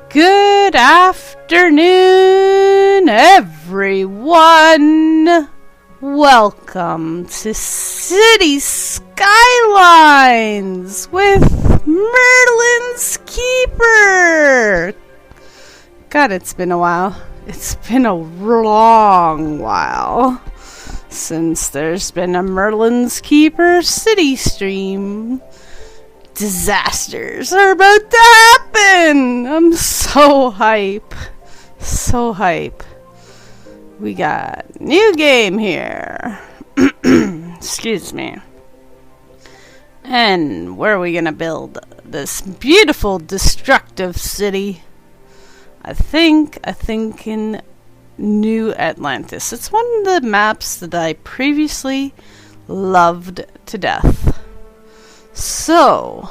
Good afternoon, everyone. Welcome to City Skylines with Merlin's Keeper. God, it's been a while. It's been a long while since there's been a Merlin's Keeper city stream. Disasters are about to happen! I'm so hype. So hype. We got new game here. Excuse me. And where are we gonna build this beautiful destructive city? I think in New Atlantis. It's one of the maps that I previously loved to death. So,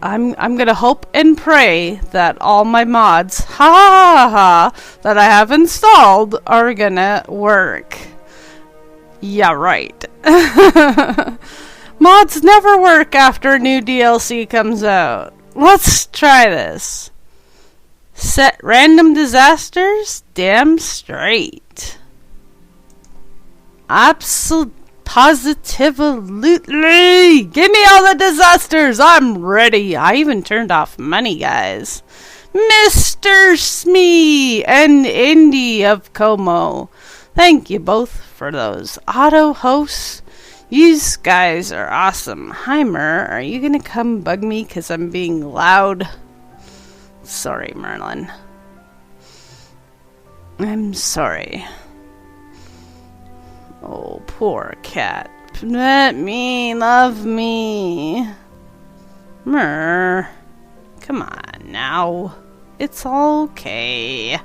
I'm gonna hope and pray that all my mods, that I have installed are gonna work. Yeah, right. Mods never work after a new DLC comes out. Let's try this. Set random disasters? Damn straight. Positively! Give me all the disasters! I'm ready! I even turned off money, guys. Mr. Smee and Indy of Como. Thank you both for those auto hosts. You guys are awesome. Hi, Mer. Are you gonna come bug me because I'm being loud? Sorry, Merlin. I'm sorry. Oh, poor cat. Let me, love me. Mer. Come on now. It's okay.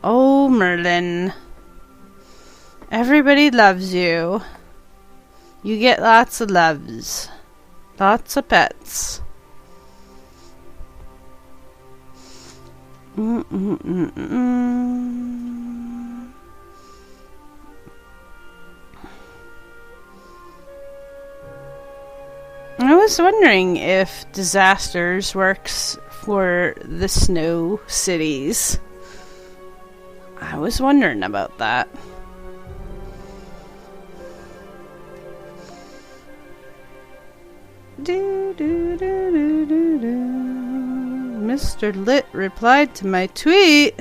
Oh, Merlin. Everybody loves you. You get lots of loves. Lots of pets. I was wondering if disasters works for the snow cities. I was wondering about that. Mr. Lit replied to my tweet.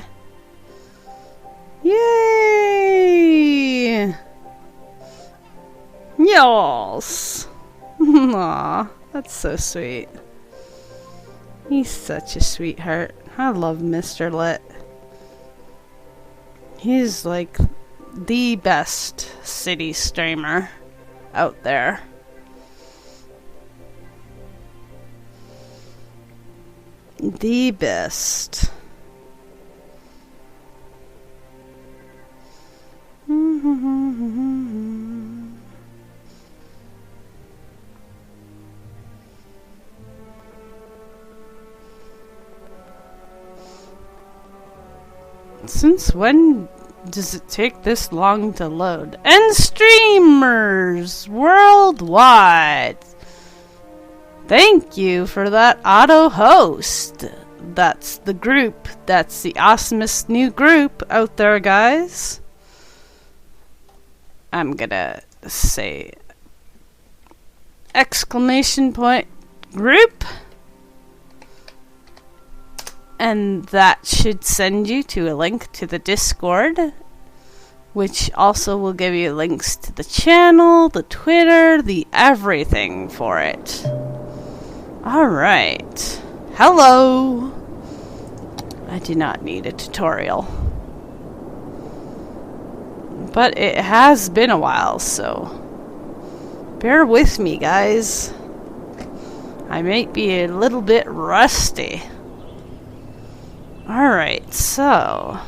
Yay! Yes! Aw, that's so sweet. He's such a sweetheart. I love Mr. Lit. He's like the best city streamer out there. The best. Since when does it take this long to load? And streamers worldwide. Thank you for that auto host. That's the group. That's the awesomest new group out there, guys. I'm gonna say exclamation point group. And that should send you to a link to the Discord, which also will give you links to the channel, the Twitter, the everything for it. Alright. Hello! I do not need a tutorial. But it has been a while, so bear with me, guys. I might be a little bit rusty. Alright, so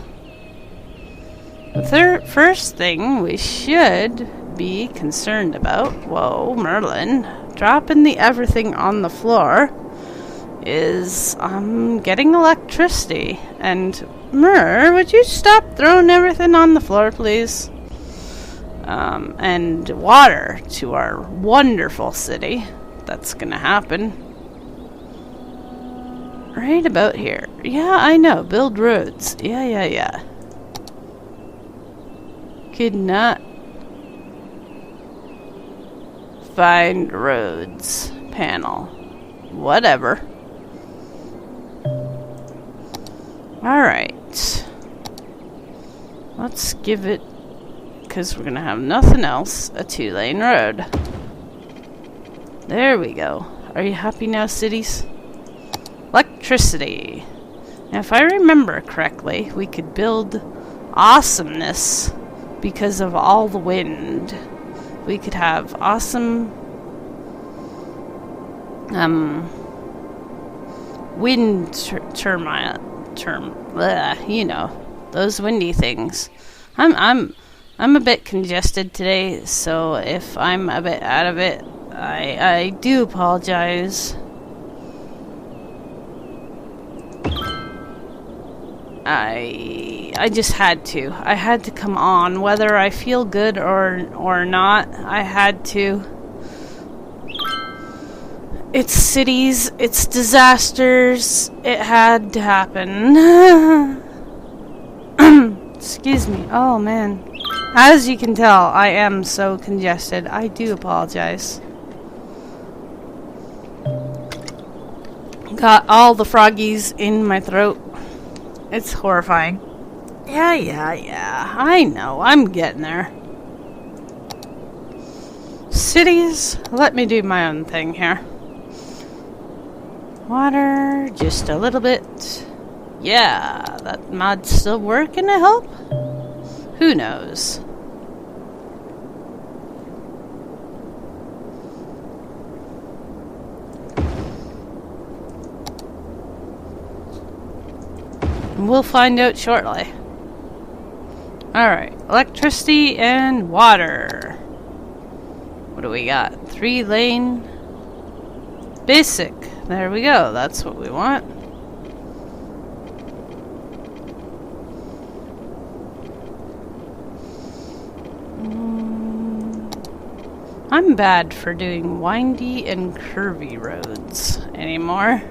the first thing we should be concerned about, whoa, Merlin, dropping the everything on the floor, is getting electricity. And Mer, would you stop throwing everything on the floor, please? And water to our wonderful city. That's gonna happen. Right about here. Yeah, I know. Build roads. Yeah. Could not find roads panel. Whatever. Alright. Let's give it, because we're going to have nothing else, a 2-lane road. There we go. Are you happy now, cities? Electricity. Now, if I remember correctly, we could build awesomeness because of all the wind. We could have awesome wind you know, those windy things. I'm a bit congested today, so if I'm a bit out of it, I do apologize. I just had to. I had to come on, whether I feel good or not. I had to. It's cities, it's disasters. It had to happen. Excuse me. Oh man. As you can tell, I am so congested. I do apologize. Got all the froggies in my throat. It's horrifying. Yeah. I know. I'm getting there. Cities, let me do my own thing here. Water, just a little bit. Yeah, that mod's still working, I hope? Who knows? We'll find out shortly. Alright, electricity and water. What do we got? 3-lane basic. There we go. That's what we want. I'm bad for doing windy and curvy roads anymore.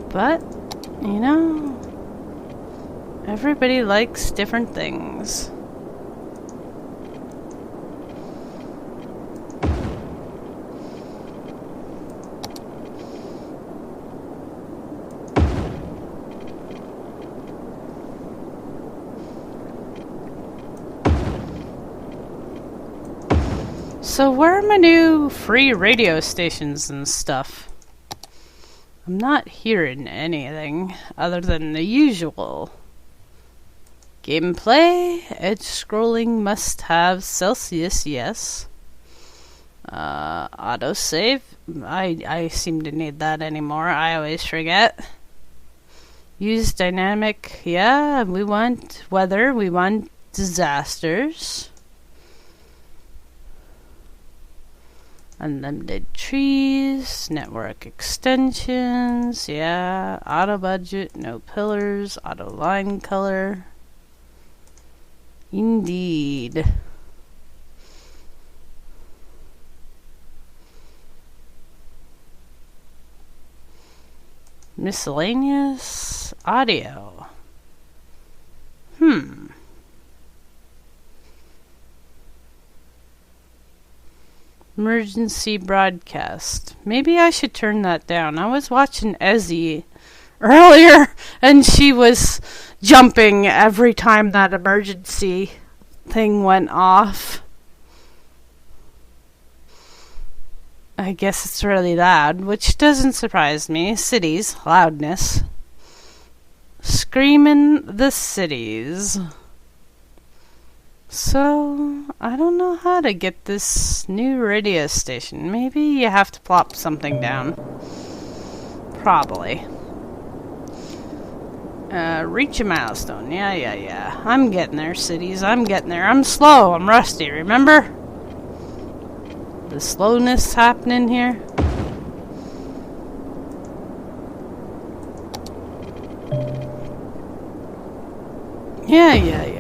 But, you know, everybody likes different things. So where are my new free radio stations and stuff? I'm not hearing anything other than the usual. Gameplay, edge scrolling must have Celsius, yes. Autosave, I seem to need that anymore, I always forget. Use dynamic, yeah, we want weather, we want disasters. Unlimited trees, network extensions, yeah, auto budget, no pillars, auto line color. Indeed. Miscellaneous audio. Emergency broadcast. Maybe I should turn that down. I was watching Ezzy earlier, and she was jumping every time that emergency thing went off. I guess it's really loud, which doesn't surprise me. Cities, loudness. Screaming the cities. So, I don't know how to get this new radio station. Maybe you have to plop something down. Probably. Reach a milestone. Yeah. I'm getting there, cities. I'm getting there. I'm slow. I'm rusty, remember? The slowness happening here. Yeah.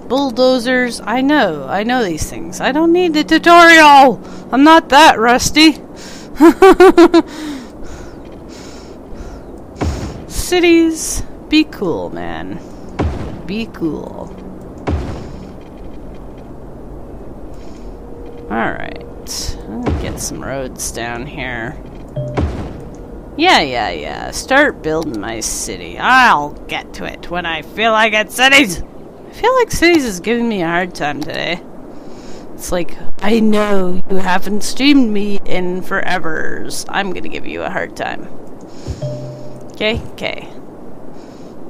Bulldozers, I know these things. I don't need the tutorial. I'm not that rusty. Cities, be cool, man. Be cool. Alright. Let me get some roads down here. Yeah. Start building my city. I'll get to it when I feel like it, cities! I feel like cities is giving me a hard time today. It's like, I know you haven't streamed me in forevers. I'm gonna give you a hard time. Okay.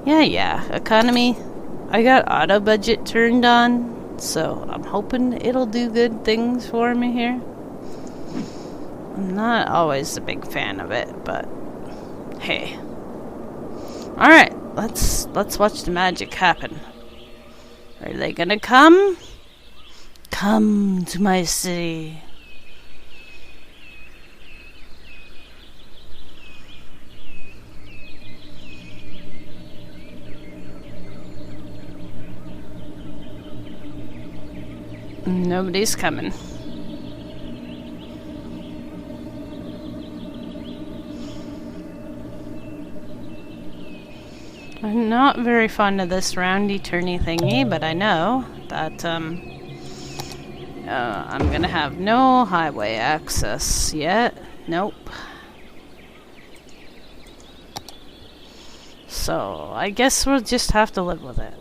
Yeah. Economy. I got auto budget turned on, so I'm hoping it'll do good things for me here. I'm not always a big fan of it, but hey. Alright, let's watch the magic happen. Are they gonna come? Come to my city. Nobody's coming. I'm not very fond of this roundy turny thingy, but I know that I'm gonna have no highway access yet. Nope. So I guess we'll just have to live with it.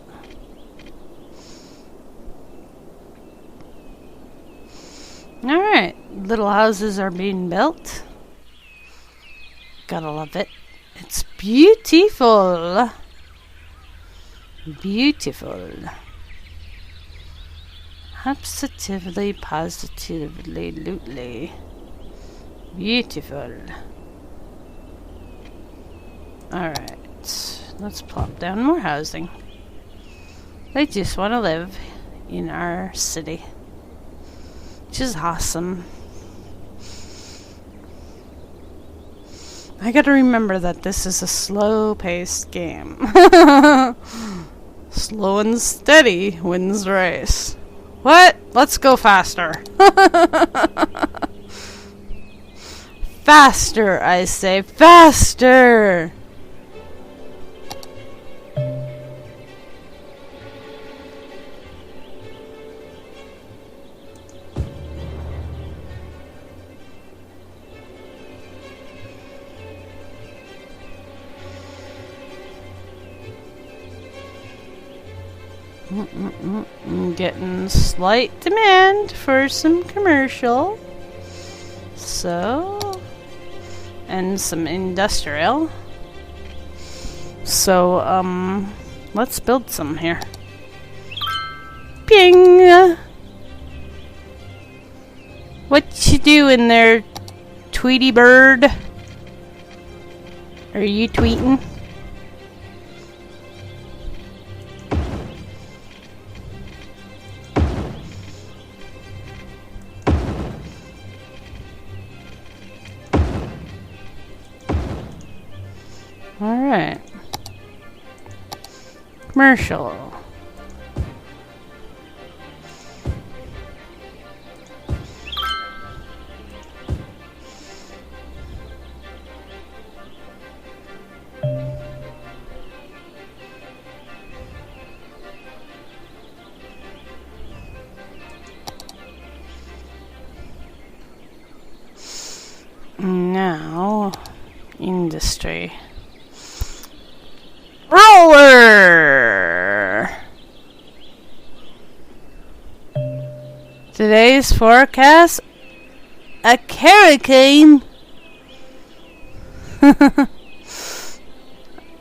Alright, little houses are being built. Gotta love it. It's beautiful. Beautiful. Positively, lootly. Beautiful. Alright, let's plop down more housing. They just want to live in our city, which is awesome. I gotta remember that this is a slow-paced game. Slow and steady wins the race. What? Let's go faster. Faster, I say. Faster! Getting slight demand for some commercial. So, and some industrial. So, let's build some here. Ping! What you doing there, Tweety Bird? Are you tweeting? Alright. Commercial. Now, industry. Roller! Today's forecast, a hurricane.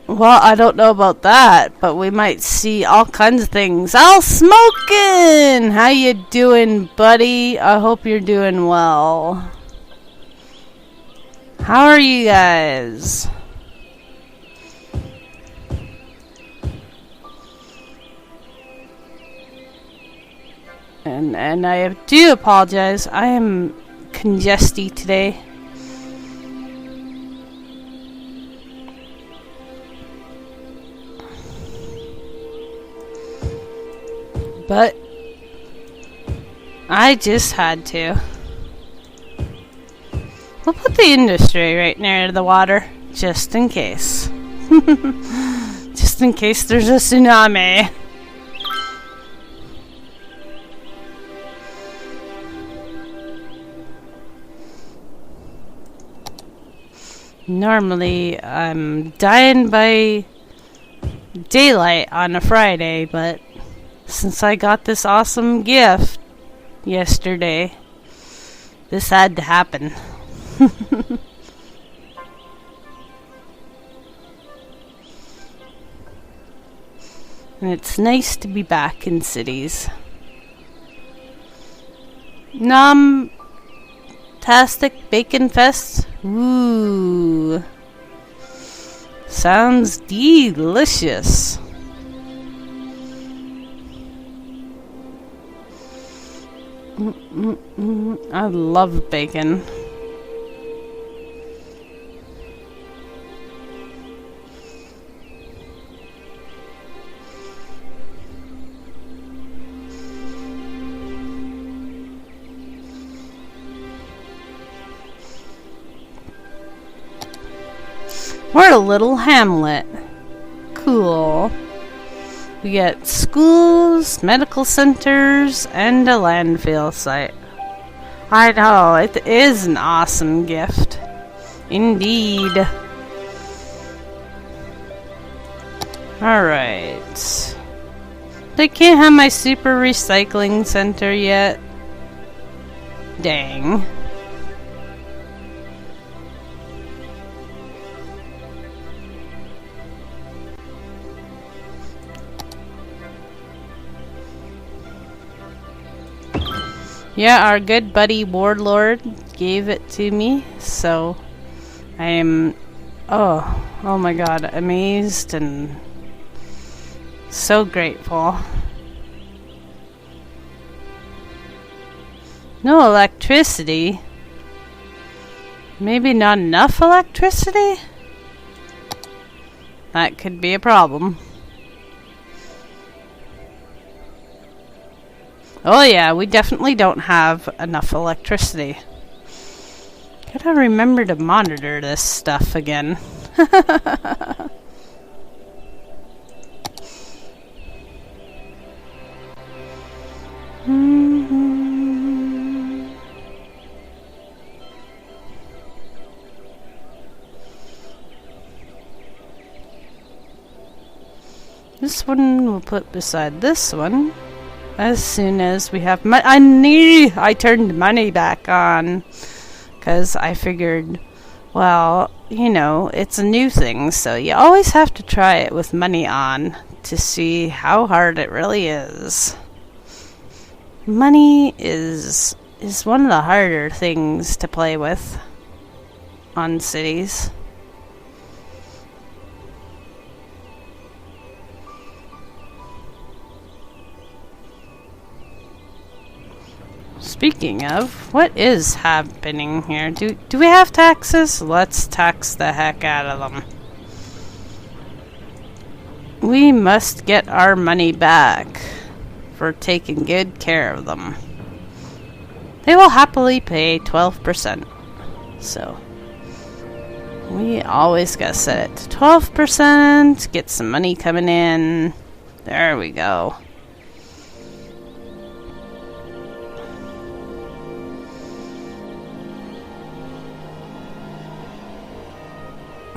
Well, I don't know about that, but we might see all kinds of things. Al Smokin'! How you doing, buddy? I hope you're doing well. How are you guys? And I do apologize. I am congested today. But I just had to. We'll put the industry right near the water, just in case. Just in case there's a tsunami. Normally, I'm dying by daylight on a Friday, but since I got this awesome gift yesterday, this had to happen. And it's nice to be back in cities. Tastic Bacon Fest. Ooh. Sounds delicious. I love bacon. We're a little hamlet. Cool. We get schools, medical centers, and a landfill site. I know, it is an awesome gift. Indeed. Alright. They can't have my super recycling center yet. Dang. Yeah, our good buddy Warlord gave it to me, so I am, oh my god, amazed and so grateful. No electricity? Maybe not enough electricity? That could be a problem. Oh yeah, we definitely don't have enough electricity. Gotta remember to monitor this stuff again. This one we'll put beside this one. As soon as we have money, I turned money back on. Because I figured, well, you know, it's a new thing, so you always have to try it with money on to see how hard it really is. Money is one of the harder things to play with on cities. Speaking of, what is happening here? Do we have taxes? Let's tax the heck out of them. We must get our money back for taking good care of them. They will happily pay 12%. So, we always gotta set it to 12%, get some money coming in. There we go.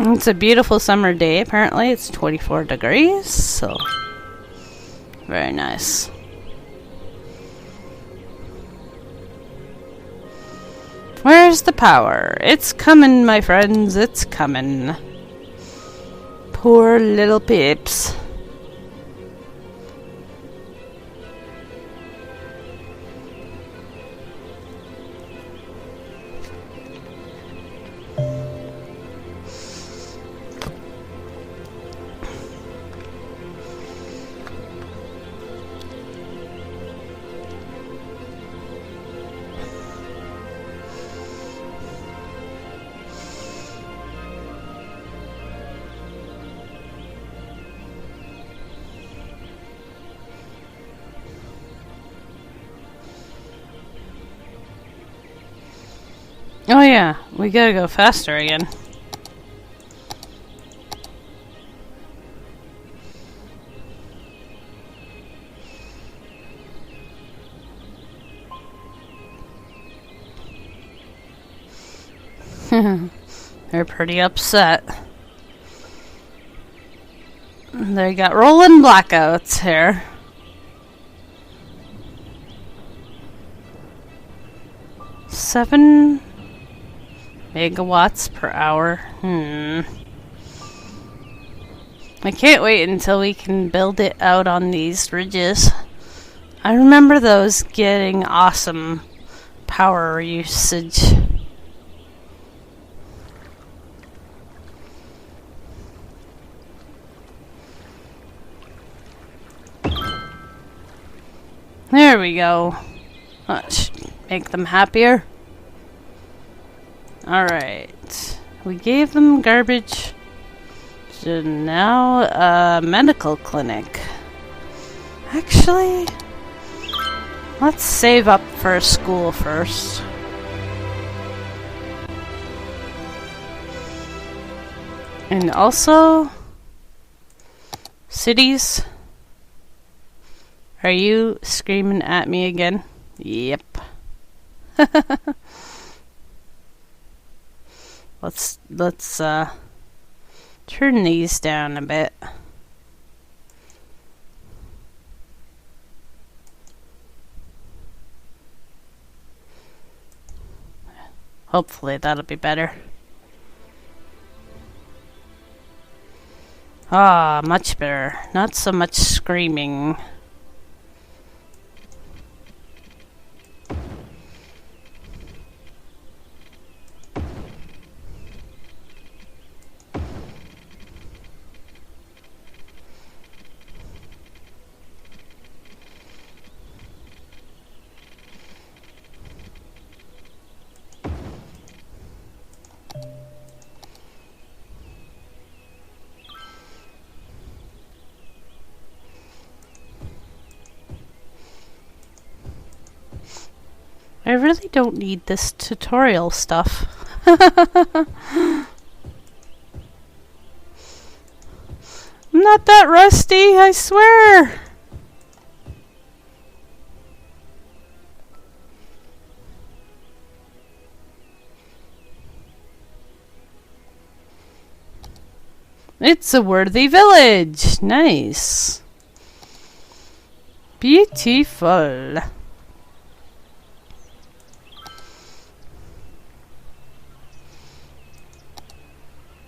It's a beautiful summer day, apparently. It's 24 degrees, so very nice. Where's the power? It's coming, my friends, it's coming. Poor little peeps. Oh yeah, we gotta go faster again. They're pretty upset. They got rolling blackouts here. Seven megawatts per hour. I can't wait until we can build it out on these ridges. I remember those getting awesome power usage. There we go. That should make them happier. Alright. We gave them garbage. So now a medical clinic. Actually, let's save up for a school first. And also, cities. Are you screaming at me again? Yep. Let's turn these down a bit. Hopefully that'll be better. Ah, much better. Not so much screaming. I really don't need this tutorial stuff. I'm not that rusty, I swear. It's a worthy village. Nice. Beautiful.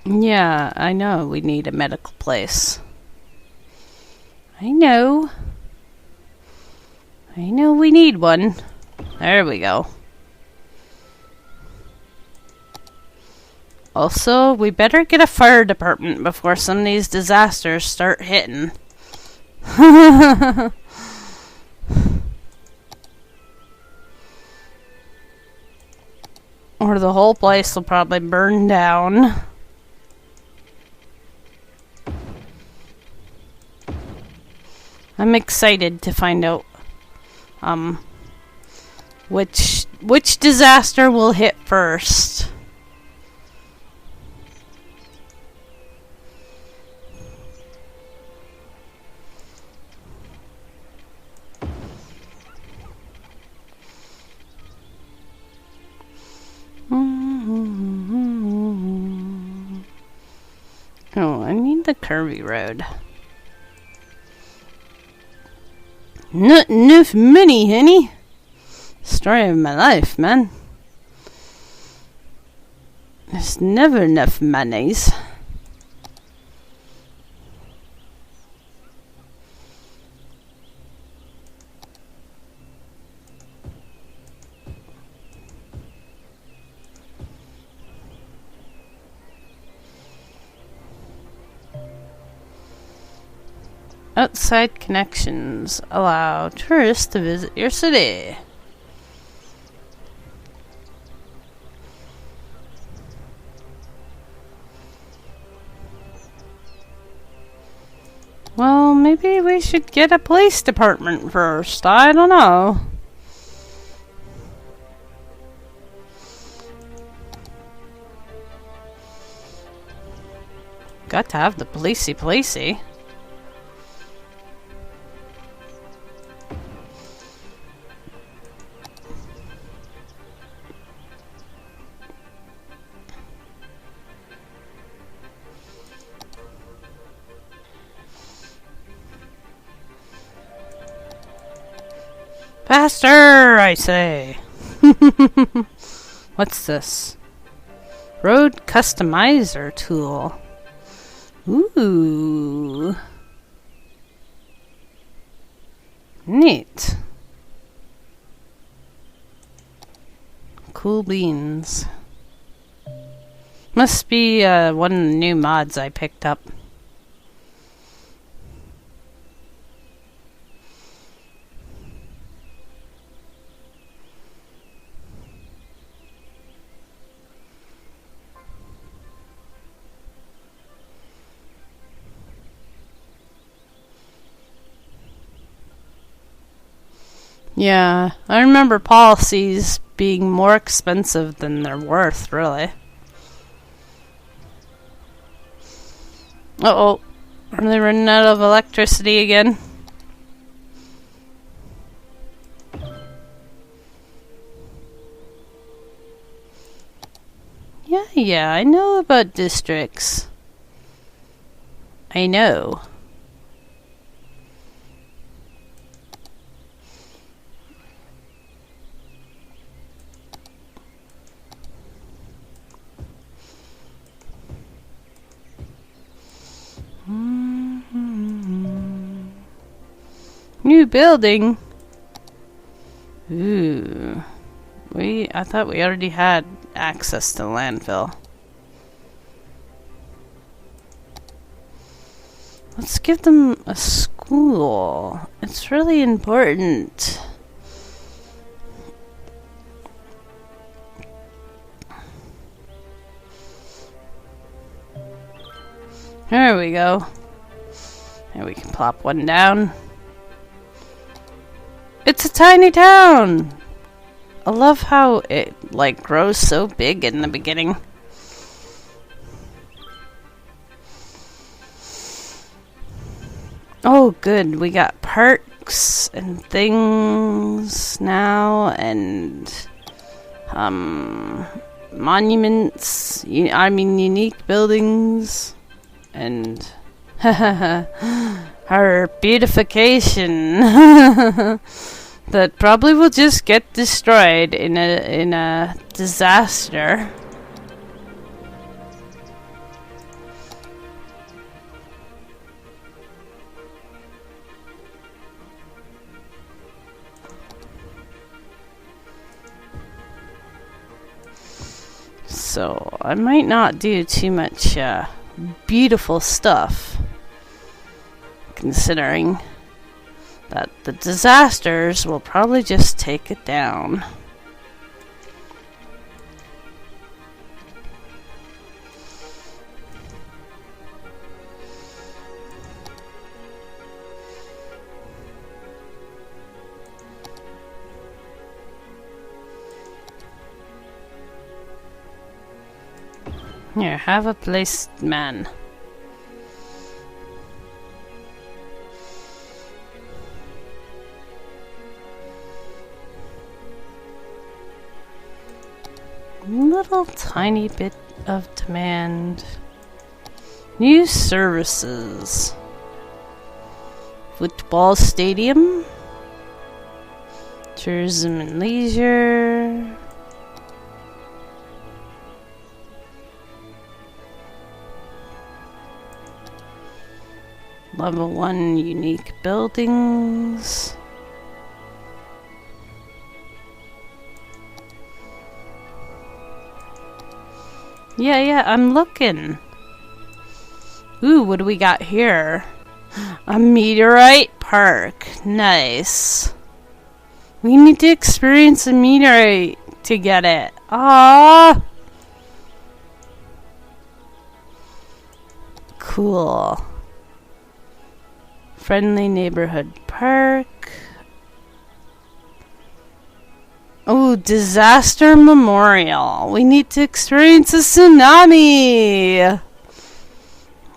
Yeah, I know we need a medical place. I know we need one. There we go. Also, we better get a fire department before some of these disasters start hitting. Or the whole place will probably burn down. I'm excited to find out which disaster will hit first. Oh, I need the curvy road. Not enough money, honey. Story of my life, man. There's never enough monies. Outside connections allow tourists to visit your city. Well, maybe we should get a police department first. I don't know. Got to have the placey. Faster, I say. What's this? Road customizer tool. Ooh. Neat. Cool beans. Must be one of the new mods I picked up. Yeah, I remember policies being more expensive than they're worth, really. Uh-oh. Are they running out of electricity again? Yeah, I know about districts. I know. New building. Ooh. I thought we already had access to the landfill. Let's give them a school. It's really important. There we go. And we can plop one down. It's a tiny town! I love how it, like, grows so big in the beginning. Oh, good. We got parks and things now, and monuments. Unique buildings, and our beautification that probably will just get destroyed in a disaster. So I might not do too much beautiful stuff, considering that the disasters will probably just take it down. Here, have a place, man. Little tiny bit of demand. New services. Football stadium. Tourism and leisure. Level 1 unique buildings. Yeah, I'm looking. Ooh, what do we got here? A meteorite park. Nice. We need to experience a meteorite to get it. Ah. Cool. Friendly neighborhood park. Oh, disaster memorial. We need to experience a tsunami.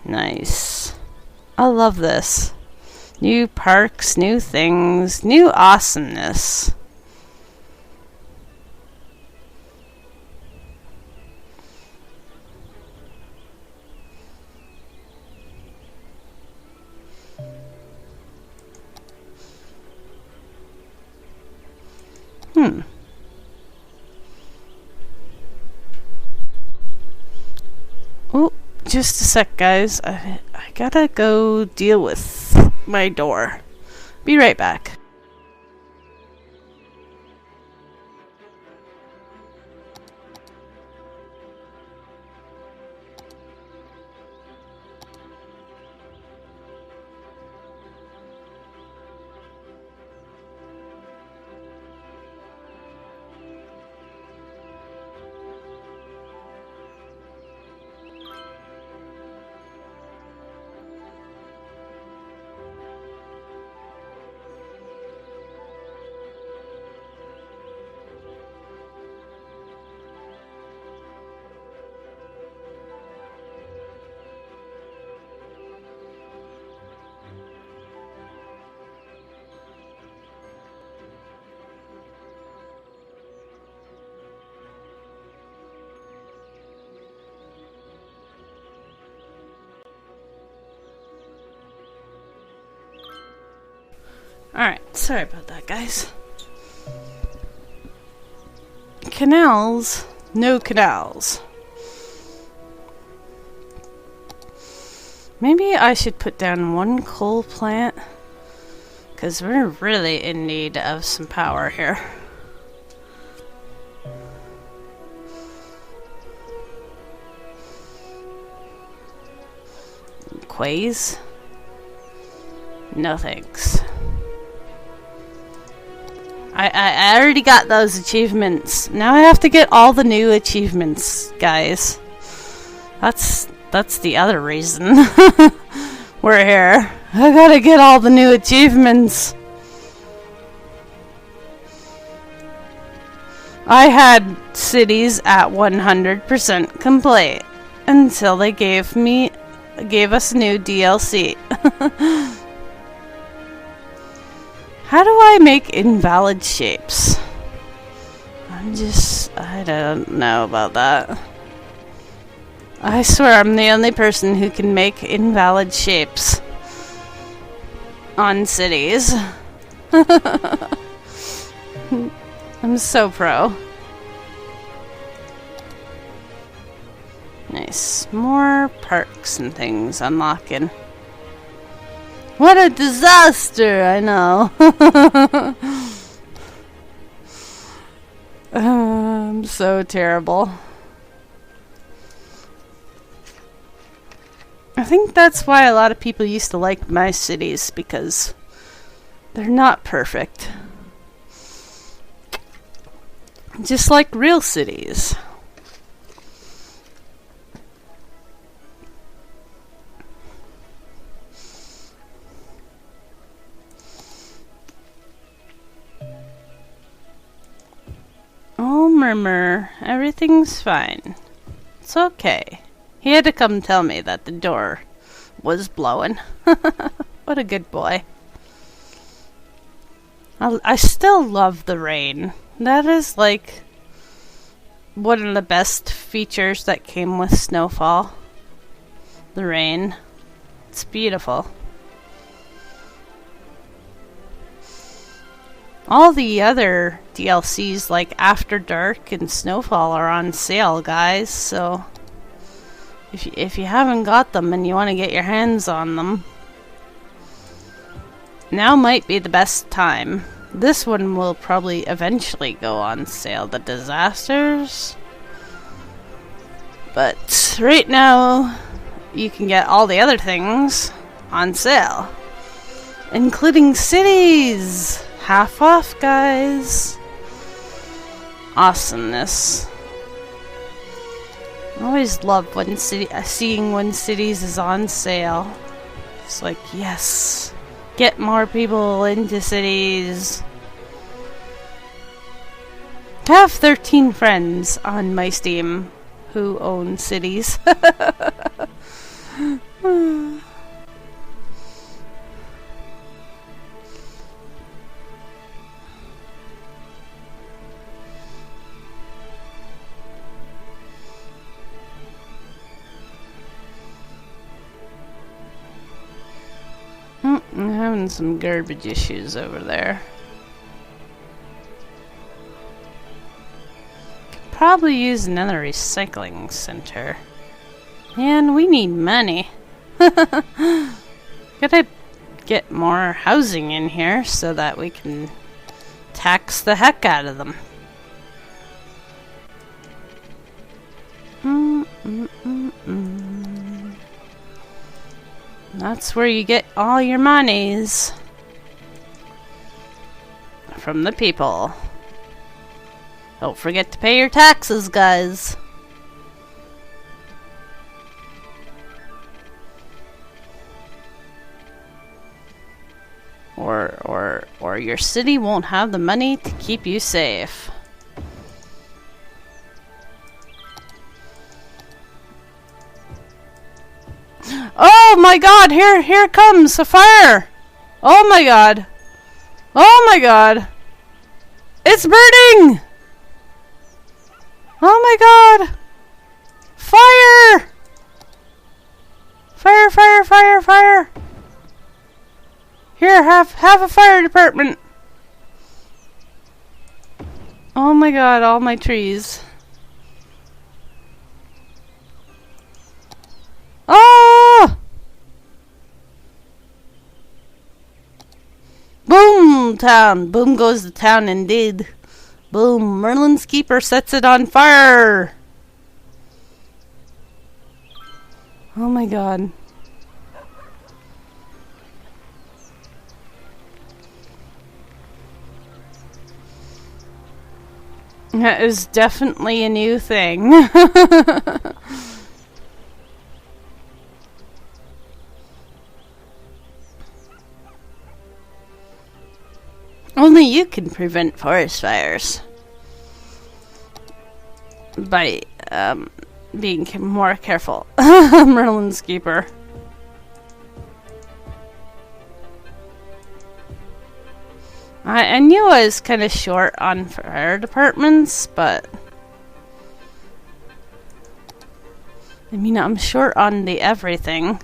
Nice. I love this. New parks, new things, new awesomeness. Oh, just a sec, guys. I gotta go deal with my door. Be right back. Alright, sorry about that, guys. Canals? No canals. Maybe I should put down one coal plant, because we're really in need of some power here. Quays? No thanks. I already got those achievements. Now I have to get all the new achievements, guys. That's the other reason we're here. I gotta get all the new achievements. I had cities at 100% complete until they gave us new DLC. How do I make invalid shapes? I don't know about that. I swear I'm the only person who can make invalid shapes on cities. I'm so pro. Nice. More parks and things unlocking. What a disaster, I know. I'm so terrible. I think that's why a lot of people used to like my cities, because they're not perfect. Just like real cities. Oh, Murmur, everything's fine. It's okay. He had to come tell me that the door was blowing. What a good boy. I still love the rain. That is like one of the best features that came with Snowfall. The rain. It's beautiful. All the other DLCs like After Dark and Snowfall are on sale, guys, so if you haven't got them and you want to get your hands on them, now might be the best time. This one will probably eventually go on sale, the Disasters. But right now, you can get all the other things on sale, including cities. Half off, guys. Awesomeness. I always love when seeing when cities is on sale. It's like, yes, get more people into cities. I have 13 friends on my Steam who own cities. I'm having some garbage issues over there. Could probably use another recycling center. Man, we need money. Gotta get more housing in here so that we can tax the heck out of them. That's where you get all your monies. From the people. Don't forget to pay your taxes, guys. Or your city won't have the money to keep you safe. Oh my god, here comes a fire! Oh my god. Oh my god. It's burning! Oh my god! Fire! Fire, fire, fire, fire! Here, have a fire department. Oh my god, all my trees. Oh! Boom, town. Boom goes the town indeed. Boom, Merlin's Keeper sets it on fire. Oh my god. That is definitely a new thing. Only you can prevent forest fires. By, being more careful. Merlin's Keeper. I knew I was kind of short on fire departments, but I mean, I'm short on the everything.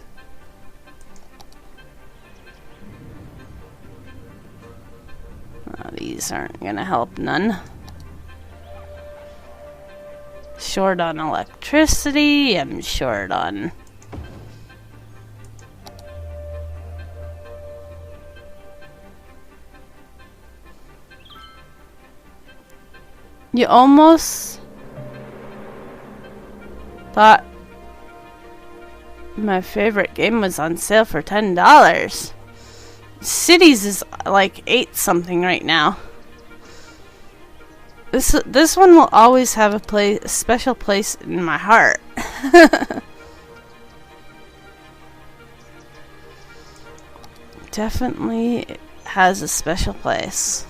These aren't gonna help none. Short on electricity, I'm short on... You almost thought my favorite game was on sale for $10. Cities is like 8 something right now. This one will always have a special place in my heart. Definitely has a special place.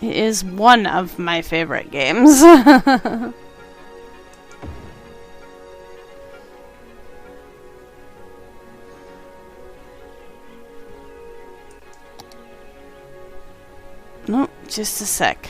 It is one of my favorite games. Nope, just a sec.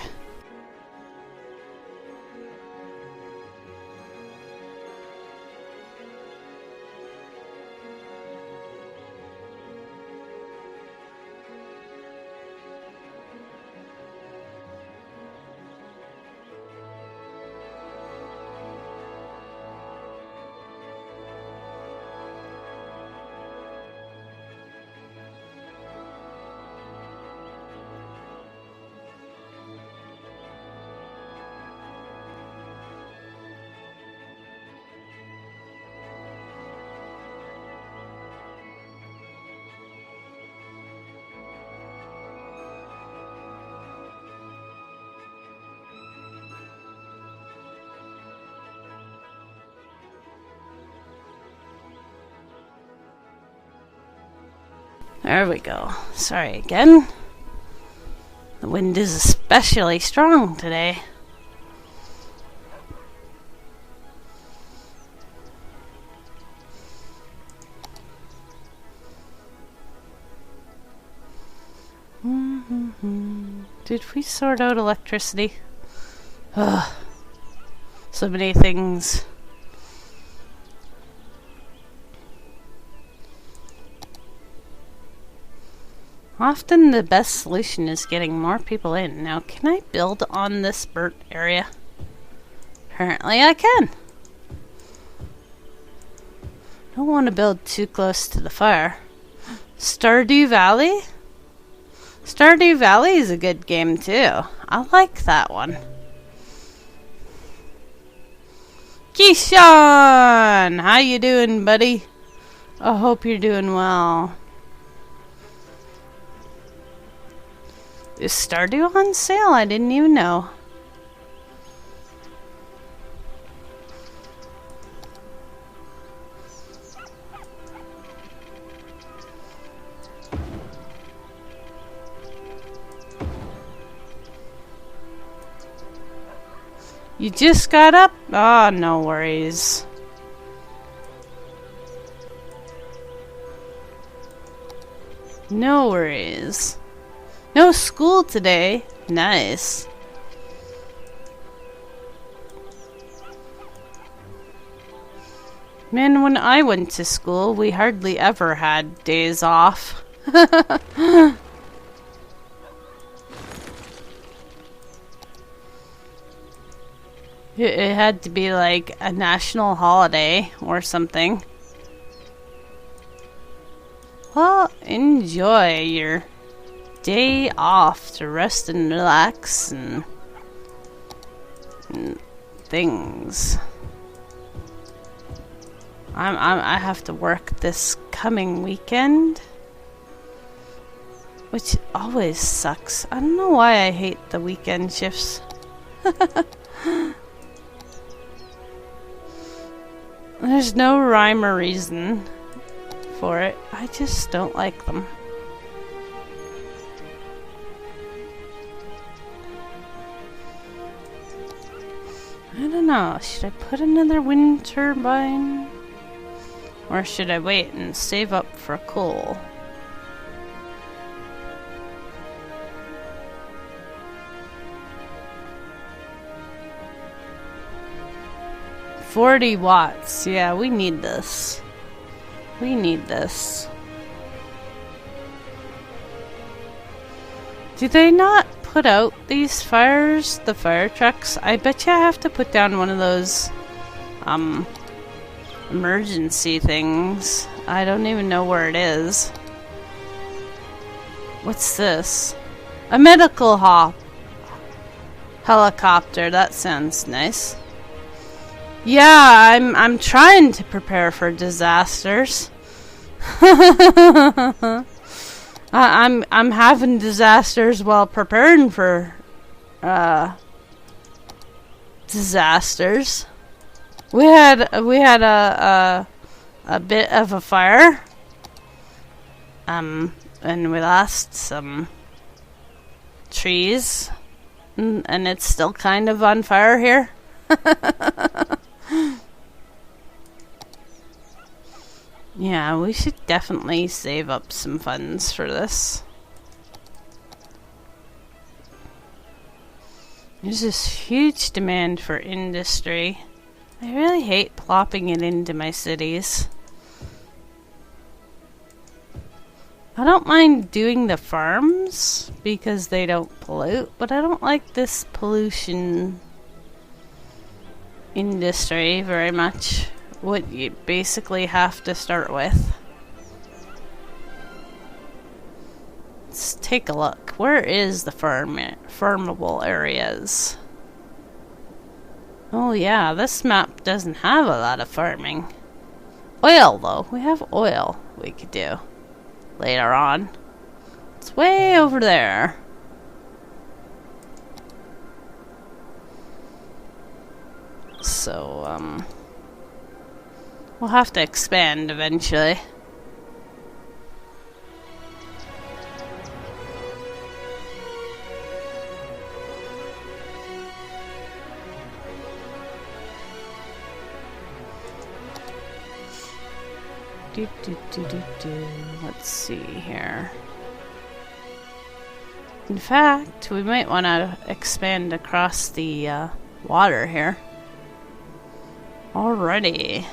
There we go. Sorry again. The wind is especially strong today. Did we sort out electricity? Ugh. So many things. Often the best solution is getting more people in. Now, can I build on this burnt area? Apparently I can. Don't want to build too close to the fire. Stardew Valley? Stardew Valley is a good game too. I like that one. Keyshawn! How you doing, buddy? I hope you're doing well. Is Stardew on sale? I didn't even know. You just got up? Oh, no worries. No worries. No school today. Nice. Man, when I went to school, we hardly ever had days off. It had to be like a national holiday or something. Well, enjoy your day off to rest and relax and things. I have to work this coming weekend, which always sucks. I don't know why I hate the weekend shifts. There's no rhyme or reason for it. I just don't like them. I don't know. Should I put another wind turbine? Or should I wait and save up for coal? $40 Yeah, we need this. We need this. Do they not put out these fires, the fire trucks? I bet you I have to put down one of those emergency things. I don't even know where it is. What's this? A medical helicopter. That sounds nice. Yeah, I'm trying to prepare for disasters. I'm having disasters while preparing for disasters. We had a bit of a fire, and we lost some trees, and it's still kind of on fire here. Yeah, we should definitely save up some funds for this. There's this huge demand for industry. I really hate plopping it into my cities. I don't mind doing the farms because they don't pollute, but I don't like this pollution industry very much. What you basically have to start with. Let's take a look. Where is the farmable areas? Oh yeah, this map doesn't have a lot of farming. Oil though, we have oil we could do later on. It's way over there. So, we'll have to expand eventually. Let's see here. In fact, we might want to expand across the water here. Alrighty.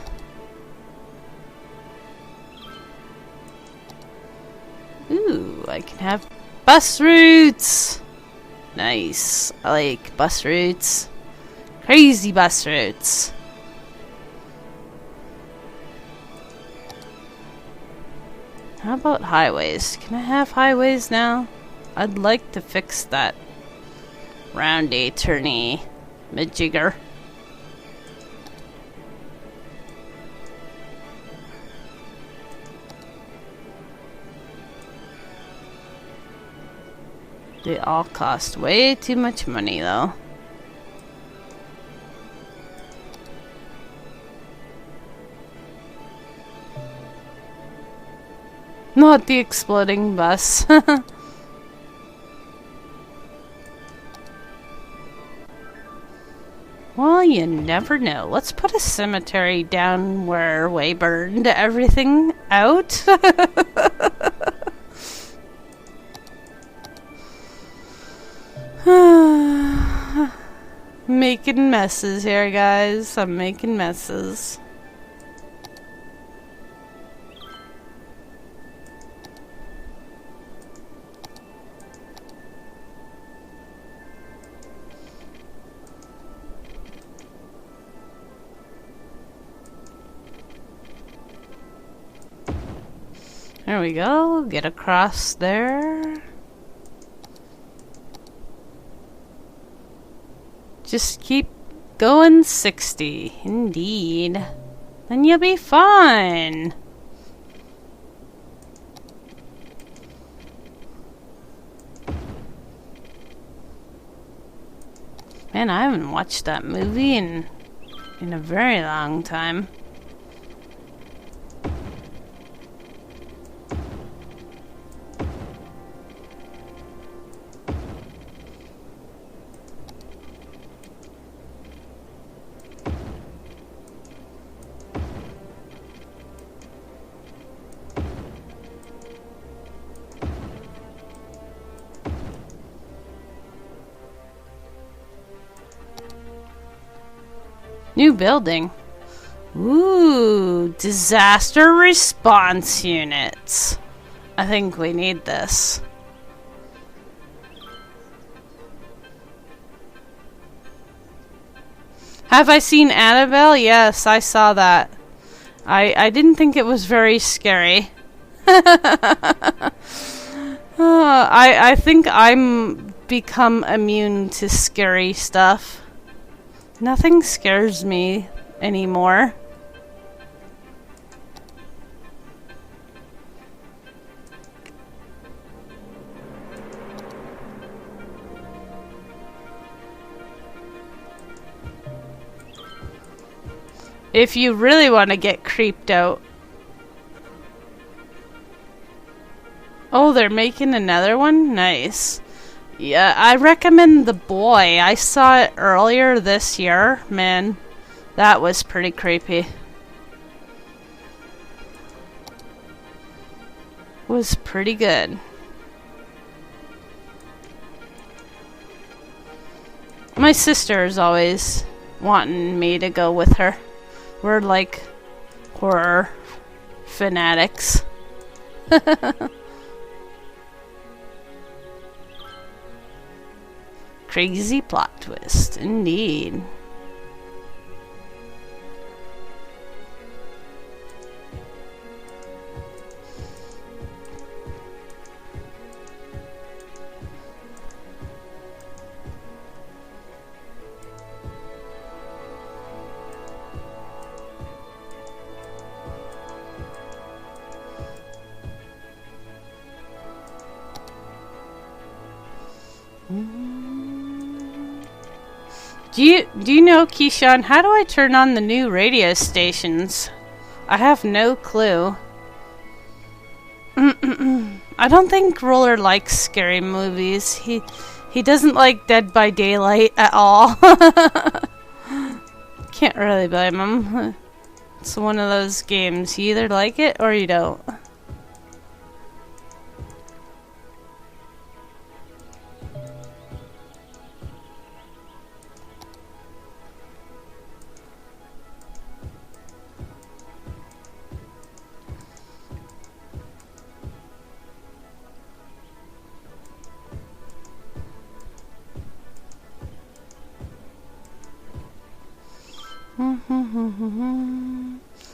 Ooh, I can have bus routes! Nice. I like bus routes. Crazy bus routes. How about highways? Can I have highways now? I'd like to fix that roundy turny majigger. They all cost way too much money though. Not the exploding bus. Well, you never know. Let's put a cemetery down where we burned everything out. Making messes here, guys. I'm making messes. There we go. Get across there. Just keep going 60. Indeed. Then you'll be fine. Man, I haven't watched that movie in a very long time. New building. Ooh, disaster response units. I think we need this. Have I seen Annabelle? Yes, I saw that. I didn't think it was very scary. I think I'm become immune to scary stuff. Nothing scares me anymore. If you really want to get creeped out. Oh, they're making another one? Nice. Yeah, I recommend The Boy. I saw it earlier this year. Man, that was pretty creepy. Was pretty good. My sister is always wanting me to go with her. We're like horror fanatics. Crazy plot twist, indeed. Do you know, Keyshawn, how do I turn on the new radio stations? I have no clue. I don't think Roller likes scary movies. He doesn't like Dead by Daylight at all. Can't really blame him. It's one of those games. You either like it or you don't.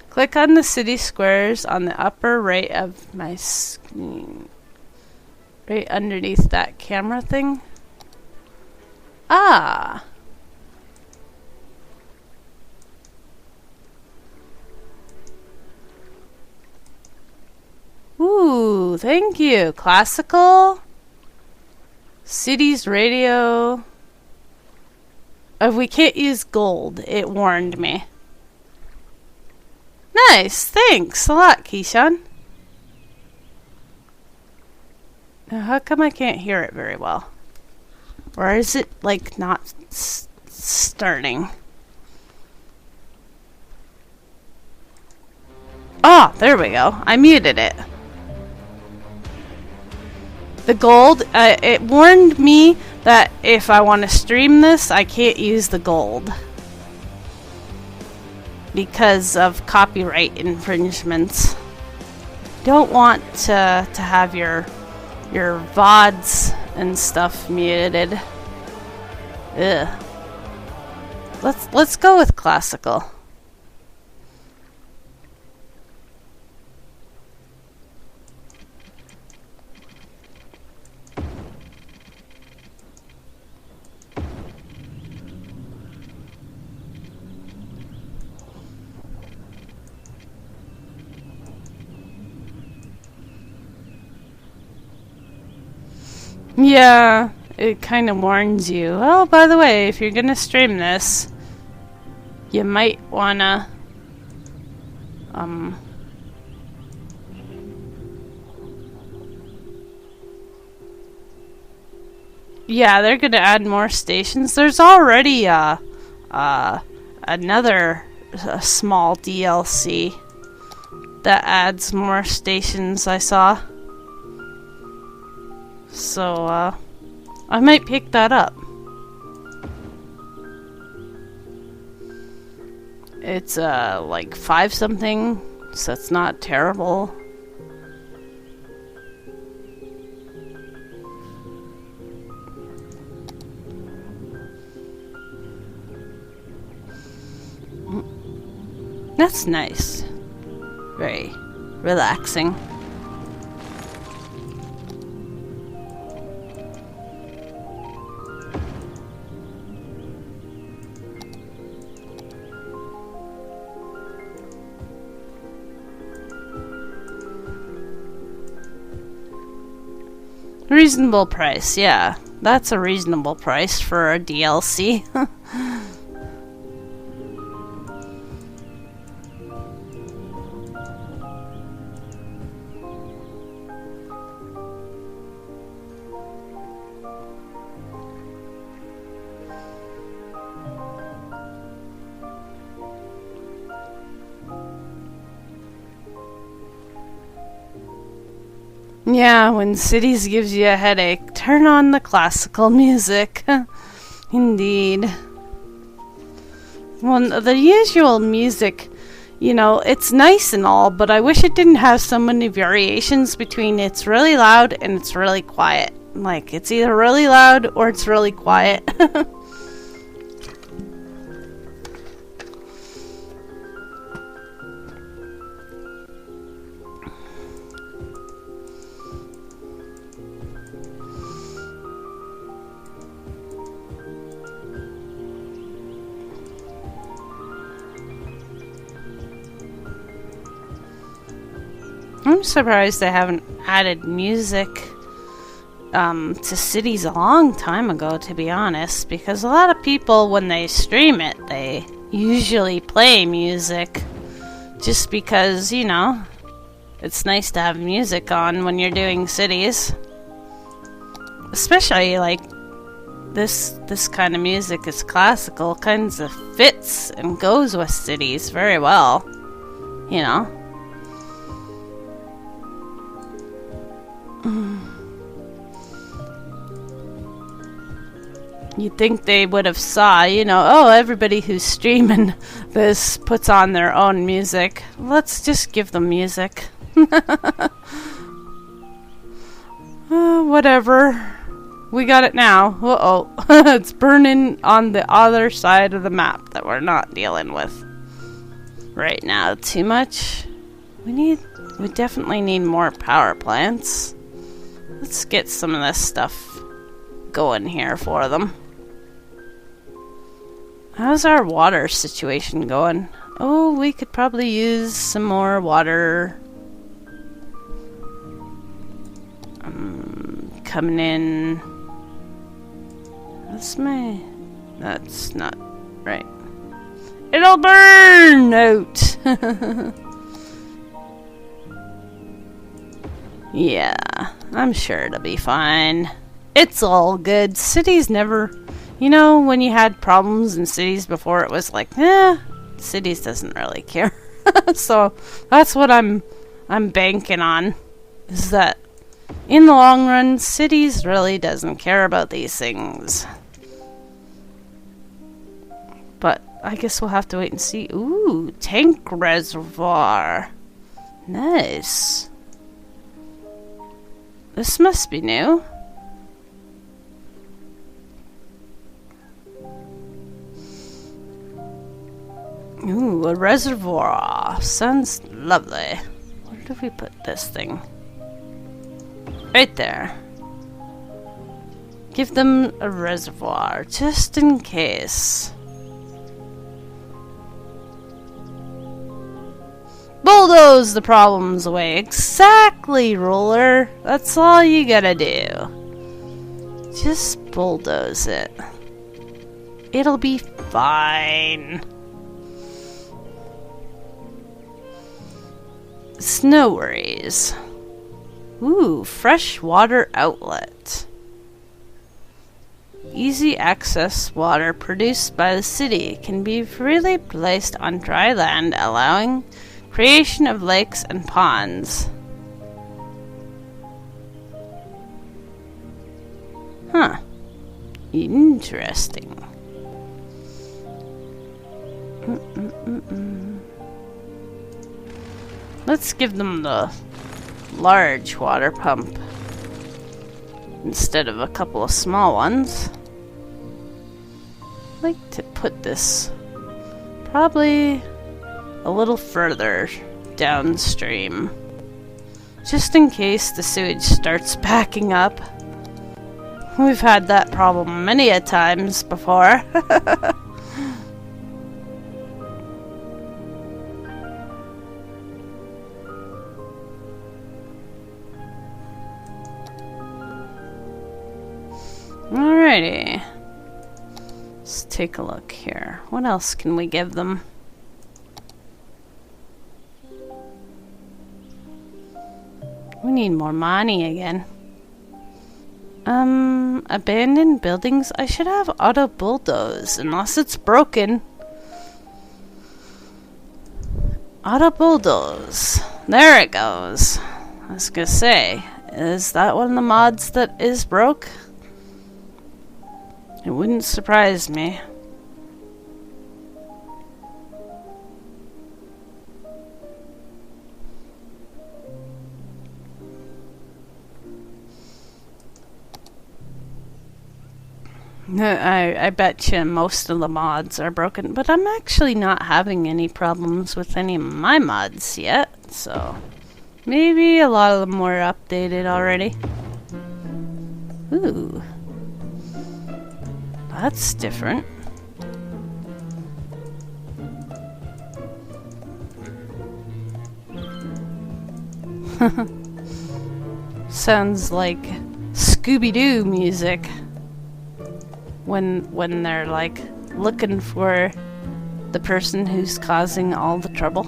Click on the city squares on the upper right of my screen. Right underneath that camera thing. Ah! Ooh, thank you. Classical. Cities radio. We can't use gold. It warned me. Nice. Thanks a lot, Keyshawn. Now, how come I can't hear it very well? Or is it, like, not starting? Ah, there we go. I muted it. The gold, it warned me that if I want to stream this, I can't use the gold. Because of copyright infringements. Don't want to have your VODs and stuff muted. Ugh. Let's go with classical. Yeah, it kind of warns you. Oh, by the way, if you're gonna stream this, you might wanna, yeah, they're gonna add more stations. There's already, another small DLC that adds more stations I saw. So, I might pick that up. It's, like 5 something, so it's not terrible. That's nice. Very relaxing. Reasonable price, yeah. That's a reasonable price for a DLC. Yeah, when Cities gives you a headache, turn on the classical music. Indeed. Well, the usual music, you know, it's nice and all, but I wish it didn't have so many variations between it's really loud and it's really quiet. Like, it's either really loud or it's really quiet. I'm surprised they haven't added music to Cities a long time ago, to be honest, because a lot of people, when they stream it, they usually play music just because, you know, it's nice to have music on when you're doing Cities. Especially, like, this kind of music is classical, kinds of fits and goes with Cities very well, you know. You'd think they would have saw, you know, oh, everybody who's streaming this puts on their own music. Let's just give them music. Whatever. We got it now. Uh-oh. It's burning on the other side of the map that we're not dealing with. right now too much. We definitely need more power plants. Let's get some of this stuff going here for them. How's our water situation going? Oh, we could probably use some more water. Coming in. That's not right. It'll burn out. Yeah, I'm sure it'll be fine. It's all good. Cities never, you know, when you had problems in cities before, it was like, cities doesn't really care. So that's what I'm banking on, is that in the long run, cities really doesn't care about these things. But I guess we'll have to wait and see. Ooh, tank reservoir. Nice. This must be new. Ooh, a reservoir. Sounds lovely. Where did we put this thing? Right there. Give them a reservoir, just in case. Bulldoze the problems away. Exactly, Ruler. That's all you gotta do. Just bulldoze it. It'll be fine. It's no worries. Ooh, freshwater outlet. Easy access water produced by the city can be freely placed on dry land, allowing creation of lakes and ponds. Huh. Interesting. Let's give them the large water pump instead of a couple of small ones. I'd like to put this probably a little further downstream, just in case the sewage starts backing up. We've had that problem many a times before. Alrighty. Let's take a look here. What else can we give them? We need more money again. Abandoned buildings? I should have auto bulldoze, unless it's broken. Auto bulldoze. There it goes. I was gonna say, is that one of the mods that is broke? It wouldn't surprise me. I bet you most of the mods are broken, but I'm actually not having any problems with any of my mods yet, so maybe a lot of them were updated already. Ooh. That's different. Sounds like Scooby-Doo music. When they're like looking for the person who's causing all the trouble.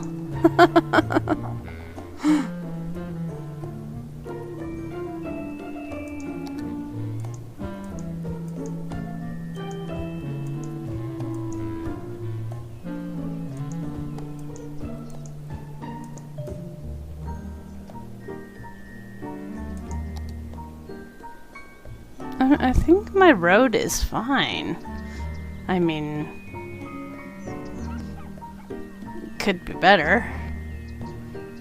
I think my road is fine. I mean, could be better,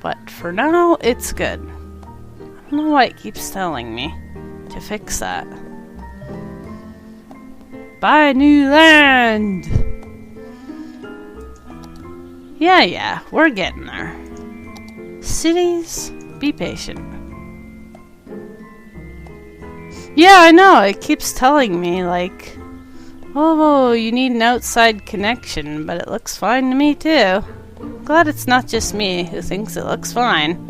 but for now, it's good. I don't know why it keeps telling me to fix that. Buy new land! Yeah, we're getting there. Cities, be patient. Yeah, I know. It keeps telling me, like, oh, you need an outside connection, but it looks fine to me, too. Glad it's not just me who thinks it looks fine.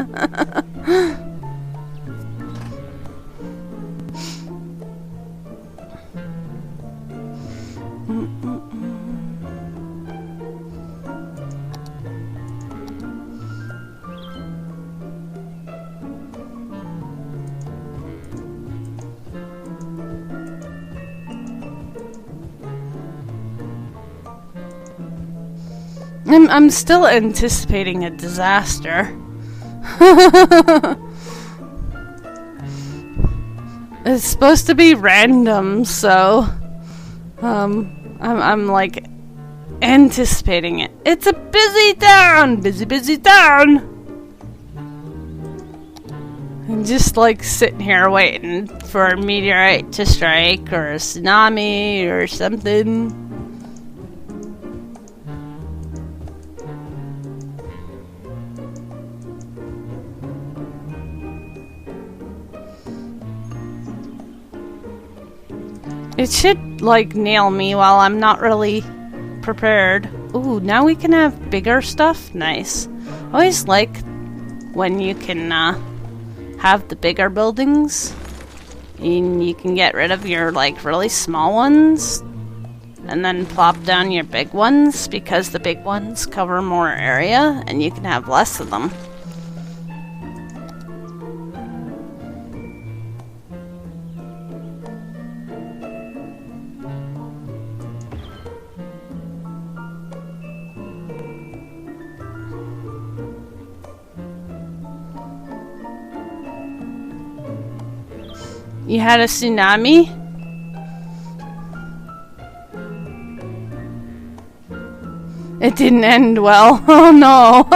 I'm still anticipating a disaster. It's supposed to be random, so I'm like anticipating it. It's a busy town, busy town. I'm just like sitting here waiting for a meteorite to strike or a tsunami or something. It should, like, nail me while I'm not really prepared. Ooh, now we can have bigger stuff? Nice. Always like when you can have the bigger buildings. And you can get rid of your, like, really small ones. And then plop down your big ones, because the big ones cover more area and you can have less of them. You had a tsunami? It didn't end well. Oh no.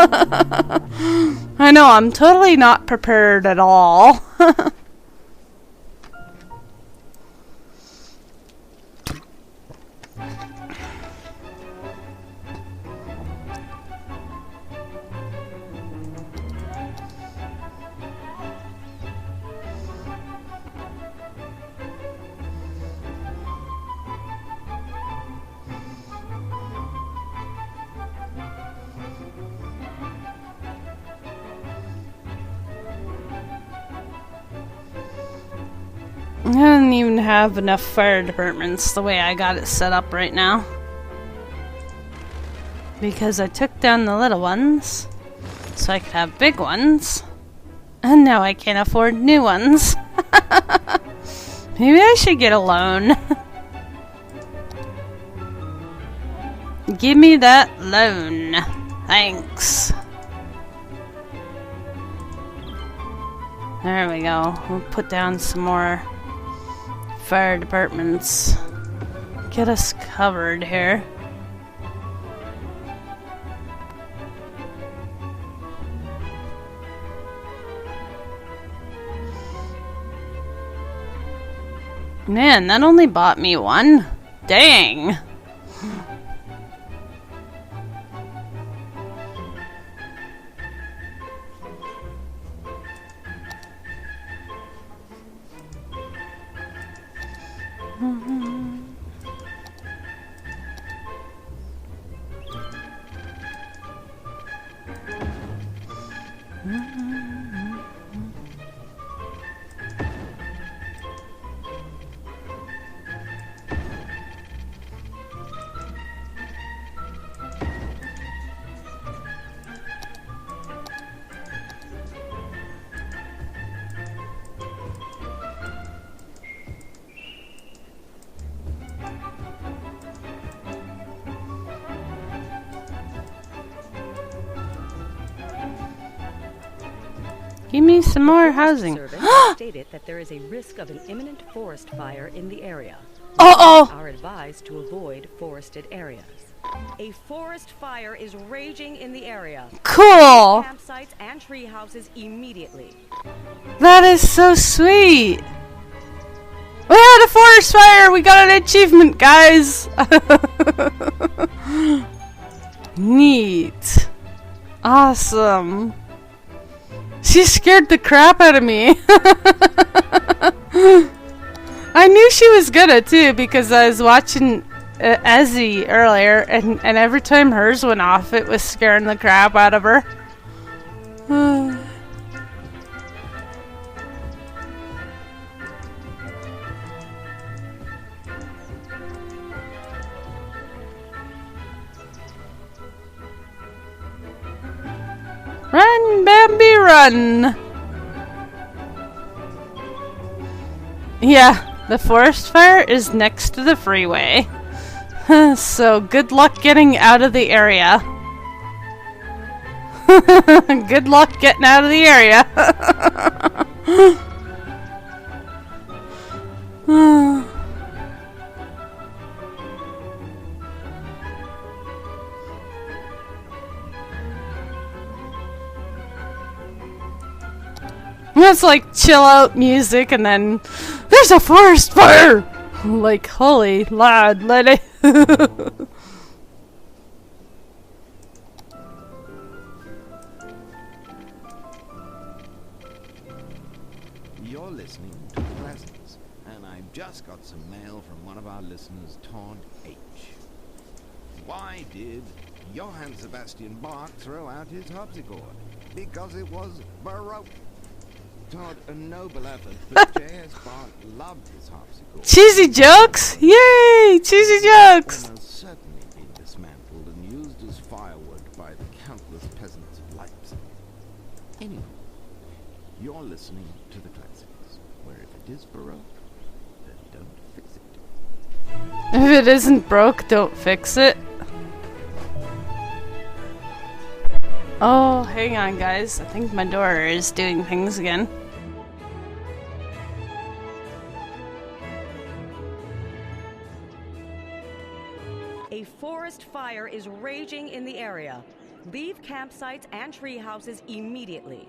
I know, I'm totally not prepared at all. I don't even have enough fire departments the way I got it set up right now. Because I took down the little ones, so I could have big ones. And now I can't afford new ones. Maybe I should get a loan. Give me that loan. Thanks. There we go. We'll put down some more fire departments. Get us covered here. Man, that only bought me one? Dang! Give me some more housing. Stated that there is a risk of an imminent forest fire in the area. Uh-oh! Are advised to avoid forested areas. A forest fire is raging in the area. Cool! Campsites and tree houses immediately. That is so sweet! We had a forest fire! We got an achievement, guys! Neat. Awesome. She scared the crap out of me. I knew she was gonna too because I was watching Ezzy earlier, and every time hers went off, it was scaring the crap out of her. Run, Bambi, run! Yeah, the forest fire is next to the freeway. So good luck getting out of the area. Good luck getting out of the area. It's like chill out music, and then there's a forest fire. Like, holy lad, let it. You're listening to The Pleasance, and I've just got some mail from one of our listeners, Todd H. Why did Johann Sebastian Bach throw out his harpsichord? Because it was Baroque. Todd, a noble effort, but J.S. Bach loved his harpsichord. Cheesy jokes! Yay! Cheesy jokes! It has certainly been dismantled and used as firewood by the countless peasants of Leipzig. Anyway, you're listening to The Classics, where if it is Baroque, then don't fix it. If it isn't broke, don't fix it. Oh, hang on, guys. I think my door is doing things again. A forest fire is raging in the area. Leave campsites and tree houses immediately.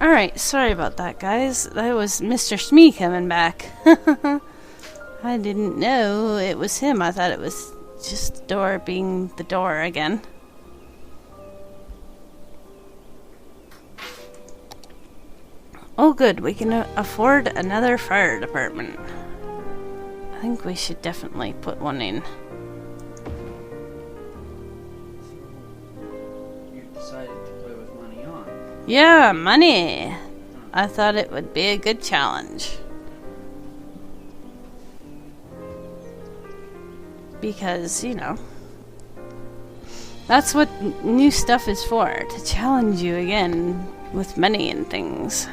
Alright, sorry about that, guys. That was Mr. Smee coming back. I didn't know it was him. I thought it was just the door being the door again. Oh good, we can afford another fire department. I think we should definitely put one in. You decided to play with money on. Yeah, money! I thought it would be a good challenge. Because, you know, that's what new stuff is for, to challenge you again with money and things.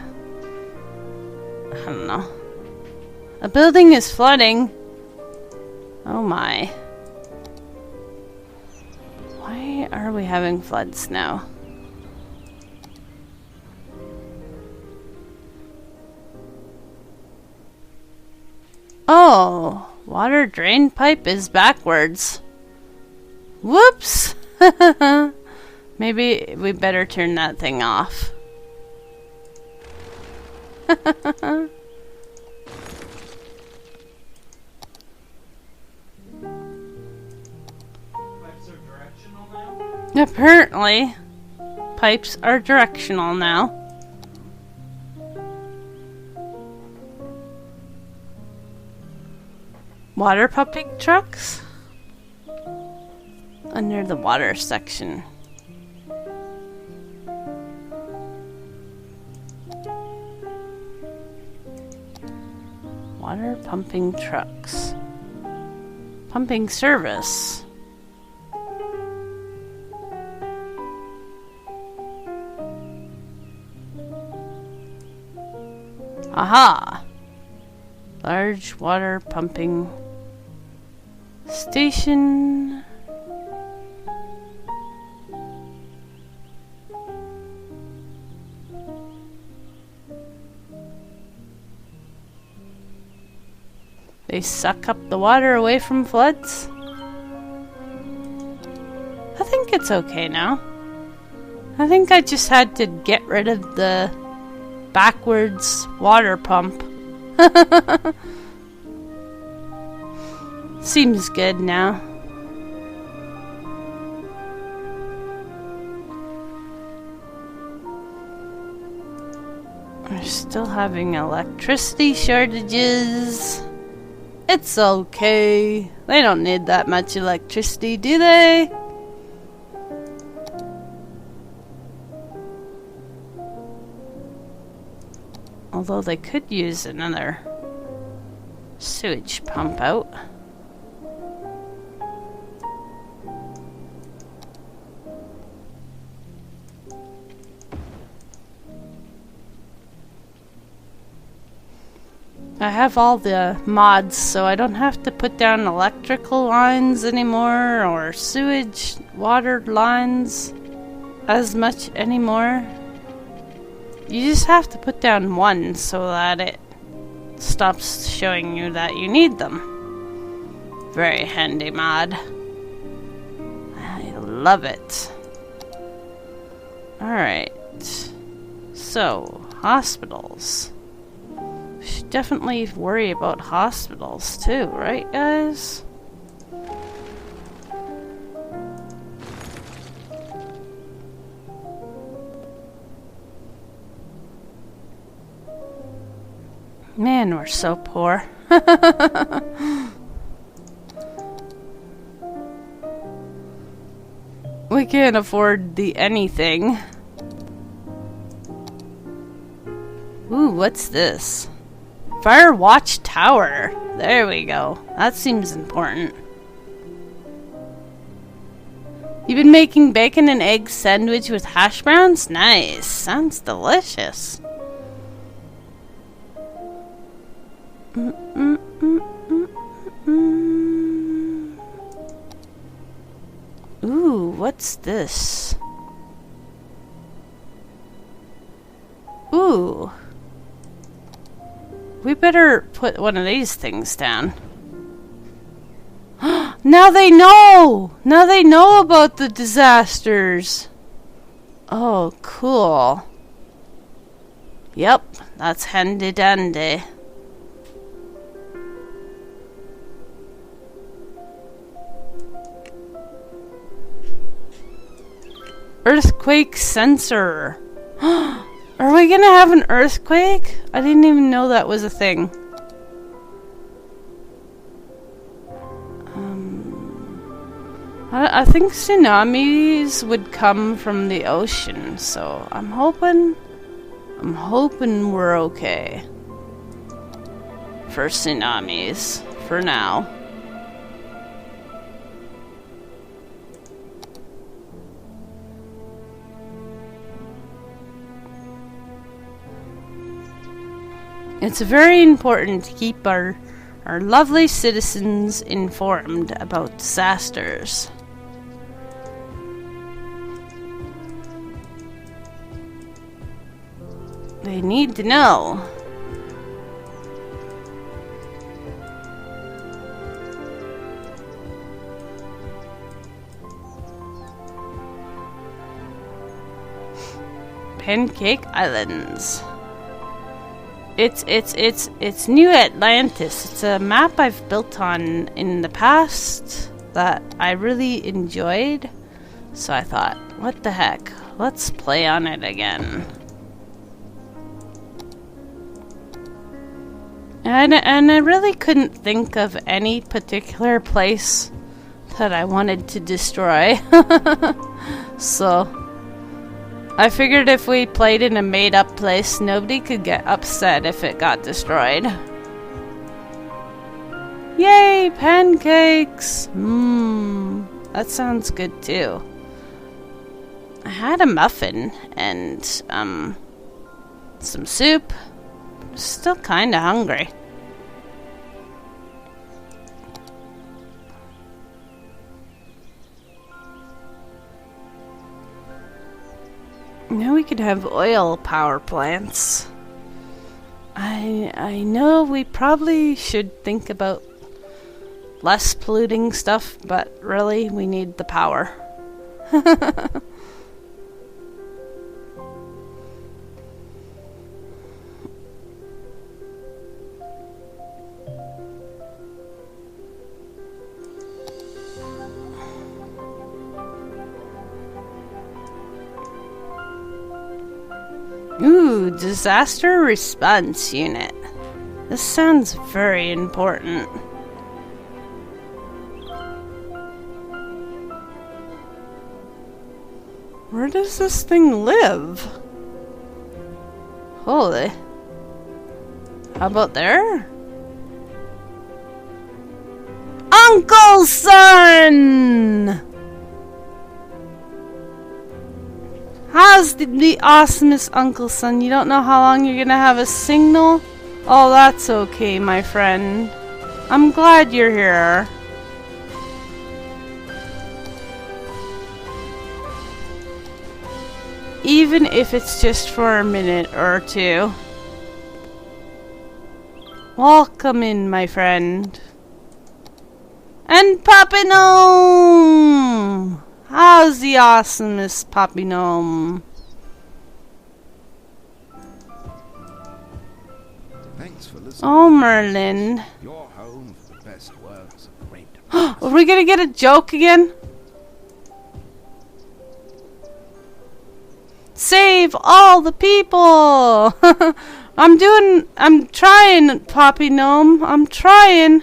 I don't know. A building is flooding. Oh my. Why are we having floods now? Oh, water drain pipe is backwards. Whoops! Maybe we better turn that thing off. Pipes are directional now? Apparently, pipes are directional now. Water pumping trucks? Under the water section. Water pumping trucks. Pumping service. Aha! Large water pumping station. They suck up the water away from floods. I think it's okay now. I think I just had to get rid of the backwards water pump. Seems good now. We're still having electricity shortages. It's okay. They don't need that much electricity, do they? Although they could use another sewage pump out. I have all the mods, so I don't have to put down electrical lines anymore, or sewage water lines as much anymore. You just have to put down one so that it stops showing you that you need them. Very handy mod. I love it. Alright. So, hospitals. Should definitely worry about hospitals too, right guys? Man, we're so poor. We can't afford the anything. Ooh, what's this? Fire Watch Tower. There we go. That seems important. You've been making bacon and egg sandwich with hash browns? Nice. Sounds delicious. Ooh, what's this? Ooh. We better put one of these things down. Now they know! Now they know about the disasters. Oh, cool. Yep, that's handy dandy. Earthquake sensor. Are we gonna have an earthquake? I didn't even know that was a thing. I think tsunamis would come from the ocean, so I'm hoping we're okay for tsunamis for now. It's very important to keep our lovely citizens informed about disasters. They need to know. Pancake Islands. It's New Atlantis. It's a map I've built on in the past that I really enjoyed. So I thought, what the heck? Let's play on it again. And I really couldn't think of any particular place that I wanted to destroy. So I figured if we played in a made-up place, nobody could get upset if it got destroyed. Yay, pancakes! That sounds good too. I had a muffin and some soup. Still kinda hungry. Now we could have oil power plants. I know we probably should think about less polluting stuff, but really we need the power. Ooh, disaster response unit. This sounds very important. Where does this thing live? Holy. How about there? Uncle Son! How's the awesomest Uncle Son? You don't know how long you're gonna have a signal? Oh, that's okay, my friend. I'm glad you're here. Even if it's just for a minute or two. Welcome in, my friend. And Papi Gnome! How's the awesomest Papi Gnome? Thanks for listening. Oh, Merlin. Your home for the best works of great. Are we gonna get a joke again? Save all the people! I'm trying, Papi Gnome. I'm trying.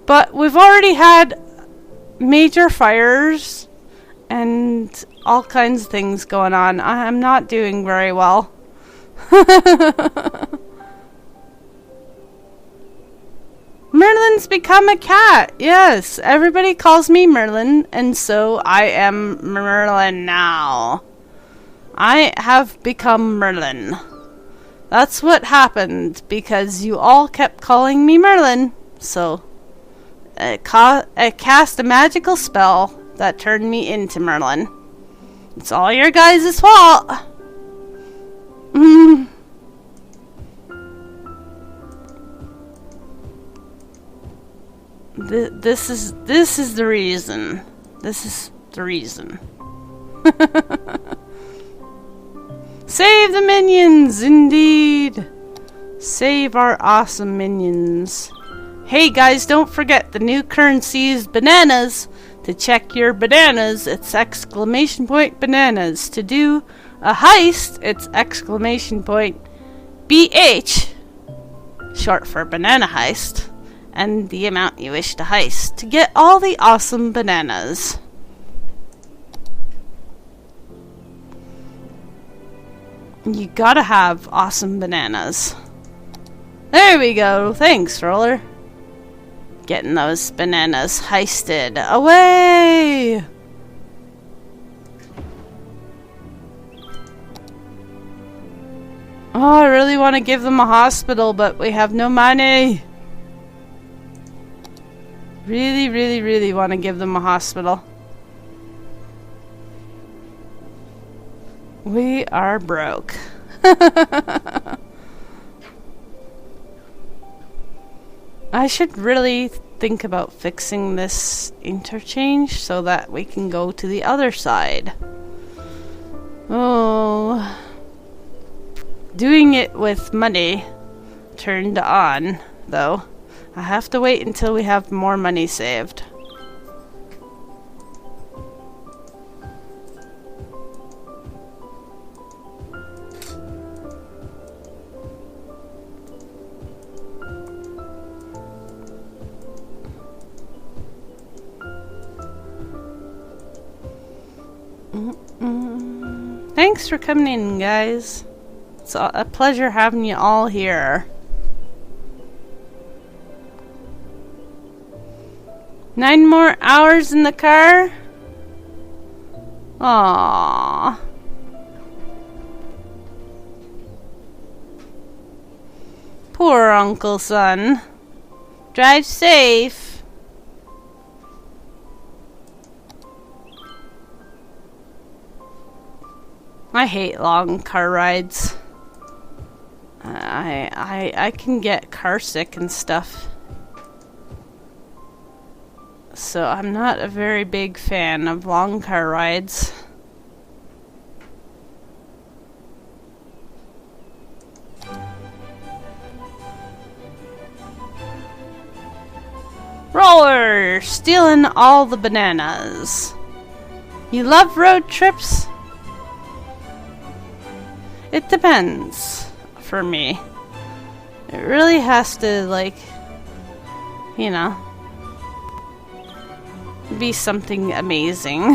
But we've already had major fires and all kinds of things going on. I'm not doing very well. Merlin's become a cat. Yes, everybody calls me Merlin, and so I am Merlin now. I have become Merlin. That's what happened because you all kept calling me Merlin. So I cast a magical spell that turned me into Merlin. It's all your guys' fault. This is the reason. This is the reason. Save the minions, indeed. Save our awesome minions. Hey guys, don't forget the new currency is bananas. To check your bananas, it's exclamation point bananas. To do a heist, it's exclamation point BH, short for banana heist, and the amount you wish to heist to get all the awesome bananas. You gotta have awesome bananas. There we go. Thanks, Roller. Getting those bananas heisted. Away! Oh, I really want to give them a hospital, but we have no money. Really, really, really want to give them a hospital. We are broke. I should really think about fixing this interchange so that we can go to the other side. Oh, doing it with money turned on, though. I have to wait until we have more money saved. Thanks for coming in, guys. It's a pleasure having you all here. 9 more hours in the car? Aww. Poor Uncle Son. Drive safe. I hate long car rides. I can get car sick and stuff. So I'm not a very big fan of long car rides. Roller! Stealing all the bananas. You love road trips? It depends for me. It really has to, like, you know, be something amazing.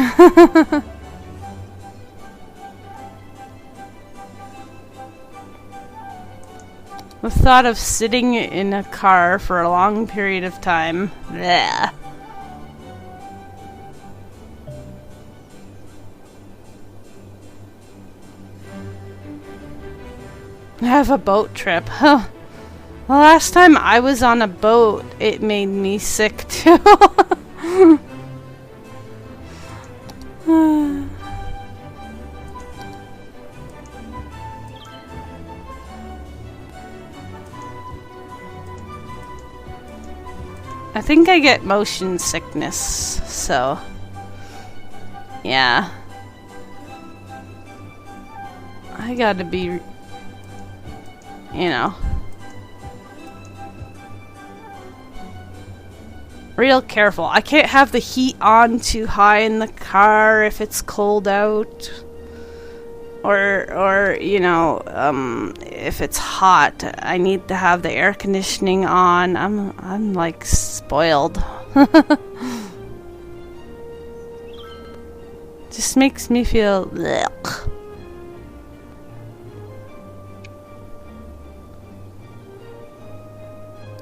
The thought of sitting in a car for a long period of time, bleh. Have a boat trip. Huh. The last time I was on a boat, it made me sick too. I think I get motion sickness, so yeah. I gotta be, you know, real careful. I can't have the heat on too high in the car if it's cold out. Or you know, if it's hot, I need to have the air conditioning on. I'm like spoiled. Just makes me feel blech.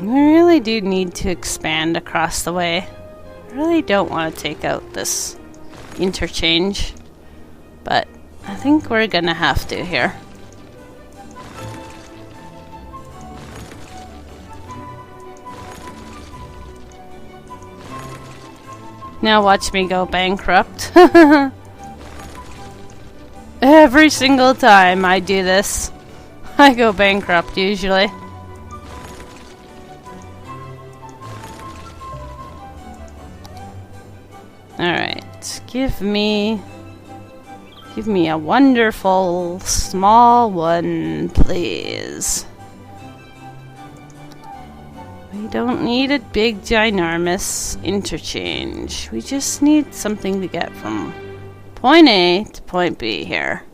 We really do need to expand across the way. I really don't want to take out this interchange, but I think we're gonna have to here. Now watch me go bankrupt. Every single time I do this, I go bankrupt usually. Alright, give me Give me a wonderful small one, please. We don't need a big, ginormous interchange. We just need something to get from point A to point B here.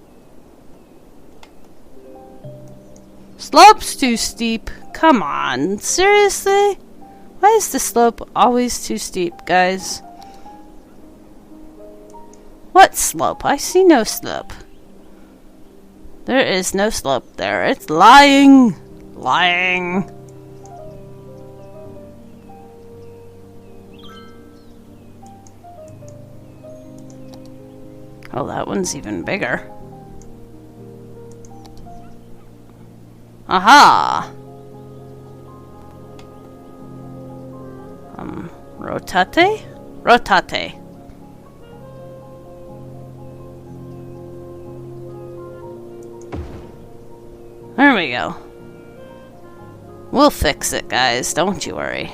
Slope's too steep. Come on, seriously? Why is the slope always too steep, guys? What slope? I see no slope. There is no slope there. It's lying. Lying. Oh, that one's even bigger. Aha! Rotate? Rotate. There we go. We'll fix it, guys. Don't you worry.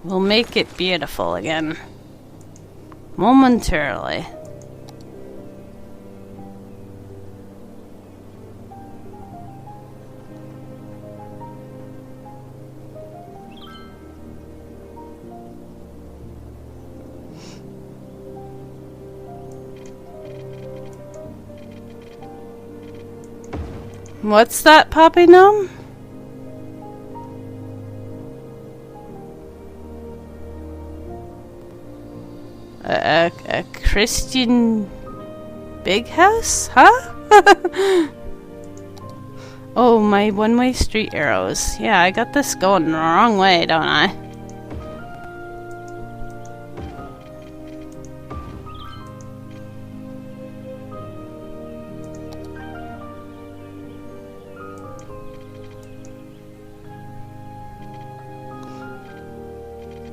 We'll make it beautiful again. Momentarily. What's that, Poppy Gnome? A Christian big house? Huh? Oh, my one-way street arrows. Yeah, I got this going the wrong way, don't I?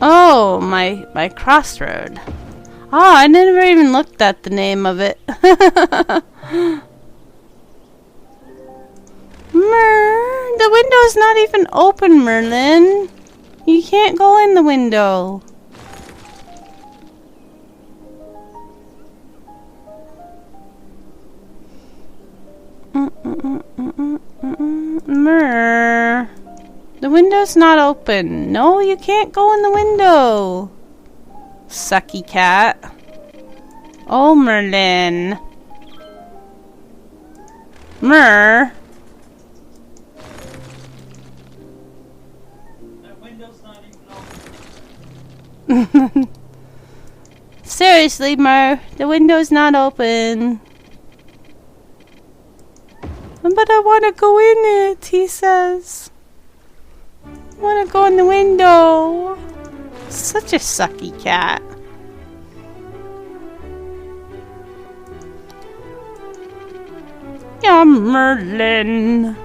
Oh, my crossroad. Oh, I never even looked at the name of it. The window's not even open, Merlin. You can't go in the window. The window's not open. No, you can't go in the window. Sucky cat. Oh, Merlin. That window's not even open. Seriously, the window's not open. But I want to go in it, he says. I want to go in the window. Such a sucky cat. Yeah, Merlin.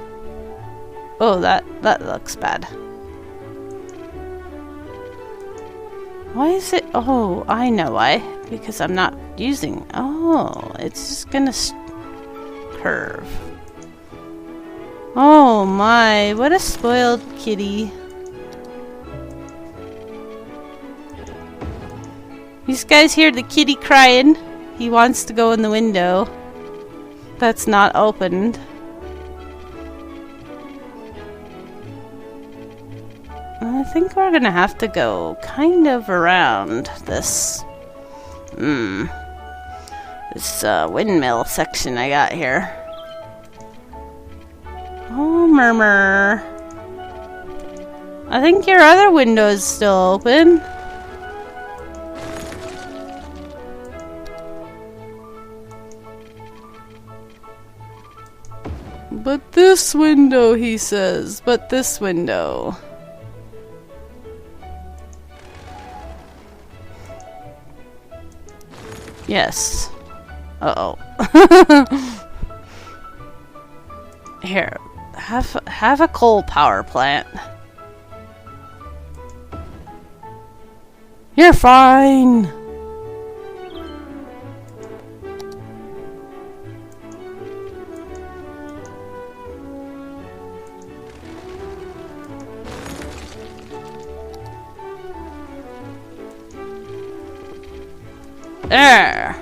Oh, that looks bad. Why is it? Oh, I know why. Because I'm not using. Oh, it's just gonna curve. Oh my, what a spoiled kitty. These guys hear the kitty crying. He wants to go in the window. That's not opened. I think we're gonna have to go kind of around this this windmill section I got here. Oh, Murmur. I think your other window is still open. But this window, he says. But this window. Yes. Uh-oh. Here. Have a coal power plant. You're fine. There.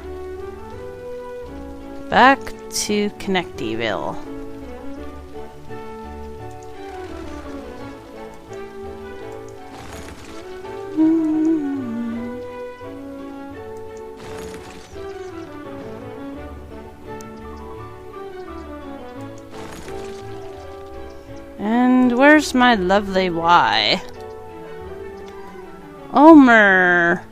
Back to Connectyville. And where's my lovely Y? Omer.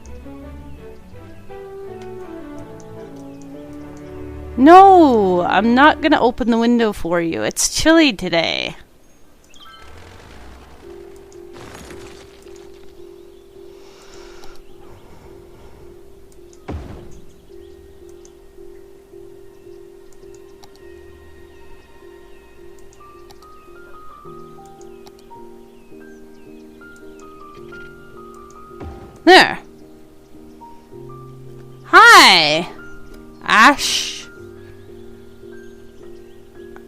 No, I'm not gonna open the window for you. It's chilly today. There. Hi, Ash.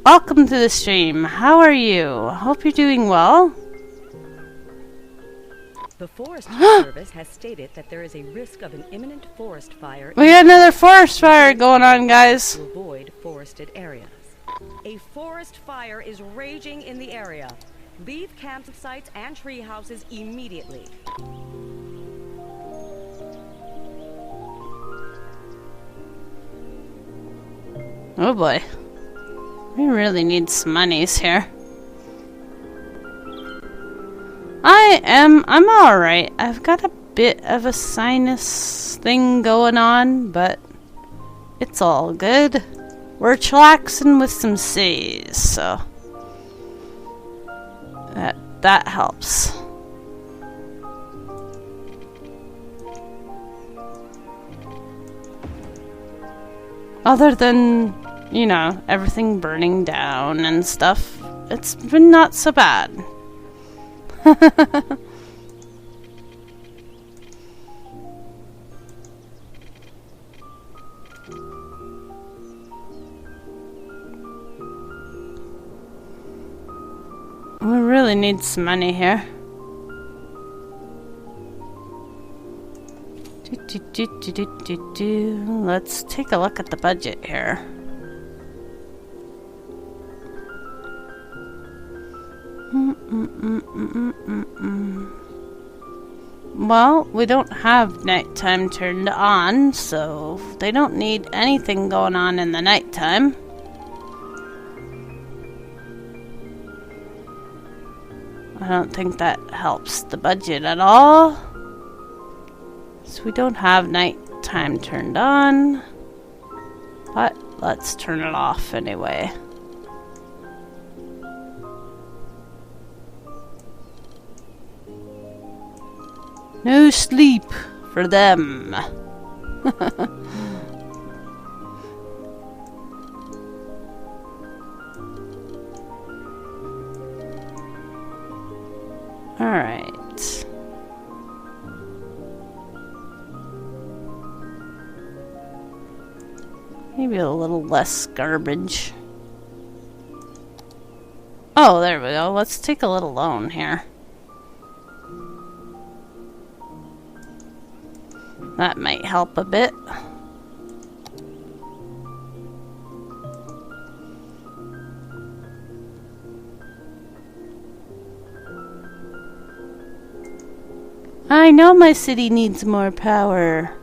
Welcome to the stream. How are you? Hope you're doing well. The Forest Service has stated that there is a risk of an imminent forest fire. We got another forest fire going on, guys. To avoid forested areas. A forest fire is raging in the area. Leave campsites and tree houses immediately. Oh boy. We really need some monies here. I'm alright. I've got a bit of a sinus thing going on, but it's all good. We're chillaxing with some C's, so that helps. Other than, you know, everything burning down and stuff, it's been not so bad. We really need some money here. Let's take a look at the budget here. Well, we don't have nighttime turned on, so they don't need anything going on in the nighttime. I don't think that helps the budget at all. So we don't have nighttime turned on, but let's turn it off anyway. No sleep for them. All right. Maybe a little less garbage. Oh, there we go. Let's take a little loan here. That might help a bit. I know my city needs more power.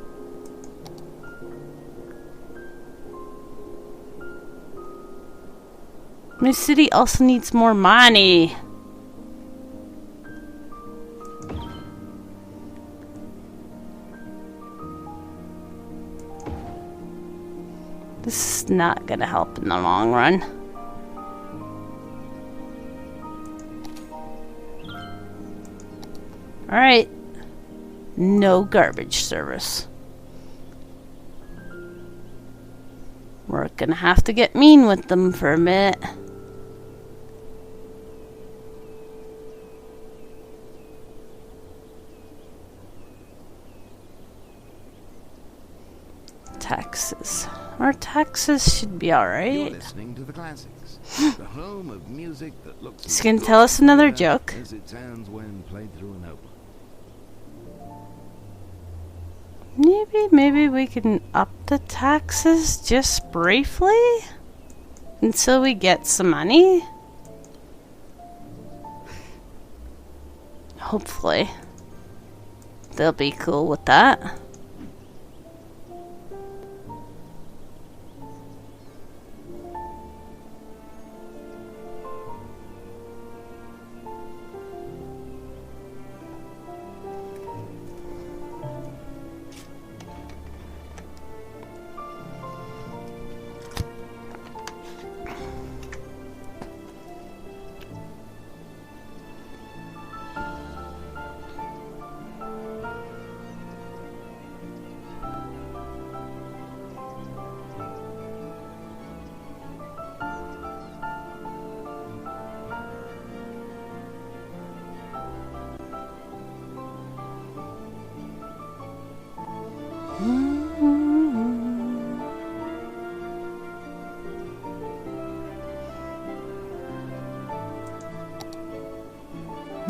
My city also needs more money. This is not gonna help in the long run. Alright. No garbage service. We're gonna have to get mean with them for a minute. Taxes. Our taxes should be alright. You're listening to the classics, the home of music that looks. He's gonna tell us another joke. As it sounds when played through an opera. Maybe we can up the taxes just briefly until we get some money. Hopefully they'll be cool with that.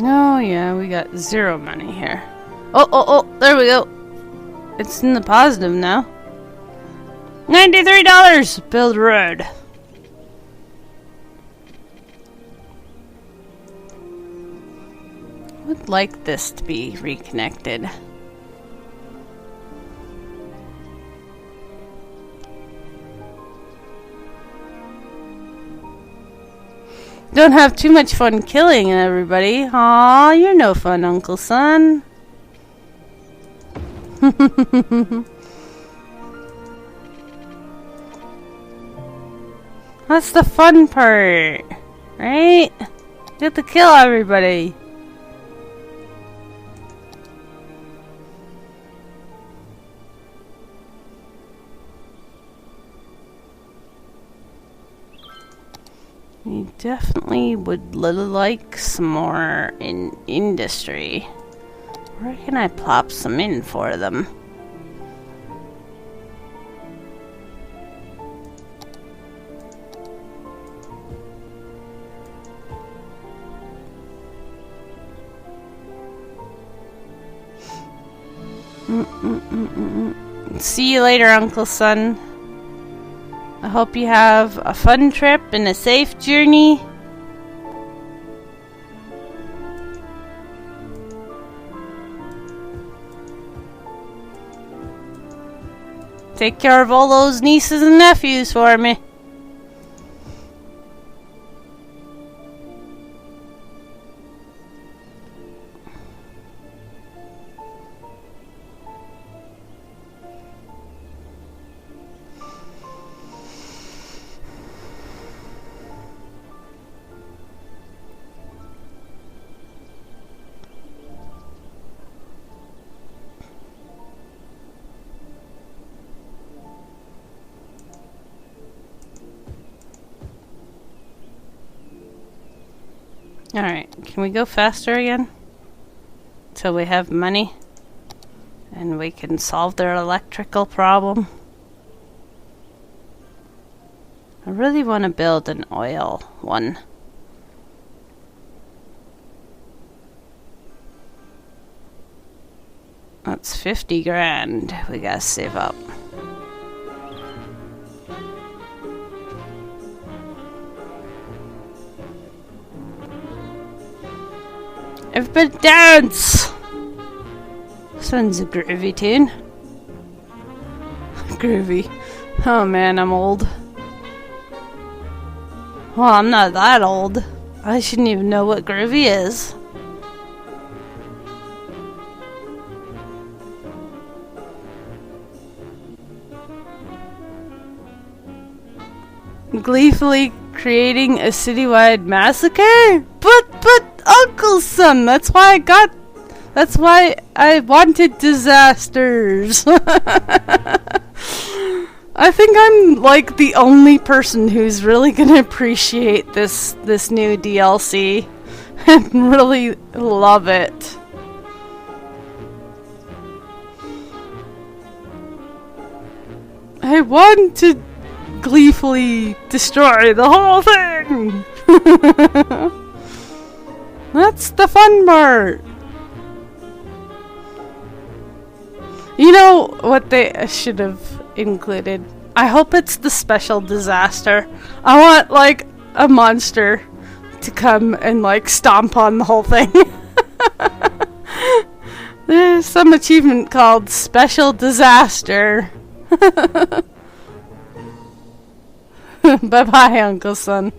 Oh yeah, we got 0 money here. Oh, there we go. It's in the positive now. $93! Build road. Would like this to be reconnected. Don't have too much fun killing everybody. Aw, you're no fun, Uncle Son. That's the fun part, right? You have to kill everybody. We definitely would like some more in industry. Where can I plop some in for them? See you later, Uncle Son. I hope you have a fun trip and a safe journey. Take care of all those nieces and nephews for me. Alright, can we go faster again? Till we have money? And we can solve their electrical problem? I really want to build an oil one. That's 50 grand we gotta save up. Everybody dance! Sounds a groovy tune. Groovy. Oh man, I'm old. Well, I'm not that old. I shouldn't even know what groovy is. Gleefully creating a citywide massacre? But Uncle Son, that's why I wanted disasters. I think I'm like the only person who's really gonna appreciate this new DLC and really love it. I want to gleefully destroy the whole thing. That's the fun part. You know what they should have included? I hope it's the special disaster. I want, like, a monster to come and, like, stomp on the whole thing. There's some achievement called Special Disaster. Bye-bye, Uncle Son.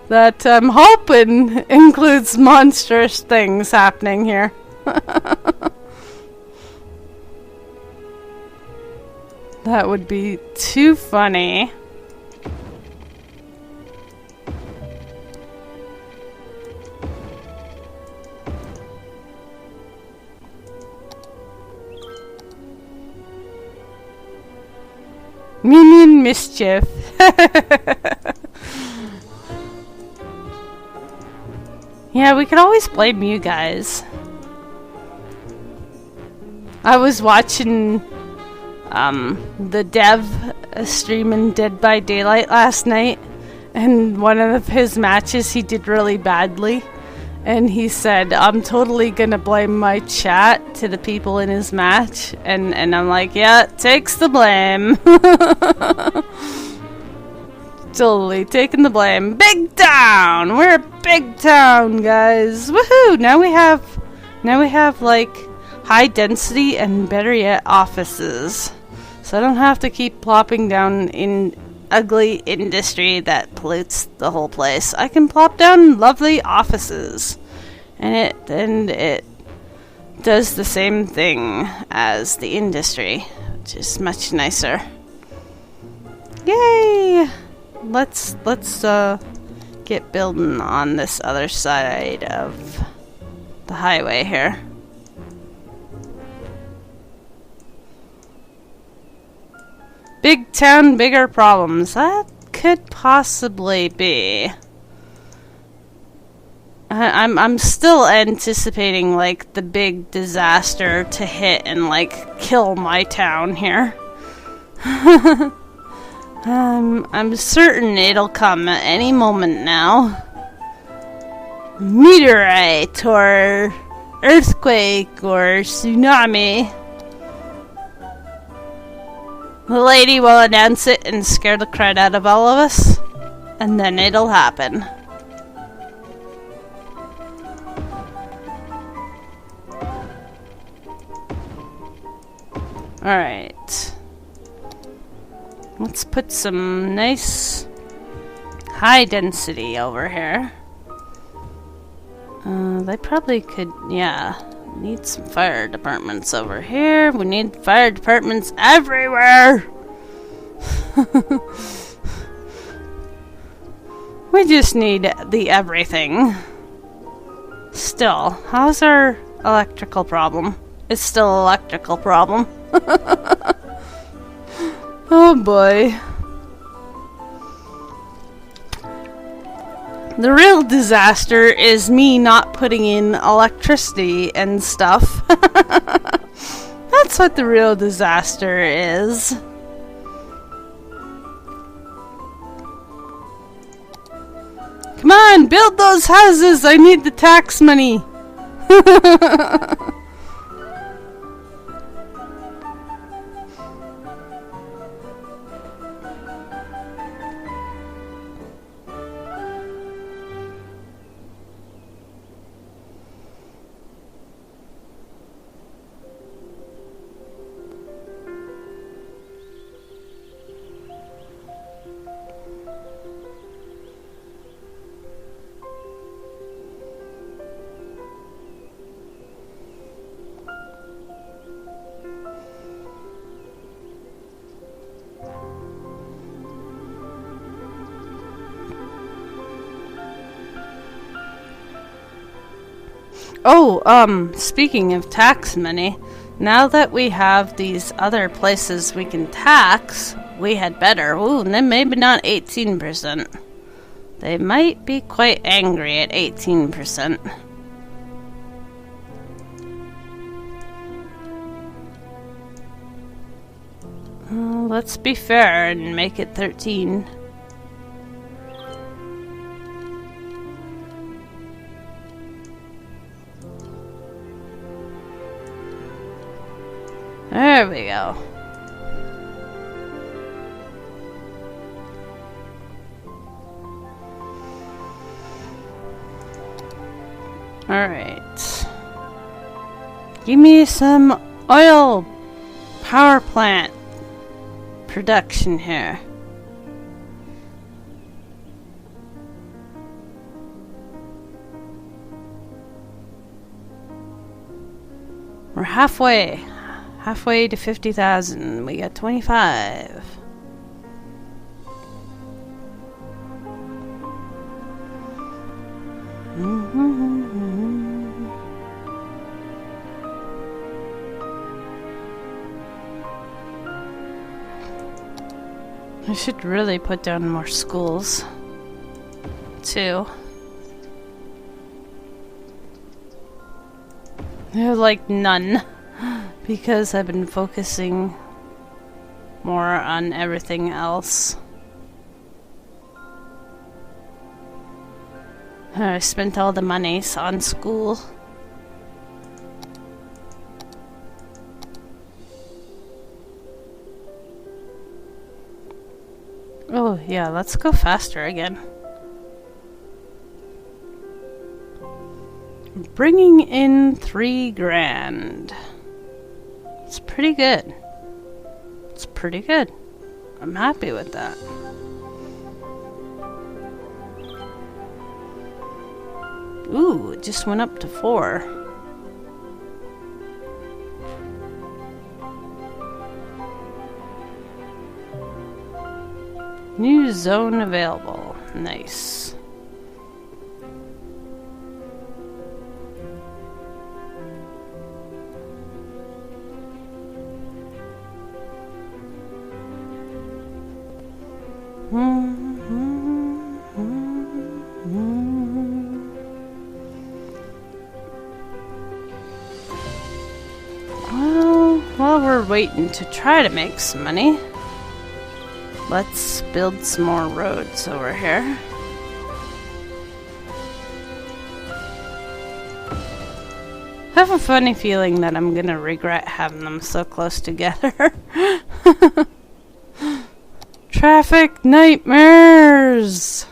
That I'm hoping includes monstrous things happening here. That would be too funny. Minion mischief. Yeah, we could always blame you guys. I was watching the dev streaming Dead by Daylight last night, and one of his matches he did really badly, and he said, I'm totally gonna blame my chat to the people in his match, and I'm like, yeah, it takes the blame. Totally taking the blame. Big town! We're a big town, guys! Woohoo! Now we have like high density and better yet offices. So I don't have to keep plopping down in ugly industry that pollutes the whole place. I can plop down lovely offices. And it does the same thing as the industry, which is much nicer. Yay! Let's get building on this other side of the highway here. Big town, bigger problems. That could possibly be. I'm still anticipating like the big disaster to hit and like kill my town here. I'm certain it'll come at any moment now. Meteorite or earthquake or tsunami. The lady will announce it and scare the crud out of all of us, and then it'll happen. Alright. Let's put some nice high density over here. They probably could, yeah, need some fire departments over here. We need fire departments everywhere! We just need the everything. Still, how's our electrical problem? It's still an electrical problem. Oh boy. The real disaster is me not putting in electricity and stuff. That's what the real disaster is. Come on, build those houses! I need the tax money! Oh, speaking of tax money, now that we have these other places we can tax, we had better. Ooh, then maybe not 18%. They might be quite angry at 18%. Let's be fair and make it 13. There we go. Alright. Give me some oil power plant production here. We're halfway. Halfway to 50,000. We got 25. I should really put down more schools, too. They're like none, because I've been focusing more on everything else. I spent all the monies on school. Oh yeah, let's go faster again. Bringing in 3 grand. It's pretty good. It's pretty good. I'm happy with that. Ooh, it just went up to 4. New zone available. Nice. Well, while we're waiting to try to make some money, let's build some more roads over here. I have a funny feeling that I'm gonna regret having them so close together. Traffic nightmares!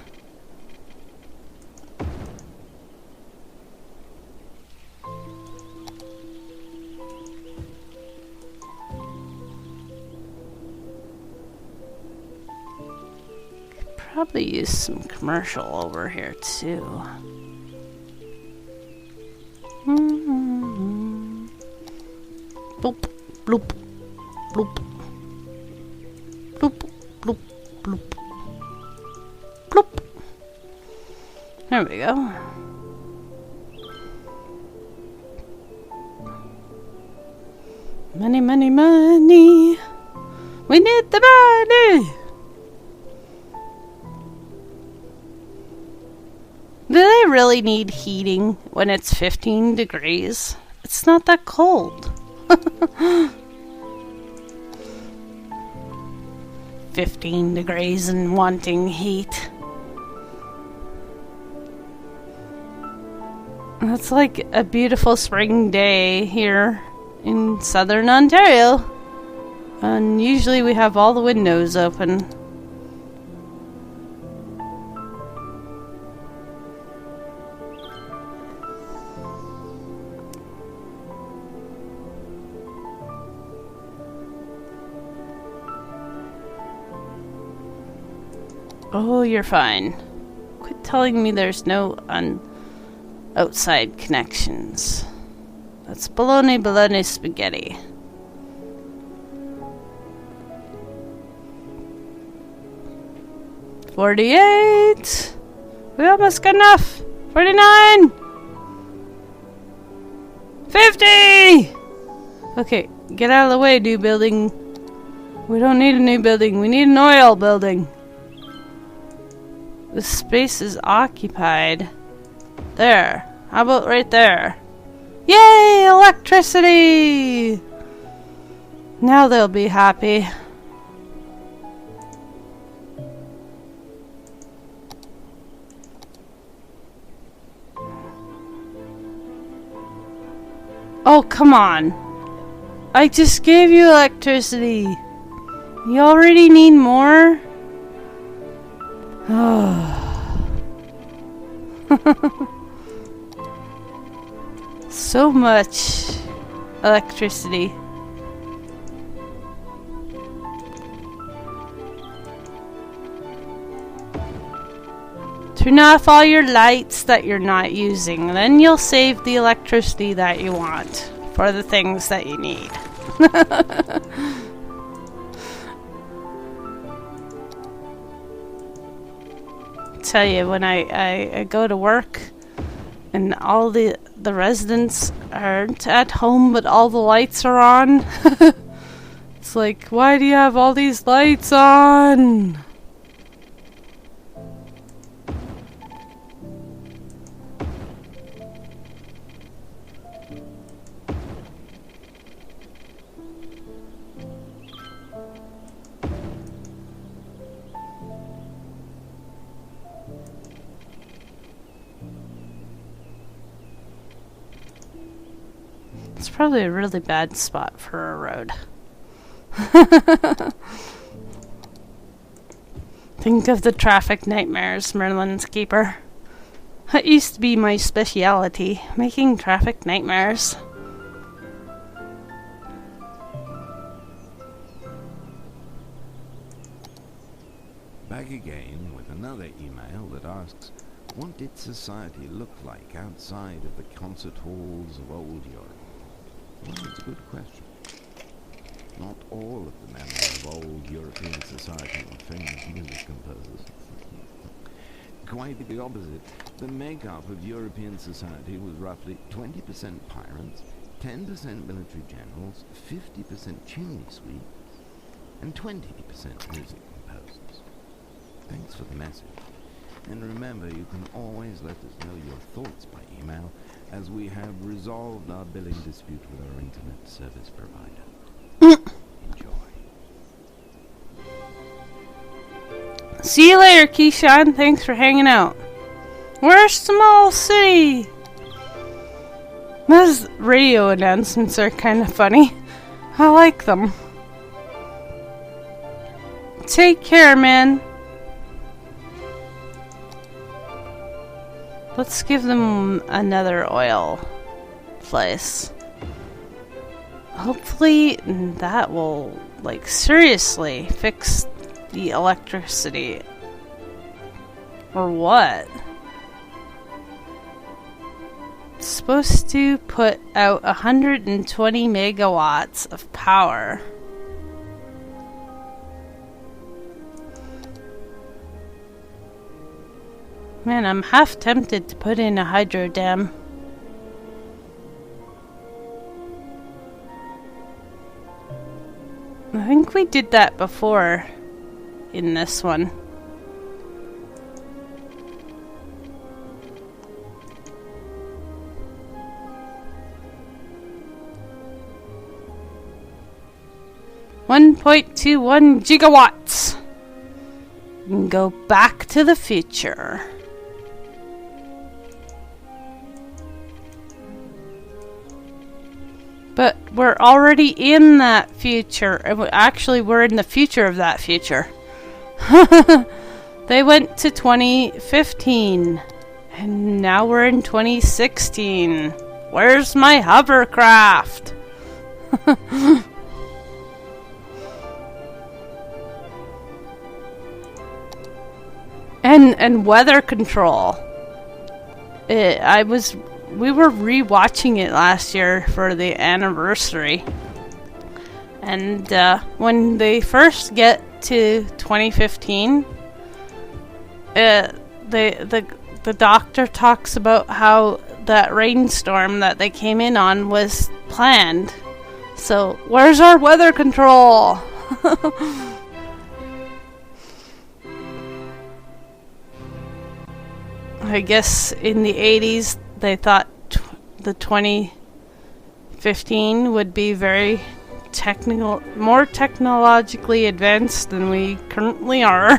Probably use some commercial over here too. Bloop, bloop, bloop, bloop, bloop, bloop, bloop. There we go. Money, money, money. We need the money. Do they really need heating when it's 15 degrees? It's not that cold. 15 degrees and wanting heat. It's like a beautiful spring day here in southern Ontario. And usually we have all the windows open. Oh, you're fine. Quit telling me there's no outside connections. That's baloney, baloney, spaghetti. $48. We almost got enough. $49. $50. Okay, get out of the way, new building. We don't need a new building. We need an oil building. The space is occupied. There. How about right there? Yay! Electricity! Now they'll be happy. Oh, come on. I just gave you electricity. You already need more? So much electricity. Turn off all your lights that you're not using. Then you'll save the electricity that you want for the things that you need. Tell you, when I go to work and all the residents aren't at home but all the lights are on, it's like, why do you have all these lights on? It's probably a really bad spot for a road. Think of the traffic nightmares, Merlin's Keeper. That used to be my speciality, making traffic nightmares. Back again with another email that asks, what did society look like outside of the concert halls of old Europe? Well, it's a good question. Not all of the members of old European society were famous music composers. Quite the opposite. The makeup of European society was roughly 20% pirates, 10% military generals, 50% chimney sweeps, and 20% music composers. Thanks for the message. And remember, you can always let us know your thoughts by email, as we have resolved our billing dispute with our internet service provider. Enjoy. See you later, Keyshawn. Thanks for hanging out. Where's Small City? Those radio announcements are kind of funny. I like them. Take care, man. Let's give them another oil place. Hopefully that will, like, seriously fix the electricity. Or what? It's supposed to put out 120 megawatts of power. Man, I'm half tempted to put in a hydro dam. I think we did that before in this one. .21 gigawatts. And go back to the future. But we're already in that future. Actually, we're in the future of that future. They went to 2015. And now we're in 2016. Where's my hovercraft? And weather control. We were re-watching it last year for the anniversary, and when they first get to 2015, the doctor talks about how that rainstorm that they came in on was planned. So where's our weather control? I guess in the 80s they thought the 2015 would be very more technologically advanced than we currently are.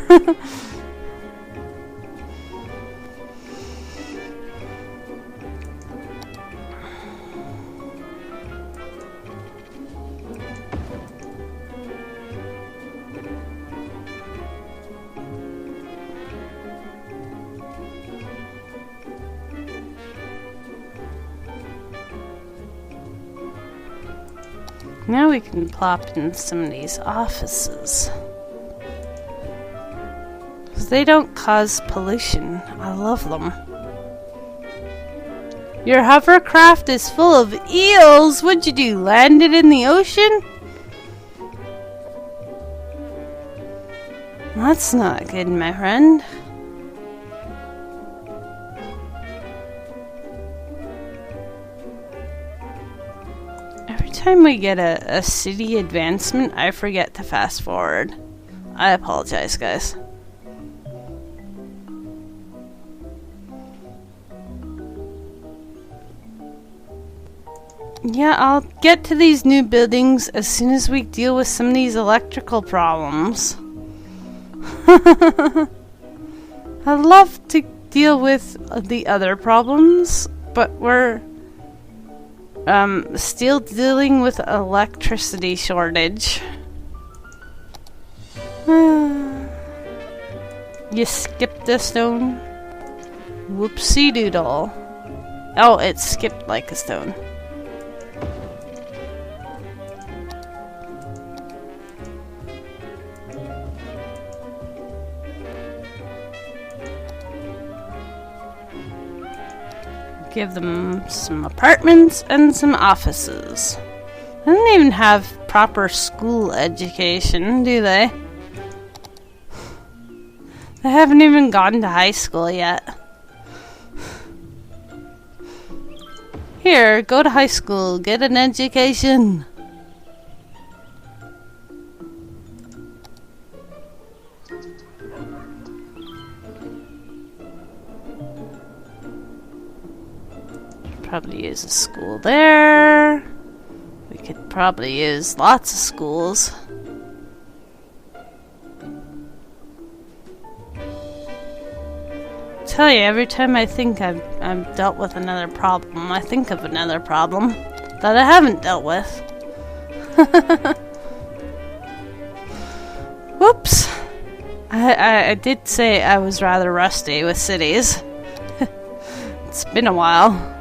Now we can plop in some of these offices. 'Cause they don't cause pollution. I love them. Your hovercraft is full of eels! What'd you do, land it in the ocean? That's not good, my friend. Every time we get a city advancement, I forget to fast forward. I apologize, guys. Yeah, I'll get to these new buildings as soon as we deal with some of these electrical problems. I'd love to deal with the other problems, but we're still dealing with electricity shortage. You skipped a stone? Whoopsie doodle. Oh, it skipped like a stone. Give them some apartments and some offices. They don't even have proper school education, do they? They haven't even gone to high school yet. Here, go to high school, get an education. Probably use a school there. We could probably use lots of schools. Tell you, every time I think I've dealt with another problem, I think of another problem that I haven't dealt with. Whoops. I did say I was rather rusty with cities. It's been a while.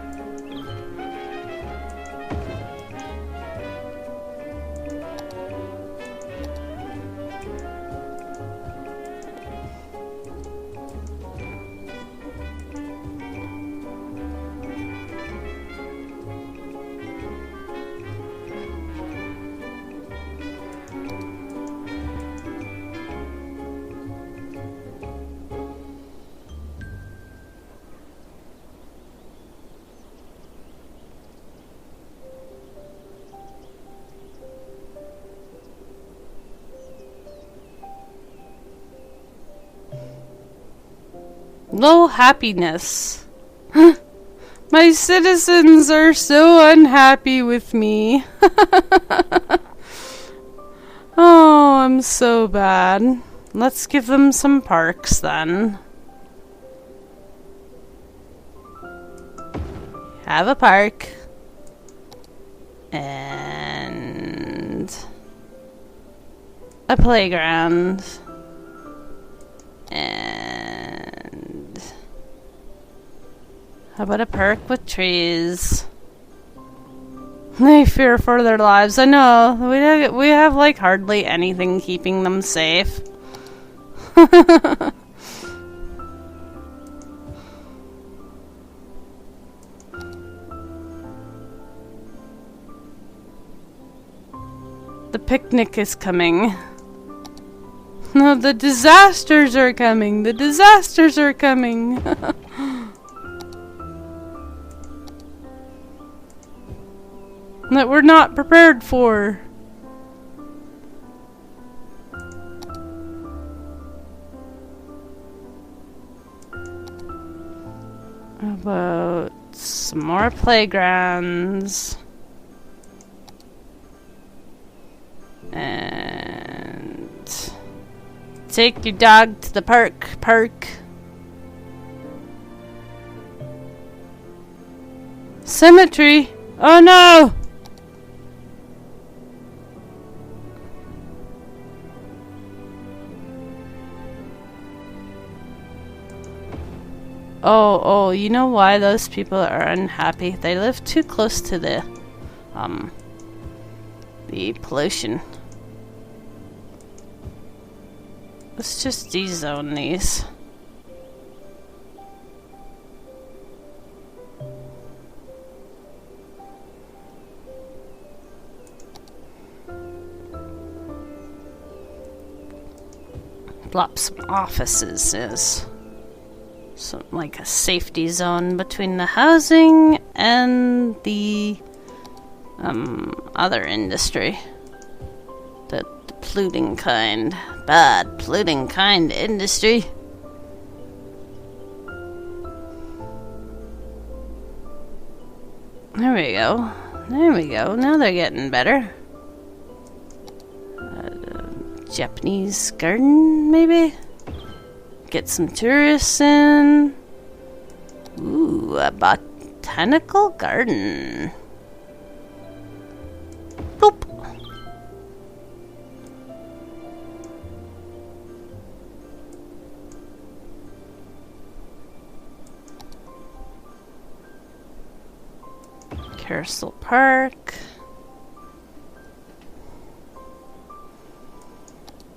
Low happiness. My citizens are so unhappy with me. Oh, I'm so bad. Let's give them some parks then. Have a park. And a playground. And how about a park with trees? They fear for their lives. I know. We have like hardly anything keeping them safe. The picnic is coming. No, the disasters are coming. The disasters are coming. That we're not prepared for. About some more playgrounds. And take your dog to the park. Cemetery. Oh no! Oh, you know why those people are unhappy? They live too close to the the pollution. Let's just de-zone these. Plop some offices is something like a safety zone between the housing and the other industry. The polluting kind. Bad polluting kind industry. There we go. There we go. Now they're getting better. Japanese garden, maybe? Get some tourists in. Ooh, a botanical garden. Boop. Carousel Park.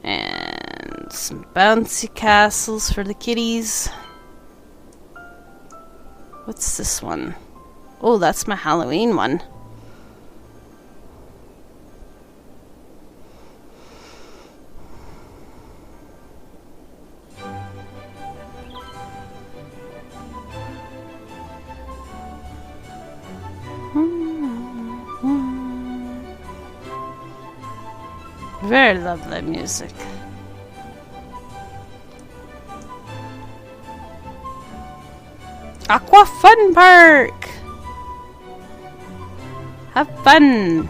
And some bouncy castles for the kitties. What's this one? Oh, that's my Halloween one. Very lovely music. Aqua Fun Park! Have fun!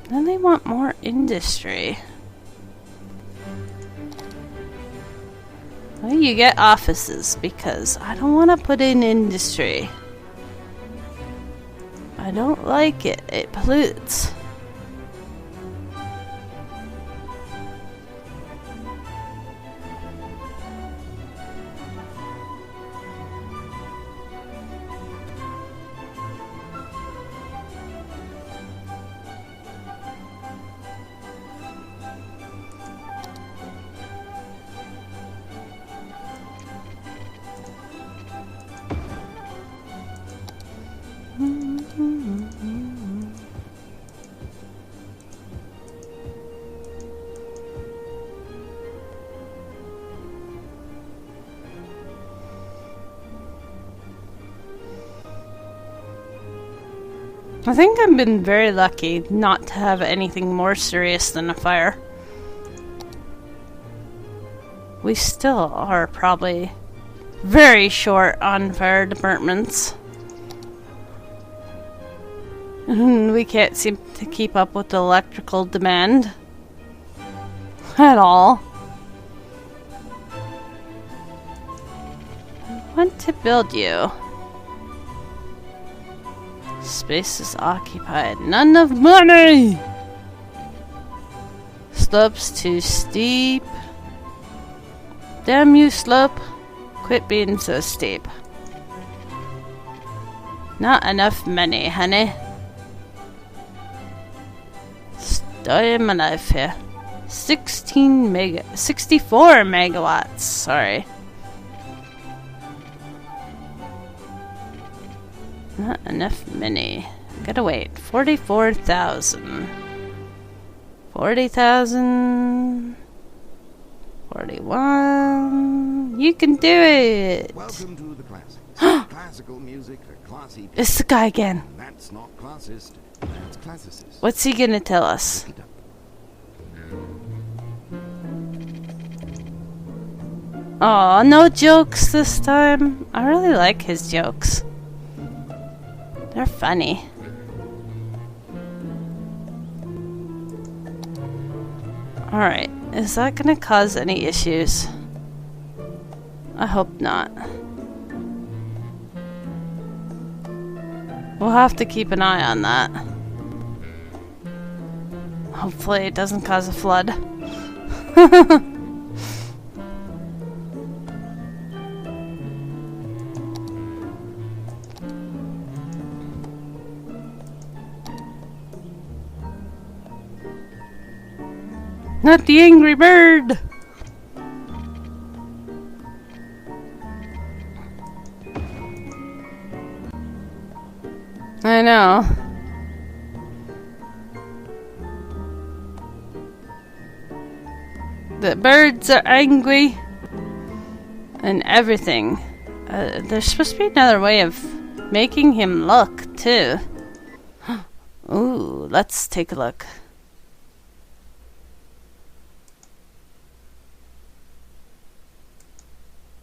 Then they want more industry. Well, you get offices because I don't want to put in industry. I don't like it. It pollutes. I think I've been very lucky not to have anything more serious than a fire. We still are probably very short on fire departments. We can't seem to keep up with the electrical demand at all. I want to build you. Space is occupied. Not enough money! Slope's too steep. Damn you, slope. Quit being so steep. Not enough money, honey. Story of my life here. 64 megawatts, sorry. Not enough money. Gotta wait. 44,000. 40,000. 41. You can do it. Welcome to the classics. Classical music for classy people. It's the guy again. That's not classist. That's classicist. What's he gonna tell us? Look it up. Aw, no jokes this time. I really like his jokes. They're funny. Alright, is that gonna cause any issues? I hope not. We'll have to keep an eye on that. Hopefully it doesn't cause a flood. Not the angry bird! I know. The birds are angry. And everything. There's supposed to be another way of making him look, too. Ooh, let's take a look.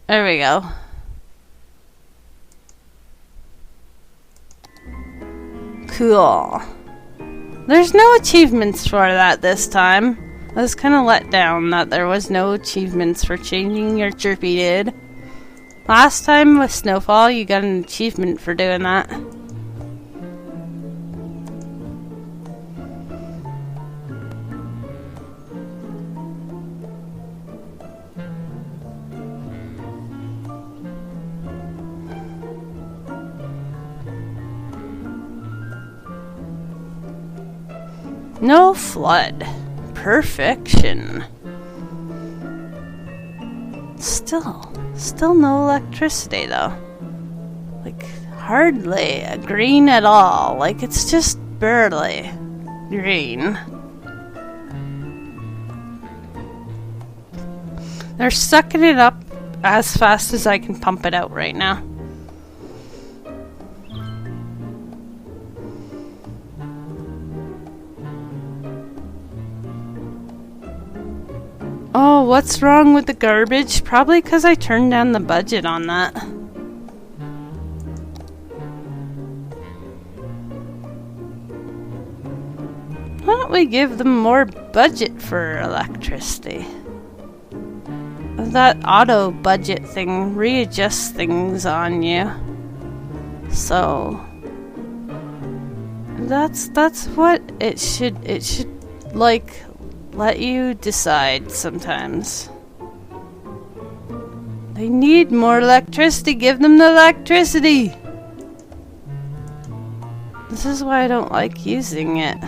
There we go. Cool. There's no achievements for that this time. I was kind of let down that there was no achievements for changing your chirpy dude. Last time with Snowfall, you got an achievement for doing that. No flood. Perfection. Still no electricity though. Like, hardly green at all. Like, it's just barely green. They're sucking it up as fast as I can pump it out right now. Oh, what's wrong with the garbage? Probably because I turned down the budget on that. Why don't we give them more budget for electricity? That auto budget thing readjusts things on you. So that's what it should like let you decide sometimes. They need more electricity. Give them the electricity. This is why I don't like using it.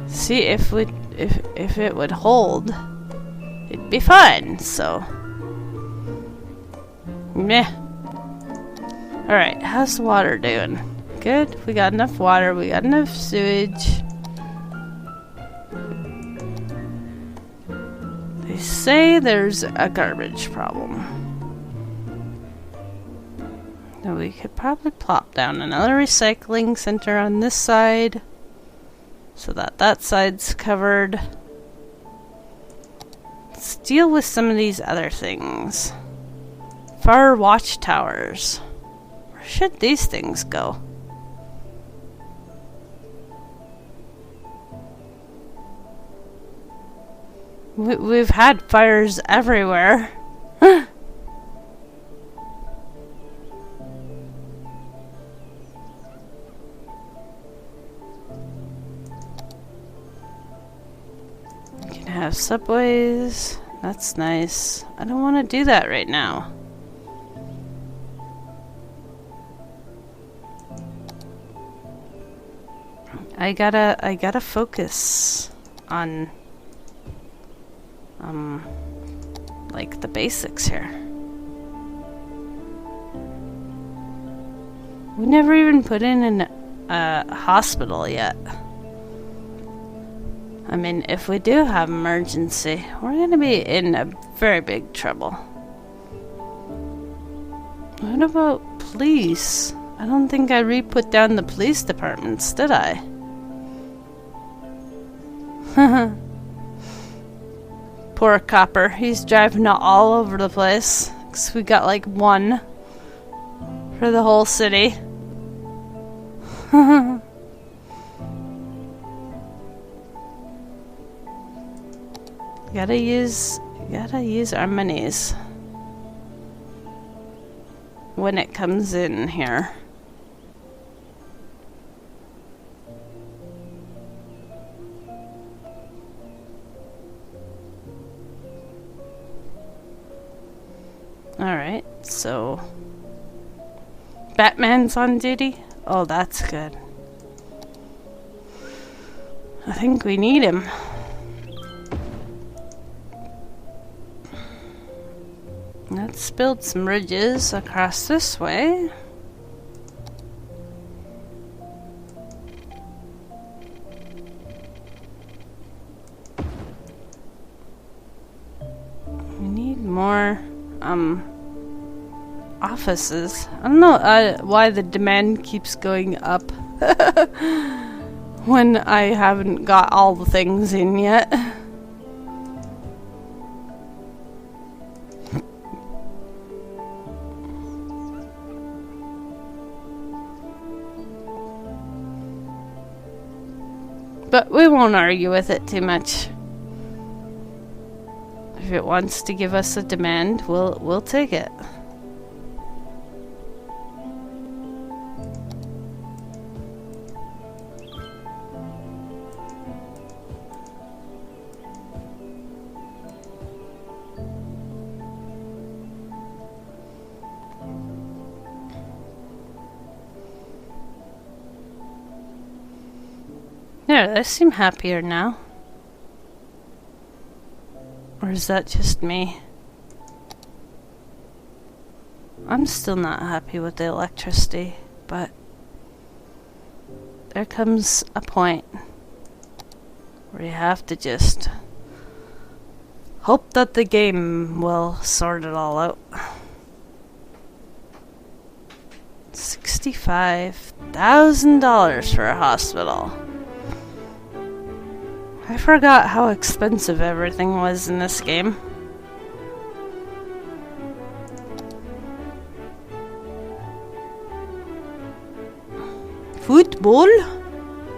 See, if it would hold, it'd be fine. So, meh. Alright, how's the water doing? Good. We got enough water. We got enough sewage. They say there's a garbage problem. Now we could probably plop down another recycling center on this side so that that side's covered. Let's deal with some of these other things. Far watchtowers. Where should these things go? We've had fires everywhere. You can have subways. That's nice. I don't want to do that right now. I gotta focus on like the basics here. We never even put in a hospital yet. I mean, if we do have emergency, we're gonna be in a very big trouble. What about police? I don't think I re-put down the police departments, did I? Poor copper. He's driving all over the place. 'Cause we got like one for the whole city. Gotta use our monies when it comes in here. Alright, so... Batman's on duty? Oh, that's good. I think we need him. Let's build some bridges across this way. We need more, offices. I don't know why the demand keeps going up when I haven't got all the things in yet. But we won't argue with it too much. If it wants to give us a demand, we'll take it. There, they seem happier now. Or is that just me? I'm still not happy with the electricity, but there comes a point where you have to just hope that the game will sort it all out. $65,000 for a hospital. I forgot how expensive everything was in this game. Football?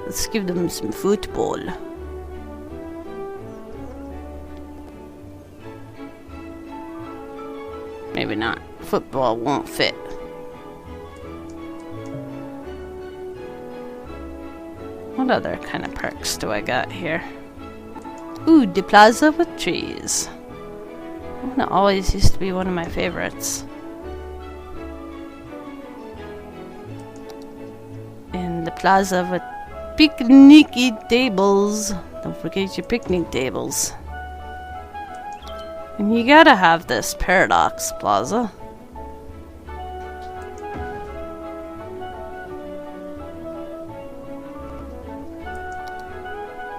Let's give them some football. Maybe not. Football won't fit. What other kind of perks do I got here? Ooh, the plaza with trees. That always used to be one of my favorites. And the plaza with picnicky tables. Don't forget your picnic tables. And you gotta have this Paradox Plaza.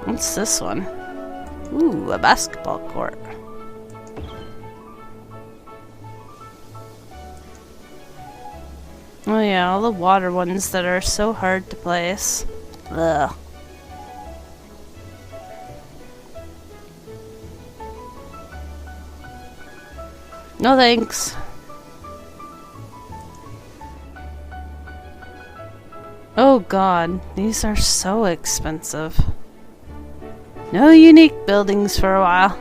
What's this one? Ooh, a basketball court. Oh yeah, all the water ones that are so hard to place. Ugh. No thanks. Oh god, these are so expensive. No unique buildings for a while.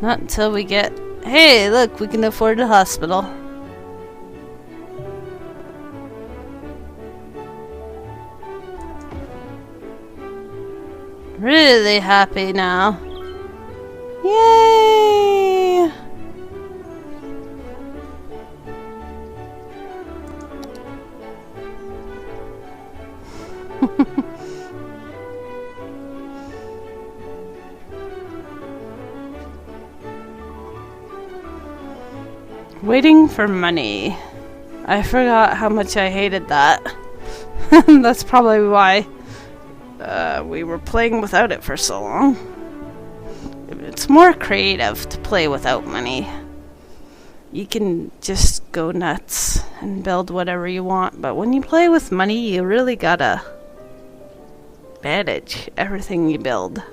Not until we get... Hey, look, we can afford a hospital. Really happy now. Yay! Waiting for money. I forgot how much I hated that. That's probably why we were playing without it for so long. It's more creative to play without money. You can just go nuts and build whatever you want, but when you play with money, you really gotta manage everything you build.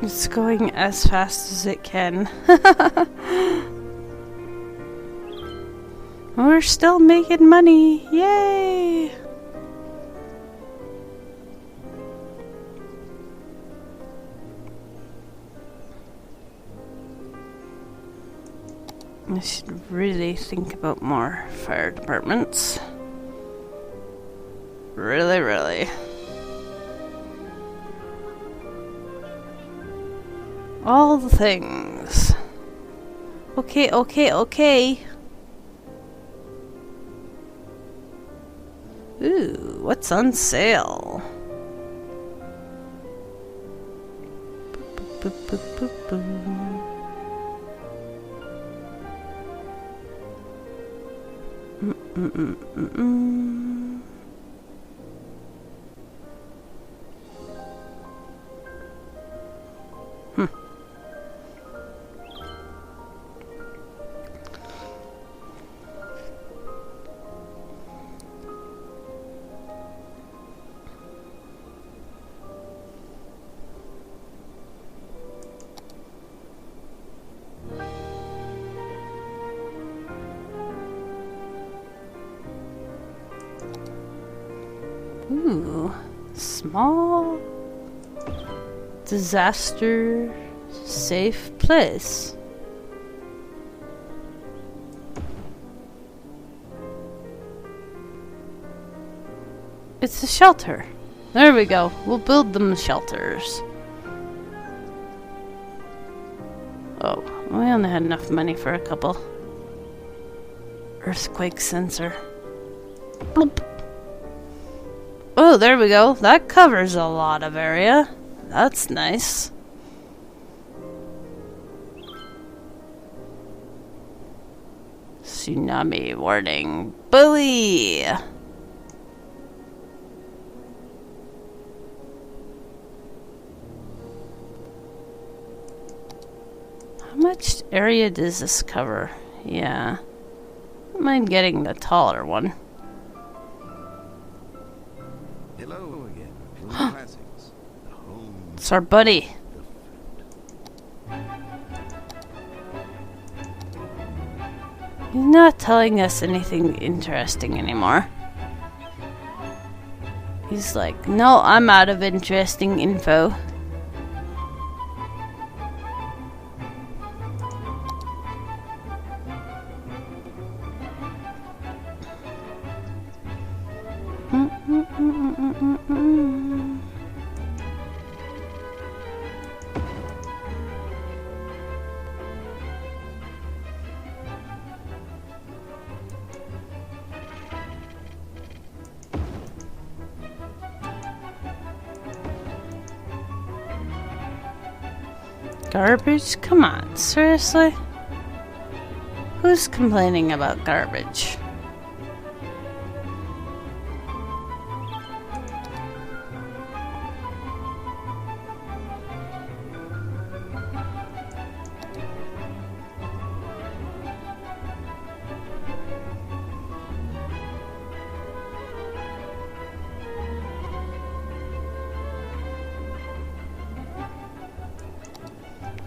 It's going as fast as it can. We're still making money. Yay! I should really think about more fire departments. Really, really. All the things. Okay, okay, okay. Ooh, what's on sale? Boop, boop, boop, boop, boop. Ooh, small disaster safe place. It's a shelter. There we go. We'll build them shelters. Oh, we only had enough money for a couple. Earthquake sensor. Bloop. Oh, there we go. That covers a lot of area. That's nice. Tsunami warning. Bully! How much area does this cover? Yeah. I don't mind getting the taller one. Hello again. Classics. The home. It's our buddy. He's not telling us anything interesting anymore. He's like, no, I'm out of interesting info. Garbage? Come on, seriously? Who's complaining about garbage?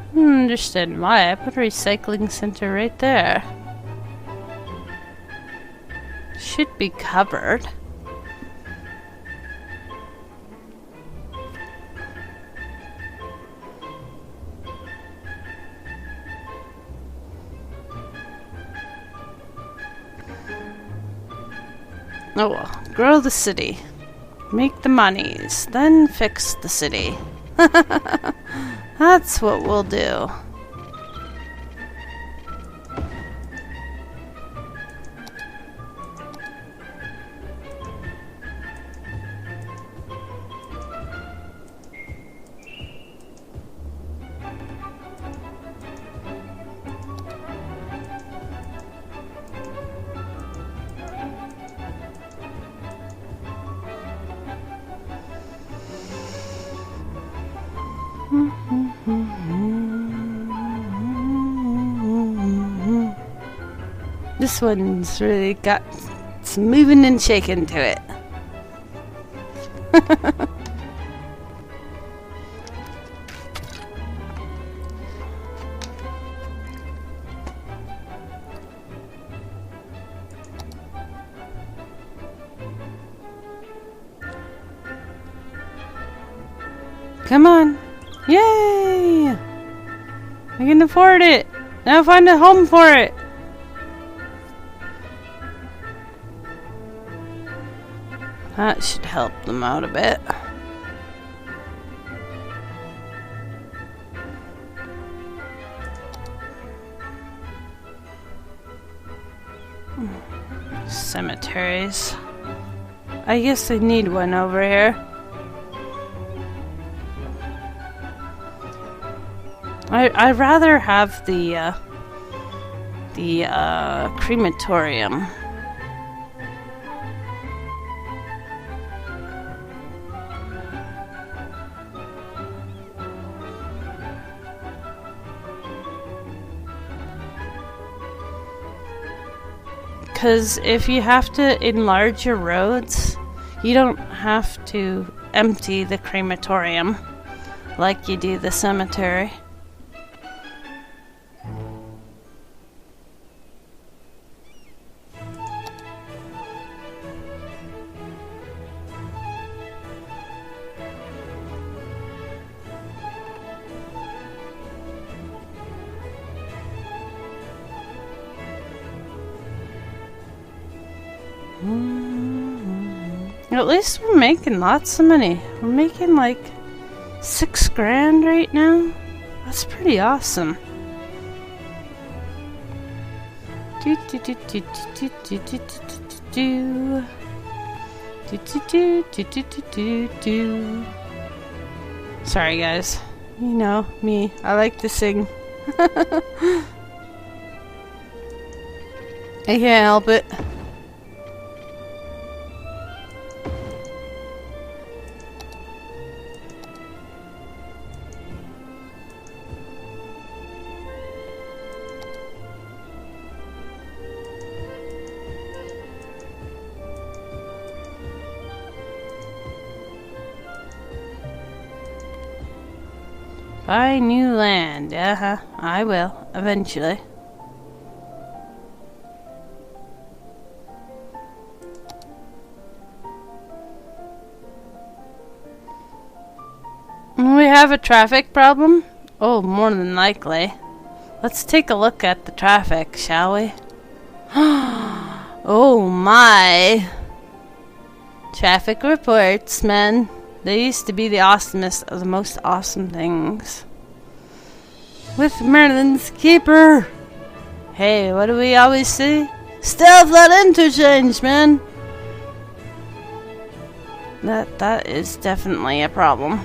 I don't understand why. I put a recycling center right there. Should be covered. Oh well, grow the city. Make the monies, then fix the city. That's what we'll do. This one's really got some moving and shaking to it. Come on. Yay! I can afford it. Now find a home for it. That should help them out a bit. Cemeteries. I guess I need one over here. I'd rather have the crematorium. Because if you have to enlarge your roads, you don't have to empty the crematorium like you do the cemetery. At least we're making lots of money. We're making like $6,000 right now. That's pretty awesome. Sorry guys, you know me, I like to sing. I can't help it. Buy new land. I will, eventually. We have a traffic problem? Oh, more than likely. Let's take a look at the traffic, shall we? Oh my! Traffic reports, man. They used to be the awesomest of the most awesome things. With Merlin's Keeper! Hey, what do we always say? Stealth that interchange, man! That is definitely a problem.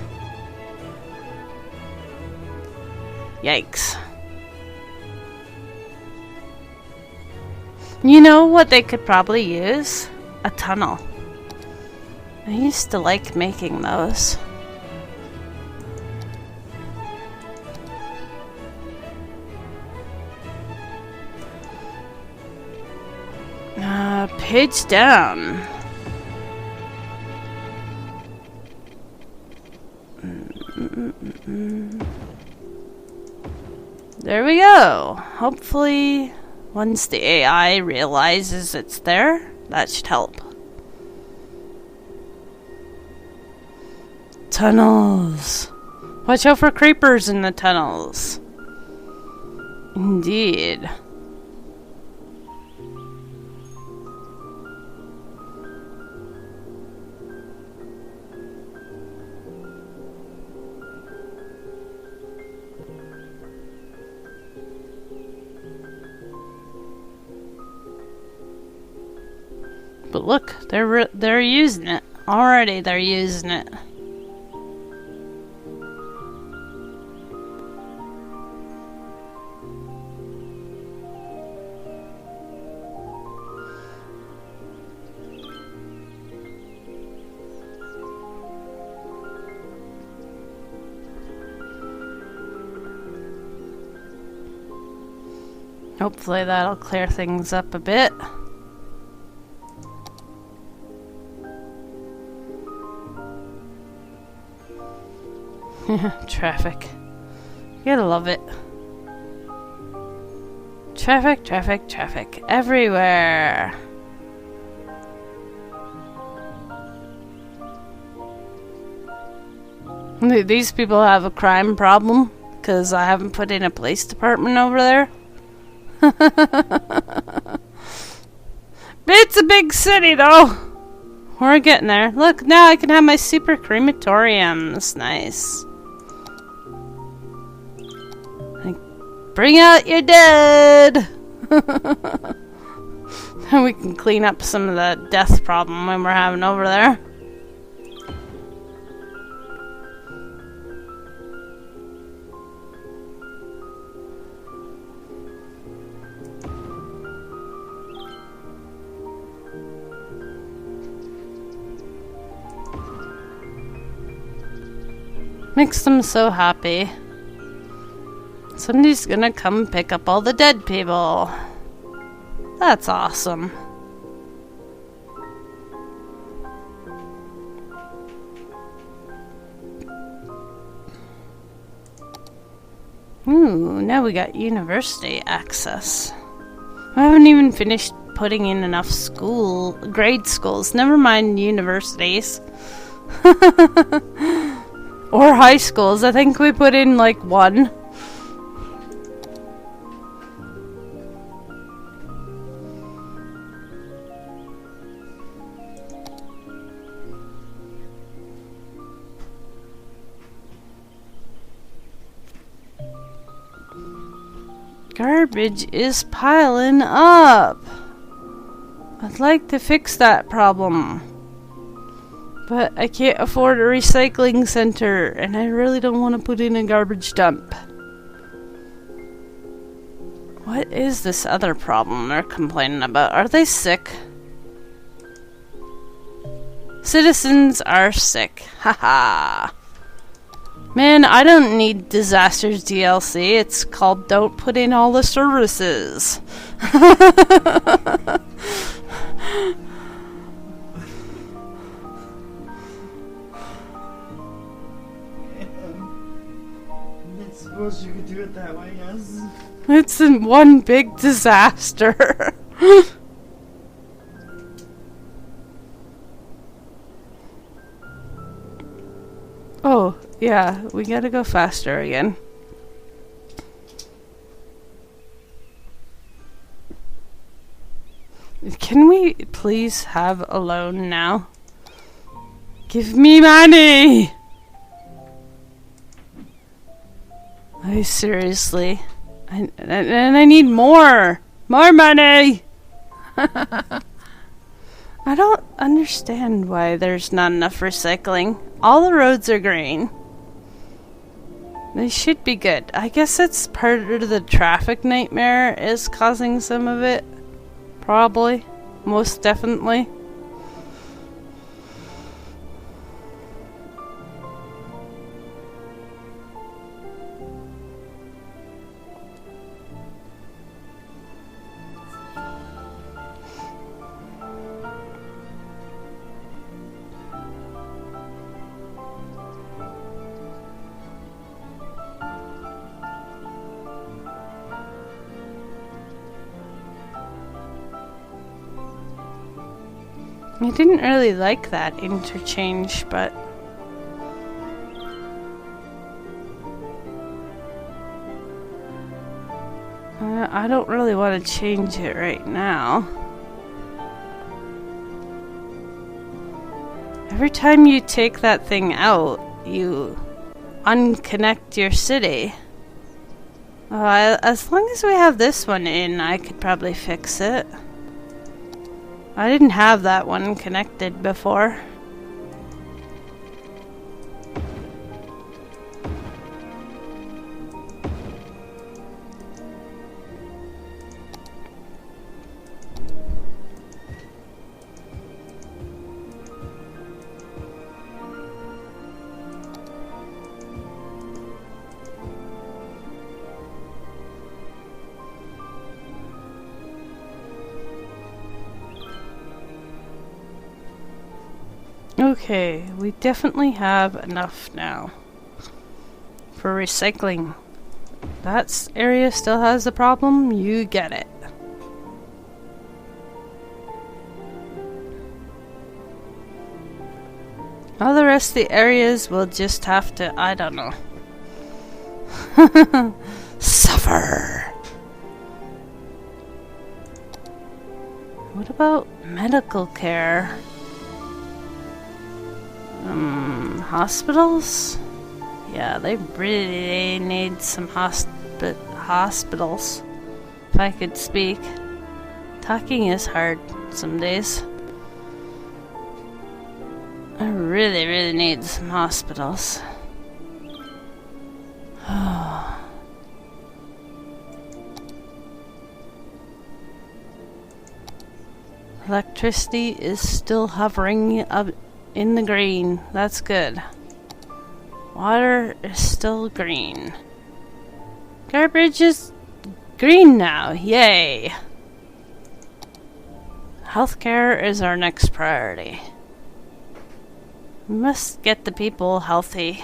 Yikes. You know what they could probably use? A tunnel. I used to like making those. Page down. There we go. Hopefully, once the AI realizes it's there, that should help. Tunnels. Watch out for creepers in the tunnels. Indeed. But look, they're using it. Already they're using it. Hopefully that'll clear things up a bit. Traffic. You gotta love it. Traffic, traffic, traffic. Everywhere. These people have a crime problem because I haven't put in a police department over there. It's a big city though. We're getting there. Look, now I can have my super crematoriums. Nice. Like, bring out your dead. And we can clean up some of the death problem when we're having over there. Makes them so happy. Somebody's gonna come pick up all the dead people. That's awesome. Ooh, now we got university access. I haven't even finished putting in enough grade schools. Never mind universities. Or high schools. I think we put in like one. Garbage is piling up. I'd like to fix that problem. But I can't afford a recycling center, and I really don't want to put in a garbage dump. What is this other problem they're complaining about? Are they sick? Citizens are sick. Haha. Man, I don't need Disasters DLC. It's called Don't Put In All the Services. I suppose you could do it that way, yes. It's in one big disaster. Oh, yeah, we gotta go faster again. Can we please have a loan now? Give me money! I seriously. And I need more! More money! I don't understand why there's not enough recycling. All the roads are green. They should be good. I guess it's part of the traffic nightmare is causing some of it. Probably. Most definitely. I didn't really like that interchange, but I don't really want to change it right now. Every time you take that thing out, you unconnect your city. As long as we have this one in, I could probably fix it. I didn't have that one connected before. Okay, we definitely have enough now for recycling. That area still has a problem, you get it. All the rest of the areas will just have to, I don't know. Suffer. What about medical care? Hospitals? Yeah, they really need some hospitals. If I could speak. Talking is hard some days. I really, really need some hospitals. Electricity is still hovering up in the green. That's good. Water is still green. Garbage is green now. Yay! Healthcare is our next priority. We must get the people healthy.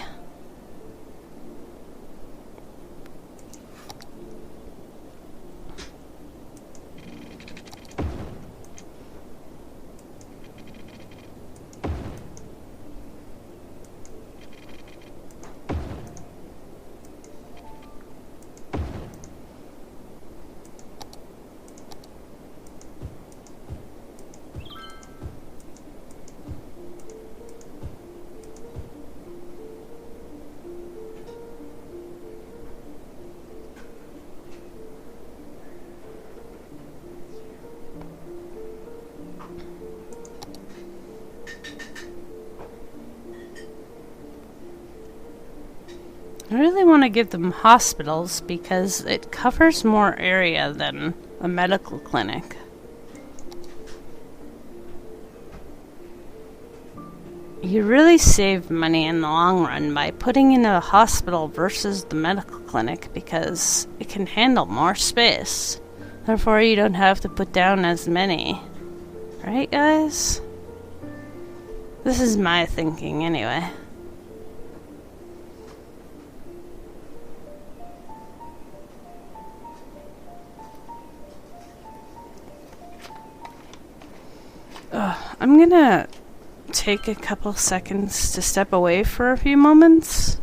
I really want to give them hospitals because it covers more area than a medical clinic. You really save money in the long run by putting in a hospital versus the medical clinic because it can handle more space. Therefore, you don't have to put down as many. Right, guys? This is my thinking, anyway. I'm gonna take a couple seconds to step away for a few moments.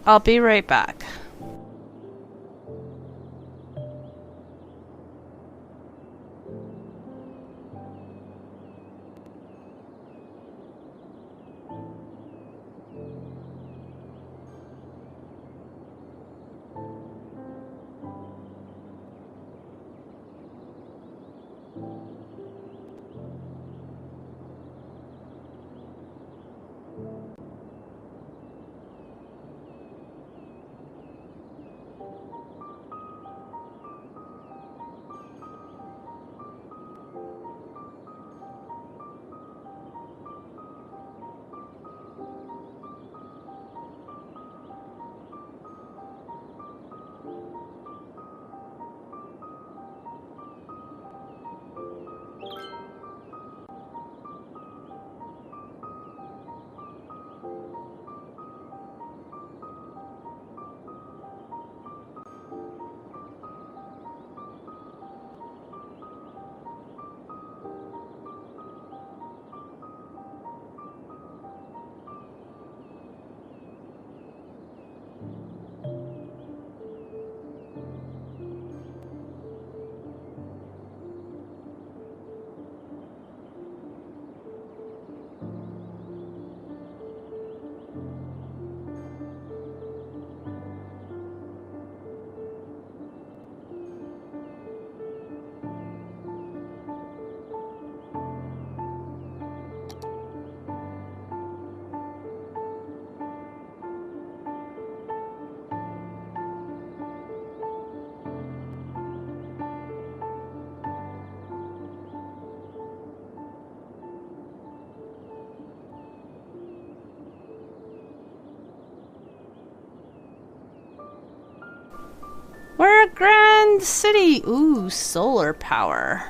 I'll be right back. We're a grand city! Ooh, solar power.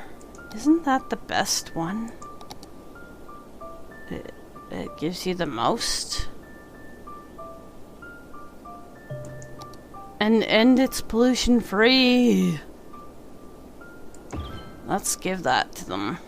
Isn't that the best one? It gives you the most. And it's pollution free. Let's give that to them.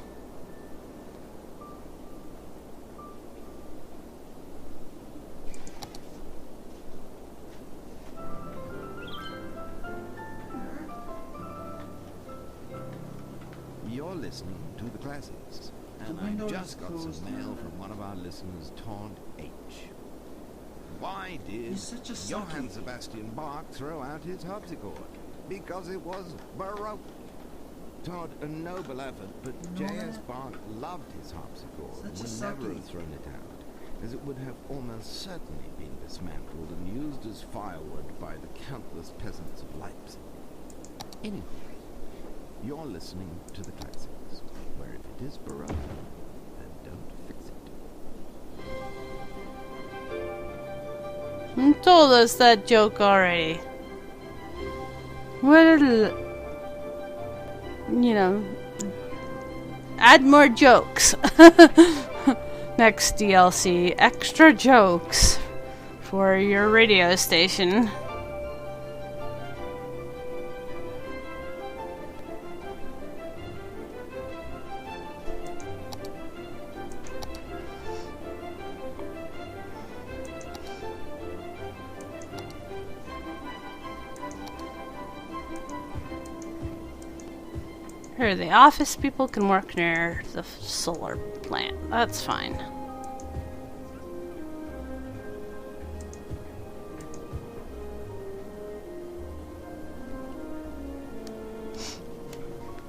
classics, and The I window just is got closed some mail now. from one of our listeners, Todd H. Why did He's such a sucky. Johann Sebastian Bach throw out his harpsichord? Because it was Baroque. Todd, a noble effort, but No, J.S. that- Bach loved his harpsichord and Such a would never sucky. have thrown it out, as it would have almost certainly been dismantled and used as firewood by the countless peasants of Leipzig. Anyway, you're listening to the classics, where if it is Baroque, then don't fix it. You told us that joke already. Well, you know, add more jokes. Next DLC, extra jokes for your radio station. Here, the office people can work near the solar plant. That's fine.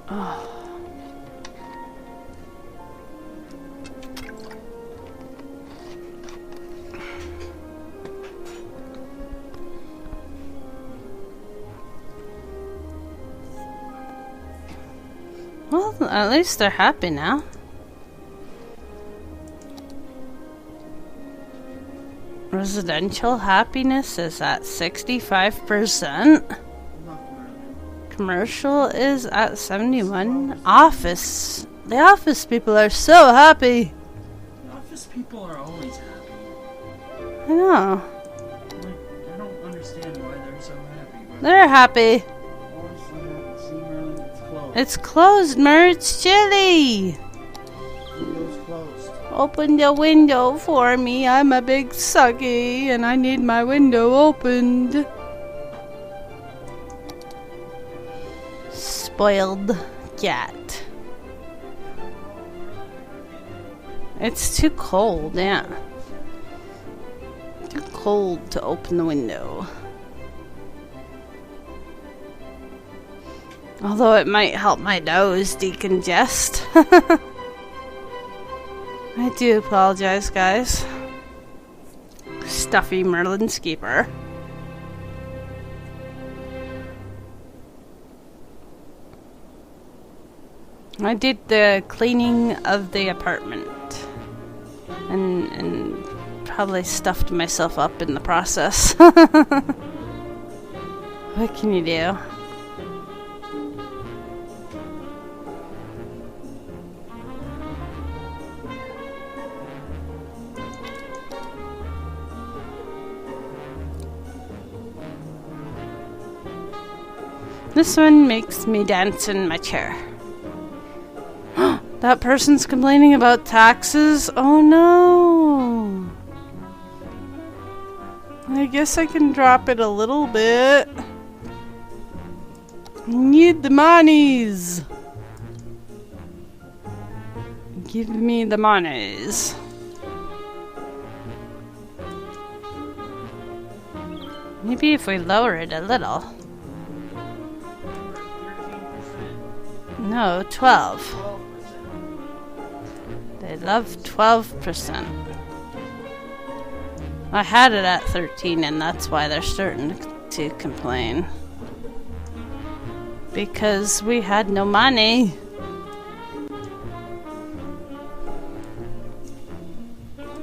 Oh. Well, at least they're happy now. Residential happiness is at 65%. Not really. Commercial is at 71. Office. The office people are so happy. The office people are always happy. I know. Like, I don't understand why they're so happy. But They're happy. honestly, see, Merlin, it's closed. It's closed, Mer. It's chilly. Window's closed. Open the window for me. I'm a big sucky and I need my window opened. Spoiled cat. It's too cold, yeah. Too cold to open the window. Although it might help my nose decongest. I do apologize, guys. Stuffy Merlin's keeper. I did the cleaning of the apartment. And probably stuffed myself up in the process. What can you do? This one makes me dance in my chair. That person's complaining about taxes? Oh no! I guess I can drop it a little bit. Need the monies! Give me the monies. Maybe if we lower it a little. No, 12. They love 12%. I had it at 13 and that's why they're starting to complain. Because we had no money.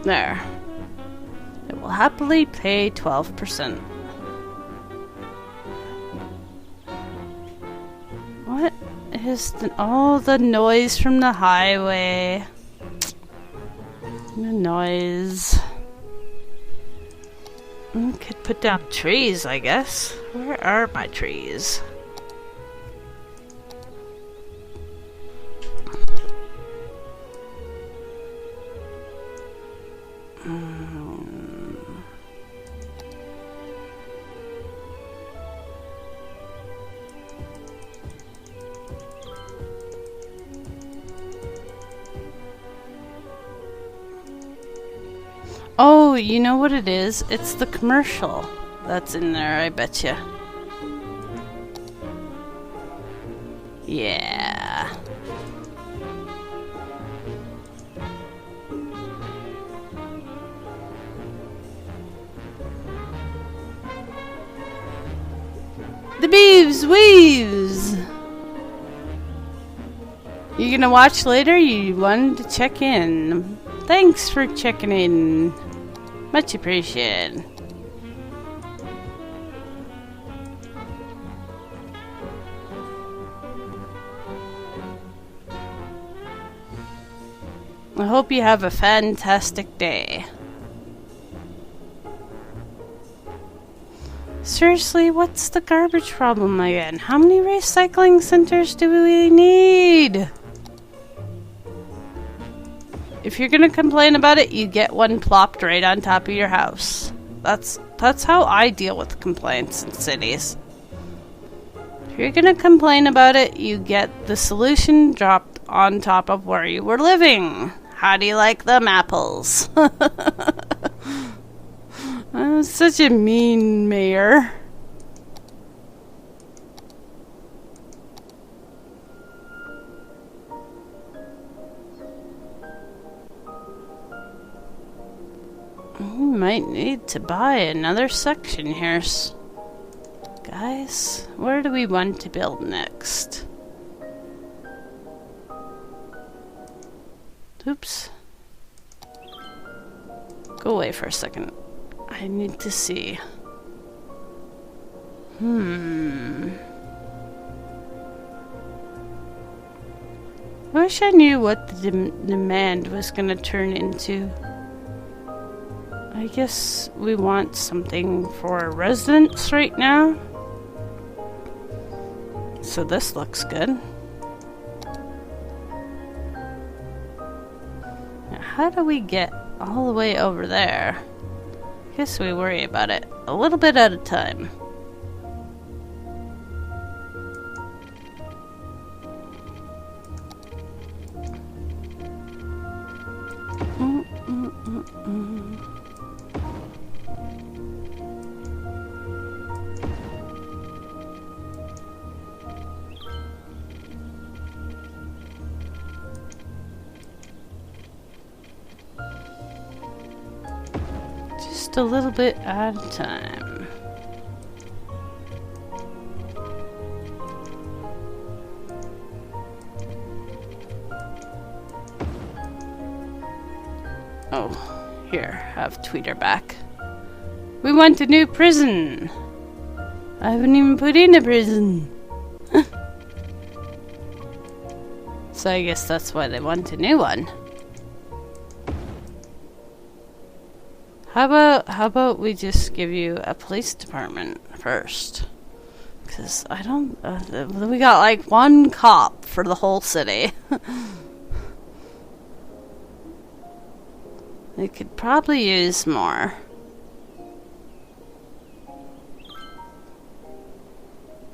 There. It will happily pay 12%. What is the noise from the highway? The noise. Could put down trees, I guess. Where are my trees? you know what it is? It's the commercial that's in there, I betcha. Yeah. The beeves weaves. You gonna watch later? You wanted to check in. Thanks for checking in. Much appreciated. I hope you have a fantastic day. Seriously, what's the garbage problem again? How many recycling centers do we need? If you're gonna complain about it, you get one plopped right on top of your house. That's how I deal with complaints in cities. If you're gonna complain about it, you get the solution dropped on top of where you were living. How do you like them apples? Such a mean mayor. We might need to buy another section here. Guys, where do we want to build next? Oops. Go away for a second. I need to see. I wish I knew what the demand was going to turn into. I guess we want something for residents right now. So this looks good. Now, how do we get all the way over there? Guess we worry about it a little bit at a time. Just a little bit at a time. Oh, here, have Tweeter back. We want a new prison. I haven't even put in a prison. So I guess that's why they want a new one. How about we just give you a police department first? Because I don't... we got like one cop for the whole city. They could probably use more.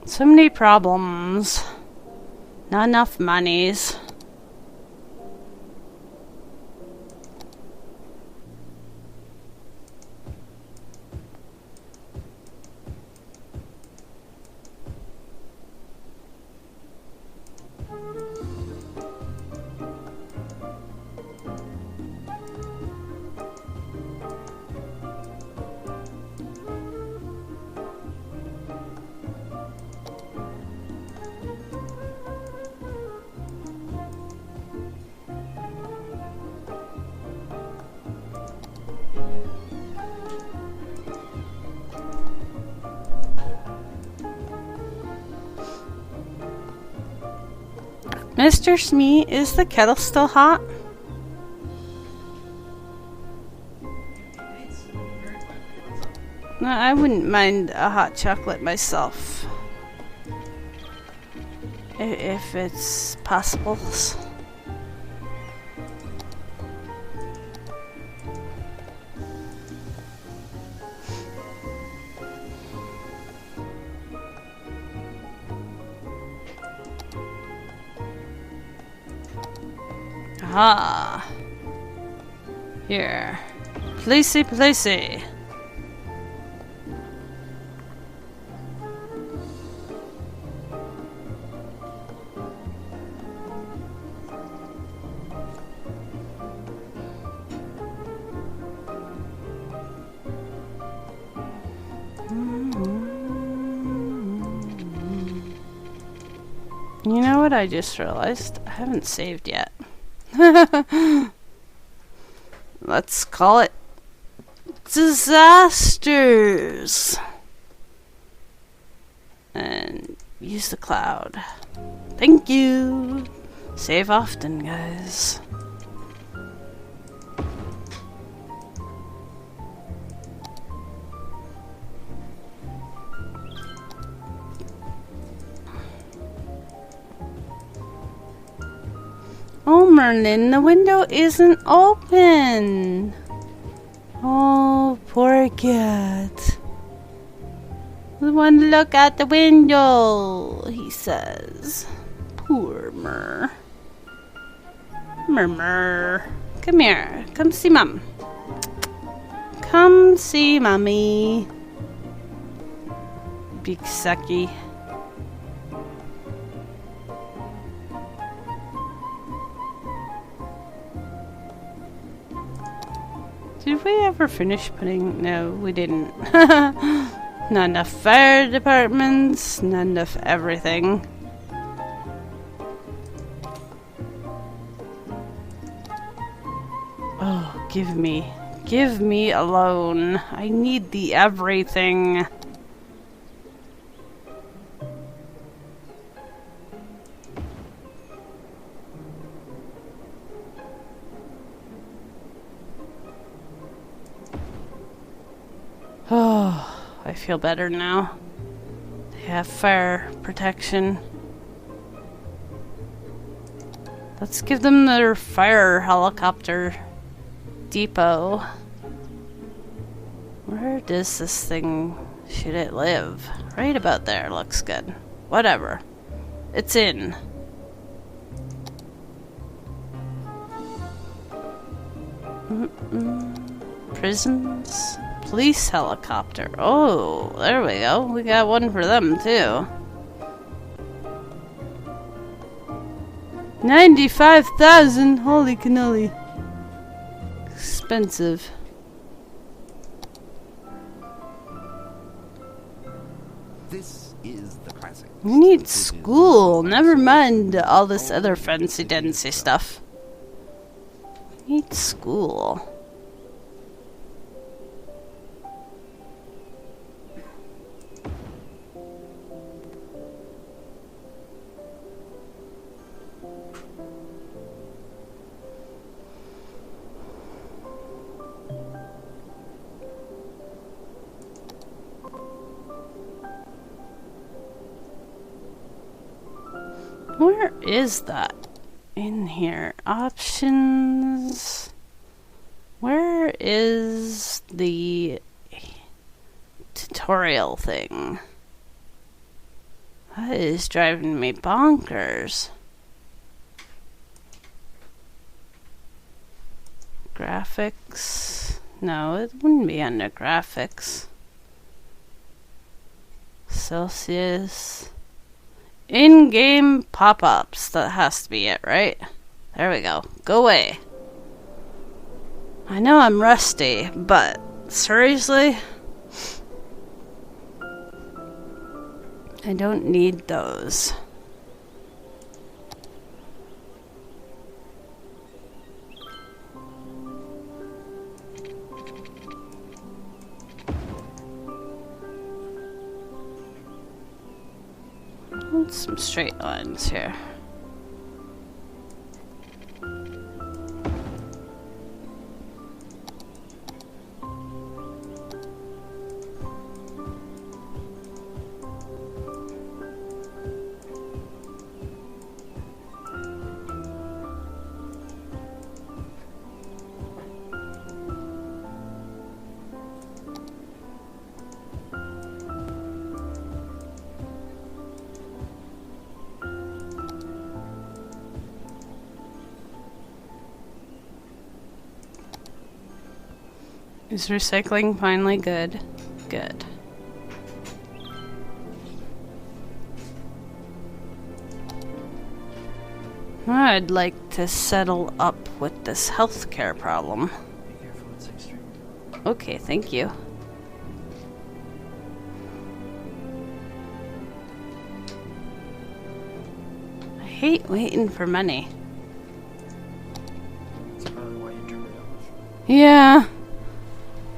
So many problems. Not enough monies. Mr. Smee, is the kettle still hot? No, I wouldn't mind a hot chocolate myself. If it's possible. Ah. Here. Placey, placey. You know what I just realized? I haven't saved yet. Let's call it Disasters. And use the cloud. Thank you. Save often, guys. Oh, Merlin, the window isn't open. Oh, poor cat. I want to look out the window, he says. Poor Mer. Mer. Come here. Come see Mom. Come see Mommy. Big sucky. Did we ever finish putting... No, we didn't. Not enough fire departments, not enough everything. Oh, give me a loan. I need the everything. Oh, I feel better now. They have fire protection. Let's give them their fire helicopter depot. Where does this thing... should it live? Right about there looks good. Whatever. It's in. Prisons? Police helicopter. Oh, there we go. We got one for them too. 95,000. Holy cannoli. Expensive. This is the classic. We need school. Never mind all this other fancy dancy stuff. We need school. Where is that? In here. Options. Where is the tutorial thing? That is driving me bonkers. Graphics. No, it wouldn't be under graphics. Celsius. In-game pop-ups. That has to be it, right? There we go. Go away. I know I'm rusty, but seriously? I don't need those. Some straight lines here. Is recycling finally good? Good. I'd like to settle up with this healthcare problem. Be careful, it's extreme. Okay, thank you. I hate waiting for money. That's probably why you turned it off. Yeah.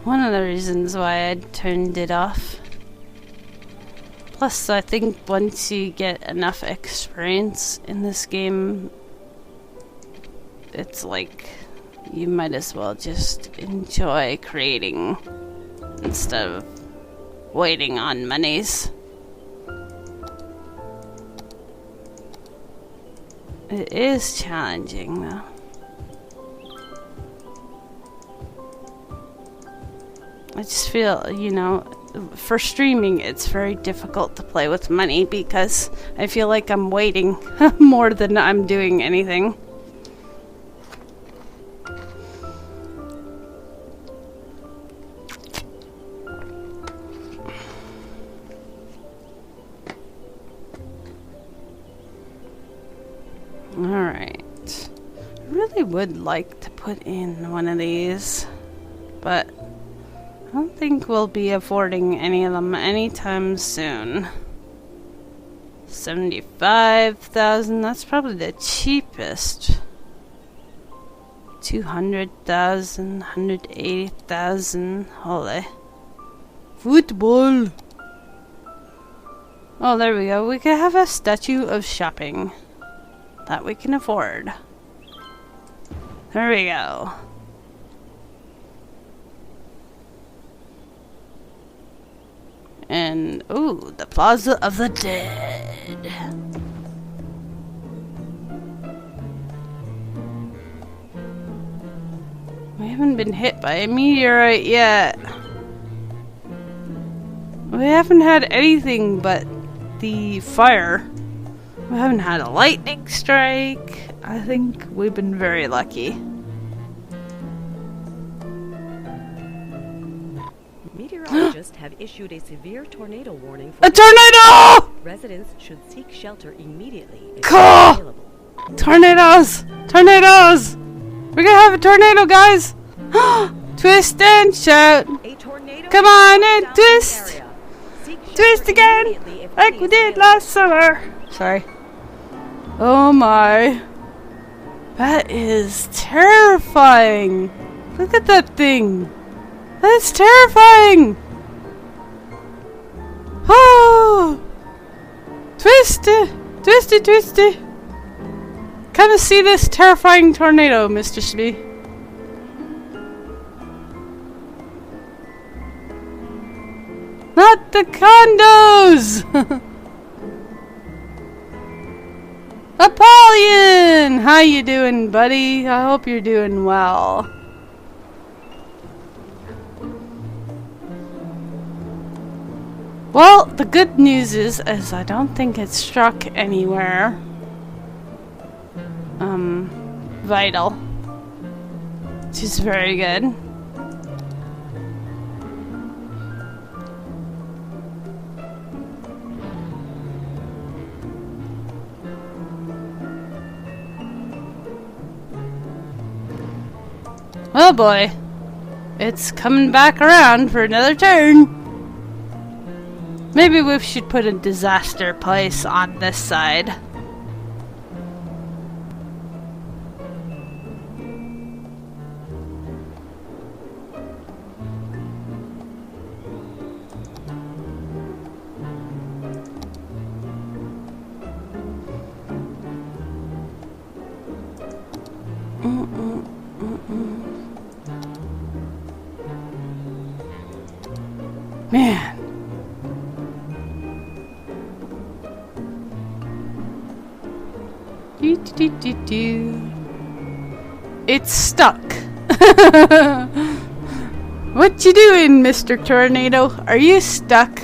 One of the reasons why I turned it off. Plus, I think once you get enough experience in this game, it's like you might as well just enjoy creating instead of waiting on monies. It is challenging, though. I just feel, you know, for streaming, it's very difficult to play with money because I feel like I'm waiting more than I'm doing anything. Alright. I really would like to put in one of these, but I don't think we'll be affording any of them anytime soon. 75,000, that's probably the cheapest. 200,000, 180,000, holy. Football! Oh, there we go. We could have a statue of shopping that we can afford. There we go. And, ooh, the Plaza of the Dead. We haven't been hit by a meteorite yet. We haven't had anything but the fire. We haven't had a lightning strike. I think we've been very lucky. Meteorologists have issued a severe tornado warning for A tornado! residents should seek shelter immediately if Cool! available. Tornadoes! Tornadoes! We're gonna have a tornado, guys! Twist and shout! A tornado Come on is and down twist! the area. Seek Twist shelter again! immediately if Like any we is did available. last summer. Sorry. Oh my. That is terrifying! Look at that thing! That's terrifying! Oh! Twisty! Twisty, twisty! Come and see this terrifying tornado, Mr. Smee. Not the condos! Apollyon! How you doing, buddy? I hope you're doing well. Well, the good news is I don't think it struck anywhere. Vital. Which is very good. Oh boy. It's coming back around for another turn. Maybe we should put a disaster place on this side. Man. Do. It's stuck. What you doing, Mr. Tornado? Are you stuck?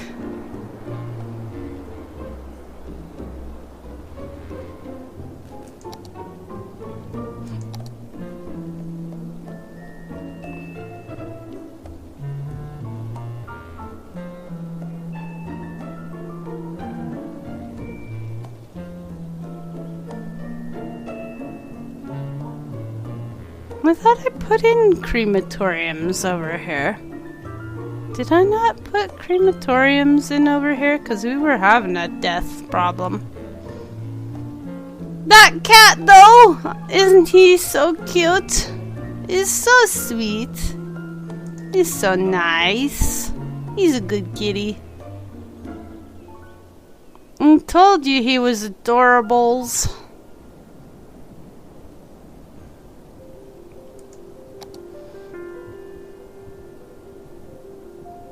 I thought I put in crematoriums over here. Did I not put crematoriums in over here? Because we were having a death problem. That cat, though! Isn't he so cute? He's so sweet. He's so nice. He's a good kitty. I told you he was adorables.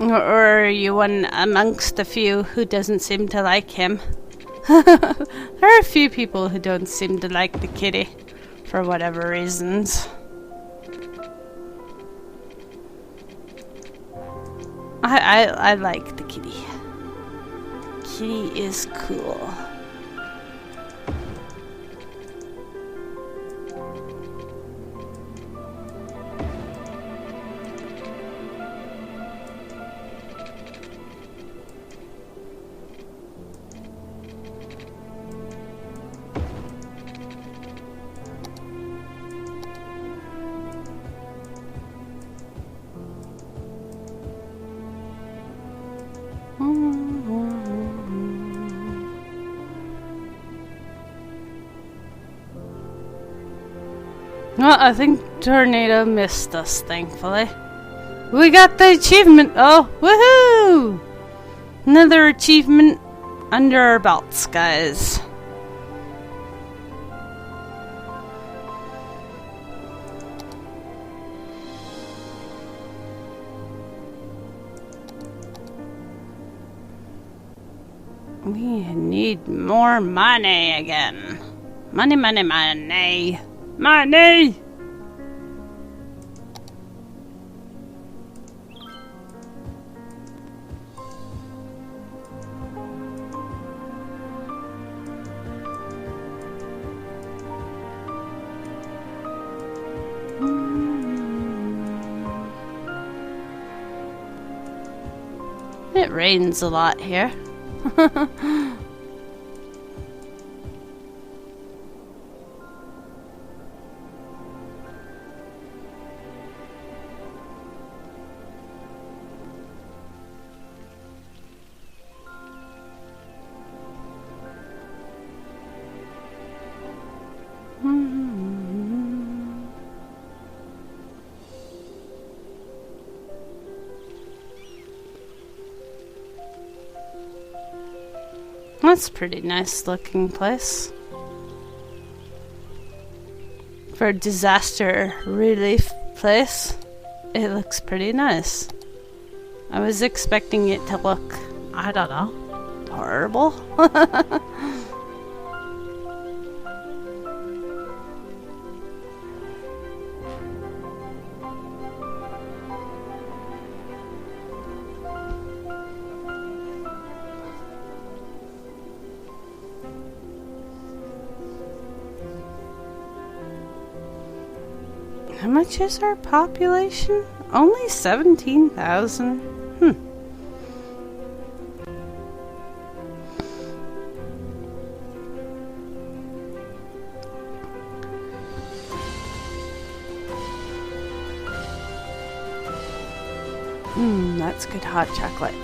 Or are you one amongst a few who doesn't seem to like him? There are a few people who don't seem to like the kitty, for whatever reasons. I like the kitty. Kitty is cool. Well, I think Tornado missed us, thankfully. We got the achievement! Oh, woohoo! Another achievement under our belts, guys. We need more money again. Money, money, money. Money! It rains a lot here. That's a pretty nice looking place. For a disaster relief place, it looks pretty nice. I was expecting it to look, I don't know, horrible. How much is our population? Only 17,000? That's good hot chocolate.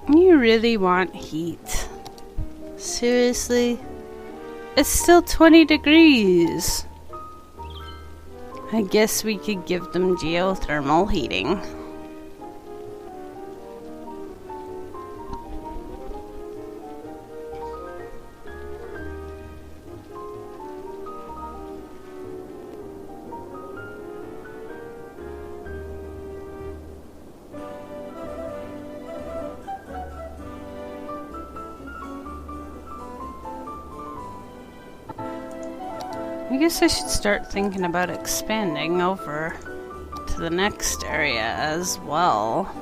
You really want heat? Seriously? It's still 20 degrees. I guess we could give them geothermal heating. I guess I should start thinking about expanding over to the next area as well.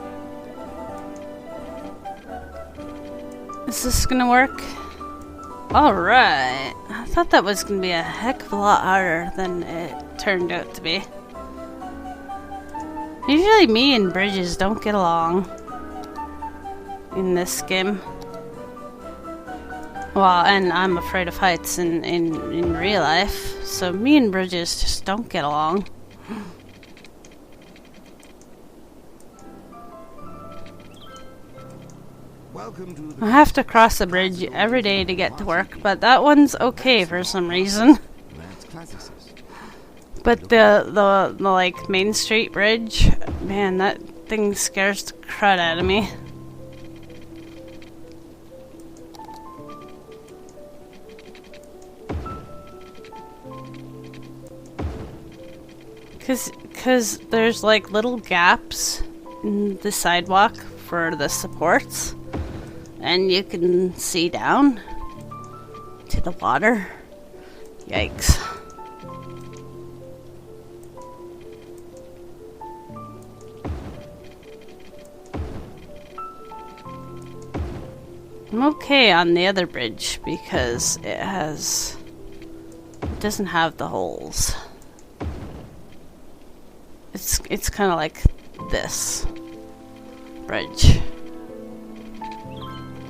Is this gonna work? Alright. I thought that was gonna be a heck of a lot harder than it turned out to be. Usually me and Bridges don't get along in this game. Well, and I'm afraid of heights in real life, so me and Bridges just don't get along. Welcome to the I have to cross the bridge every day to get to work, but that one's okay for some reason. That's classicist. But the like Main Street Bridge, man, that thing scares the crud out of me. Cause there's like little gaps in the sidewalk for the supports, and you can see down to the water. Yikes. I'm okay on the other bridge because it doesn't have the holes. It's kind of like this bridge.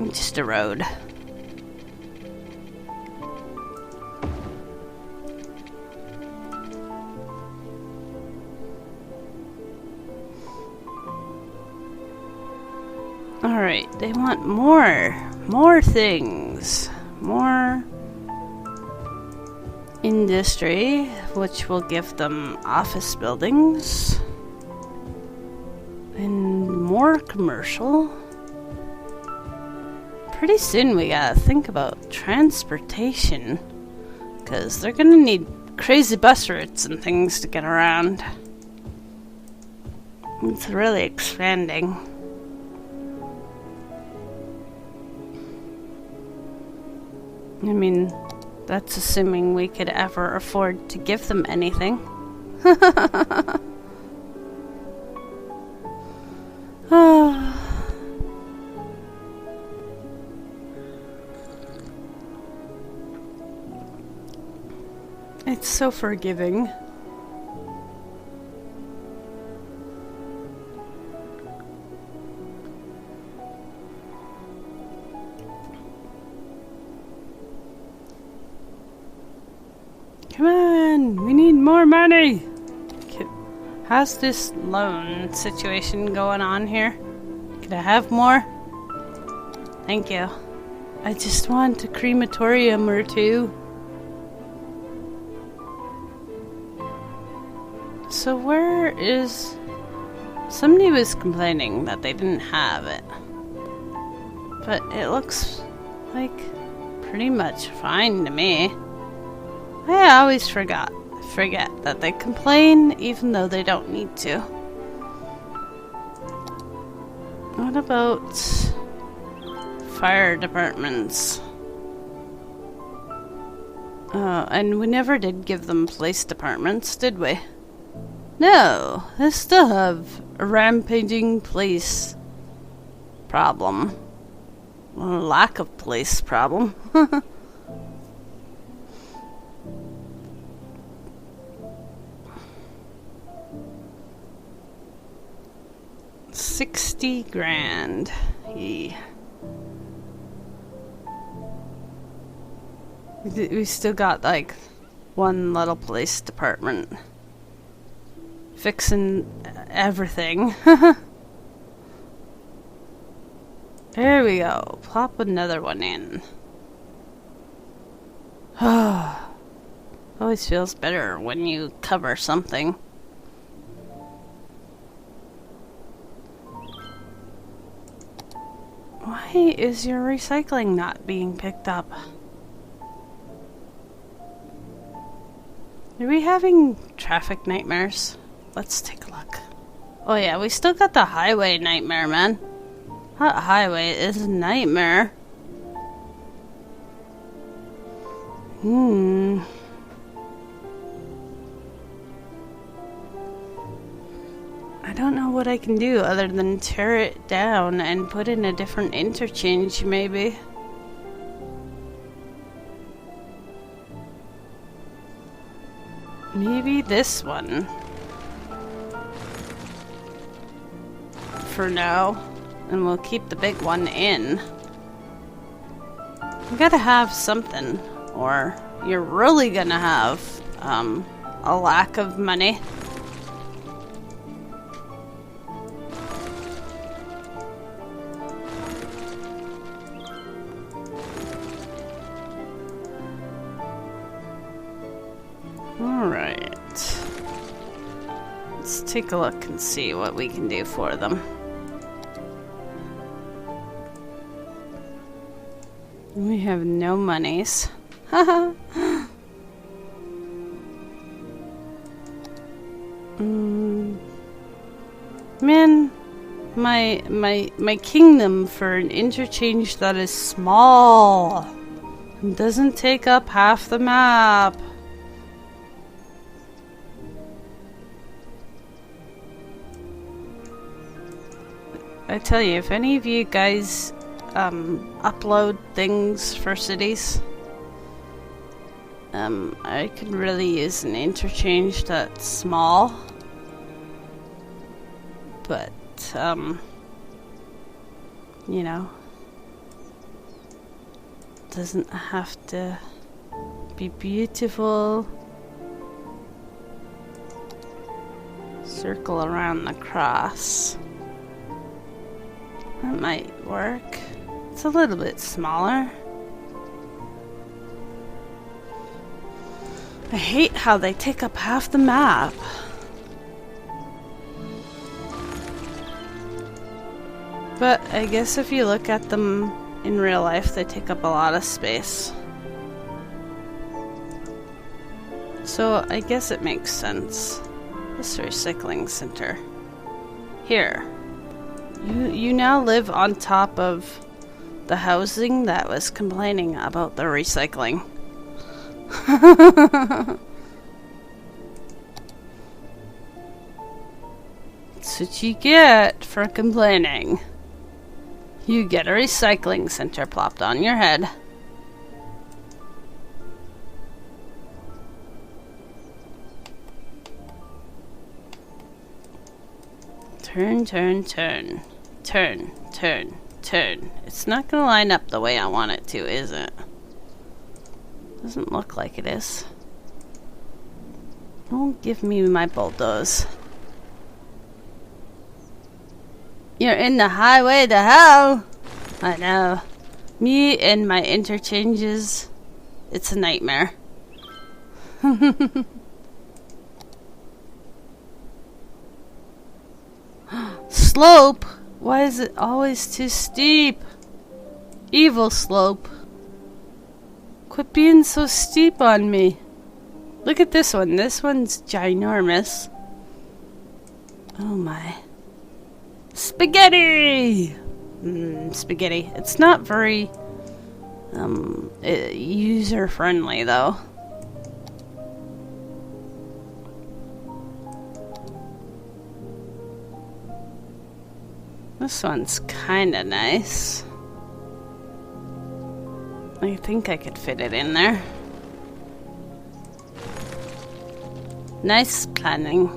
Just a road. Alright, they want more things. More industry, which will give them office buildings. And more commercial. Pretty soon we gotta think about transportation, because they're gonna need crazy bus routes and things to get around. It's really expanding. I mean, that's assuming we could ever afford to give them anything. It's so forgiving. Come on, we need more money. How's this loan situation going on here? Could I have more? Thank you. I just want a crematorium or two. So where is... Somebody was complaining that they didn't have it. But it looks like pretty much fine to me. I always forget that they complain even though they don't need to. What about fire departments? And we never did give them police departments, did we? No, they still have a rampaging police problem. Well, lack of police problem. 60 grand. Yeah. We still got like one little police department fixing everything. There we go. Plop another one in. Always feels better when you cover something. Why is your recycling not being picked up? Are we having traffic nightmares? Let's take a look. Oh yeah, we still got the highway nightmare, man. That highway is a nightmare. don't know what I can do other than tear it down and put in a different interchange, maybe. Maybe this one. For now. And we'll keep the big one in. You gotta have something, or you're really gonna have a lack of money. Alright. Let's take a look and see what we can do for them. We have no monies. Haha. Man, my kingdom for an interchange that is small and doesn't take up half the map. I tell you, if any of you guys upload things for cities, I could really use an interchange that's small, but you know, doesn't have to be beautiful. Circle around the cross. That might work. It's a little bit smaller. I hate how they take up half the map. But I guess if you look at them in real life, they take up a lot of space. So I guess it makes sense. This recycling center. Here. You now live on top of the housing that was complaining about the recycling. That's what you get for complaining. You get a recycling center plopped on your head. Turn, turn, turn. Turn, turn, turn. It's not gonna line up the way I want it to, is it? Doesn't look like it is. Don't give me my bulldoze. You're in the highway to hell! I know. Me and my interchanges. It's a nightmare. Slope? Why is it always too steep? Evil slope. Quit being so steep on me. Look at this one. This one's ginormous. Oh my. Spaghetti! Spaghetti. It's not very user friendly though. This one's kinda nice. I think I could fit it in there. Nice planning.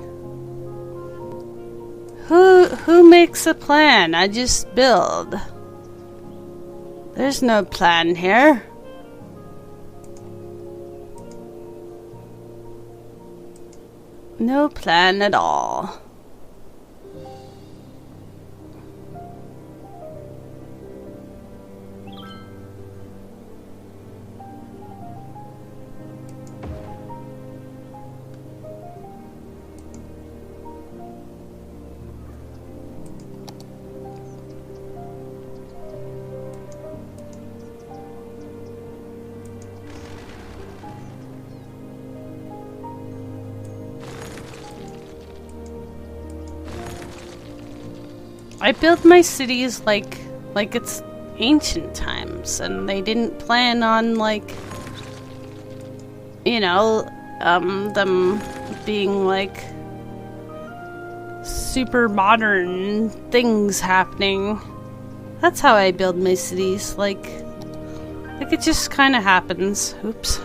Who makes a plan? I just build. There's no plan here. No plan at all. I built my cities like it's ancient times, and they didn't plan on, like, you know, them being like super modern things happening. That's how I build my cities. Like it just kind of happens. Oops.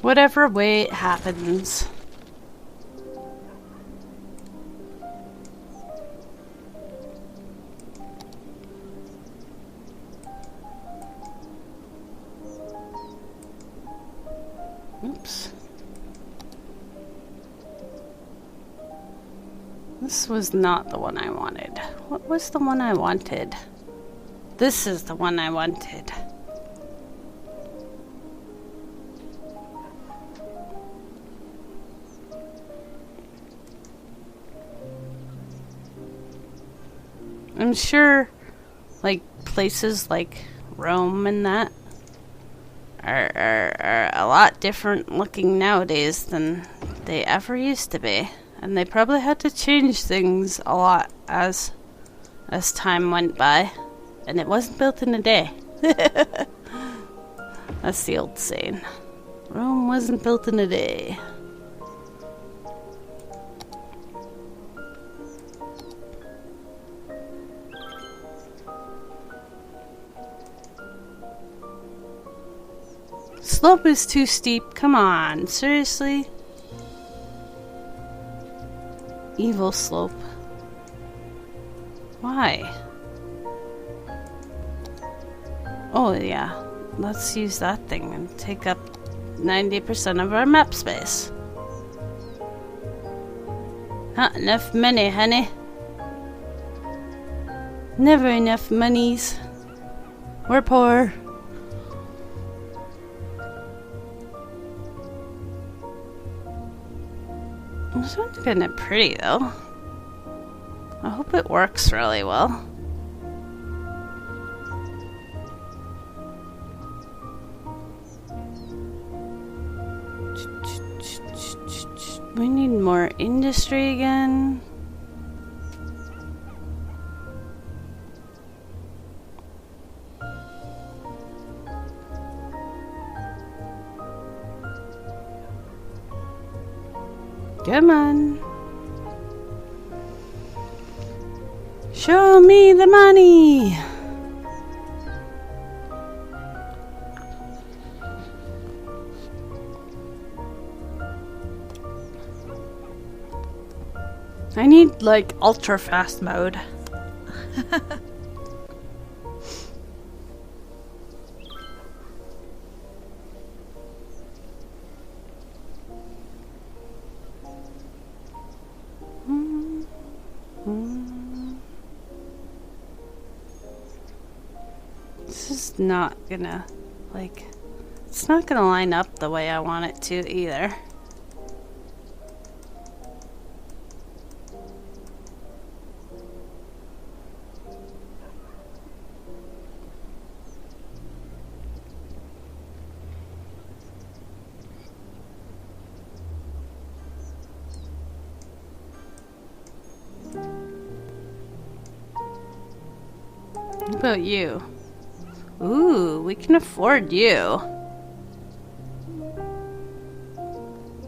Whatever way it happens. Oops. This was not the one I wanted. What was the one I wanted? This is the one I wanted. I'm sure, like, places like Rome and that are a lot different looking nowadays than they ever used to be. And they probably had to change things a lot as time went by. And it wasn't built in a day. That's the old saying. Rome wasn't built in a day. Slope is too steep. Come on, seriously? Evil slope. Why? Oh yeah, let's use that thing and take up 90% of our map space. Not enough money, honey. Never enough monies. We're poor. This one's kinda pretty though. I hope it works really well. We need more industry again. Come on. Show me the money. I need like ultra fast mode. This is not gonna, like, it's not gonna line up the way I want it to either. What about you? Ooh, we can afford you.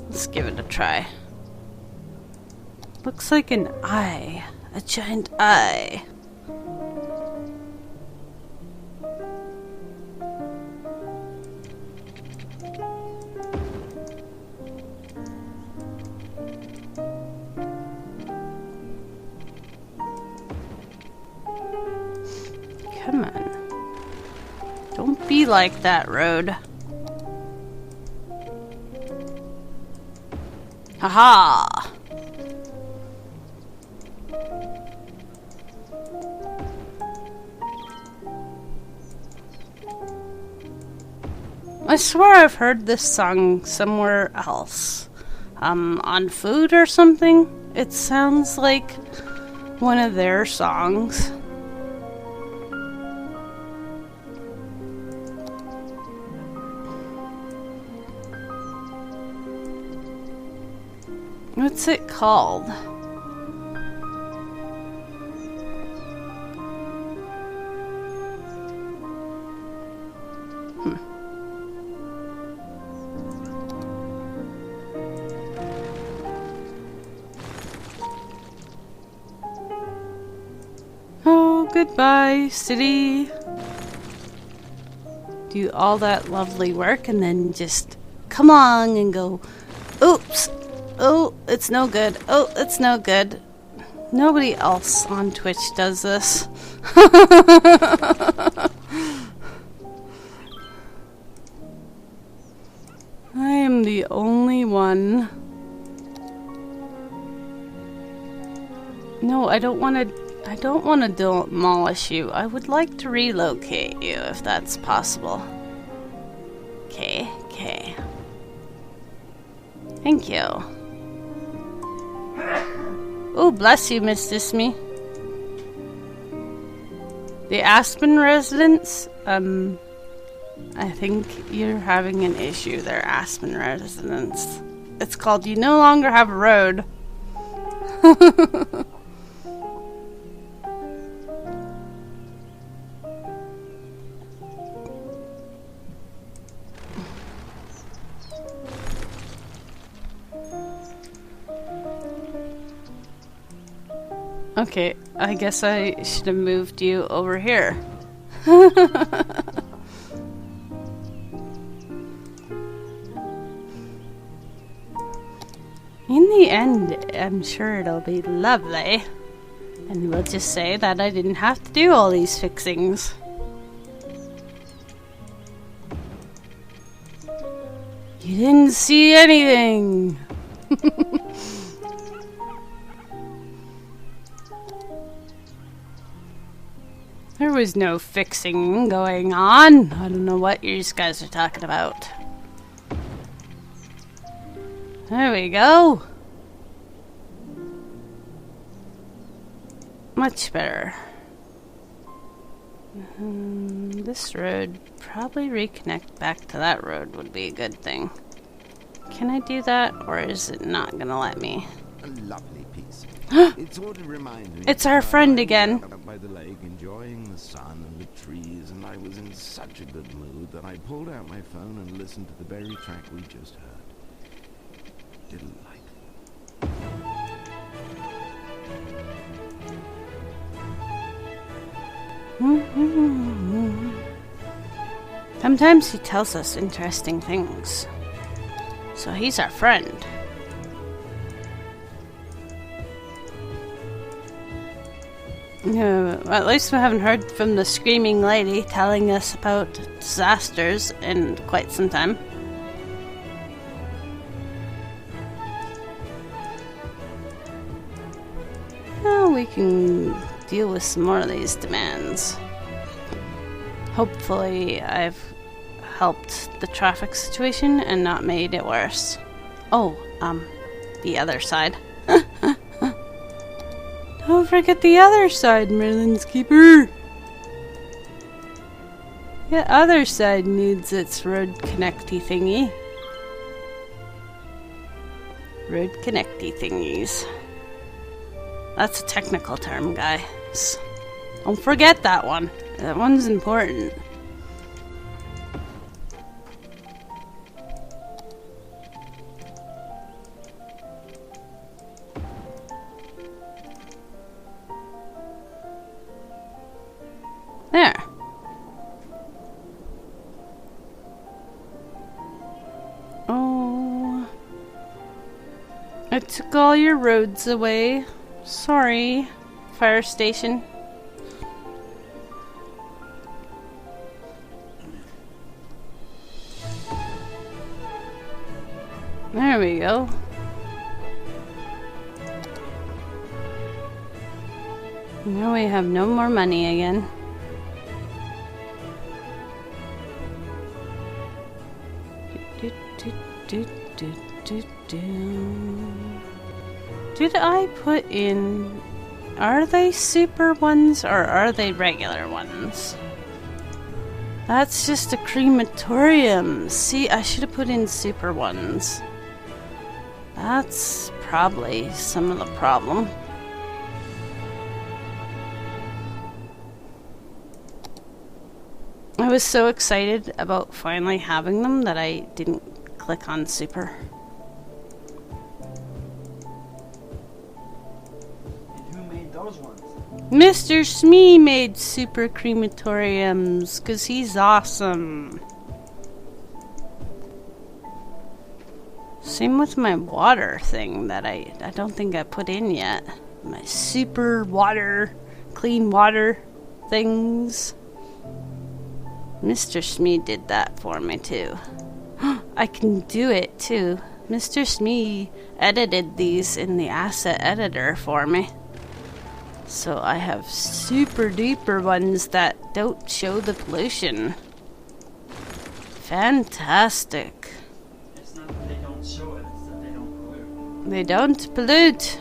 Let's give it a try. Looks like an eye. A giant eye. Come on. Don't be like that, road. Haha! I swear I've heard this song somewhere else. On food or something? It sounds like one of their songs. What's it called? Goodbye, city. Do all that lovely work and then just come on and go, oops. Oh, it's no good. Oh, it's no good. Nobody else on Twitch does this. I am the only one. No, I don't want to demolish you. I would like to relocate you if that's possible. Okay. Thank you. Oh, bless you, Mr. Smee. The Aspen residents, I think you're having an issue there, Aspen residents. It's called you no longer have a road. Okay, I guess I should have moved you over here. In the end, I'm sure it'll be lovely. And we'll just say that I didn't have to do all these fixings. You didn't see anything! There was no fixing going on. I don't know what you guys are talking about. There we go. Much better. This road, probably reconnect back to that road would be a good thing. Can I do that, or is it not gonna let me? A lovely piece. It sort of reminds me. It's our friend again. Up by the lake, enjoying the sun and the trees, and I was in such a good mood that I pulled out my phone and listened to the very track we just heard. Delightful. Sometimes he tells us interesting things. So he's our friend. Yeah, well, at least we haven't heard from the screaming lady telling us about disasters in quite some time. Well, we can deal with some more of these demands. Hopefully I've helped the traffic situation and not made it worse. Oh, the other side. Don't forget the other side, Merlin's Keeper. The other side needs its road connecty thingy. Road connecty thingies. That's a technical term, guys. Don't forget that one. That one's important. There. Oh. I took all your roads away. Sorry, fire station. There we go. Now we have no more money again. Did I put in... Are they super ones or are they regular ones? That's just a crematorium. See, I should have put in super ones. That's probably some of the problem. I was so excited about finally having them that I didn't click on super. And who made those ones? Mr. Smee made super crematoriums because he's awesome. Same with my water thing that I don't think I put in yet. My super water, clean water things. Mr. Smee did that for me too. I can do it too. Mr. Smee edited these in the asset editor for me. So I have super duper ones that don't show the pollution. Fantastic. It's not that they don't show it, it's that they don't pollute. They don't pollute.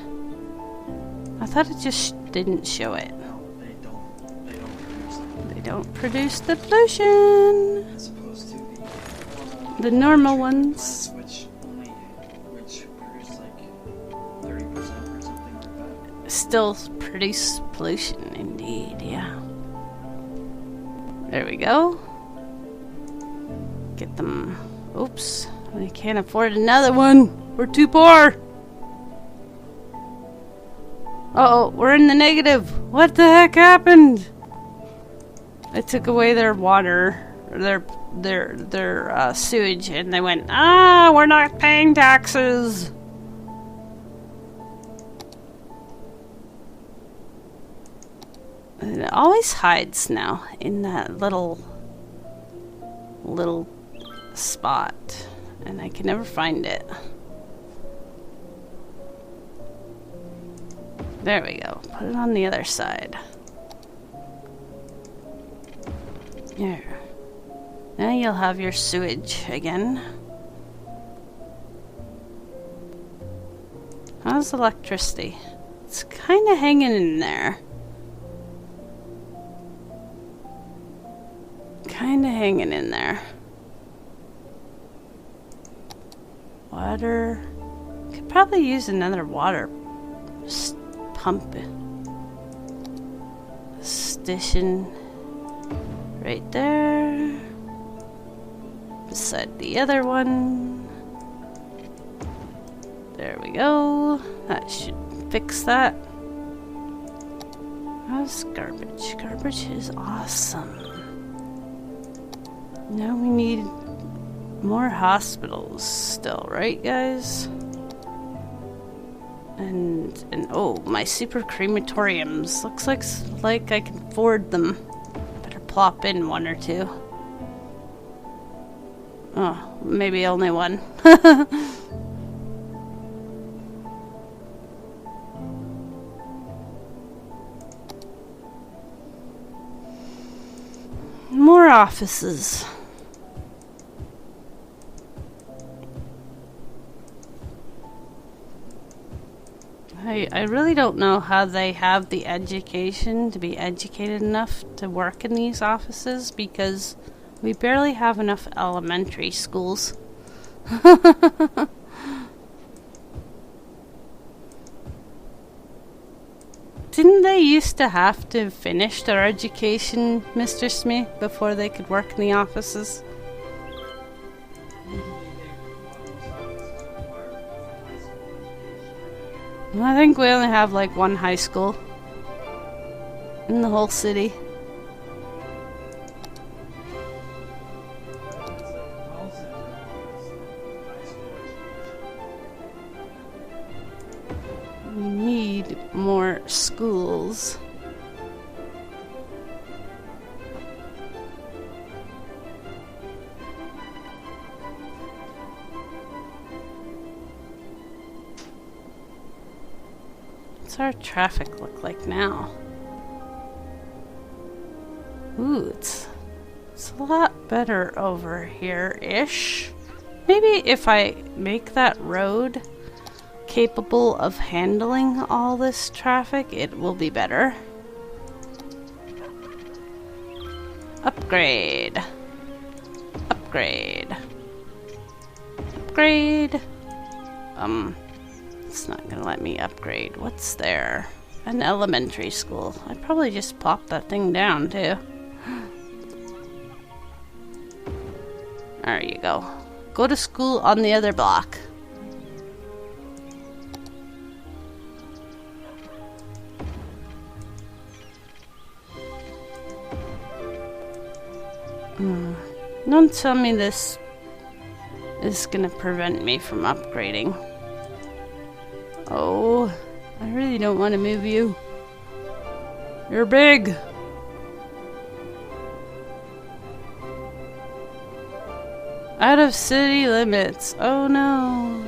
I thought it just didn't show it. No, they don't produce it. They don't produce the pollution. As opposed to The normal treatment ones. plants, which produce like 30% or something like that. Still produce pollution, indeed, yeah. There we go. Get them. Oops. I can't afford another one. We're too poor. Uh-oh, we're in the negative. What the heck happened? I took away their water, their sewage, and they went, we're not paying taxes. And it always hides now in that little spot, and I can never find it. There we go. Put it on the other side. There. Now you'll have your sewage again. How's electricity? It's kind of hanging in there. Kinda hanging in there. Water. Could probably use another water pump. Station right there. Beside the other one. There we go. That should fix that. How's garbage? Garbage is awesome. Now we need more hospitals still, right guys? And oh, my super crematoriums. Looks like I can afford them. Better plop in one or two. Oh, maybe only one. More offices. I really don't know how they have the education to be educated enough to work in these offices because we barely have enough elementary schools. Didn't they used to have to finish their education, Mr. Smith, before they could work in the offices? I think we only have like one high school in the whole city. We need more schools. What's our traffic look like now? Ooh, it's a lot better over here-ish. Maybe if I make that road capable of handling all this traffic, it will be better. Upgrade. Upgrade. Upgrade. It's not gonna let me upgrade. What's there? An elementary school. I'd probably just plop that thing down too. There you go. Go to school on the other block. Don't tell me this is gonna prevent me from upgrading. Oh, I really don't want to move you. You're big. Out of city limits. Oh no.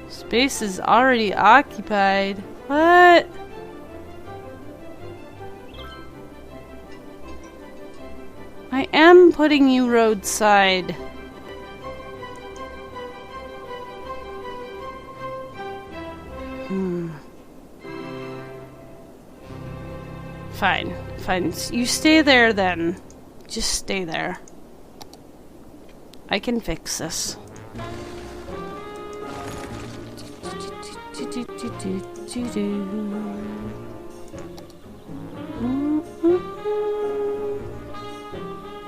Space is already occupied. What? I am putting you roadside. Fine, fine. You stay there then. Just stay there. I can fix this.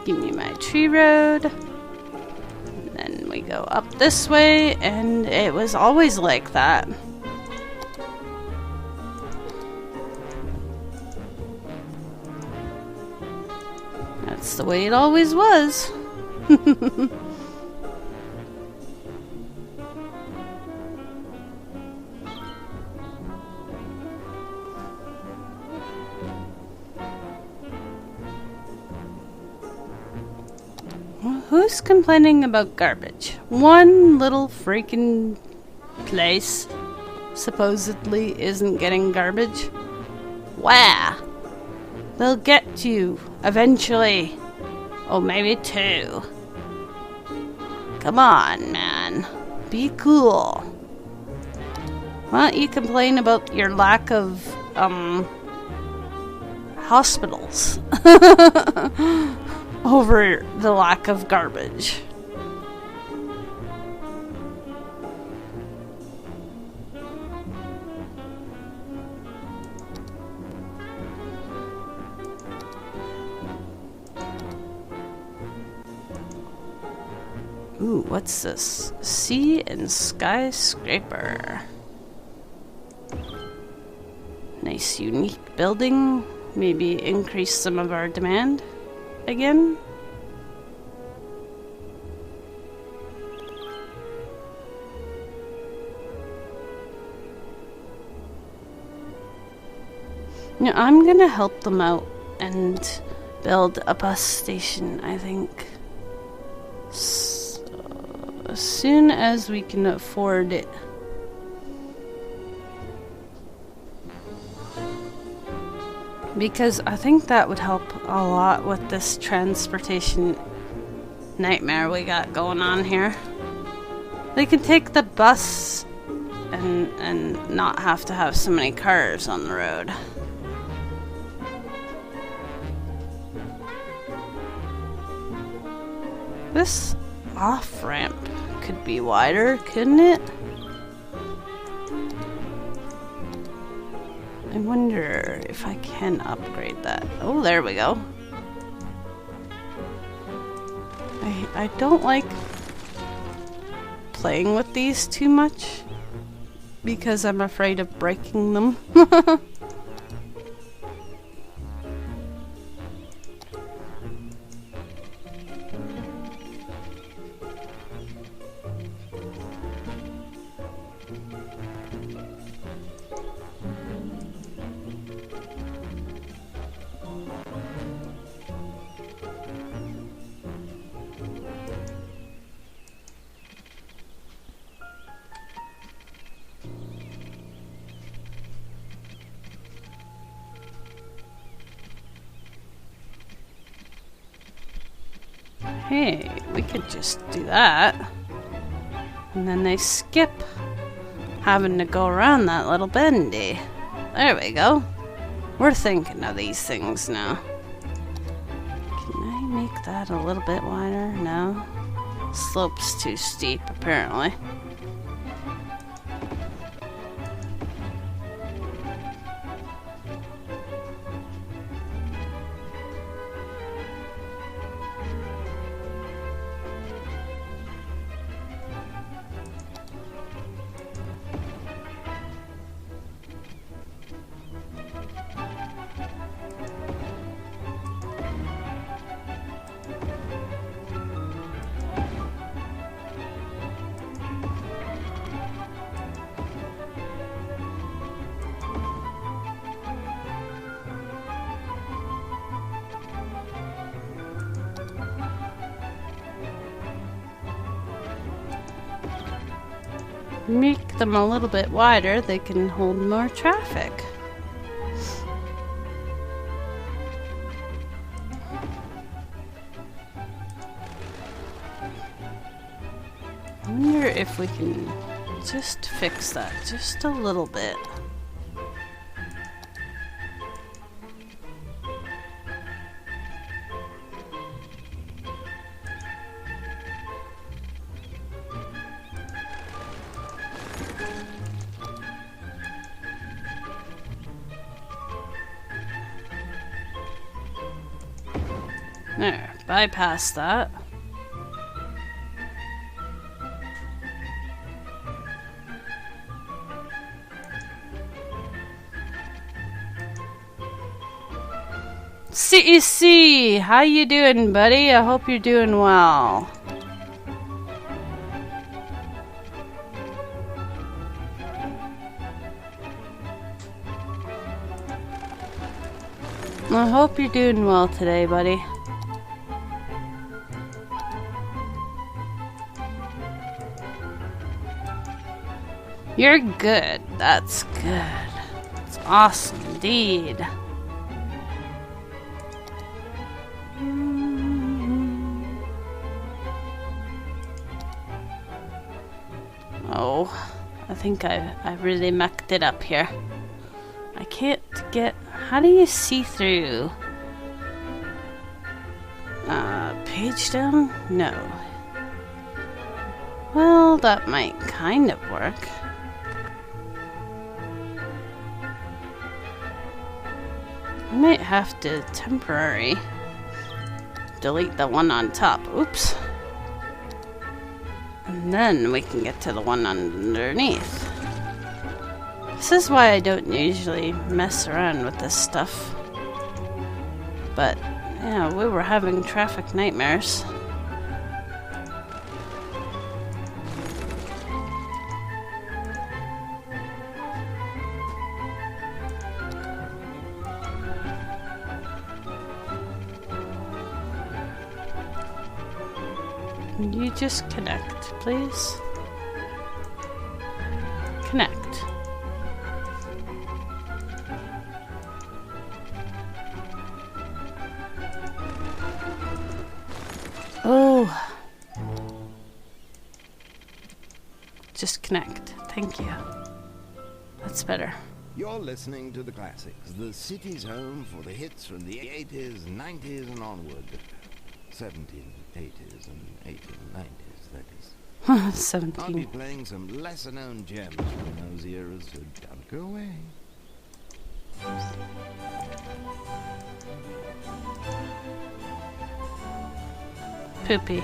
Give me my tree road. And then we go up this way, and it was always like that. That's the way it always was. Who's complaining about garbage? One little freaking place supposedly isn't getting garbage. Wow. They'll get you eventually. Oh, maybe two. Come on, man. Be cool. Why don't you complain about your lack of, hospitals over the lack of garbage? Ooh, what's this? Sea and skyscraper. Nice, unique building. Maybe increase some of our demand again. Yeah, I'm gonna help them out and build a bus station, I think. As soon as we can afford it. Because I think that would help a lot with this transportation nightmare we got going on here. They can take the bus and not have to have so many cars on the road. This off-ramp could be wider, couldn't it? I wonder if I can upgrade that. Oh, there we go. I don't like playing with these too much because I'm afraid of breaking them. Hey, we could just do that. And then they skip having to go around that little bendy. There we go. We're thinking of these things now. Can I make that a little bit wider? No. Slope's too steep, apparently. make them a little bit wider, they can hold more traffic. I wonder if we can just fix that just a little bit. There, bypass that. CEC, how you doing, buddy? I hope you're doing well. I hope you're doing well today, buddy. You're good. That's good. That's awesome indeed. Oh, I think I really mucked it up here. I can't get... How do you see through? Page down? No. Well, that might kind of work. I might have to temporary delete the one on top. Oops. And then we can get to the one underneath. This is why I don't usually mess around with this stuff. But, yeah, we were having traffic nightmares. Can you just connect, please? Connect. Oh. Just connect. Thank you. That's better. You're listening to the classics, the city's home for the hits from the 80s, 90s and onward. 1780s and 1890s, that is. 17. I'll be playing some lesser-known gems from those eras, so don't go away. Poopy.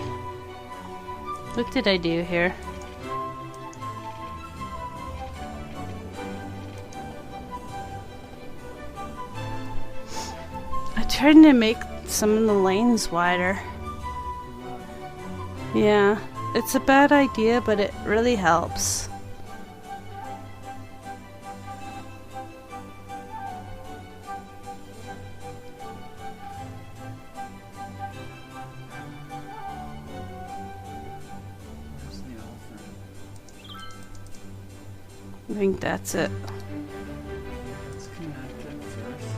What did I do here? I tried to make some of the lanes wider. Yeah, it's a bad idea, but it really helps. I think that's it. Let's connect it first.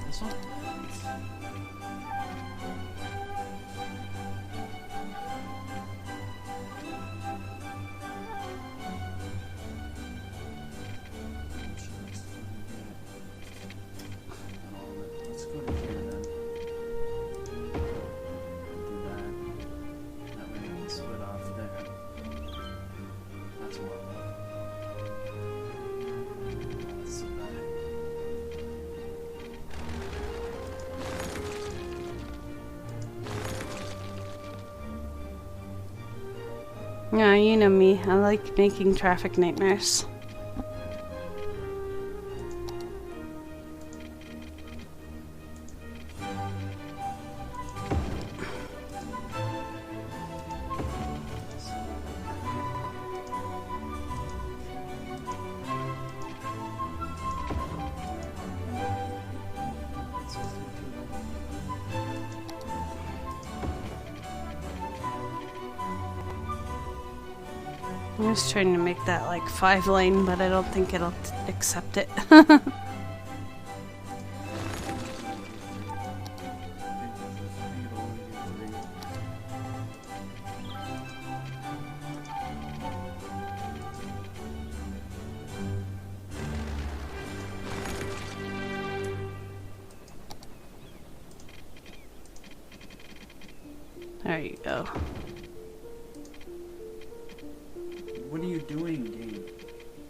This one? Let's go to here then. Do that. That way we can split off there. That's what. That's so bad. Yeah, you know me. I like making traffic nightmares. I was trying to make that like 5-lane, but I don't think it'll accept it. There you go. What are you doing, game?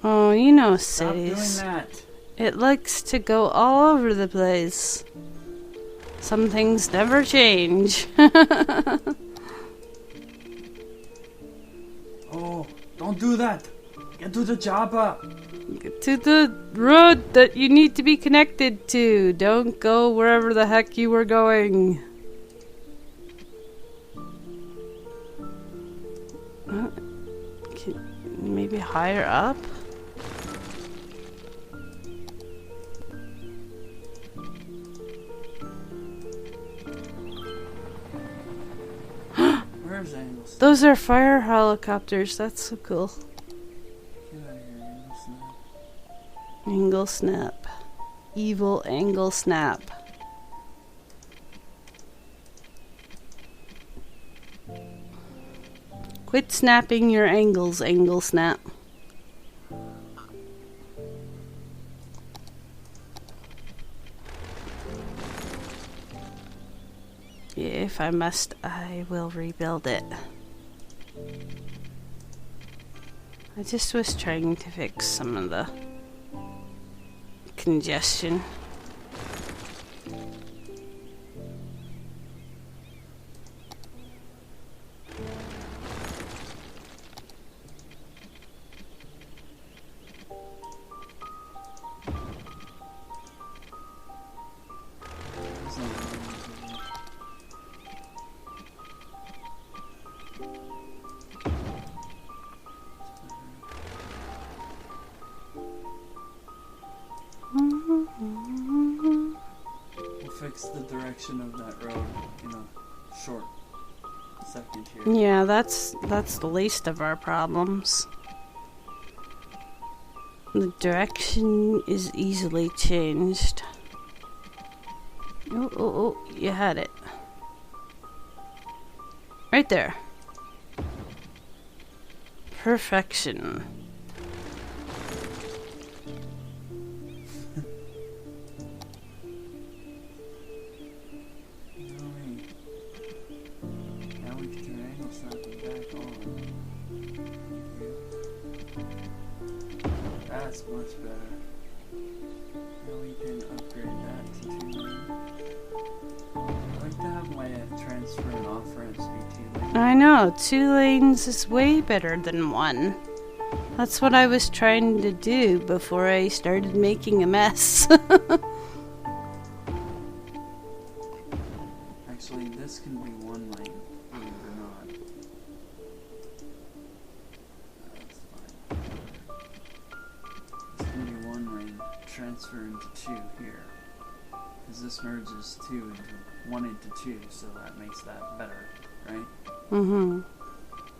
Oh, you know Stop doing cities. that. It likes to go all over the place. Some things never change. Oh, don't do that. Get to the chopper. To the road that you need to be connected to. Don't go wherever the heck you were going. Maybe higher up? Where's Angles? Those are fire helicopters. That's so cool. Get out of here, Angles. Angle snap. Evil angle snap. Quit snapping your angles, angle snap. If I must, I will rebuild it. I just was trying to fix some of the congestion. We'll fix the direction of that road in a short second here. Yeah, that's the least of our problems. The direction is easily changed. Oh, you had it. Right there. Perfection. Now we can angle something back on. That's much better. Now we can upgrade that to 2 lane. I like to have my transfer and off ramps be 2 lane. I know, 2 lanes is way better than 1. That's what I was trying to do before I started making a mess. Actually, this can be 1 lane, believe it or not. That's fine. This can be 1 lane, transfer into 2 here. Because this merges 2 into 1 into 2, so that makes that better, right? Mm-hmm.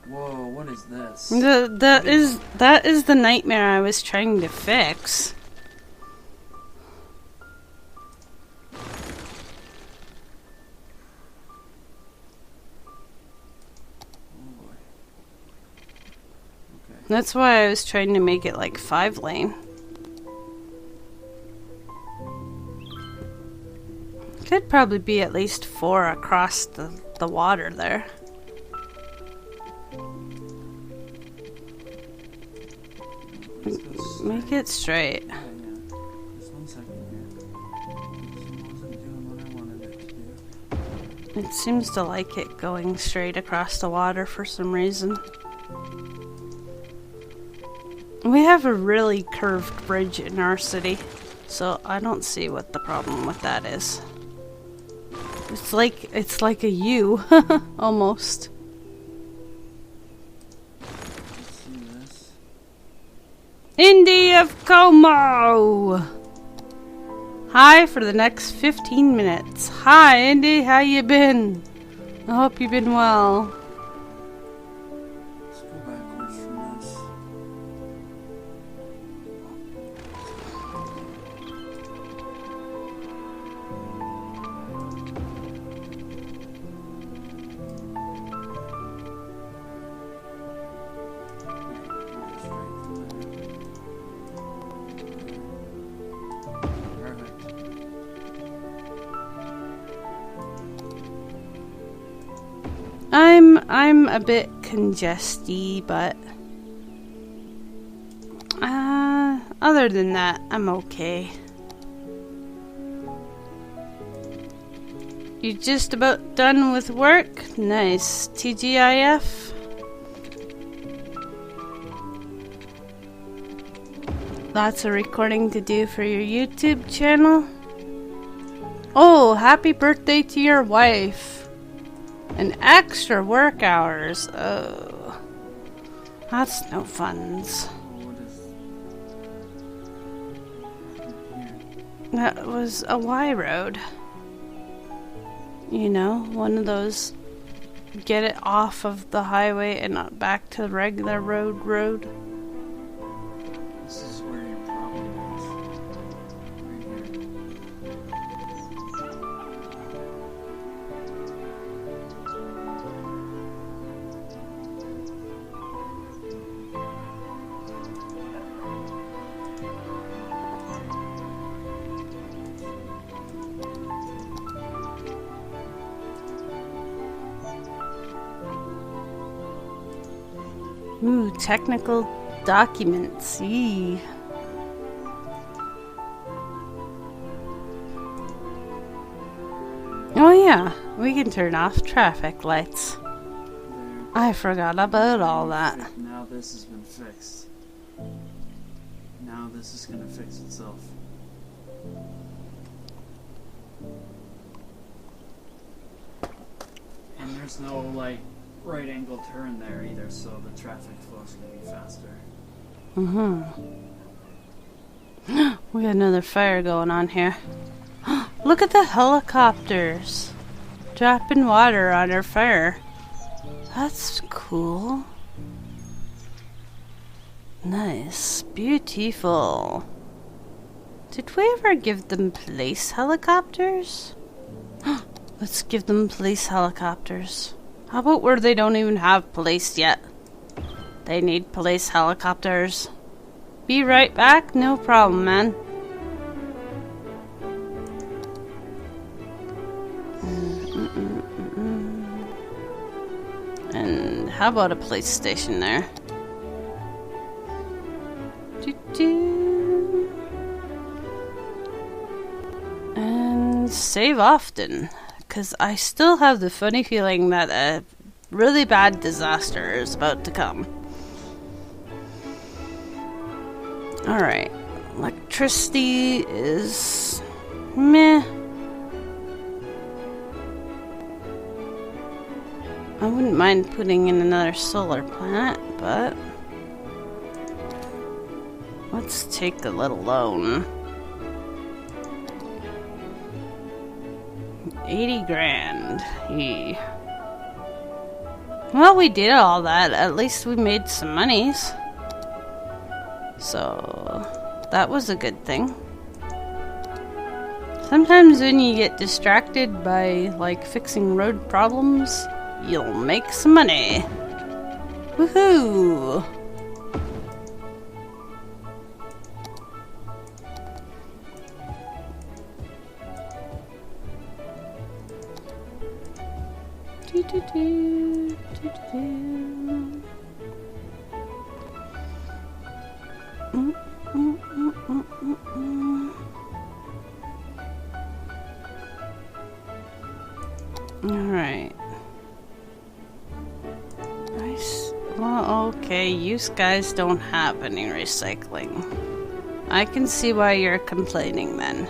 Whoa, what is this? That is the nightmare I was trying to fix. Oh boy. Okay. That's why I was trying to make it like 5 lane. Could probably be at least 4 across the water there. Let's go straight. Make it straight. Yeah. Just 1 second here. This wasn't doing what I wanted it to do. It seems to like it going straight across the water for some reason. We have a really curved bridge in our city, so I don't see what the problem with that is. It's like a U, almost. Let's see this. Indy of Como! Hi for the next 15 minutes. Hi Indy, how you been? I hope you've been well. Let's go backwards from this. I'm a bit congesty, but other than that, I'm okay. You just about done with work? Nice. TGIF? Lots of recording to do for your YouTube channel? Oh, happy birthday to your wife. And extra work hours. Oh. That's no funs. That was a Y road. You know, one of those get it off of the highway and not back to the regular road. This is where your problem is. Ooh, technical documents. Yee. Oh yeah, we can turn off traffic lights. I forgot about all that. Now this has been fixed. Now this is gonna fix itself. And there's no, like, right angle turn there either, so the traffic flow is gonna be faster. We got another fire going on here. Look at the helicopters dropping water on our fire. That's cool. Nice. Beautiful. Did we ever give them police helicopters? Let's give them police helicopters. How about where they don't even have police yet? They need police helicopters. Be right back, no problem, man. And how about a police station there? And save often. Because I still have the funny feeling that a really bad disaster is about to come. Alright. Electricity is meh. I wouldn't mind putting in another solar plant, but let's take a little loan. 80 grand. Yeah. Well, we did all that. At least we made some monies. So, that was a good thing. Sometimes when you get distracted by, like, fixing road problems, you'll make some money. Woohoo! Alright. Nice. Well, okay, you guys don't have any recycling. I can see why you're complaining then.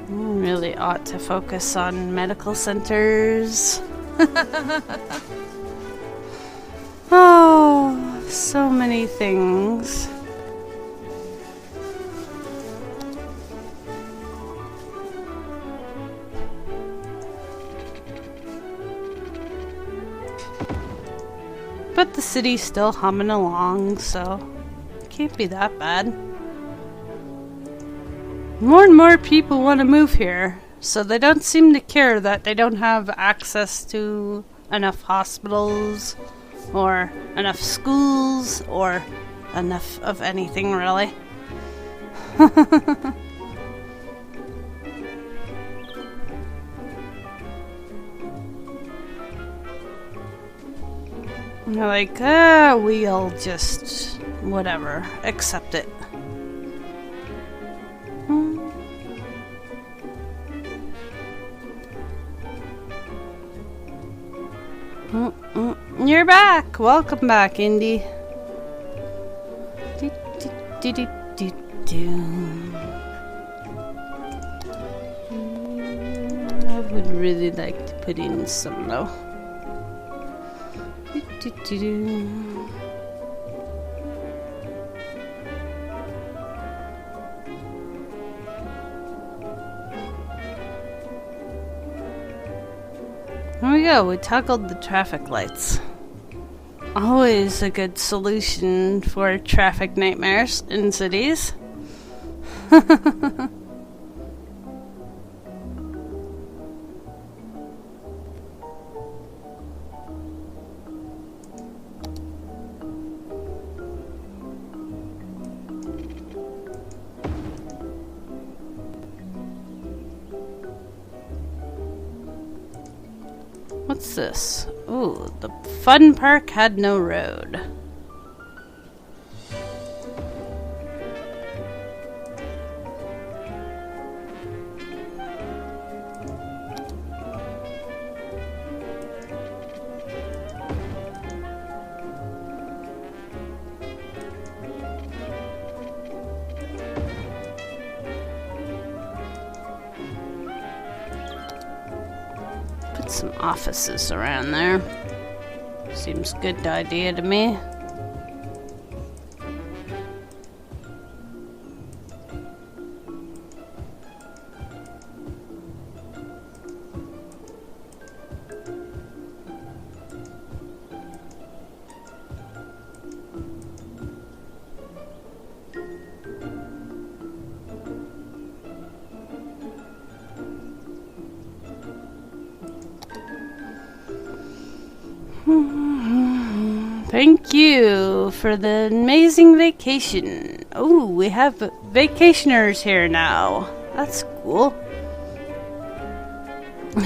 Really ought to focus on medical centers. Oh, so many things. But the city's still humming along, so it can't be that bad. More and more people want to move here, so they don't seem to care that they don't have access to enough hospitals, or enough schools, or enough of anything, really. They're like, we'll just, whatever, accept it. You're back! Welcome back, Indy. I would really like to put in some, though. There we go, we toggled the traffic lights. Always a good solution for traffic nightmares in cities. What's this? Ooh, the fun park had no road. Some offices around there. Seems good idea to me. Thank you for the amazing vacation. Oh, we have vacationers here now. That's cool.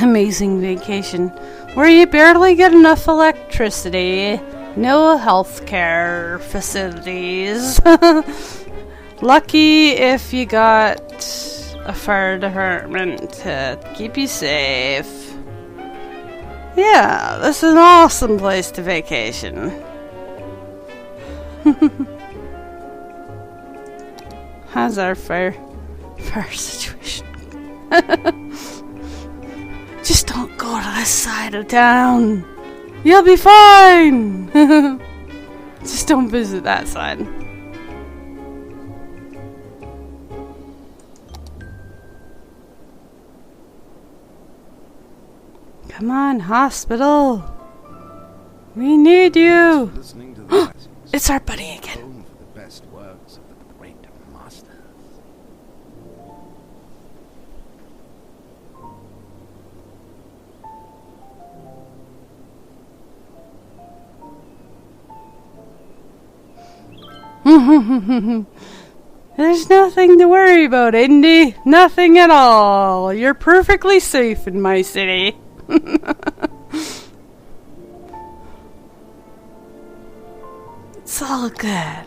Amazing vacation. Where you barely get enough electricity. No healthcare facilities. Lucky if you got a fire department to keep you safe. Yeah, this is an awesome place to vacation. How's our fire situation? Just don't go to this side of town. You'll be fine. Just don't visit that side. Come on, hospital. We need you. It's our buddy again. Home for the best works of the great masters. There's nothing to worry about, Indy. Nothing at all. You're perfectly safe in my city. It's all good.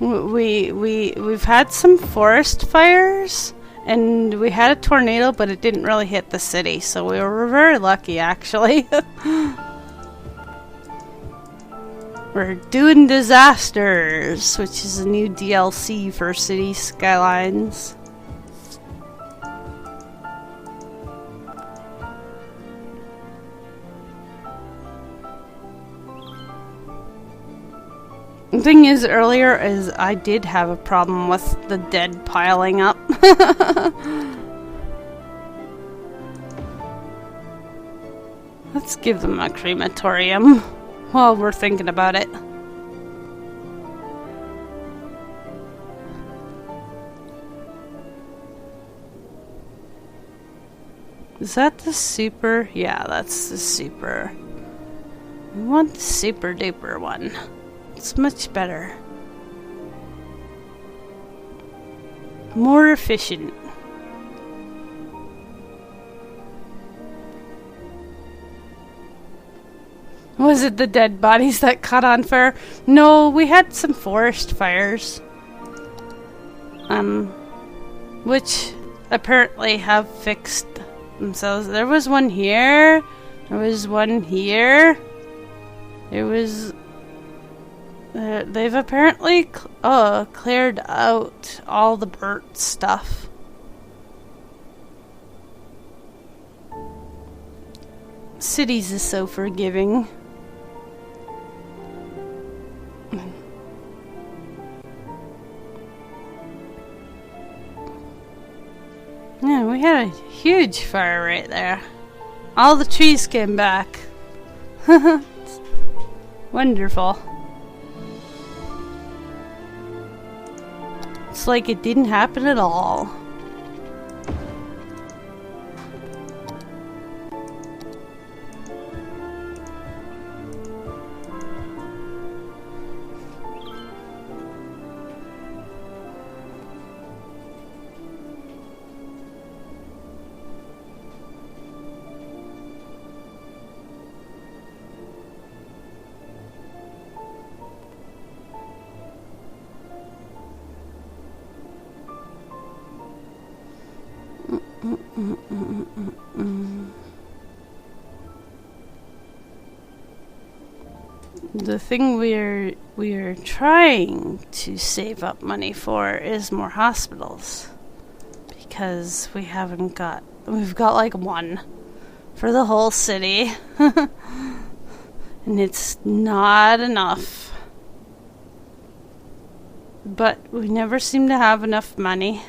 We've had some forest fires, and we had a tornado, but it didn't really hit the city, so we were very lucky, actually. We're doing Disasters, which is a new DLC for City Skylines. The thing is, earlier is I did have a problem with the dead piling up. Let's give them a crematorium while we're thinking about it. Is that the super? Yeah, that's the super. We want the super duper one. It's much better. More efficient. Was it the dead bodies that caught on fire? No, we had some forest fires. Which apparently have fixed themselves. There was one here. There was one here. There was... they've apparently cleared out all the burnt stuff. Cities is so forgiving. Yeah, we had a huge fire right there. All the trees came back. Wonderful. It's like it didn't happen at all. The thing we're trying to save up money for is more hospitals, because we've got like one for the whole city and it's not enough, but we never seem to have enough money.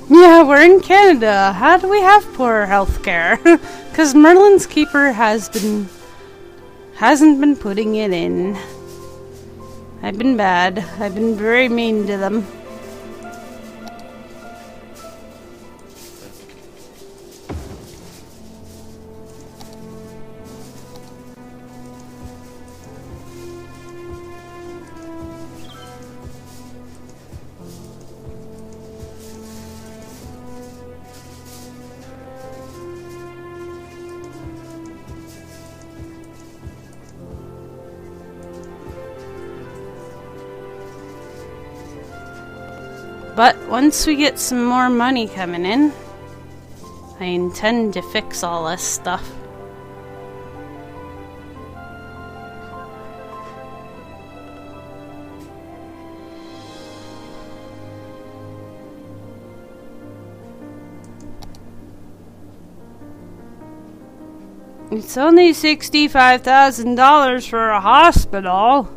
Yeah, we're in Canada. How do we have poor healthcare? Because Merlin's Keeper hasn't been putting it in. I've been bad. I've been very mean to them. But once we get some more money coming in, I intend to fix all this stuff. It's only $65,000 for a hospital.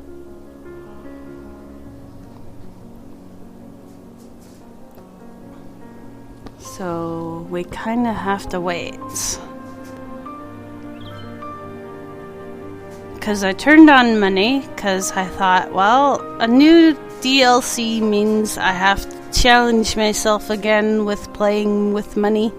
So we kind of have to wait. Because I turned on money, because I thought, well, a new DLC means I have to challenge myself again with playing with money.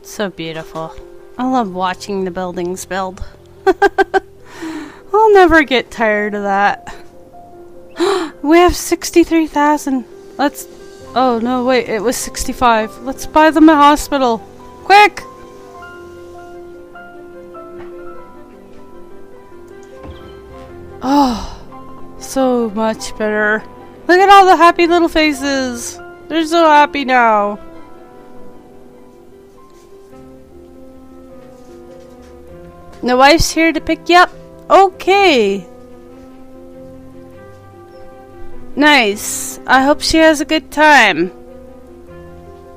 So beautiful. I love watching the buildings build. I'll never get tired of that. We have 63,000. Oh, no, wait, it was 65. Let's buy them a hospital. Quick! Oh, so much better. Look at all the happy little faces. They're so happy now. The wife's here to pick you up. Okay. Nice. I hope she has a good time.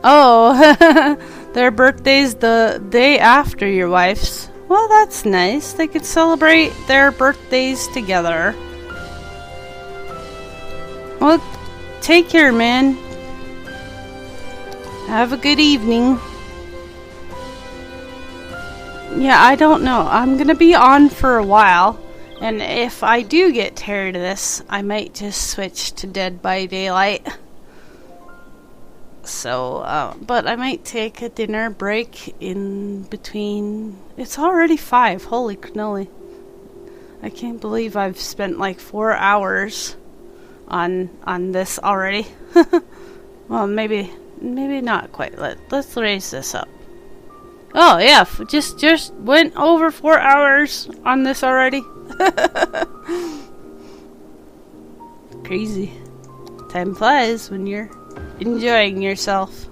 Oh, their birthday's the day after your wife's. Well, that's nice. They could celebrate their birthdays together. Well, take care, man. Have a good evening. Yeah, I don't know. I'm gonna be on for a while. And if I do get tired of this, I might just switch to Dead by Daylight. So, but I might take a dinner break in between. It's already 5. Holy cannoli. I can't believe I've spent like 4 hours on this already. Well, maybe not quite. Let's raise this up. Oh yeah, just went over 4 hours on this already. Crazy. Time flies when you're enjoying yourself.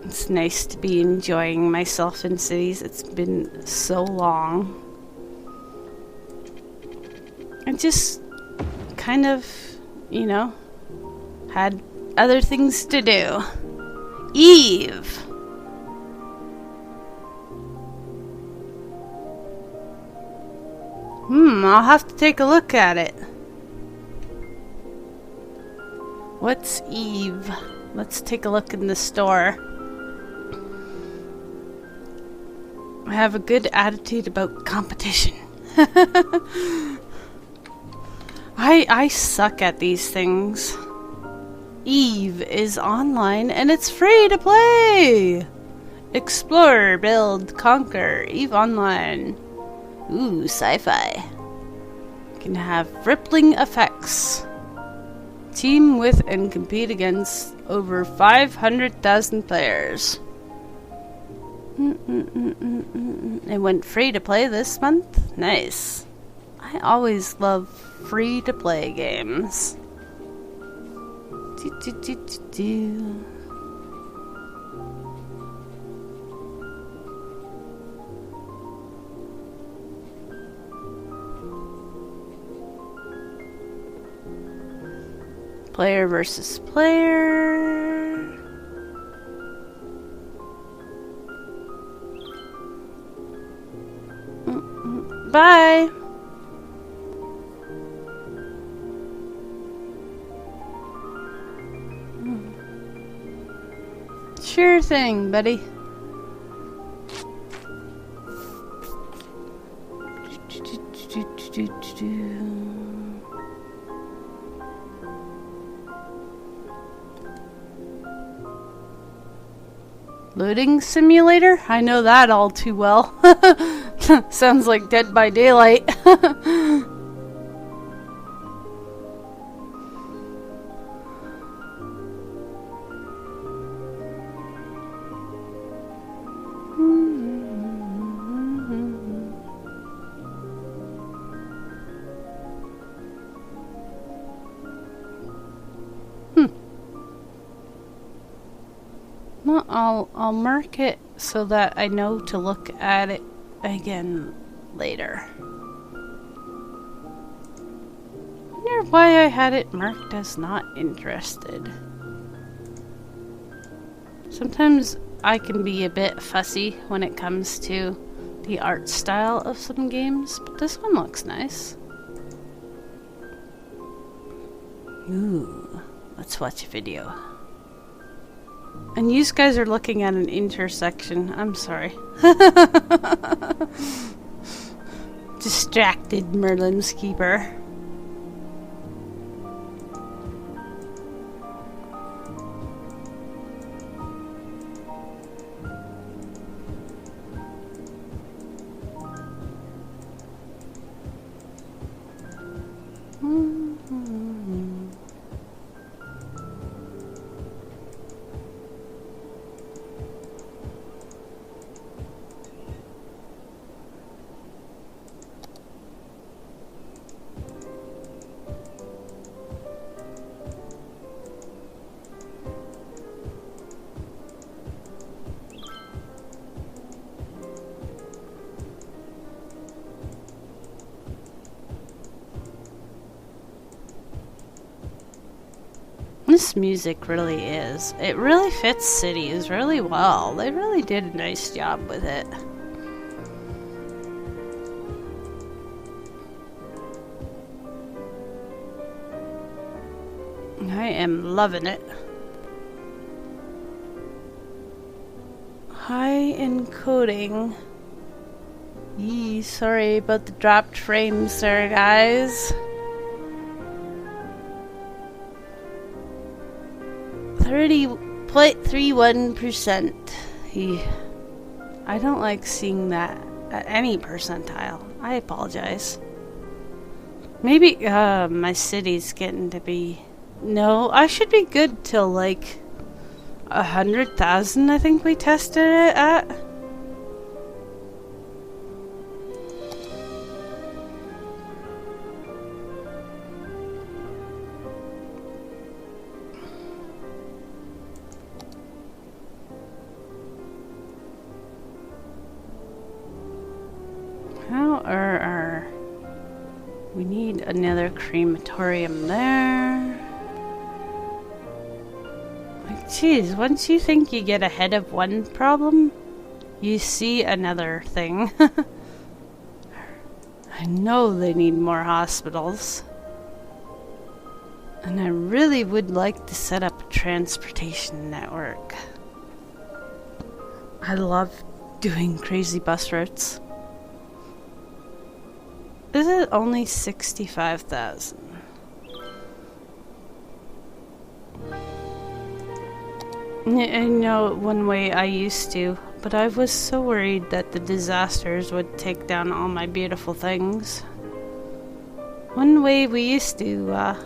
It's nice to be enjoying myself in cities. It's been so long. I just kind of, you know, had other things to do. Eve! I'll have to take a look at it. What's Eve? Let's take a look in the store. I have a good attitude about competition. I suck at these things. Eve is online and it's free to play! Explore, build, conquer, Eve Online. Ooh, sci-fi. Can have rippling effects. Team with and compete against over 500,000 players. It went free to play this month? Nice. I always love free to play games. Player versus player. Bye. Sure thing, buddy. Looting simulator? I know that all too well. Sounds like Dead by Daylight. Well, I'll mark it so that I know to look at it again later. Wonder why I had it marked as not interested. Sometimes I can be a bit fussy when it comes to the art style of some games, but this one looks nice. Ooh, let's watch a video. And you guys are looking at an intersection. I'm sorry. Distracted Merlin's Keeper. This music really is. It really fits cities really well. They really did a nice job with it. I am loving it. High encoding. Yee, sorry about the dropped frames there, guys. 30.31%. I don't like seeing that at any percentile. I apologize. Maybe my city's getting to be... No, I should be good till like 100,000, I think we tested it at. How are we need another crematorium there. Like, geez, once you think you get ahead of one problem, you see another thing. I know they need more hospitals. And I really would like to set up a transportation network. I love doing crazy bus routes. Is it only 65,000? I know one way I used to, but I was so worried that the disasters would take down all my beautiful things. One way we used to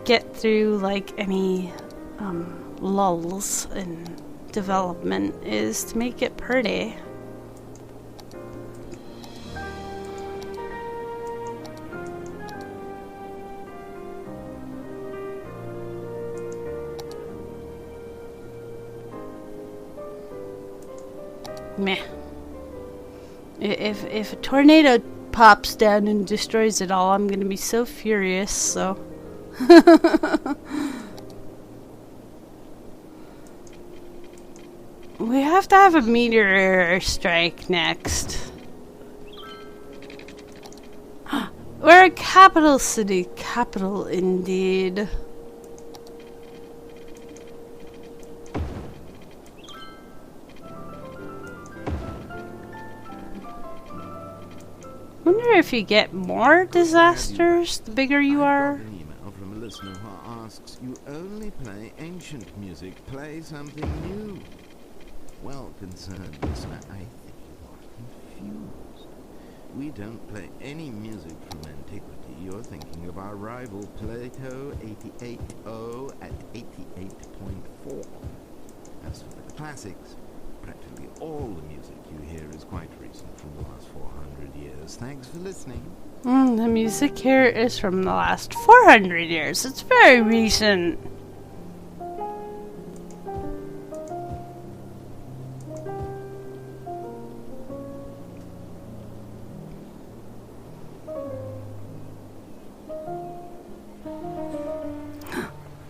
get through like any lulls in development is to make it pretty. Meh. If a tornado pops down and destroys it all, I'm gonna be so furious, so... We have to have a meteor strike next. We're a capital city. Capital indeed. Wonder if you get more disasters the bigger you are. I've got an email from a listener who asks, you only play ancient music, play something new. Well, concerned listener, I think you are confused. We don't play any music from antiquity. You're thinking of our rival Plato 88.0 at 88.4. As for the classics, practically all the music you hear is quite recent, from the last 400 years. Thanks for listening. The music here is from the last 400 years. It's very recent.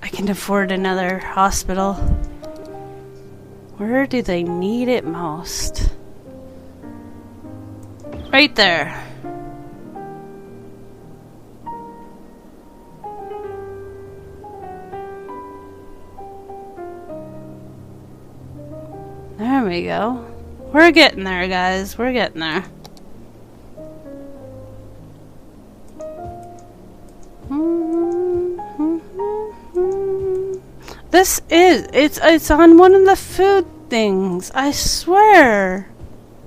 I can afford another hospital. Where do they need it most? Right there. There we go. We're getting there, guys. We're getting there. This is, it's on one of the food things, I swear.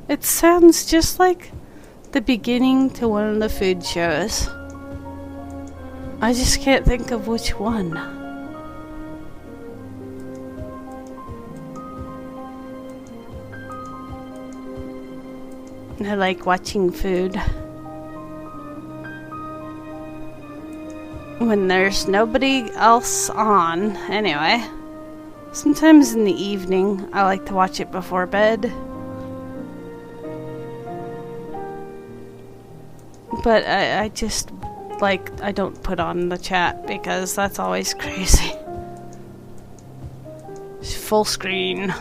It sounds just like the beginning to one of the food shows. I just can't think of which one. I like watching food when there's nobody else on. Anyway, sometimes in the evening I like to watch it before bed. But I just like, I don't put on the chat because that's always crazy. Full screen.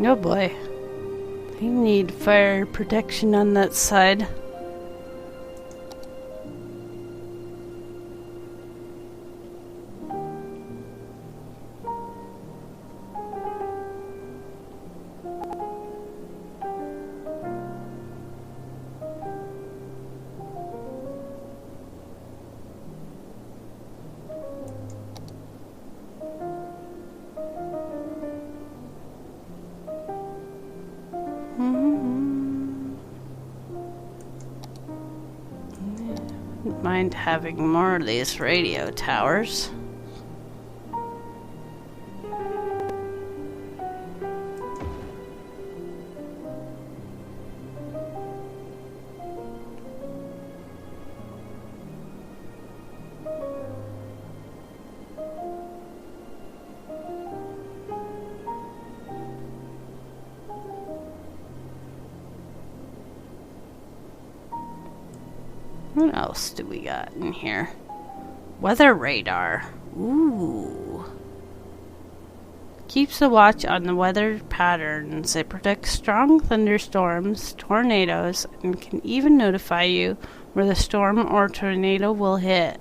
Oh boy. They need fire protection on that side. Mind having more of these radio towers. What else do we got in here? Weather radar. Ooh. Keeps a watch on the weather patterns. It predicts strong thunderstorms, tornadoes, and can even notify you where the storm or tornado will hit,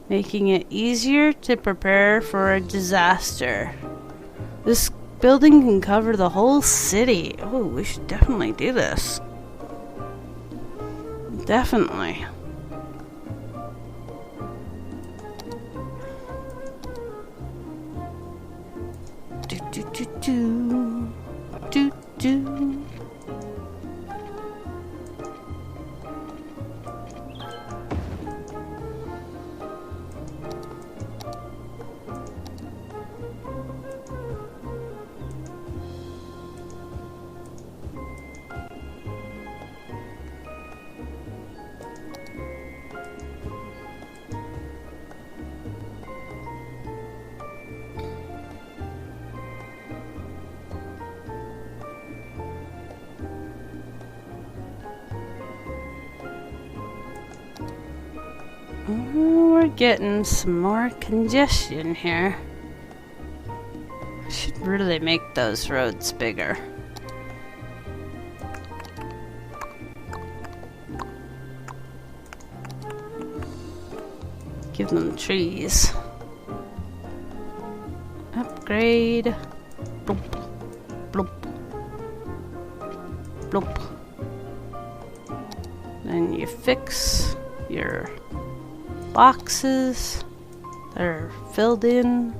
making it easier to prepare for a disaster. This building can cover the whole city. Oh, we should definitely do this. Definitely. Do. We're getting some more congestion here. Should really make those roads bigger. Give them trees. Upgrade. Bloop. Bloop. Bloop. Then you fix your boxes that are filled in.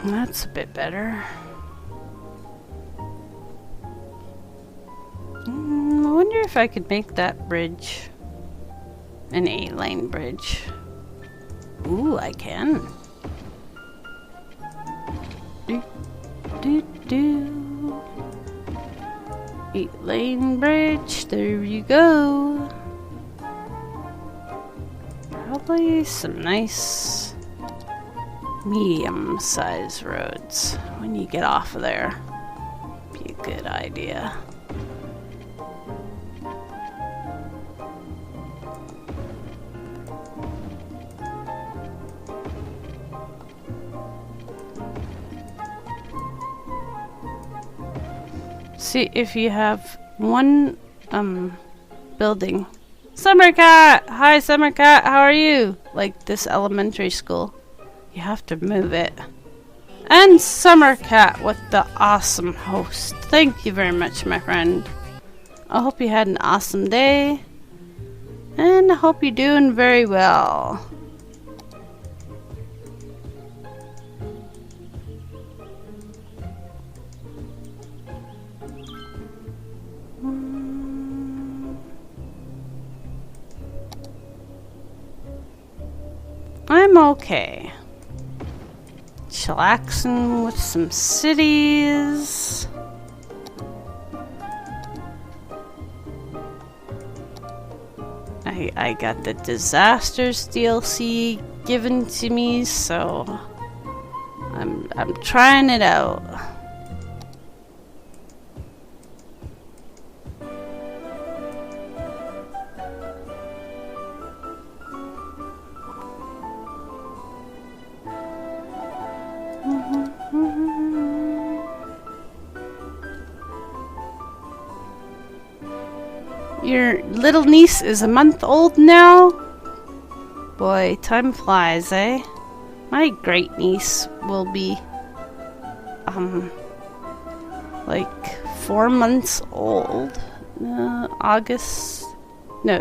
That's a bit better. I wonder if I could make that bridge an 8-lane bridge. Ooh, I can. Do. 8-lane bridge, there you go. Probably some nice medium-sized roads when you get off of there. Be a good idea. See, if you have one building. Summer Cat! Hi, Summer Cat, how are you? Like this elementary school. You have to move it. And Summer Cat with the awesome host. Thank you very much, my friend. I hope you had an awesome day. And I hope you're doing very well. I'm okay. Chillaxing with some cities. I got the Disasters DLC given to me, so I'm trying it out. Your little niece is a month old now? Boy, time flies, eh? My great niece will be, like 4 months old.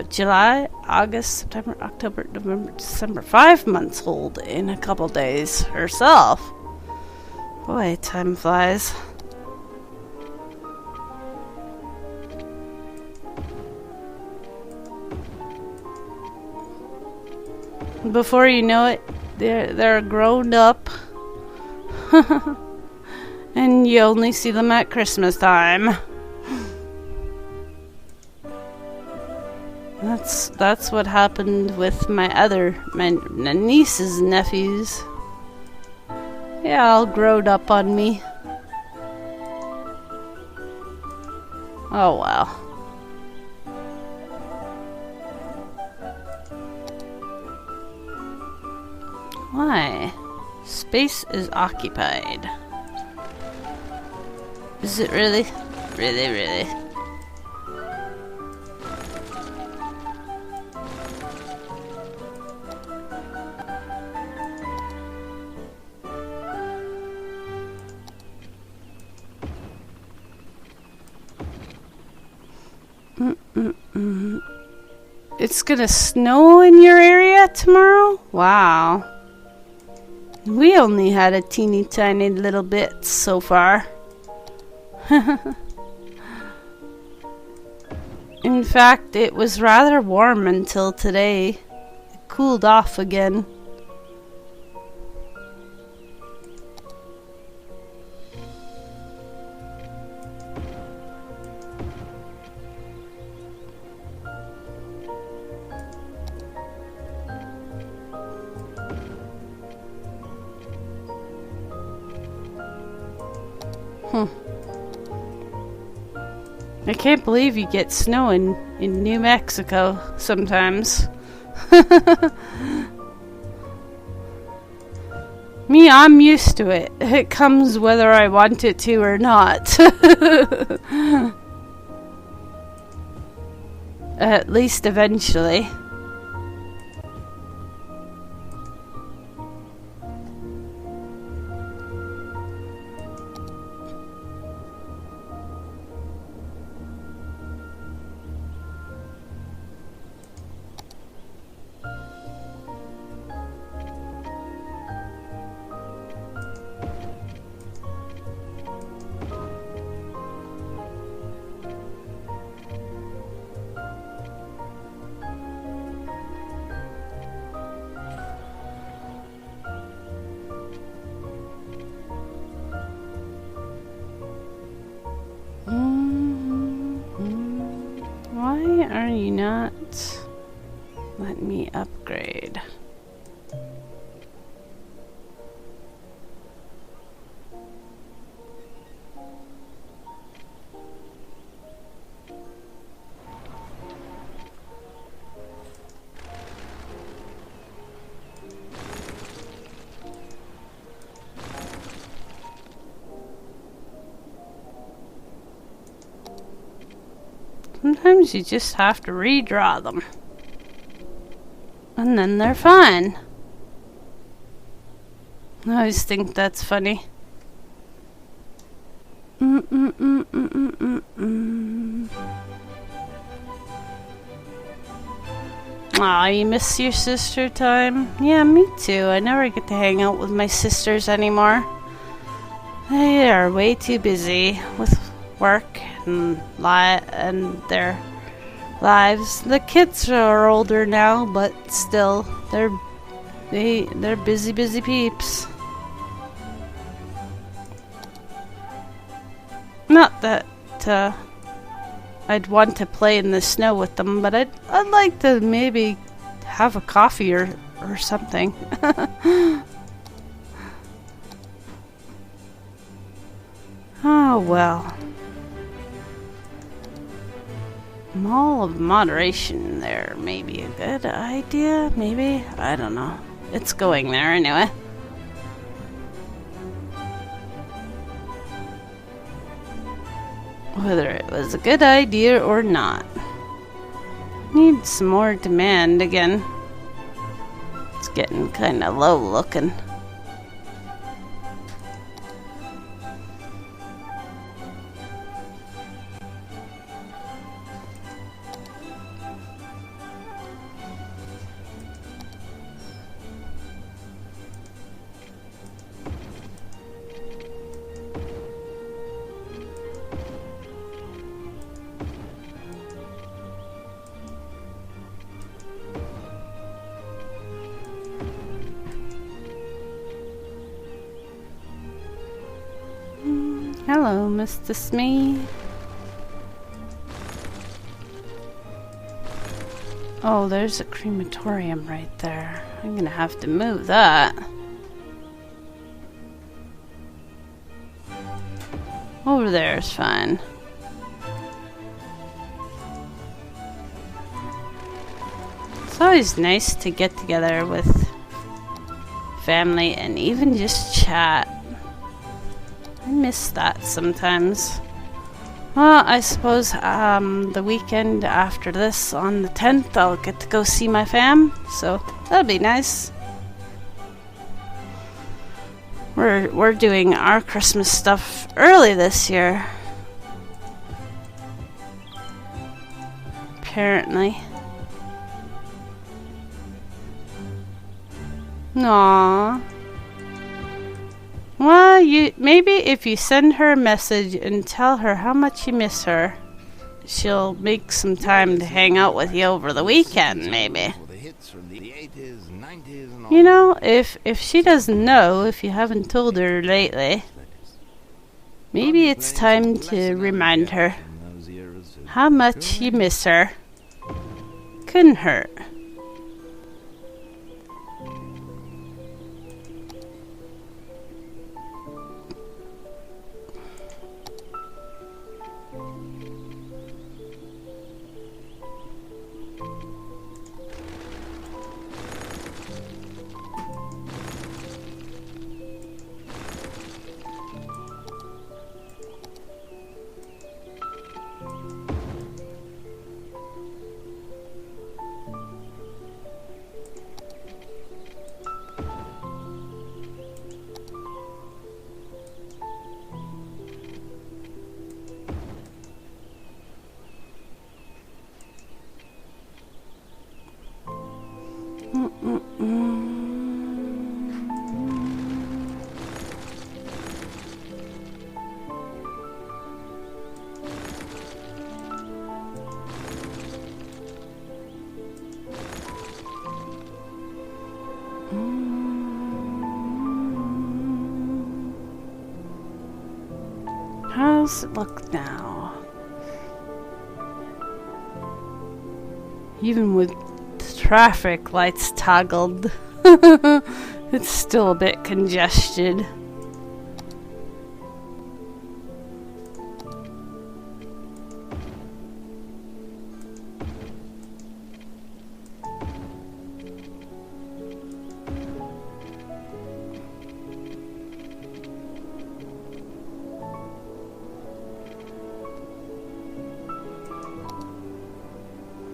July, August, September, October, November, December. 5 months old in a couple days herself. Boy, time flies. Before you know it, they're grown up. And you only see them at Christmas time. That's what happened with my nieces and nephews. Yeah, all grown up on me. Oh well. Why? Space is occupied. Is it really? Really? It's gonna snow in your area tomorrow? Wow. We only had a teeny tiny little bit so far. In fact, it was rather warm until today. It cooled off again. I can't believe you get snow in New Mexico sometimes. Me, I'm used to it. It comes whether I want it to or not. At least eventually. Why are you not letting me upgrade? Sometimes you just have to redraw them. And then they're fine. I always think that's funny. Aw, you miss your sister time? Yeah, me too. I never get to hang out with my sisters anymore. They are way too busy with work and their lives. The kids are older now, but still, they're busy peeps. Not that I'd want to play in the snow with them, but I'd like to maybe have a coffee or something. Oh well. Mall of moderation there may be a good idea, maybe? I don't know. It's going there anyway. Whether it was a good idea or not. Need some more demand again. It's getting kinda low looking. Hello, Mr. Smee. Oh, there's a crematorium right there. I'm gonna have to move that. Over there is fine. It's always nice to get together with family and even just chat. I miss that sometimes. Well, I suppose the weekend after this, on the 10th, I'll get to go see my fam, so that'll be nice. We're doing our Christmas stuff early this year. Apparently. Aww. Well, maybe if you send her a message and tell her how much you miss her, she'll make some time to hang out with you over the weekend, maybe. You know, if she doesn't know, if you haven't told her lately, maybe it's time to remind her how much you miss her. Couldn't hurt. How's it look now? Even with the traffic lights toggled, it's still a bit congested.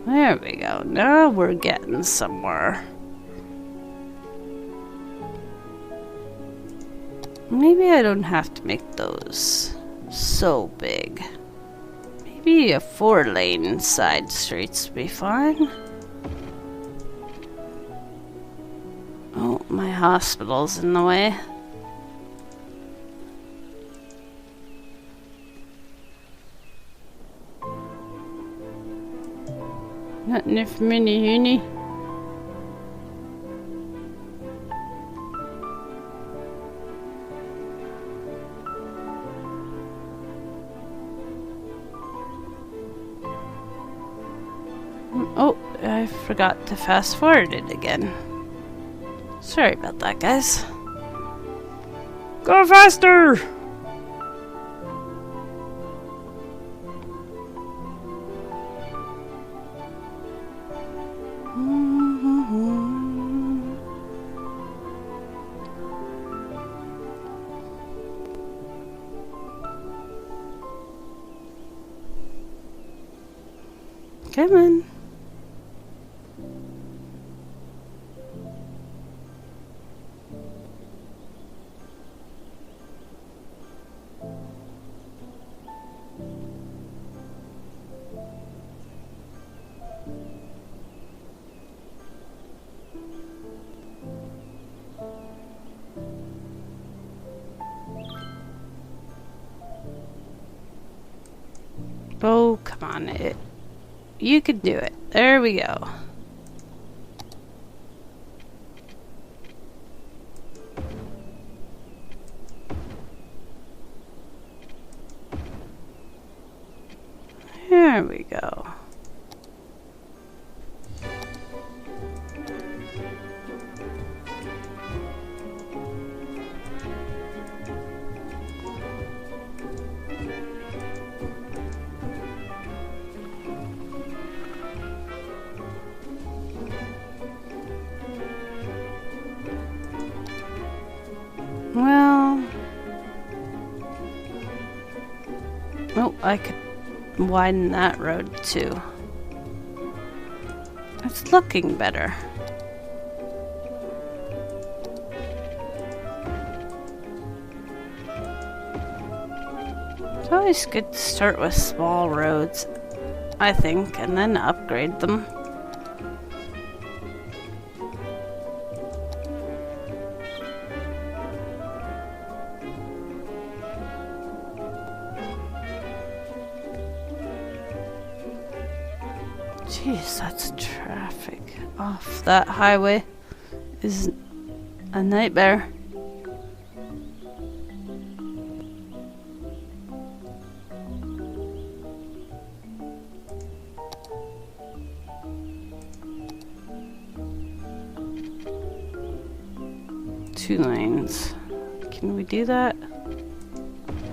There we go. Now we're getting somewhere. Maybe I don't have to make those so big. Maybe a 4-lane side streets would be fine. hospitals in the way. Not enough mini uni. Oh, I forgot to fast forward it again. Sorry about that, guys. Go faster! Come on. Oh, come on. You could do it. There we go. There we go. Well, oh, I could widen that road too. It's looking better. It's always good to start with small roads, I think, and then upgrade them. Jeez, that's traffic off that highway is a nightmare. Two lanes. Can we do that?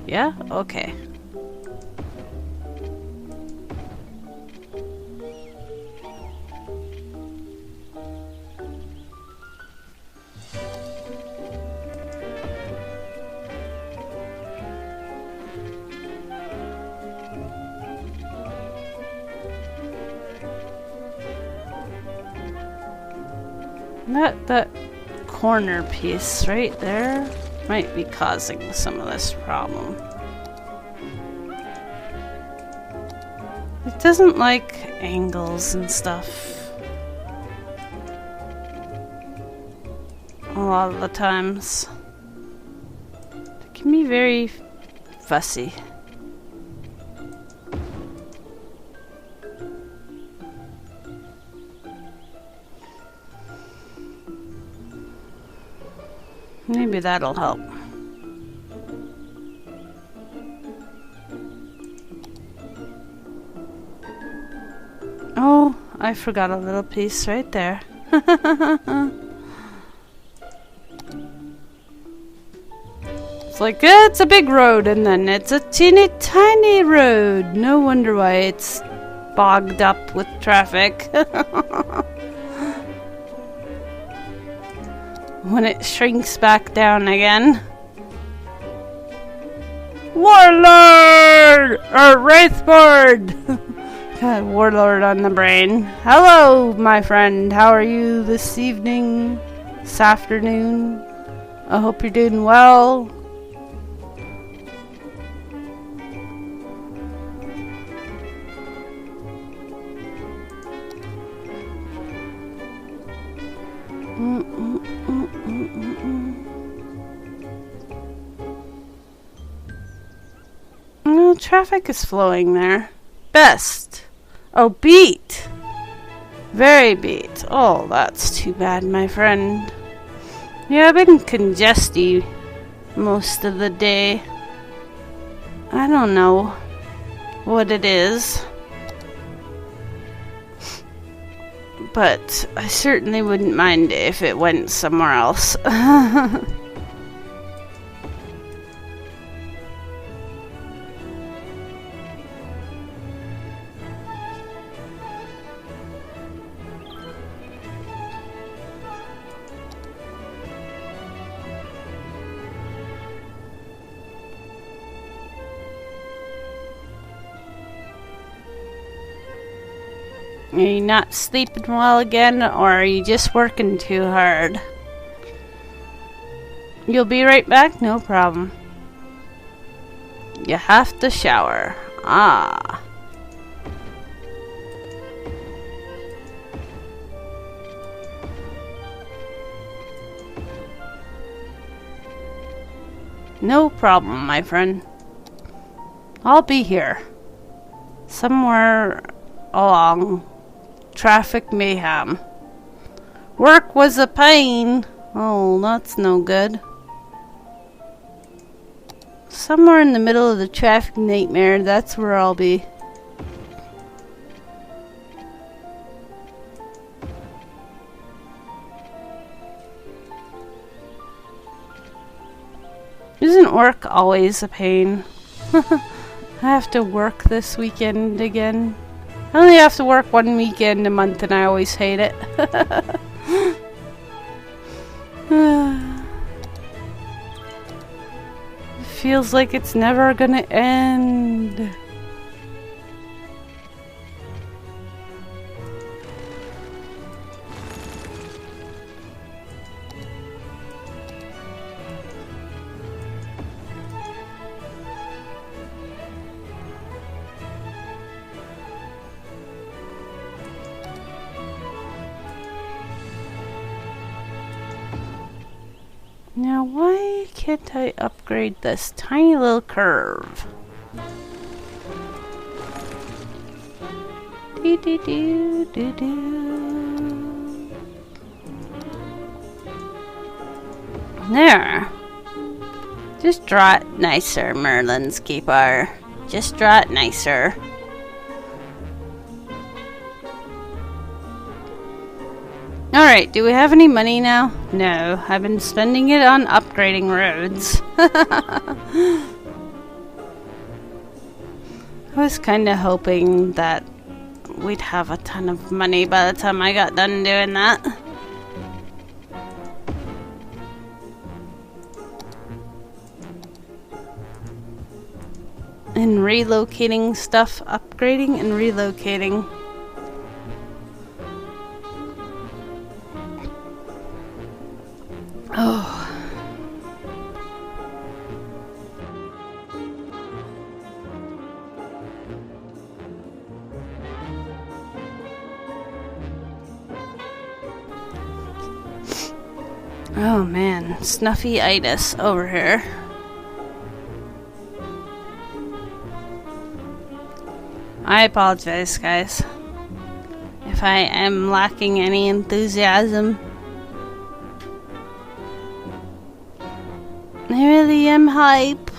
Yeah? Okay. That corner piece right there might be causing some of this problem. It doesn't like angles and stuff a lot of the times. It can be very fussy. Maybe that'll help. Oh, I forgot a little piece right there. It's like, it's a big road, and then it's a teeny tiny road. No wonder why it's bogged up with traffic. When it shrinks back down again. Warlord! Or Wraithboard! God, Warlord on the brain. Hello, my friend. How are you this evening? This afternoon? I hope you're doing well. No, traffic is flowing there. Best. Oh, beat. Very beat. Oh, that's too bad, my friend. Yeah, I've been congested most of the day. I don't know what it is. But I certainly wouldn't mind if it went somewhere else. Are you not sleeping well again, or are you just working too hard? You'll be right back? No problem. You have to shower. Ah. No problem, my friend. I'll be here. Somewhere along traffic mayhem. Work was a pain. Oh, that's no good. Somewhere in the middle of the traffic nightmare, that's where I'll be. Isn't work always a pain? I have to work this weekend again. I only have to work one weekend a month and I always hate it. It feels like it's never gonna end. Now, why can't I upgrade this tiny little curve? Do do do do do. There. Just draw it nicer, Merlin's Keeper. Just draw it nicer. Alright, do we have any money now? No, I've been spending it on upgrading roads. I was kind of hoping that we'd have a ton of money by the time I got done doing that. And relocating stuff, upgrading and relocating. Oh. Oh man, snuffy-itis over here. I apologize, guys, if I am lacking any enthusiasm. I really am hype.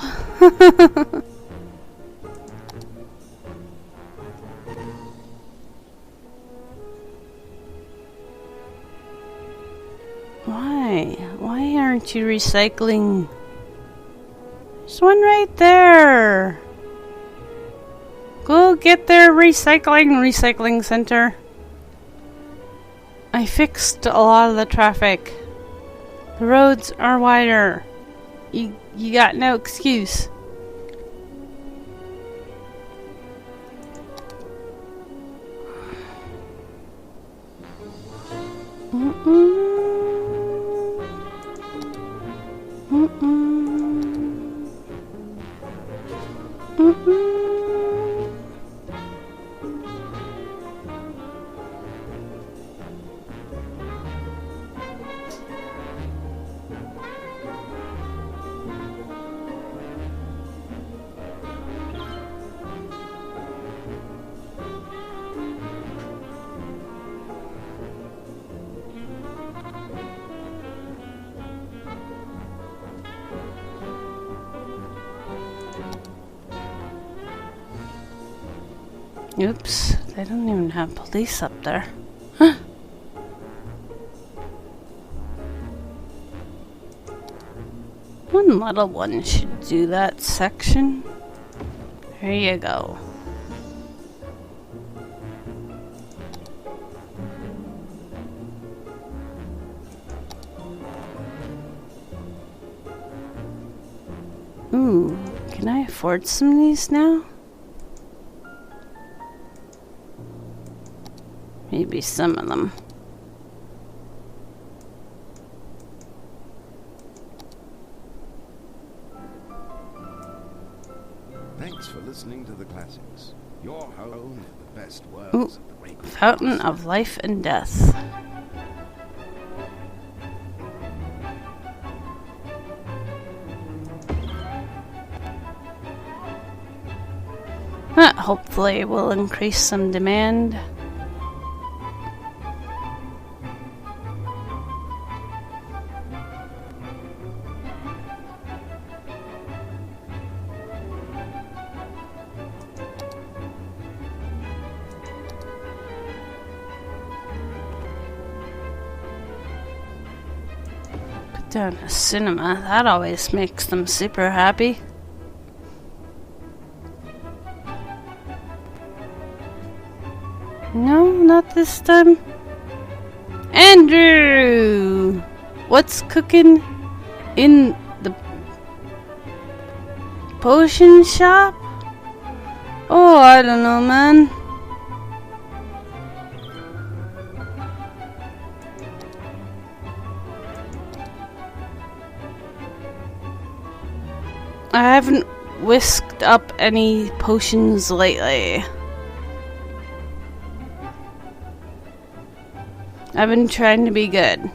Why? Why aren't you recycling? There's one right there. Go get their recycling center. I fixed a lot of the traffic. The roads are wider. You got no excuse. Oops, they don't even have police up there. Huh. One little one should do that section. There you go. Ooh, can I afford some of these now? Maybe some of them. Thanks for listening to the classics. Your home for the best works of the great Fountain of Life and Death. That hopefully will increase some demand. Put down a cinema, that always makes them super happy. No, not this time. Andrew! What's cooking in the potion shop? Oh, I don't know, man. I haven't whisked up any potions lately. I've been trying to be good.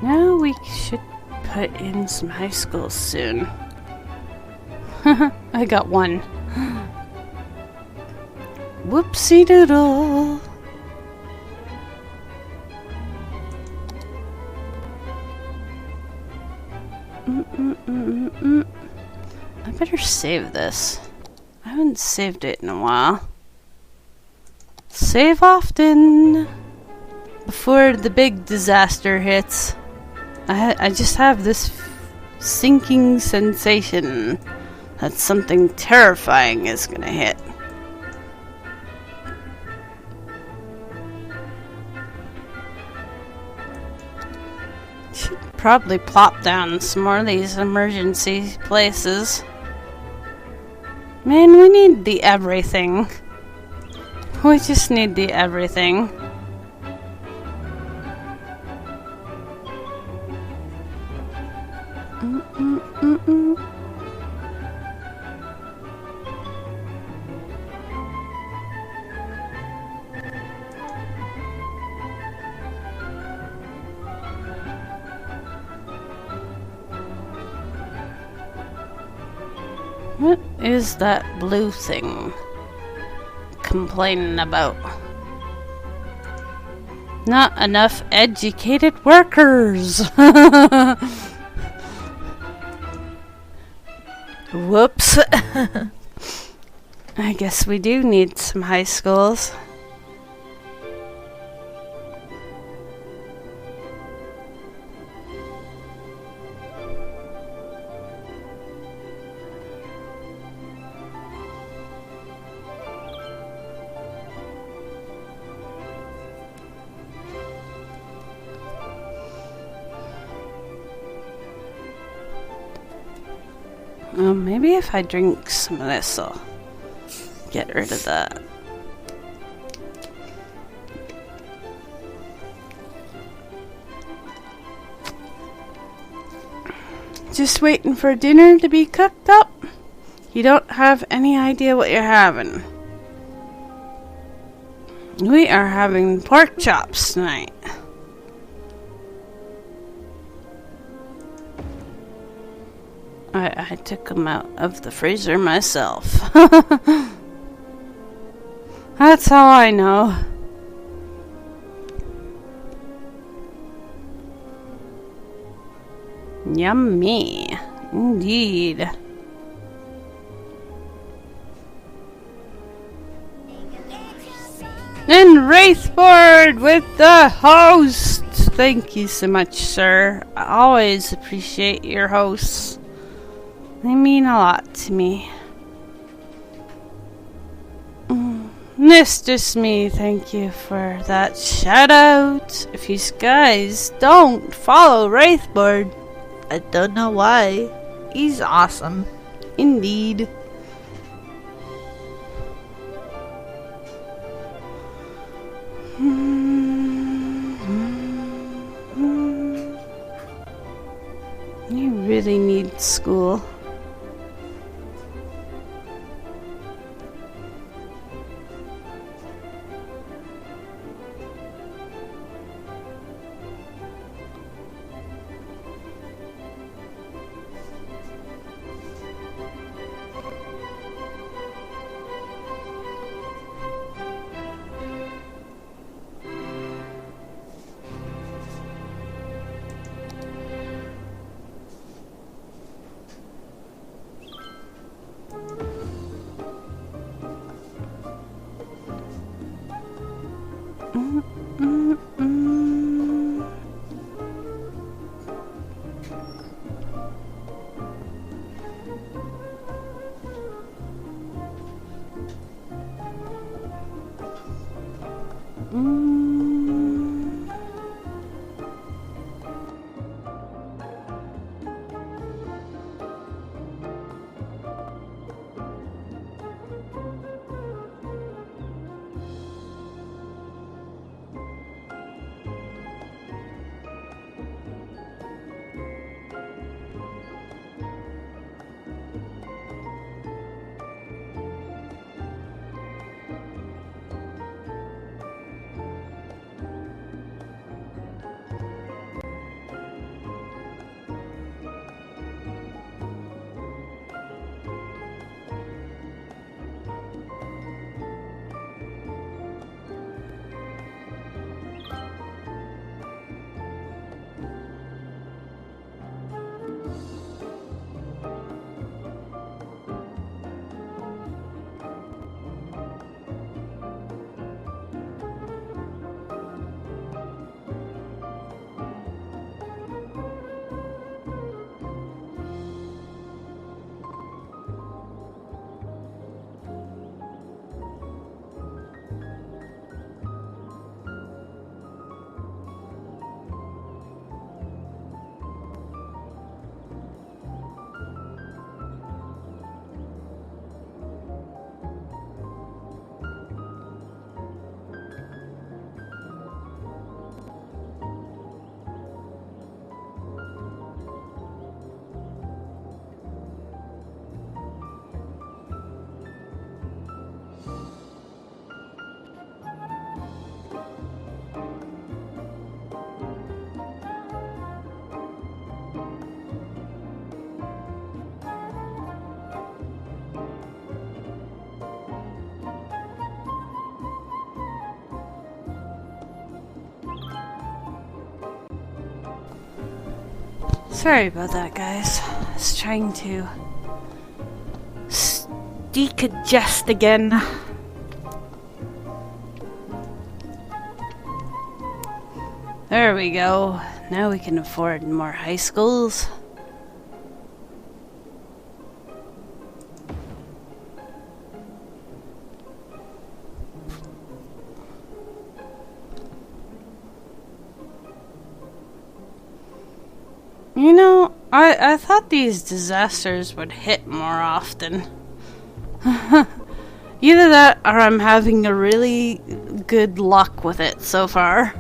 Now we should put in some high schools soon. I got one. Whoopsie doodle. I better save this. I haven't saved it in a while. Save often before the big disaster hits. I just have this sinking sensation that something terrifying is gonna hit. Should probably plop down some more of these emergency places. Man, we need the everything. We just need the everything. What is that blue thing complaining about? Not enough educated workers. Whoops. I guess we do need some high schools. Well, maybe if I drink some of this, I'll get rid of that. Just waiting for dinner to be cooked up? You don't have any idea what you're having. We are having pork chops tonight. I took them out of the freezer myself. That's how I know. Yummy. Indeed. And Wraithboard with the host. Thank you so much, sir. I always appreciate your hosts. They mean a lot to me. Mr. Smee, thank you for that shout out. If you guys don't follow Wraithboard, I don't know why. He's awesome. Indeed. You really need school. Sorry about that, guys. I was trying to decongest again. There we go. Now we can afford more high schools. You know, I thought these disasters would hit more often. Either that or I'm having a really good luck with it so far.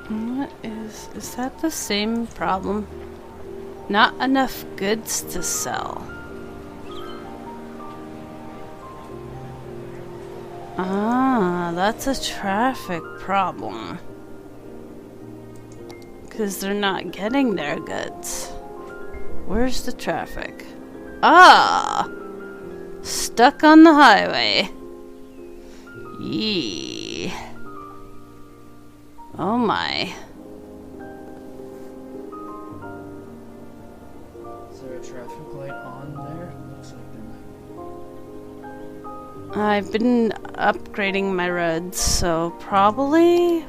What is that the same problem? Not enough goods to sell. Ah, that's a traffic problem. 'Cause they're not getting their goods. Where's the traffic? Ah! Stuck on the highway. Yee. Oh my. Is there a traffic light on there? Looks like there. I've been upgrading my roads, so probably...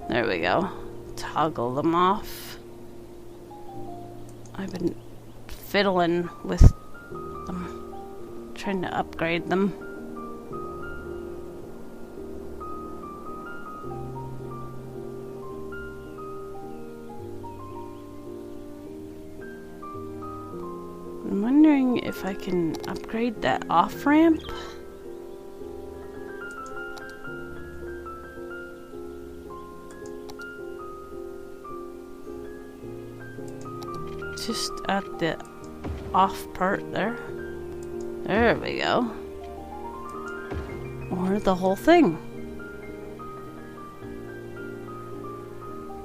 There we go. Toggle them off. I've been fiddling with them, trying to upgrade them. I'm wondering if I can upgrade that off-ramp. Just at the off part there. There we go. Or the whole thing.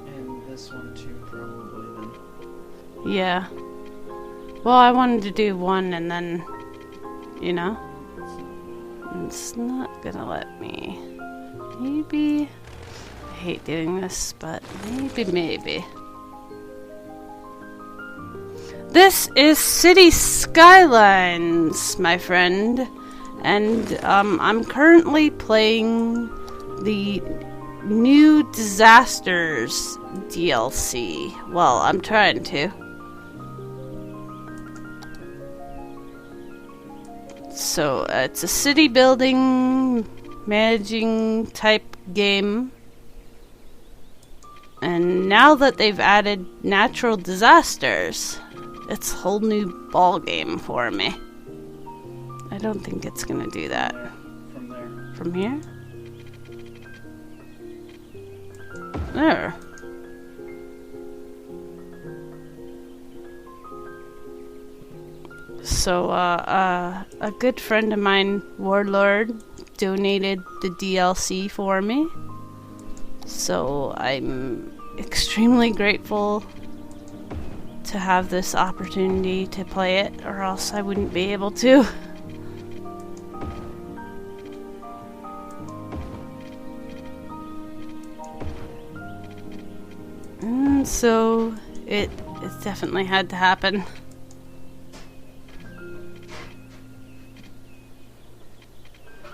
And this one too, probably then. Yeah. Well, I wanted to do one and then, you know. It's not gonna let me. Maybe. I hate doing this, but maybe. This is City Skylines, my friend, and I'm currently playing the new Disasters DLC. Well, I'm trying to. So, it's a city building, managing type game. And now that they've added natural disasters, it's a whole new ball game for me. I don't think it's gonna do that. From there. From here? There. So, a good friend of mine, Warlord, donated the DLC for me. So, I'm extremely grateful to have this opportunity to play it, or else I wouldn't be able to. And so it definitely had to happen.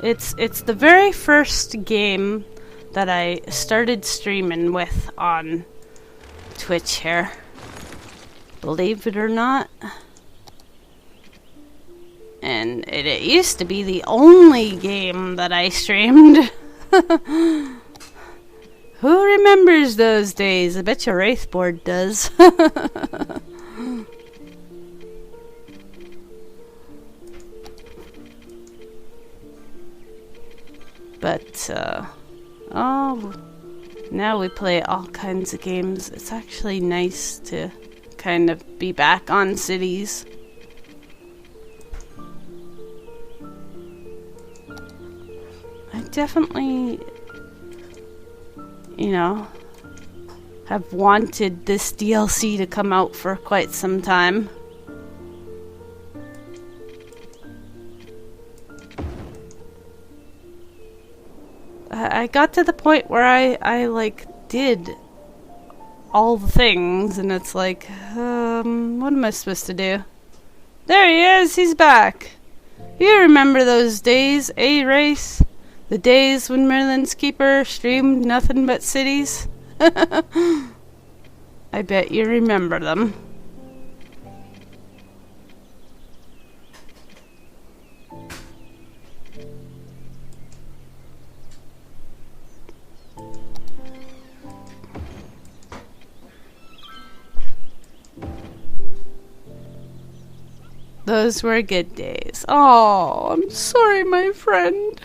It's the very first game that I started streaming with on Twitch here. Believe it or not. And it used to be the only game that I streamed. Who'd remembers those days? I bet your Wraithboard does. But, oh, now we play all kinds of games. It's actually nice to kind of be back on cities. I definitely, you know, have wanted this DLC to come out for quite some time. I got to the point where I like did all the things, and it's like, what am I supposed to do? There he is, he's back. You remember those days, eh, Race? The days when Merlin's Keeper streamed nothing but cities? I bet you remember them. Those were good days. Oh, I'm sorry, my friend.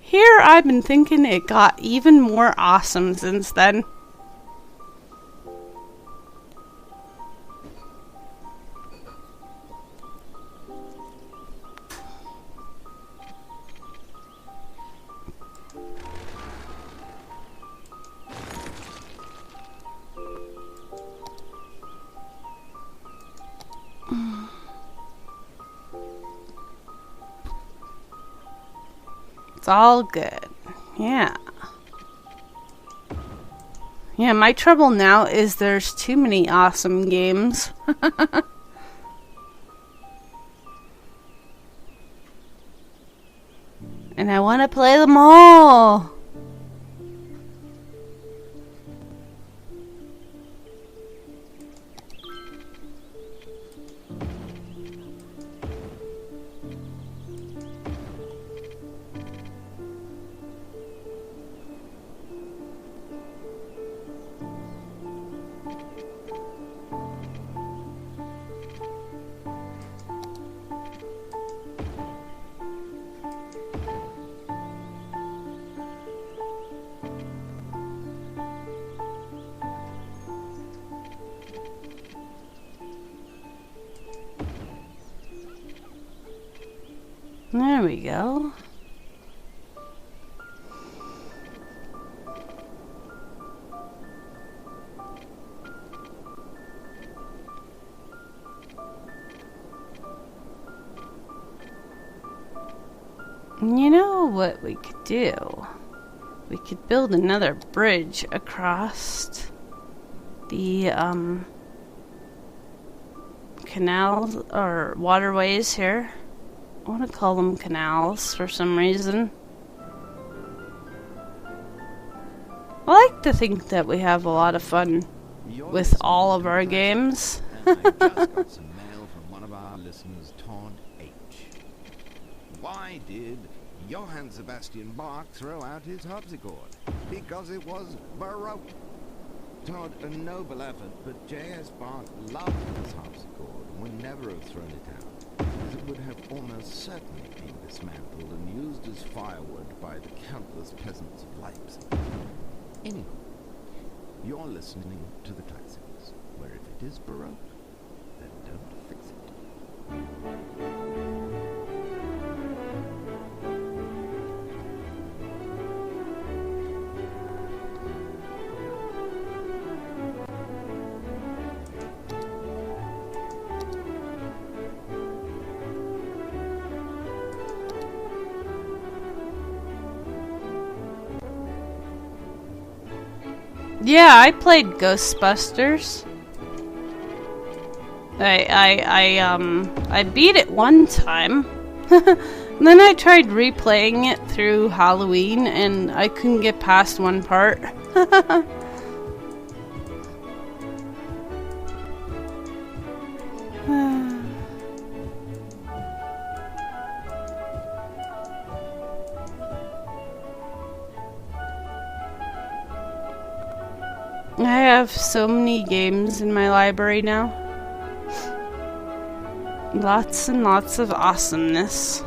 Here I've been thinking it got even more awesome since then. It's all good. Yeah. Yeah, my trouble now is there's too many awesome games. And I want to play them all. There we go. You know what we could do? We could build another bridge across the canals or waterways here. I want to call them canals for some reason. I like to think that we have a lot of fun with all of our games. And I just got some mail from one of our listeners, Todd H. Why did Johann Sebastian Bach throw out his harpsichord? Because it was Baroque. Todd, a noble effort, but J.S. Bach loved his harpsichord and would never have thrown it out, as it would have almost certainly been dismantled and used as firewood by the countless peasants of Leipzig. Anyway, you're listening to the classics, where if it is Baroque, then don't fix it. Yeah, I played Ghostbusters. I beat it one time. Then I tried replaying it through Halloween and I couldn't get past one part. I have so many games in my library now. Lots and lots of awesomeness.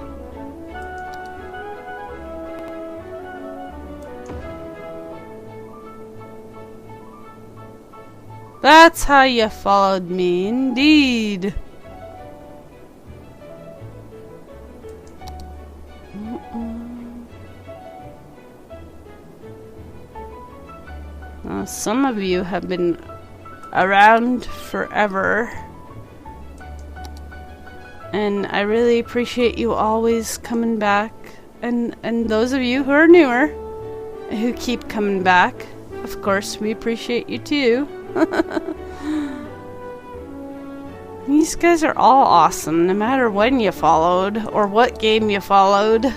That's how you followed me, indeed. Some of you have been around forever, and I really appreciate you always coming back, and those of you who are newer, who keep coming back, of course we appreciate you too. These guys are all awesome, no matter when you followed, or what game you followed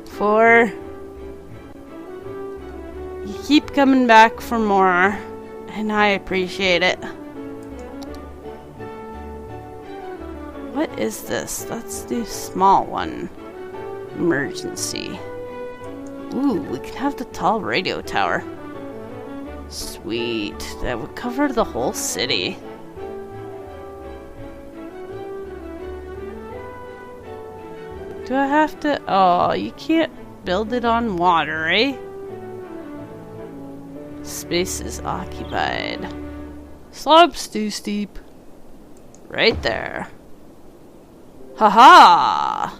for. You keep coming back for more, and I appreciate it. What is this? That's the small one. Emergency. Ooh, we can have the tall radio tower. Sweet. That would cover the whole city. Do I have to? Oh, you can't build it on water, eh? Space is occupied. Slopes too steep. Right there. Haha!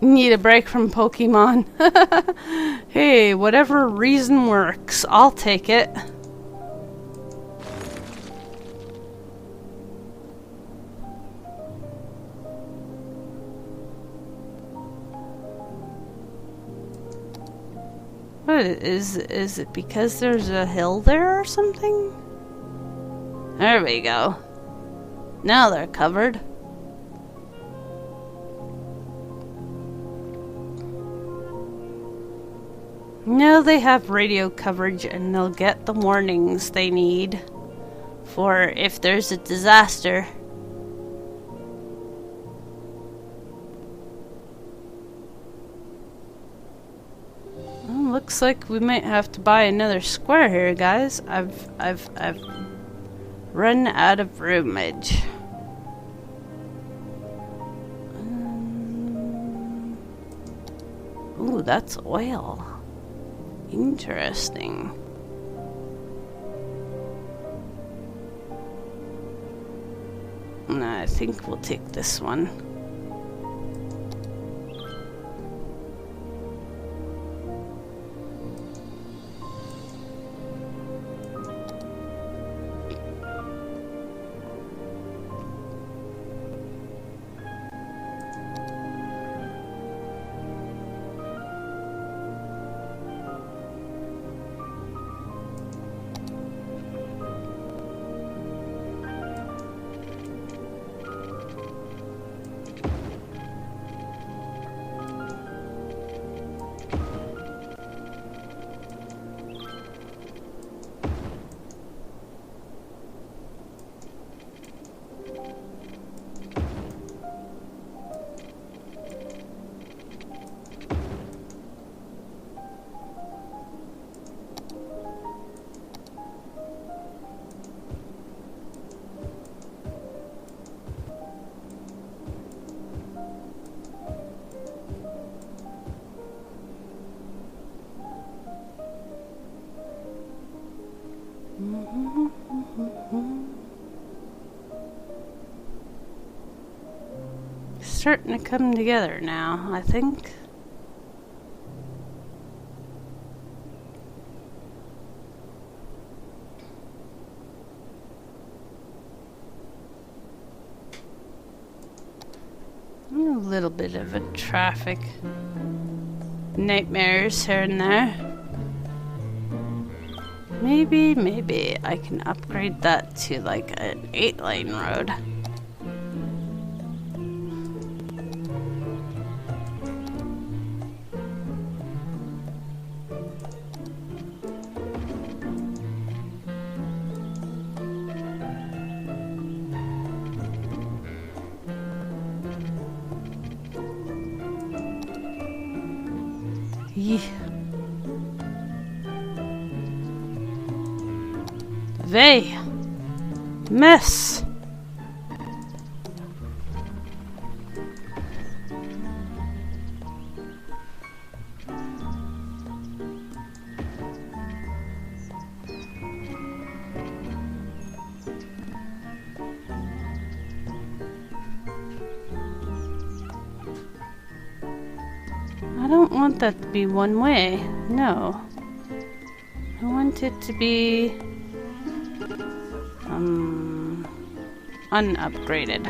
Need a break from Pokemon. Hey, whatever reason works, I'll take it. What is it because there's a hill there or something? There we go. Now they're covered. Now they have radio coverage and they'll get the warnings they need for if there's a disaster. Well, looks like we might have to buy another square here, guys. I've run out of roomage. Ooh, that's oil. Interesting. Nah, I think we'll take this one. Starting to come together now, I think. A little bit of a traffic nightmares here and there. Maybe I can upgrade that to like an 8-lane road. They mess. I don't want that to be one way. No. I want it to be unupgraded.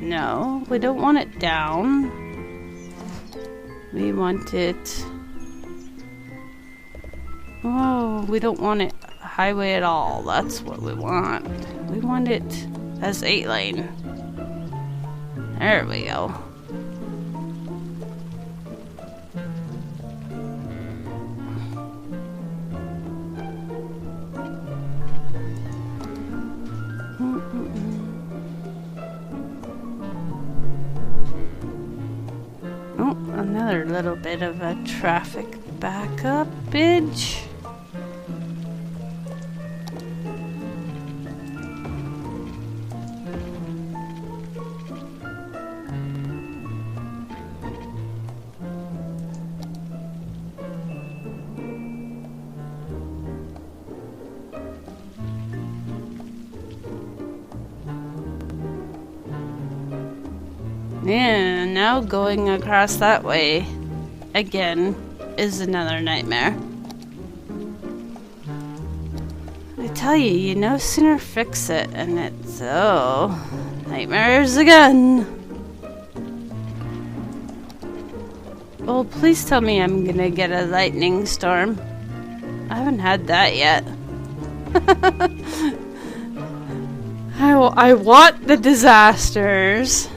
No, we don't want it down. We want it... Oh, we don't want it highway at all. That's what we want. We want it as 8-lane. There we go. Another little bit of a traffic backup-age. Yeah, now going across that way again is another nightmare. I tell you, you no sooner fix it and it's nightmares again. Well, please tell me I'm gonna get a lightning storm. I haven't had that yet. I want the disasters.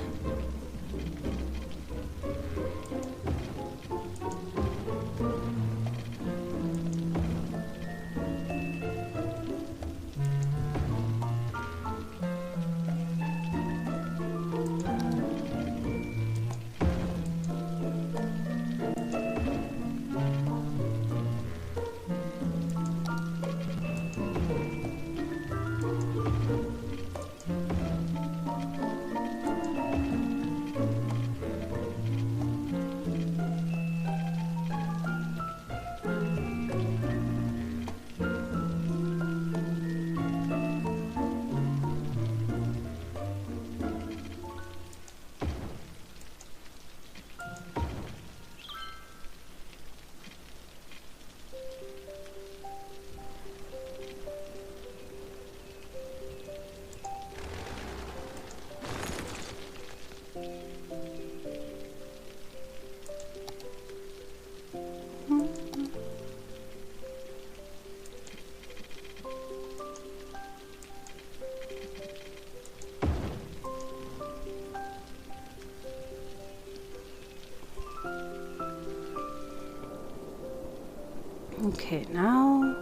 Okay, now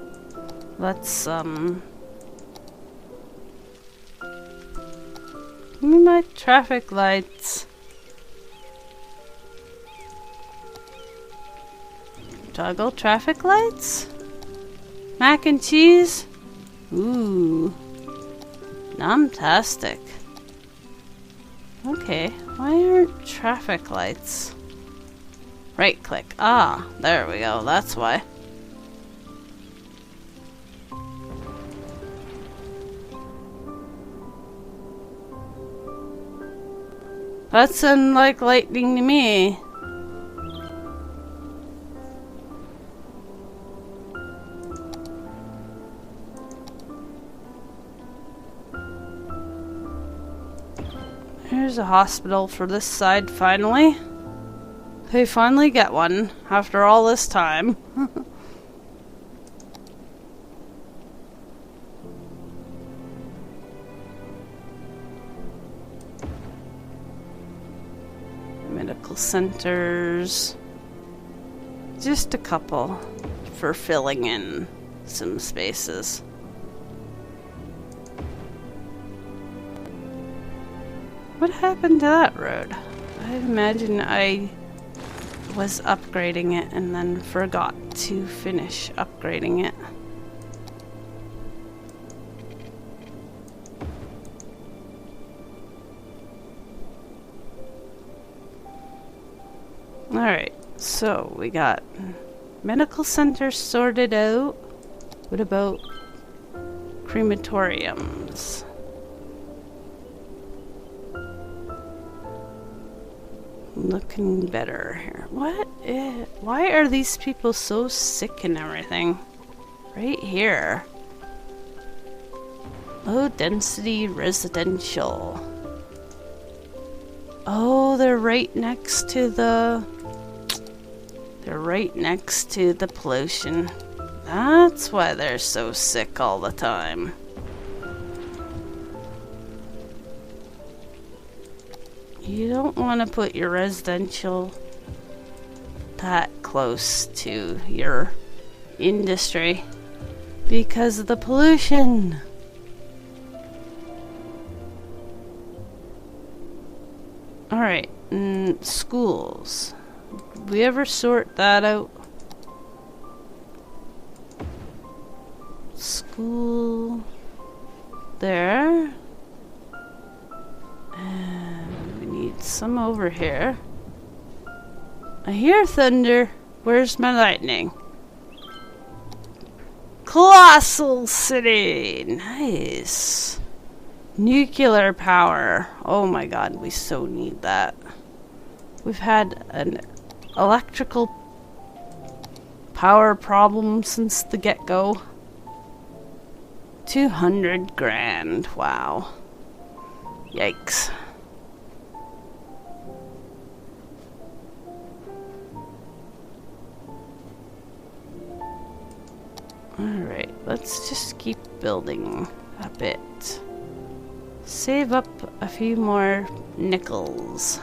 let's give me my traffic lights. Toggle traffic lights? Mac and cheese? Ooh. Numtastic. Okay, why aren't traffic lights? Right click. Ah, there we go, that's why. That sounded like lightning to me. Here's a hospital for this side, finally. They finally get one, after all this time. Medical centers. Just a couple for filling in some spaces. What happened to that road? I imagine I was upgrading it and then forgot to finish upgrading it. Alright, so we got medical center sorted out. What about crematoriums? Looking better here. Why are these people so sick and everything? Right here. Low density residential. Oh, they're right next to the pollution. That's why they're so sick all the time. You don't want to put your residential that close to your industry because of the pollution. Alright, schools. Did we ever sort that out? School there. And we need some over here. I hear thunder. Where's my lightning? Colossal city! Nice. Nuclear power. Oh my god, we so need that. We've had an electrical power problem since the get-go. 200 grand. Wow. Yikes. Alright, let's just keep building a bit. Save up a few more nickels.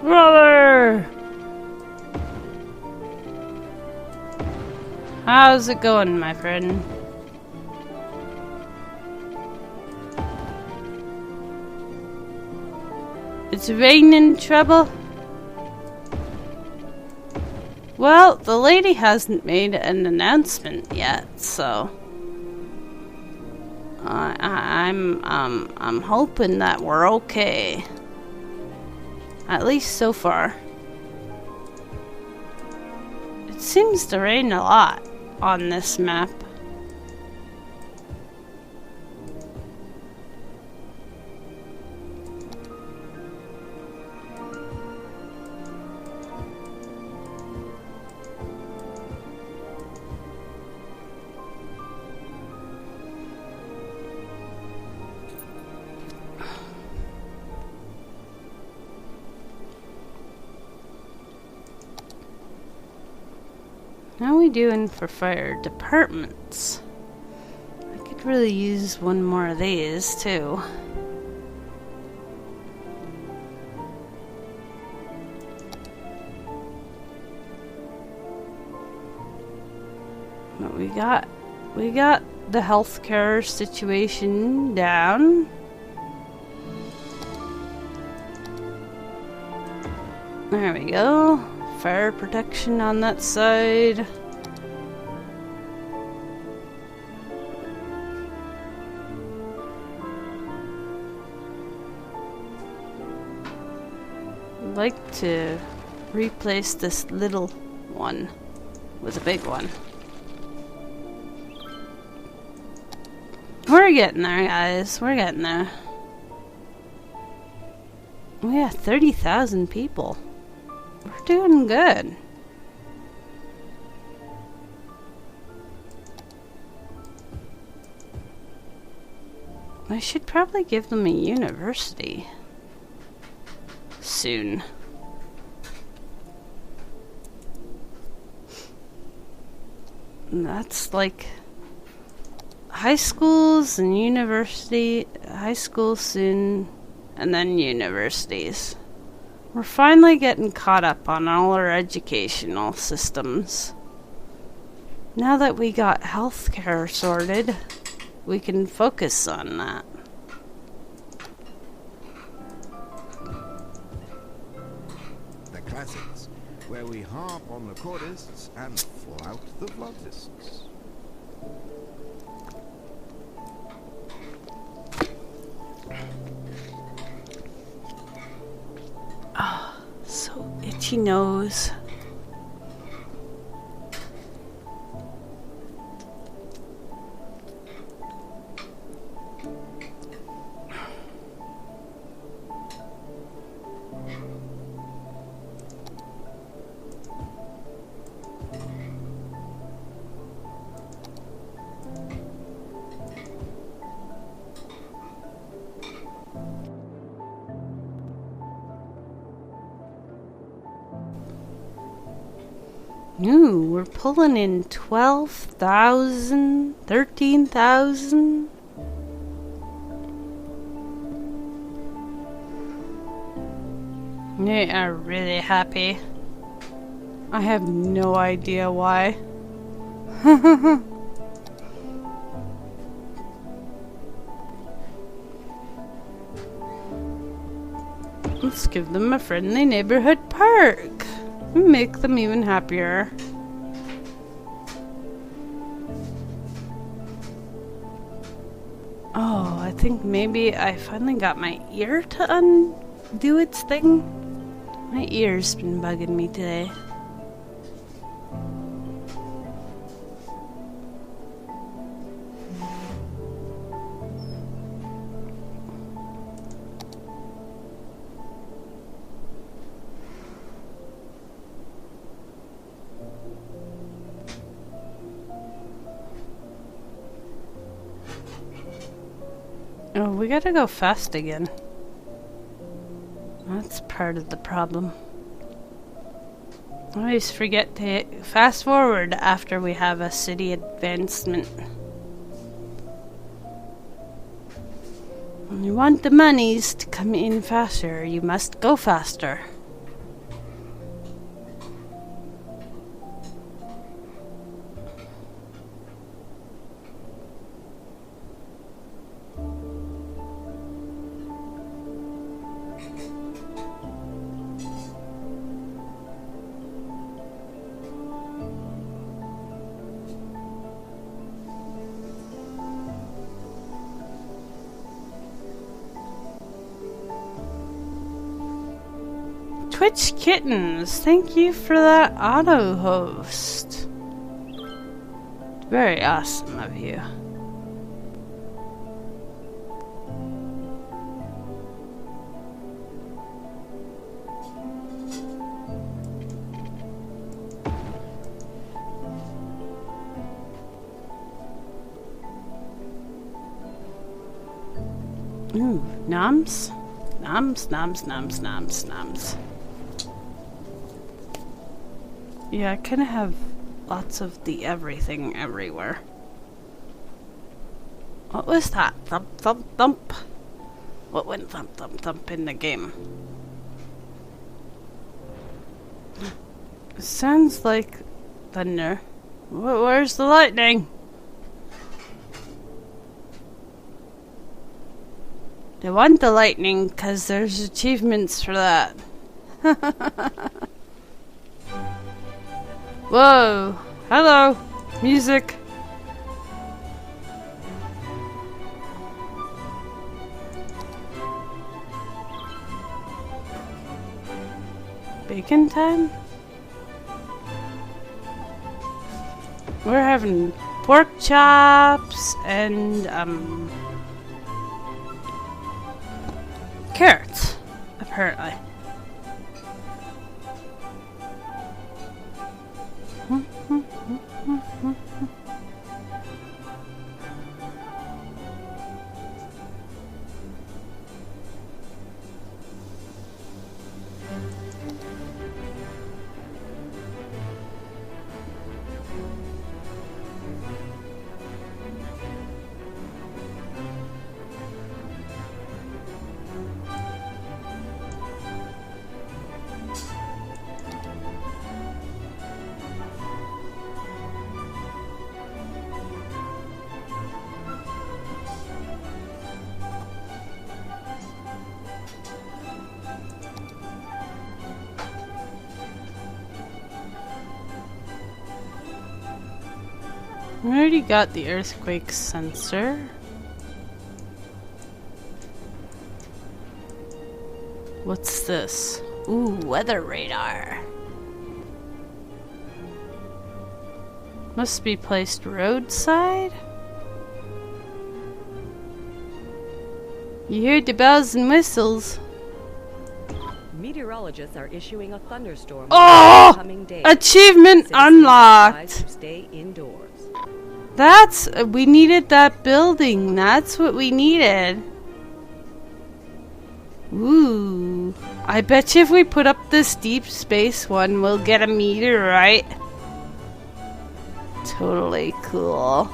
Brother! How's it going, my friend? It's raining trouble? Well, the lady hasn't made an announcement yet, so I'm hoping that we're okay. At least so far. It seems to rain a lot on this map. How are we doing for fire departments? I could really use one more of these too. But we got the healthcare situation down. There we go. Fire protection on that side. I'd like to replace this little one with a big one. We're getting there, guys. We're getting there. We have 30,000 people. We're doing good. I should probably give them a university soon. That's like high schools and university, high school soon, and then universities. We're finally getting caught up on all our educational systems. Now that we got healthcare sorted, we can focus on that. The classics, where we harp on the chordists and flout the flautists. So itchy nose. Ooh, we're pulling in 12,000, 13,000. They are really happy. I have no idea why. Let's give them a friendly neighborhood park. Make them even happier. Oh, I think maybe I finally got my ear to undo its thing. My ear's been bugging me today. Oh, we gotta go fast again. That's part of the problem. I always forget to fast forward after we have a city advancement. When you want the monies to come in faster, you must go faster. Twitch Kittens, thank you for that auto host. Very awesome of you. Ooh, noms? Noms, noms, noms, noms, noms. Yeah, I kind of have lots of the everything everywhere. What was that? Thump, thump, thump. What went thump, thump, thump in the game? It sounds like thunder. Where's the lightning? They want the lightning because there's achievements for that. Whoa! Hello! Music! Bacon time? We're having pork chops and, carrots, apparently. We already got the earthquake sensor. What's this? Ooh, weather radar. Must be placed roadside? You heard the bells and whistles. Meteorologists are issuing a thunderstorm Oh! in the coming days. Achievement Citizens are advised unlocked. to stay indoors. That's... we needed that building. That's what we needed. Ooh. I bet you if we put up this deep space one, we'll get a meteorite. Totally cool.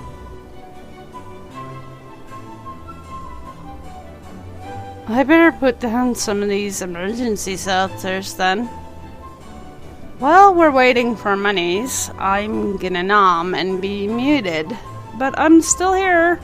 I better put down some of these emergency shelters then. While we're waiting for monies, I'm gonna nom and be muted. But I'm still here.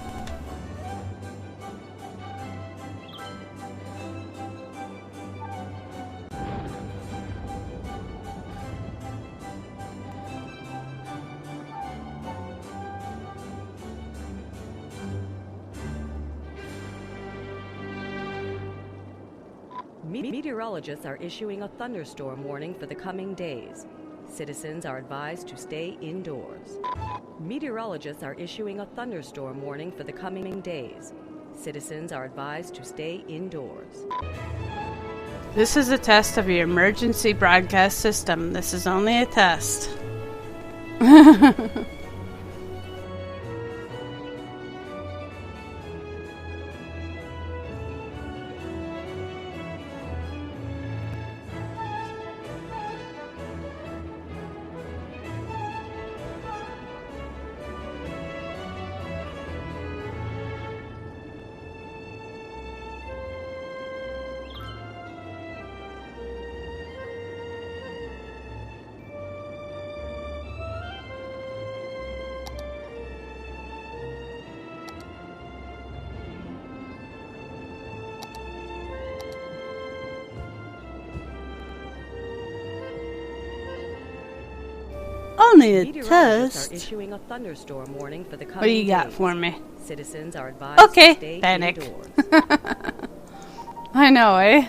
Meteorologists are issuing a thunderstorm warning for the coming days. Citizens are advised to stay indoors. Meteorologists are issuing a thunderstorm warning for the coming days. Citizens are advised to stay indoors. This is a test of your emergency broadcast system. This is only a test. Only a Meteorologists are test. issuing a thunderstorm warning for the coming What do you got days. for me? Citizens are advised Okay, to stay panic. indoors. I know, eh?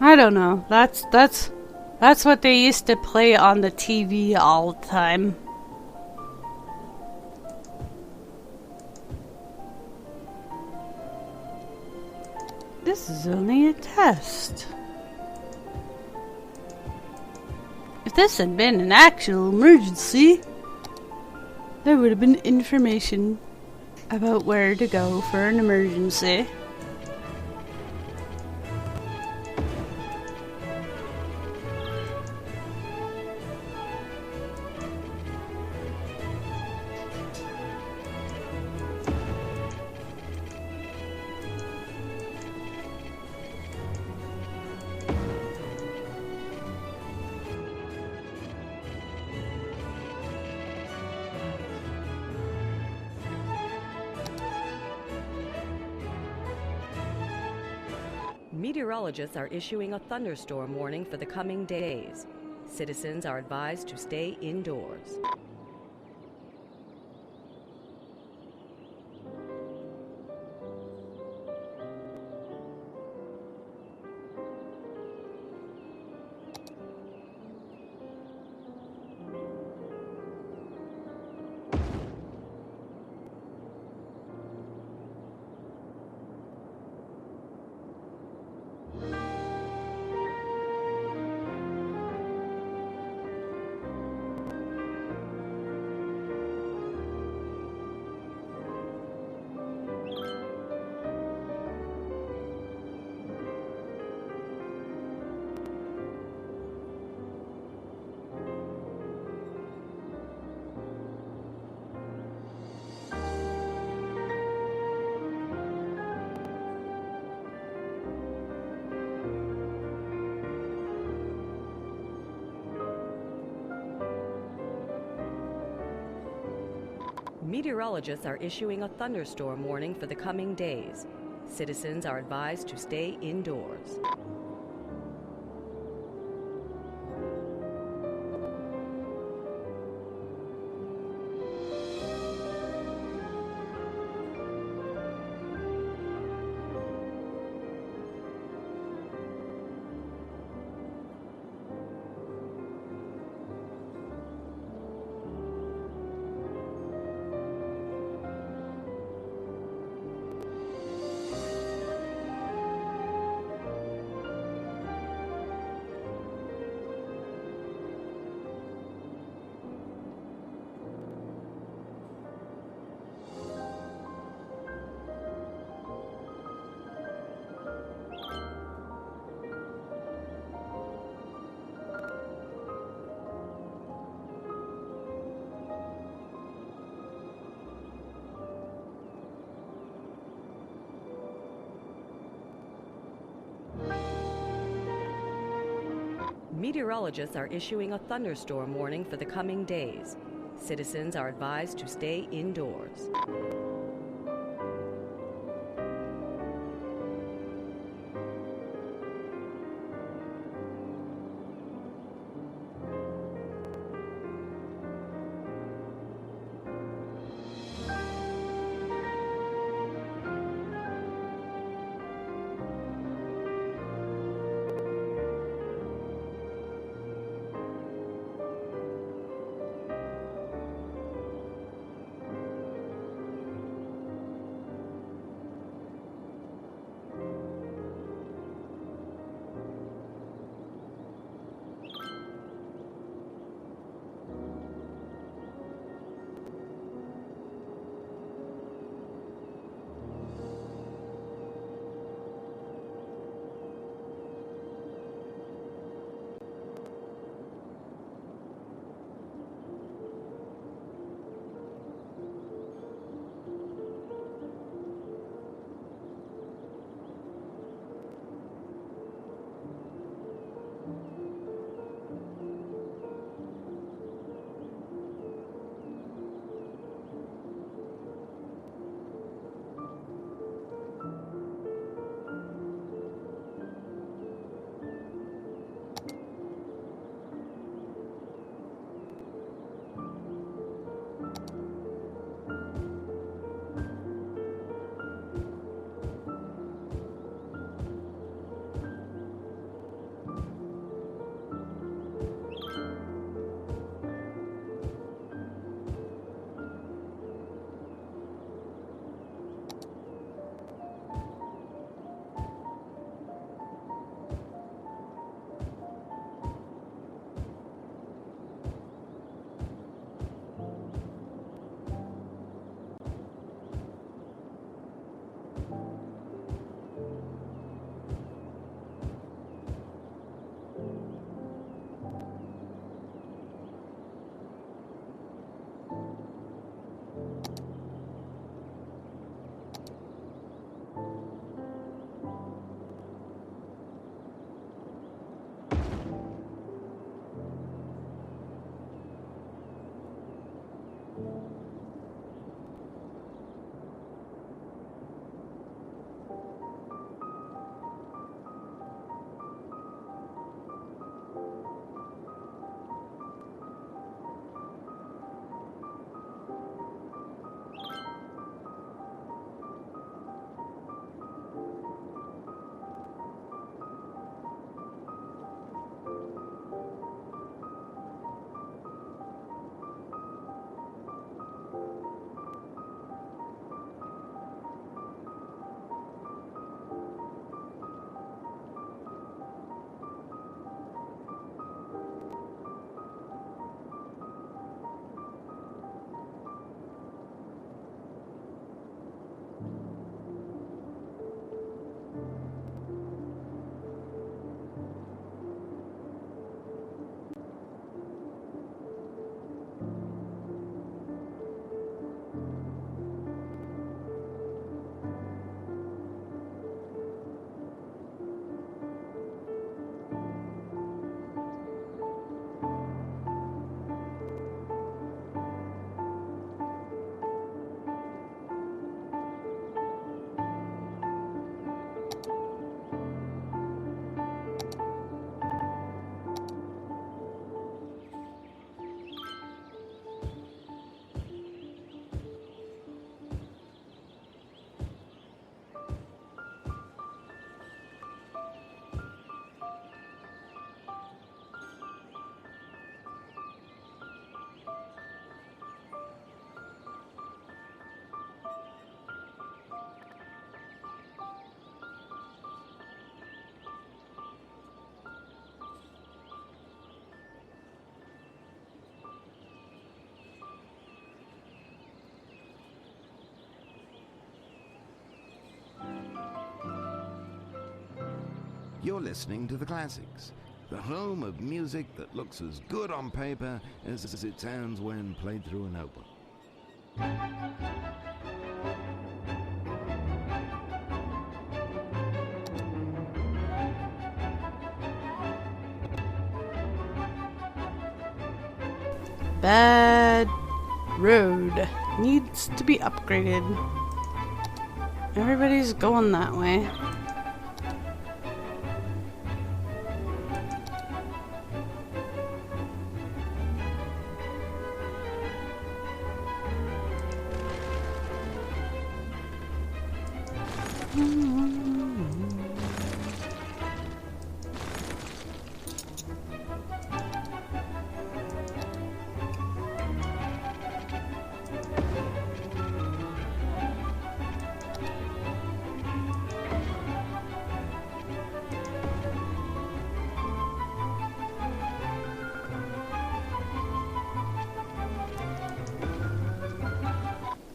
I don't know. That's what they used to play on the TV all the time. This is only a test. If this had been an actual emergency, there would have been information about where to go for an emergency. Meteorologists are issuing a thunderstorm warning for the coming days. Citizens are advised to stay indoors. Meteorologists are issuing a thunderstorm warning for the coming days. Citizens are advised to stay indoors. Meteorologists are issuing a thunderstorm warning for the coming days. Citizens are advised to stay indoors. You're listening to the classics, the home of music that looks as good on paper as it sounds when played through a notebook. bad road. Needs to be upgraded. Everybody's going that way.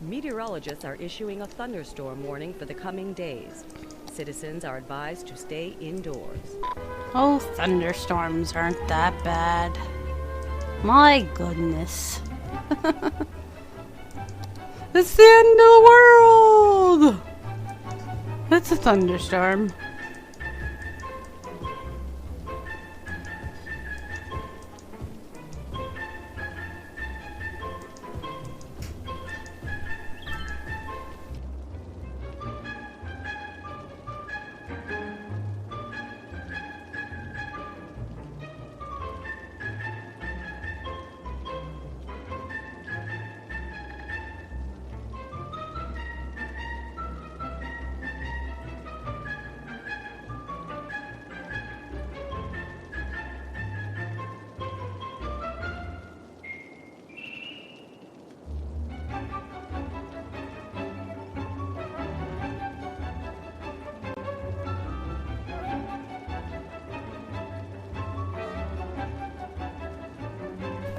Meteorologists are issuing a thunderstorm warning for the coming days. Citizens are advised to stay indoors. Oh, thunderstorms aren't that bad. My goodness. It's the end of the world! It's a thunderstorm.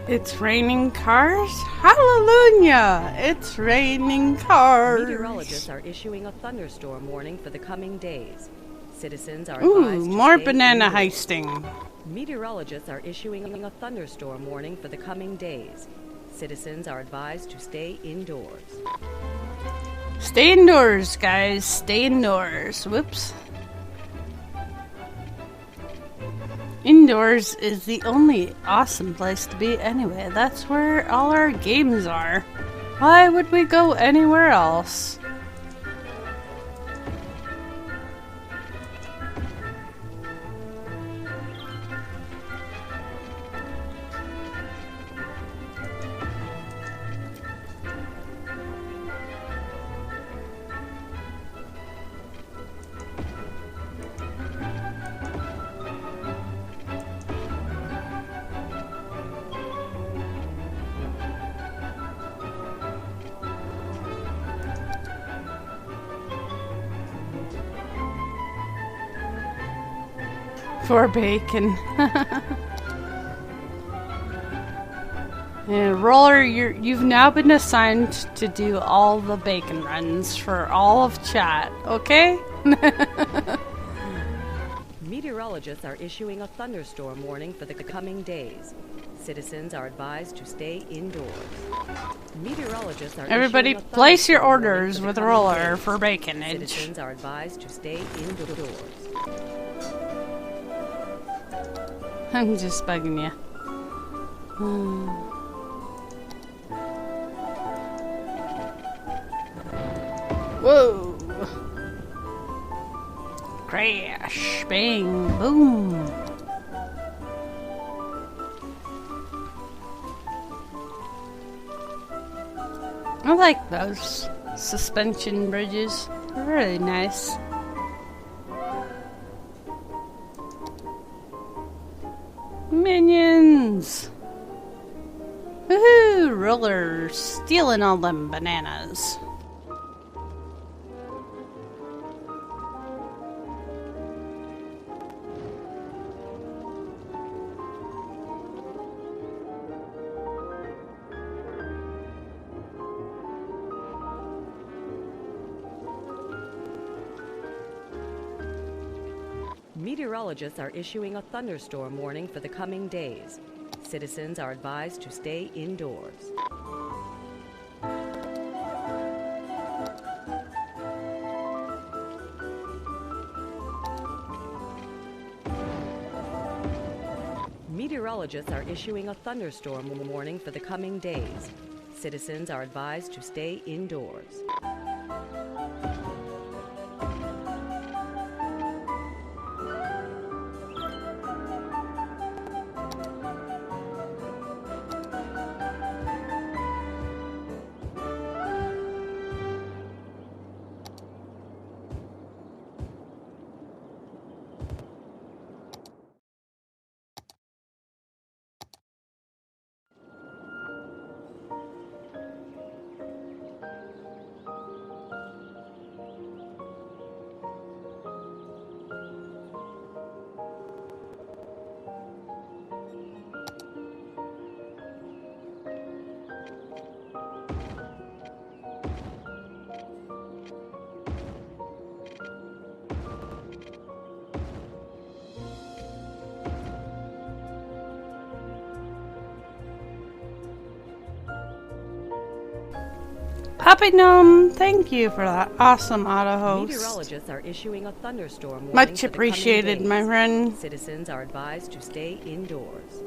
It's raining cars? Hallelujah! It's raining cars. Meteorologists are issuing a thunderstorm warning for the coming days. Citizens are Ooh, advised to more stay banana indoors. heisting. Meteorologists are issuing a thunderstorm warning for the coming days. Citizens are advised to stay indoors. Stay indoors, guys. Stay indoors. Whoops. Indoors is the only awesome place to be anyway. That's where all our games are. Why would we go anywhere else? For bacon. And Roller, you've now been assigned to do all the bacon runs for all of chat, okay? Meteorologists are issuing a thunderstorm warning for the coming days. Citizens are advised to stay indoors. Meteorologists are Everybody, issuing a place your thunderstorm warning orders for the with coming Roller days. for baconage. Citizens are advised to stay indoors. I'm just bugging you. Whoa! Crash! Bang! Boom! I like those suspension bridges. They're really nice. Minions! Woohoo! Roller stealing all them bananas. Meteorologists are issuing a thunderstorm warning for the coming days. Citizens are advised to stay indoors. Meteorologists are issuing a thunderstorm warning for the coming days. Citizens are advised to stay indoors. Puppy Gnome, thank you for that awesome auto host. Meteorologists are issuing a thunderstorm warning Much for the coming appreciated, days. my friend. Citizens are advised to stay indoors.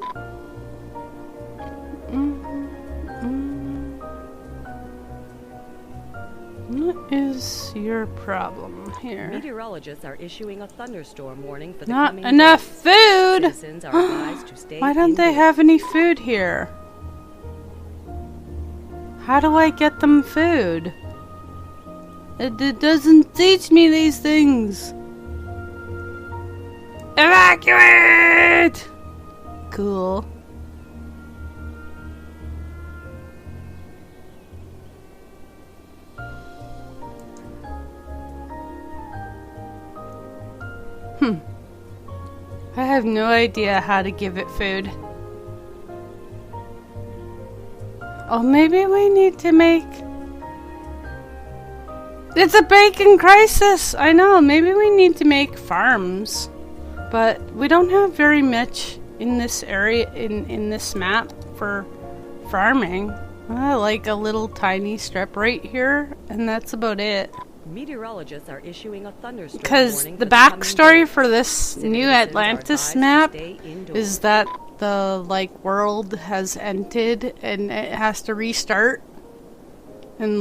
What is your problem here? Meteorologists are issuing a thunderstorm warning for the Not coming enough days. food! Citizens are advised to stay Why don't they indoors. have any food here? How do I get them food? It doesn't teach me these things. Evacuate! Cool. I have no idea how to give it food. Oh, maybe we need to make... It's a bacon crisis! I know, maybe we need to make farms. But we don't have very much in this area, in this map for farming. Like a little tiny strip right here, and that's about it. Meteorologists are issuing a thunderstorm Because warning the for coming backstory days. for this Citizens new are Atlantis advised to map stay indoors. is that the world has ended and it has to restart, and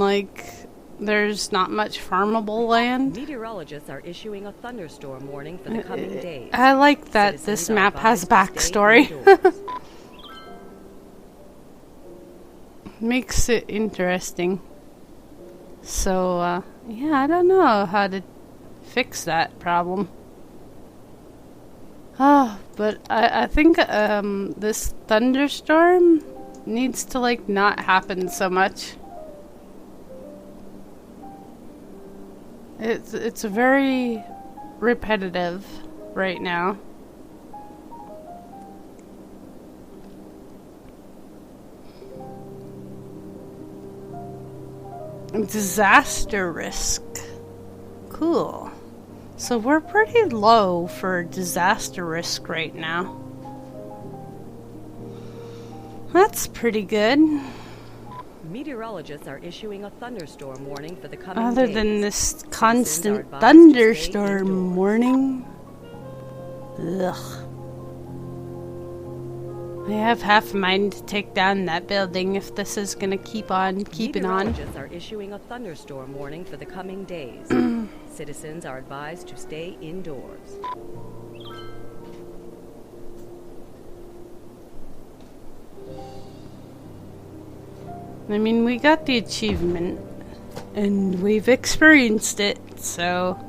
there's not much farmable land. Meteorologists are issuing a thunderstorm warning for the coming days. I like that Citizens this are map has advised to stay backstory. indoors. Makes it interesting. So, yeah, I don't know how to fix that problem. But I think this thunderstorm needs to not happen so much. It's very repetitive right now. Disaster risk. Cool. So we're pretty low for disaster risk right now. That's pretty good. Meteorologists are issuing a thunderstorm warning for the coming Other days. than this Citizens are constant advised to stay thunderstorm indoors. warning. Ugh. I have half a mind to take down that building if this is gonna keep on keeping on. Meteorologists are issuing a thunderstorm warning for the coming days. Citizens are advised to stay indoors. I mean, we got the achievement, and we've experienced it, so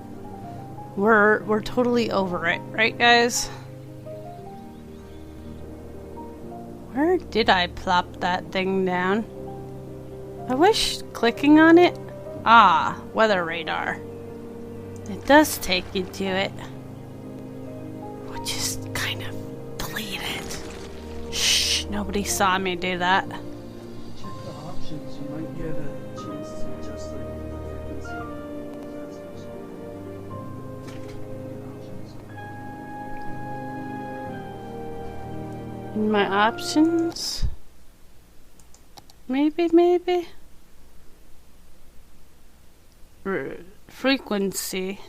we're totally over it, right, guys? Where did I plop that thing down? I wish clicking on it. Ah, weather radar. It does take you to it, which is kind of deleted. Shh! Nobody saw me do that. Check the options, you might get a chance to adjust the frequency of disasters. Options. In my options? Maybe? Frequency.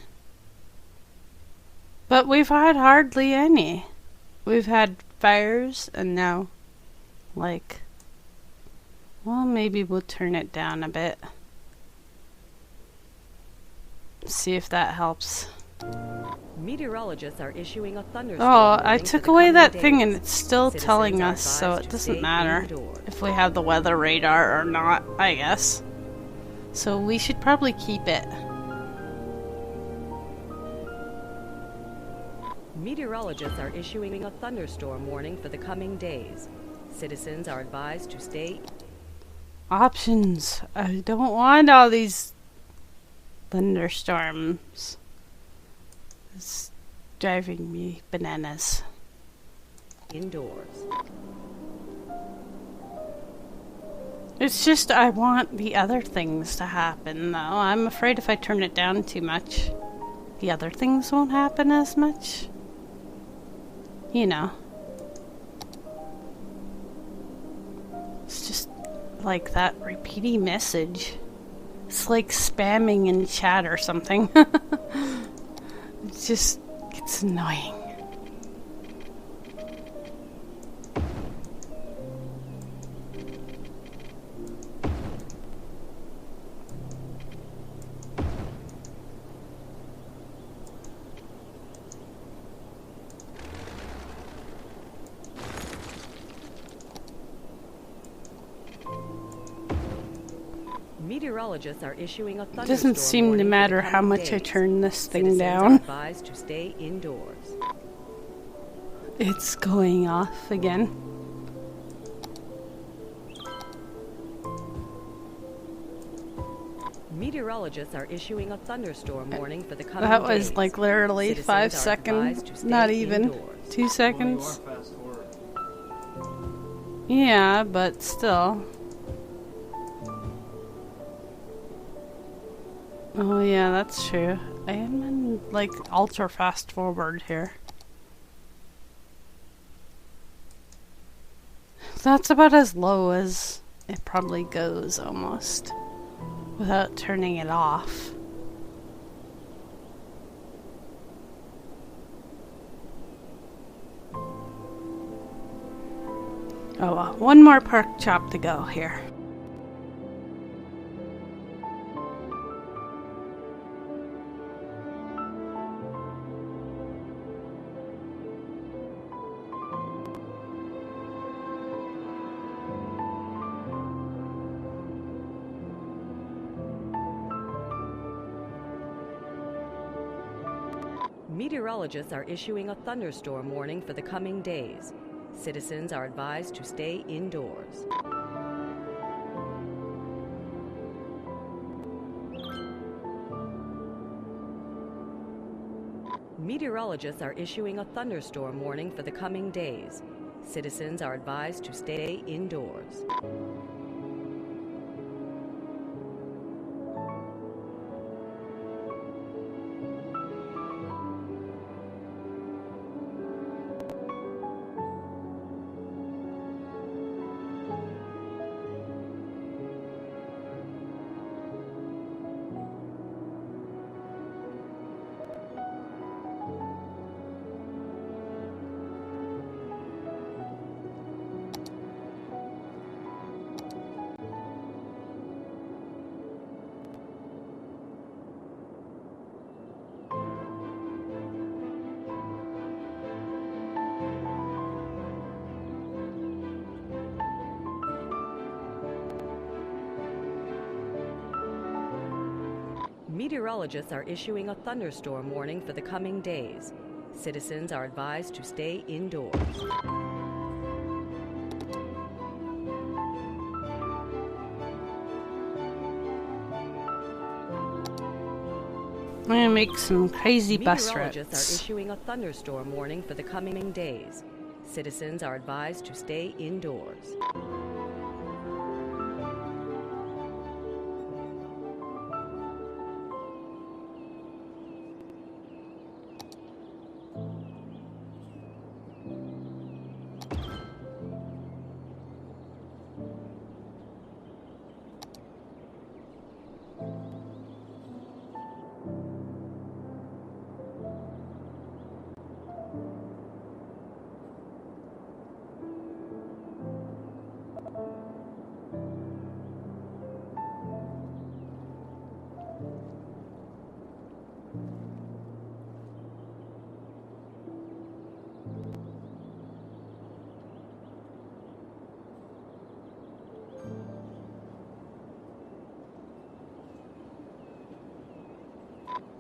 But we've had hardly any. We've had fires, and now, like, well, maybe we'll turn it down a bit. See if that helps. Meteorologists are issuing a thunderstorm. Oh, I warning took for the away coming that days. thing and it's still Citizens telling are us, so advised it to doesn't stay matter indoors. if we have the weather radar or not, I guess. So we should probably keep it. Meteorologists are issuing a thunderstorm warning for the coming days. Citizens are advised to stay. Options. I don't want all these thunderstorms. It's driving me bananas. Indoors. It's just I want the other things to happen, though. I'm afraid if I turn it down too much, the other things won't happen as much. You know. It's just like that repeating message. It's like spamming in chat or something. It's annoying. Meteorologists are issuing a It thunderstorm doesn't seem to warning for matter the how coming much I days. turn this thing Citizens are down. advised to stay indoors. It's going off again. Meteorologists are issuing a thunderstorm warning for the coming That was days. like literally Citizens 5 are seconds. advised to stay Not even. indoors. 2 Well, you are seconds. fast forward. Yeah, but still. Oh yeah, that's true. I am in like ultra fast forward here. That's about as low as it probably goes almost, without turning it off. Oh well, one more pork chop to go here. Meteorologists are issuing a thunderstorm warning for the coming days. Citizens are advised to stay indoors. Meteorologists are issuing a thunderstorm warning for the coming days. Citizens are advised to stay indoors. Meteorologists are issuing a thunderstorm warning for the coming days. Citizens are advised to stay indoors. I'm gonna make some crazy bus Meteorologists are routes. issuing a thunderstorm warning for the coming days. Citizens are advised to stay indoors.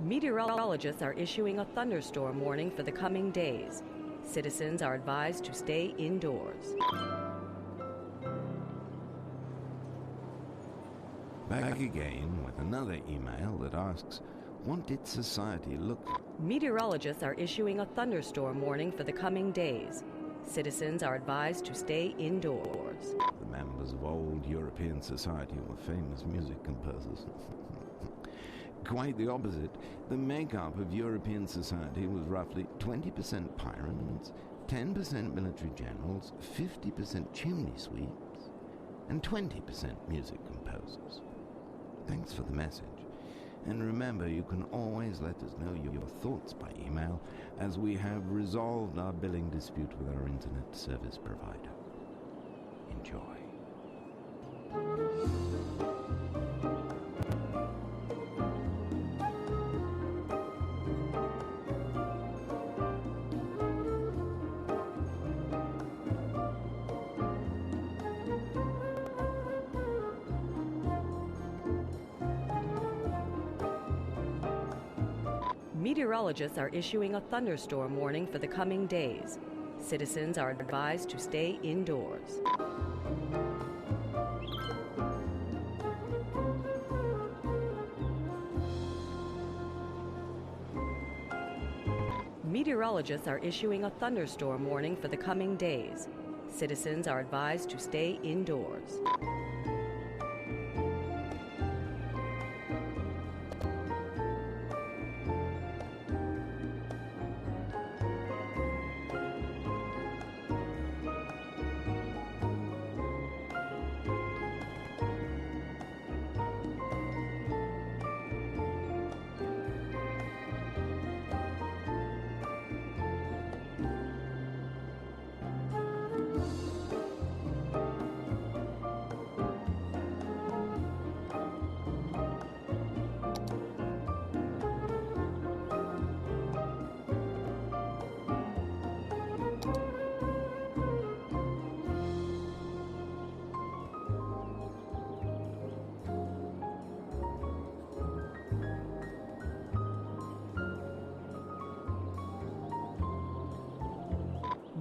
Meteorologists are issuing a thunderstorm warning for the coming days. Citizens are advised to stay indoors. Back again with another email that asks, what did society look like? Meteorologists are issuing a thunderstorm warning for the coming days. Citizens are advised to stay indoors. The members of old European society were famous music composers. Quite the opposite. The makeup of European society was roughly 20% pirates, 10% military generals, 50% chimney sweeps, and 20% music composers. Thanks for the message. And remember, you can always let us know your thoughts by email, as we have resolved our billing dispute with our internet service provider. Enjoy. Meteorologists are issuing a thunderstorm warning for the coming days. Citizens are advised to stay indoors. Meteorologists are issuing a thunderstorm warning for the coming days. Citizens are advised to stay indoors.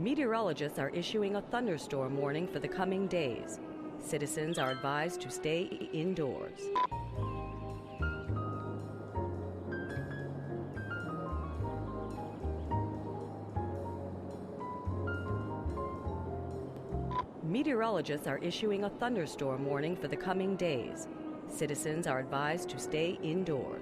Meteorologists are issuing a thunderstorm warning for the coming days. Citizens are advised to stay indoors. Meteorologists are issuing a thunderstorm warning for the coming days. Citizens are advised to stay indoors.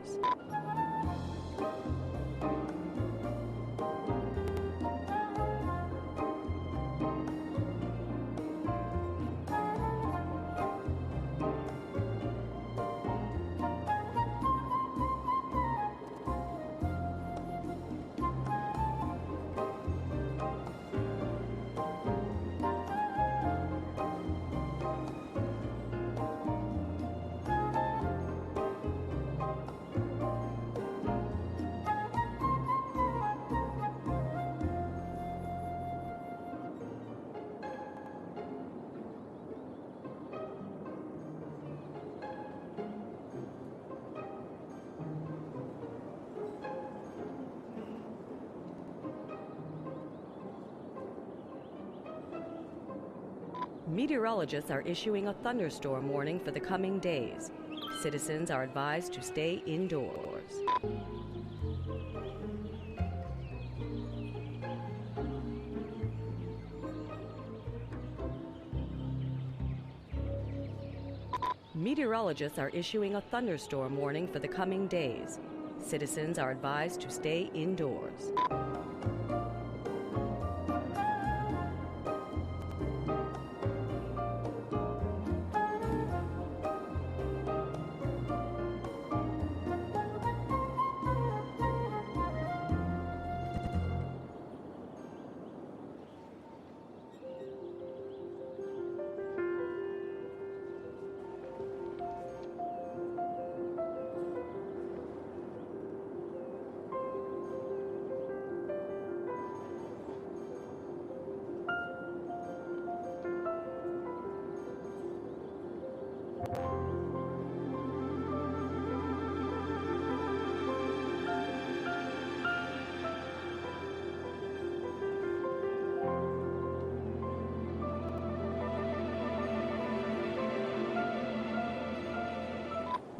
Meteorologists are issuing a thunderstorm warning for the coming days. Citizens are advised to stay indoors. Meteorologists are issuing a thunderstorm warning for the coming days. Citizens are advised to stay indoors.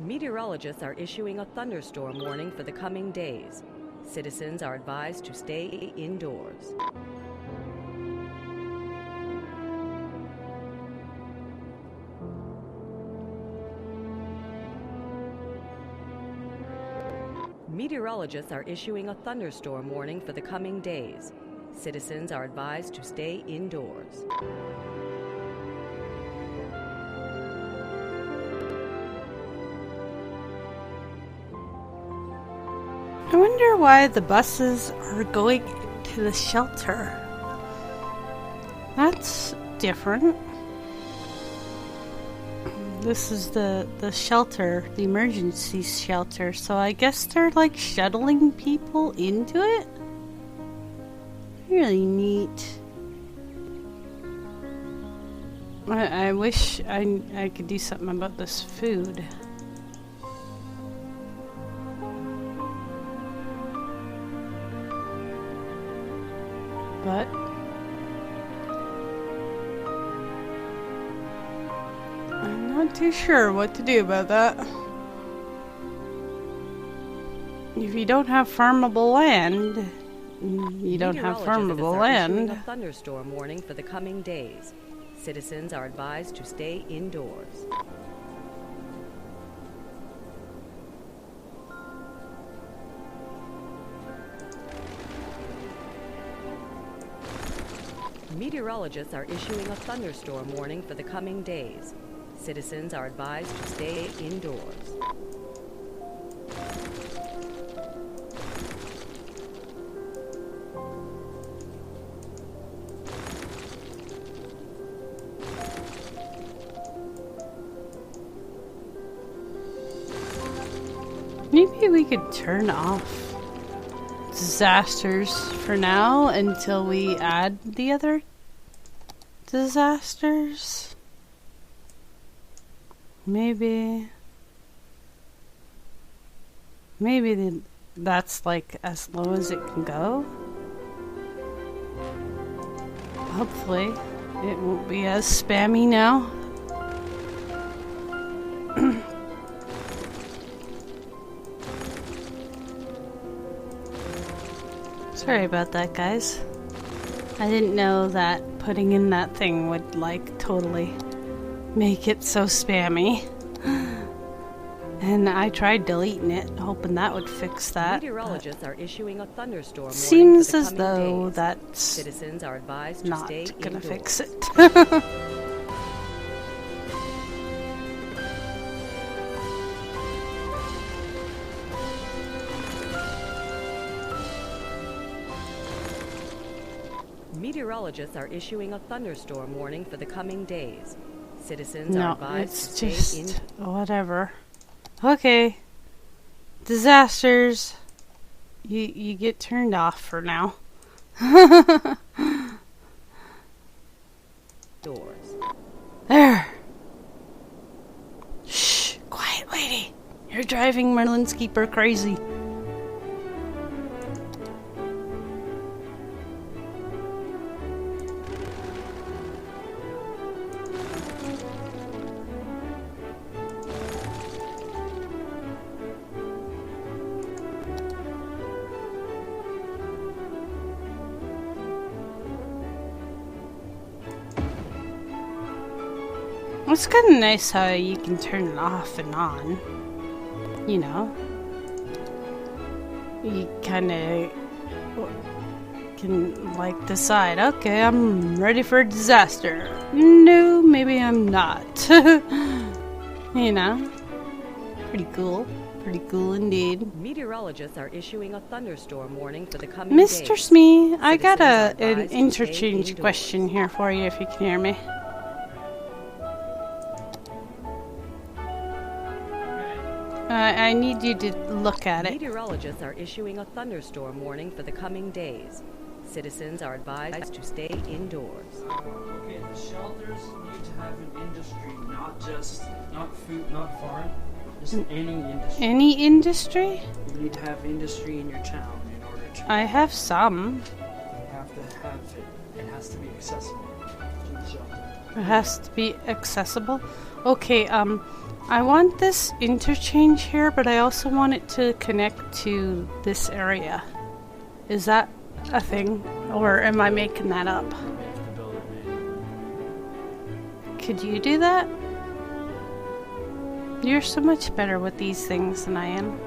Meteorologists are issuing a thunderstorm warning for the coming days. Citizens are advised to stay indoors. Meteorologists are issuing a thunderstorm warning for the coming days. Citizens are advised to stay indoors. I wonder why the buses are going to the shelter. That's different. This is the shelter, the emergency shelter, so I guess they're like shuttling people into it? Really neat. I wish I could do something about this food. But I'm not too sure what to do about that. If you don't have farmable land, you don't have farmable land. A thunderstorm warning for the coming days. Citizens are advised to stay indoors. Meteorologists are issuing a thunderstorm warning for the coming days. Citizens are advised to stay indoors. Maybe we could turn off disasters for now until we add the other disasters. Maybe that's like as low as it can go. Hopefully it won't be as spammy now. Sorry about that, guys. I didn't know that putting in that thing would like totally make it so spammy. And I tried deleting it, hoping that would fix that. Meteorologists are issuing a thunderstorm warning seems for the as coming though days. that's Citizens are advised to not stay gonna indoors. fix it. Meteorologists are issuing a thunderstorm warning for the coming days. Citizens are No, advised it's to stay just indoors. whatever. Okay. Disasters. You get turned off for now. There. Shh, quiet lady. You're driving Merlin's Keeper crazy. It's kind of nice how you can turn it off and on. You know, you kind of can like decide, okay, I'm ready for a disaster. No, maybe I'm not. You know, pretty cool. Pretty cool indeed. Meteorologists are issuing a thunderstorm warning for the coming Mr. days. Smee, I got Citizens are an advised to stay interchange indoors. question here for you if you can hear me. I need you to look at it. Meteorologists are issuing a thunderstorm warning for the coming days. Citizens are advised to stay indoors. Okay, the shelters need to have an industry, not food, not farm, just any industry. Any industry? You need to have industry in your town in order to. I have some. You have to have it. It has to be accessible to the shelter. It has to be accessible. Okay, I want this interchange here, but I also want it to connect to this area. Is that a thing? Or am I making that up? We have to build it manually. Could you do that? You're so much better with these things than I am.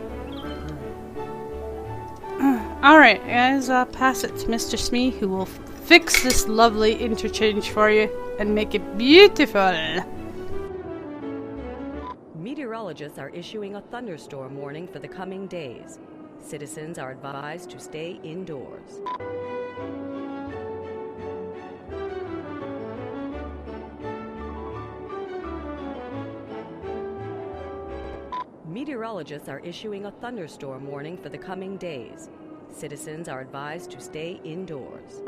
Alright, guys, pass it to Mr. Smee, who will fix this lovely interchange for you and make it beautiful. Meteorologists are issuing a thunderstorm warning for the coming days. Citizens are advised to stay indoors. Meteorologists are issuing a thunderstorm warning for the coming days. Citizens are advised to stay indoors.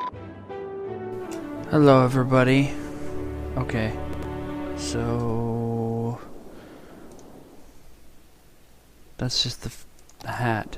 Hello, everybody. Okay, so that's just the hat.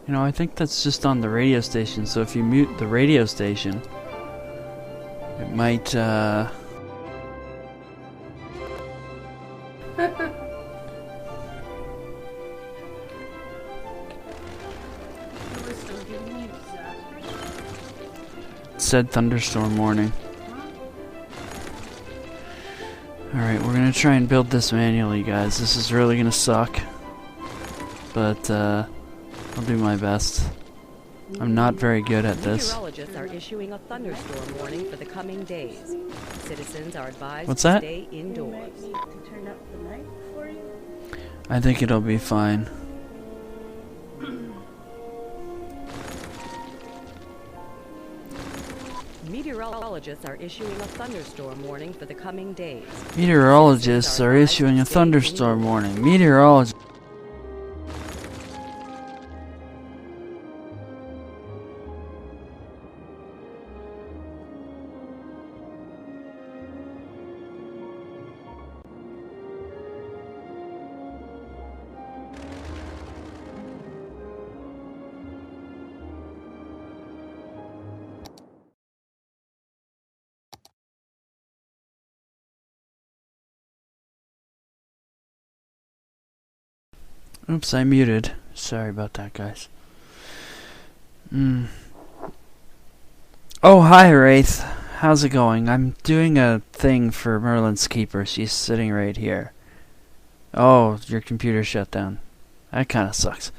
You know, I think that's just on the radio station, so if you mute the radio station, it might, it said thunderstorm warning. Alright, we're gonna try and build this manually, guys. This is really gonna suck. But, I'll do my best. I'm not very good at this. Meteorologists are issuing a thunderstorm warning for the coming days. Citizens are advised What's to that? stay indoors. To turn up the mic for you? I think it'll be fine. Meteorologists are issuing a thunderstorm warning for the coming days. Meteorologists are issuing a thunderstorm warning. Meteorologists. Oops, I muted. Sorry about that, guys. Oh, hi, Wraith. How's it going? I'm doing a thing for Merlin's Keeper. She's sitting right here. Oh, your computer shut down. That kind of sucks.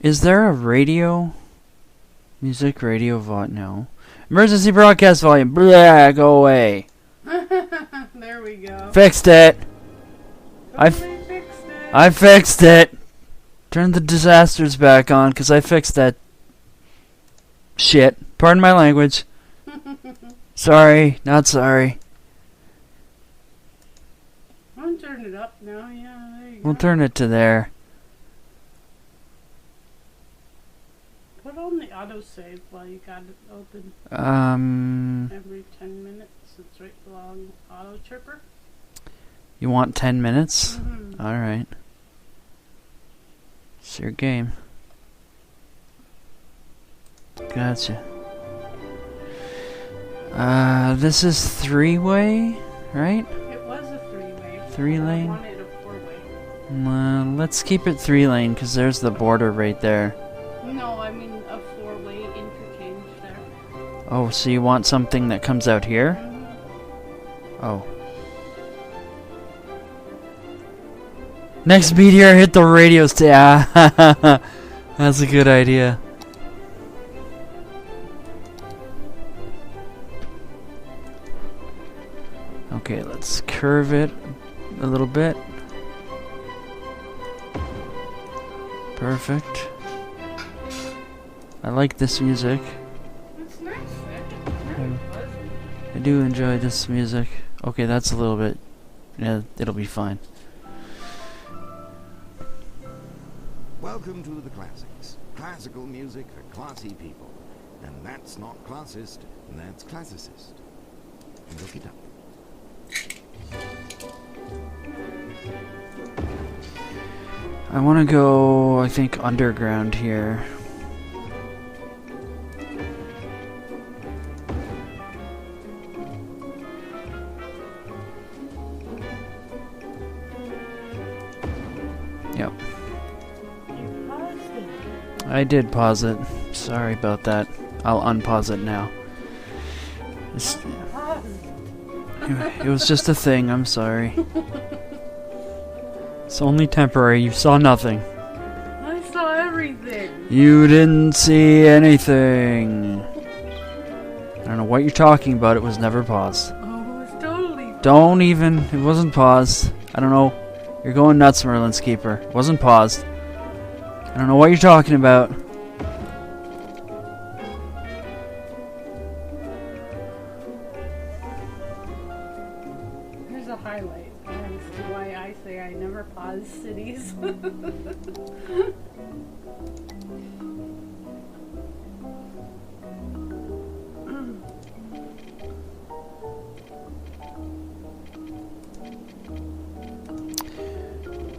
Is there a radio? Music, radio, no. Emergency broadcast volume. Blah, go away. There we go. Fixed it. Totally fixed it. I fixed it. Turn the disasters back on, because I fixed that shit. Pardon my language. Sorry, not sorry. I'll turn it up now, yeah, there you We'll go. turn it to there. Put on the autosave while you got it open every 10 minutes. It's right along auto chirper. You want 10 minutes? Mm-hmm. Alright. It's your game. Gotcha. This is 3-way, right? It was a 3-way. 3-lane? I wanted a 4-way. Let's keep it 3-lane, because there's the border right there. No, I mean a 4-way interchange there. Oh, so you want something that comes out here? Mm-hmm. Oh. Next meteor hit the radio station. That's a good idea. Okay, let's curve it a little bit. Perfect. I like this music. It's nice. Very pleasant. I do enjoy this music. Okay, that's a little bit... Yeah, it'll be fine. Welcome to the classics. Classical music for classy people. And that's not classist, that's classicist. Look it up. I want to go, I think, underground here. Yep. I did pause it. Sorry about that. I'll unpause it now. It was just a thing, I'm sorry. It's only temporary, you saw nothing. I saw everything. You didn't see anything. I don't know what you're talking about, it was never paused. Oh, it's totally... Don't even, it wasn't paused. I don't know. You're going nuts, Merlin's Keeper. It wasn't paused. I don't know what you're talking about. Here's a highlight as to why I say I never pause cities.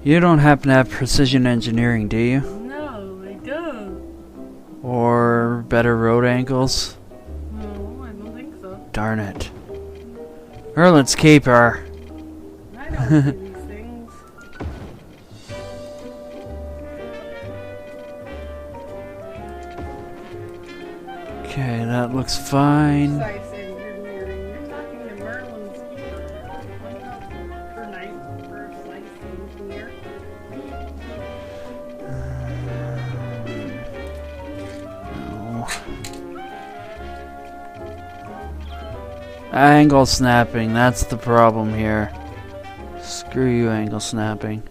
You don't happen to have precision engineering, do you? No, I don't. Or better road angles? No, I don't think so. Darn it. Merlin's Keeper. I don't do these things. Okay, that looks fine. Precise engineering. You're talking to Merlin's Keeper. I'm not precise engineer. No. Angle snapping, that's the problem here. Screw you, angle snapping.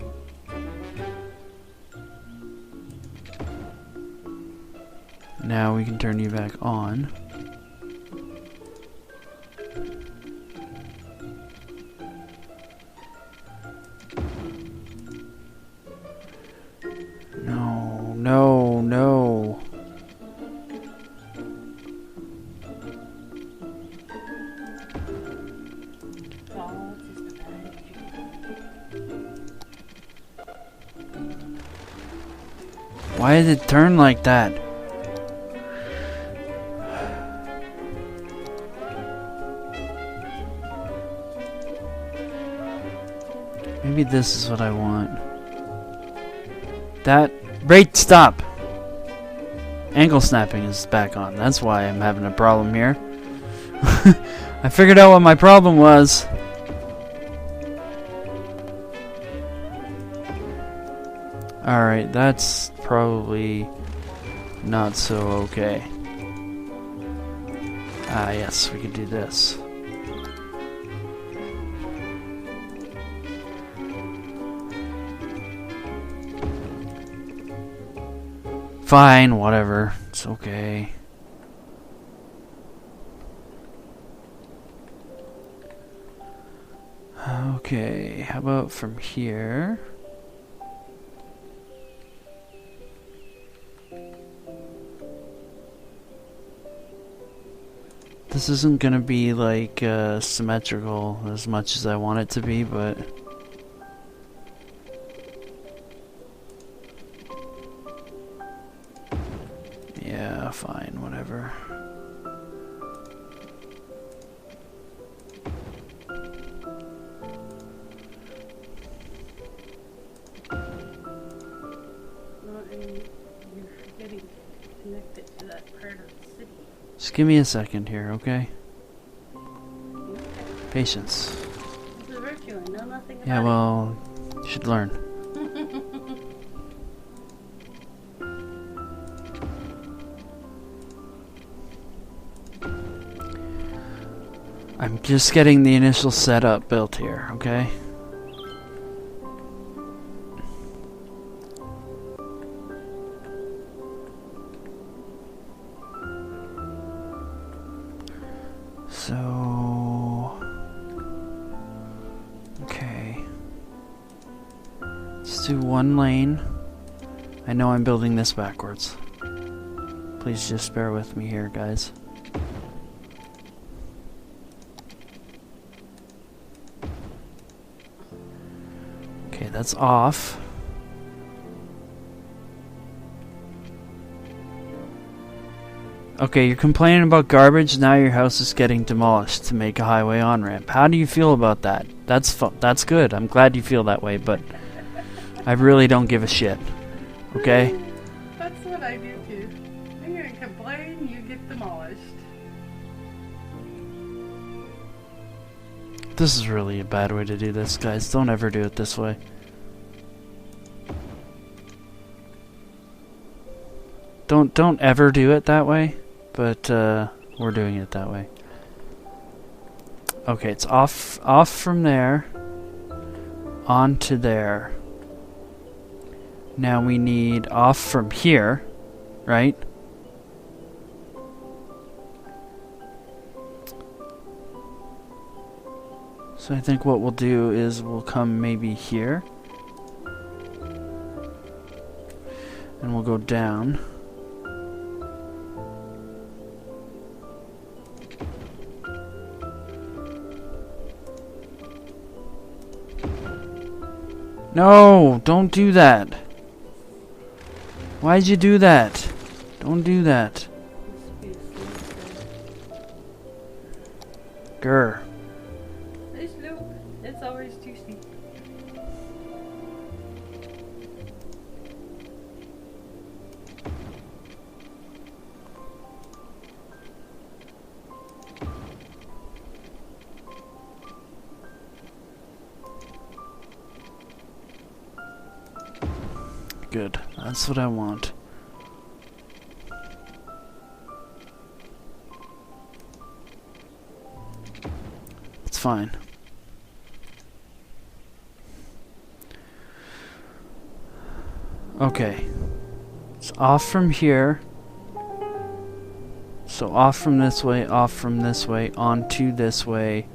Now we can turn you back on. No, no, no. It's all just a bad Why did it turn like that? Maybe this is what I want. That... Right, stop! Angle snapping is back on. That's why I'm having a problem here. I figured out what my problem was. Alright, that's probably not so okay. Ah, yes, we can do this. Fine, whatever. It's okay. Okay, how about from here? This isn't gonna be like symmetrical as much as I want it to be, but yeah, fine, whatever. You're getting connected to that part of the city. Just give me a second here, okay? Patience. It's a virtue. I know nothing about Yeah, well, you should learn. I'm just getting the initial setup built here, okay? Let's do one lane. I know I'm building this backwards. Please just bear with me here, guys. Okay, that's off. Okay, you're complaining about garbage, now your house is getting demolished to make a highway on-ramp. How do you feel about that? That's good. I'm glad you feel that way, but I really don't give a shit. Okay? That's what I do too. When you complain, you get demolished. This is really a bad way to do this, guys. Don't ever do it this way. Don't ever do it that way, but we're doing it that way. Okay, it's off from there onto there. Now we need off from here, right? So I think what we'll do is we'll come maybe here. And we'll go down. No, don't do that. Why'd you do that? Don't do that. Grr. Hey, Snoop. It's always too steep. Good. That's what I want. It's fine. Okay. It's off from here. So off from this way, onto this way.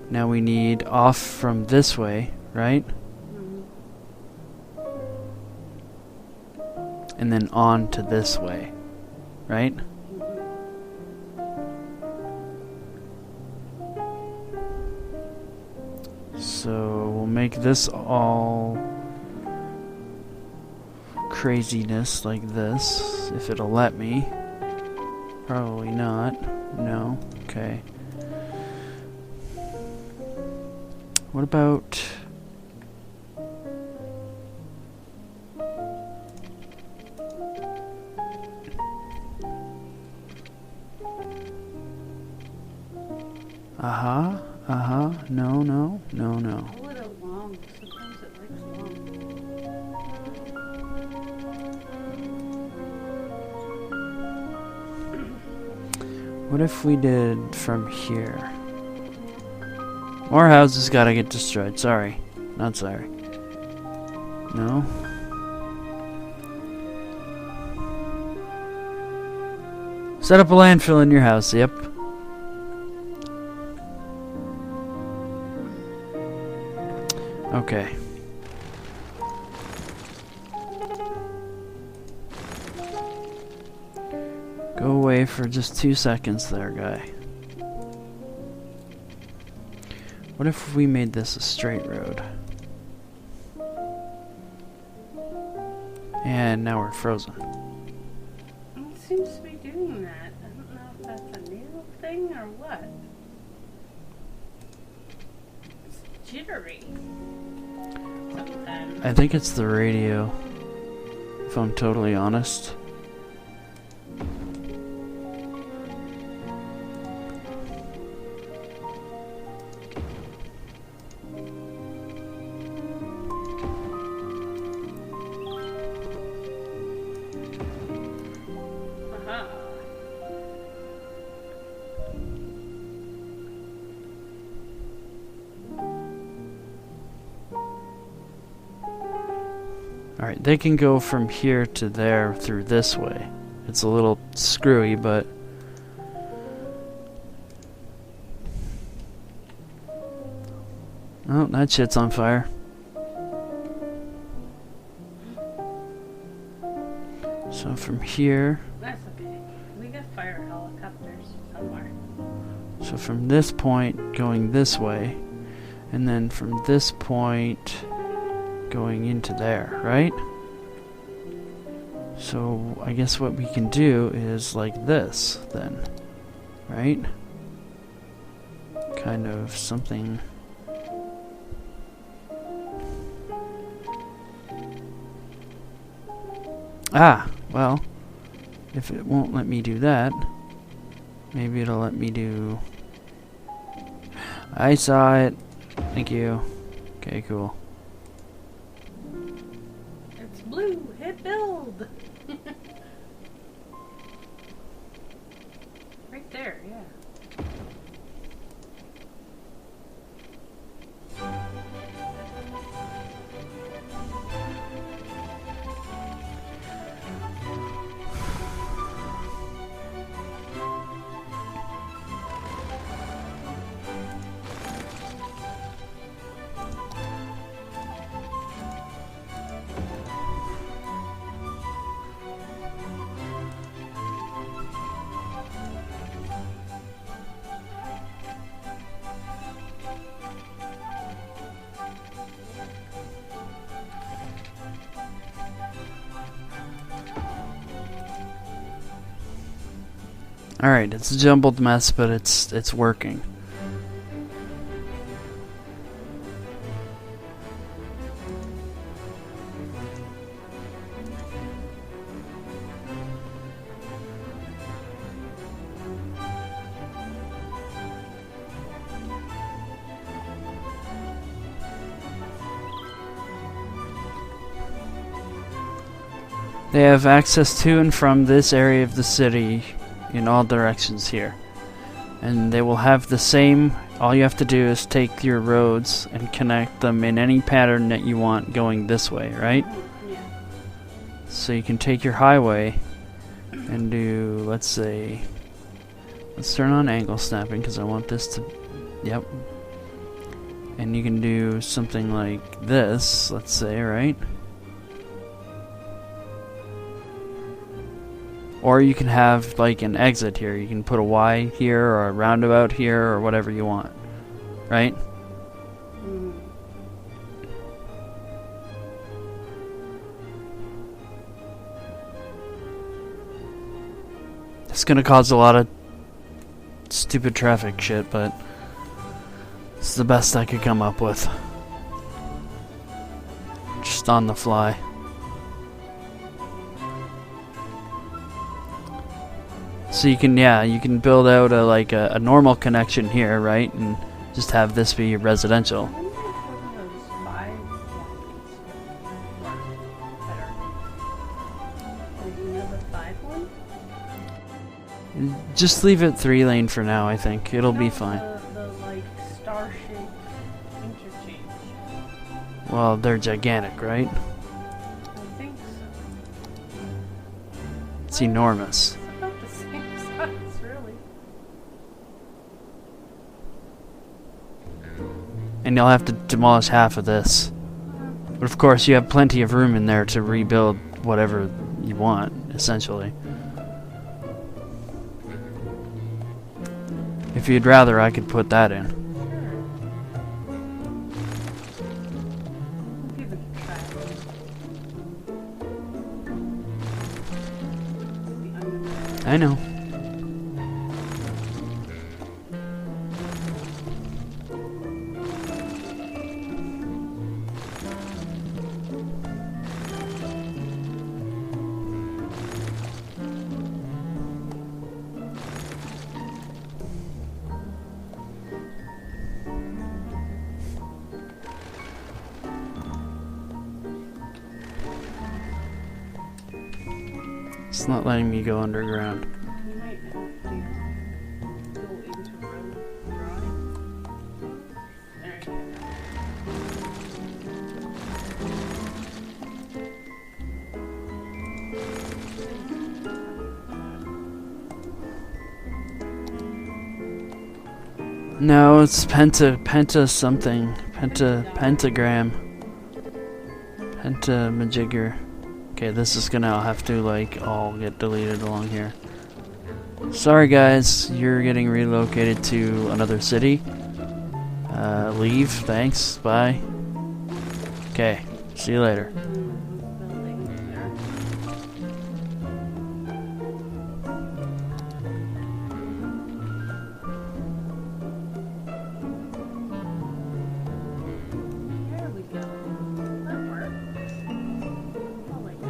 Now we need off from this way, right? And then on to this way, right? So we'll make this all craziness like this, if it'll let me. Probably not. No. Okay. What about... No. Pull it along. Sometimes it likes long. What if we did from here? More houses gotta get destroyed. Sorry. Not sorry. No? Set up a landfill in your house. Yep. Okay. Go away for just 2 seconds there, guy. What if we made this a straight road? And now we're frozen. It seems to be doing that. I don't know if that's a new thing or what. It's jittery. Sometimes. I think it's the radio, if I'm totally honest. Alright, they can go from here to there through this way. It's a little screwy, but... Oh, that shit's on fire. So from here, That's okay. We got fire helicopters somewhere. so from this point going this way, and then from this point going into there, right? So I guess what we can do is like this then, right? Kind of something. Ah, well, if it won't let me do that, maybe it'll let me do... I saw it. Thank you. Okay, cool. It's blue. Hit build. Right there, yeah. Alright, it's a jumbled mess, but it's working. They have access to and from this area of the city in all directions here. And they will have the same, all you have to do is take your roads and connect them in any pattern that you want going this way, right? Yeah. So you can take your highway and do, let's say, let's turn on angle snapping because I want this to, yep. And you can do something like this, let's say, right? Or you can have like an exit here. You can put a Y here or a roundabout here or whatever you want. Right? It's gonna cause a lot of stupid traffic shit, but it's the best I could come up with. Just on the fly. So you can, yeah, you can build out a normal connection here, right? And just have this be residential. I wonder if one of those 5 ones work better. Or you know the 5 one? Just leave it 3-lane for now, I think. It'll be No, fine. The like star-shaped interchange. Well, they're gigantic, right? I think so. It's enormous. It's about the same size, really. And you'll have to demolish half of this. But of course, you have plenty of room in there to rebuild whatever you want, essentially. If you'd rather, I could put that in. We'll give it a try. I know. It's not letting me go underground. You might have to go into road drawing. There you go. No, it's penta something. Pentagram. Pentamajigger. Okay, this is gonna have to like all get deleted along here. Sorry guys, you're getting relocated to another city. Leave, thanks, bye. Okay, see you later. There we go. That worked. I like that.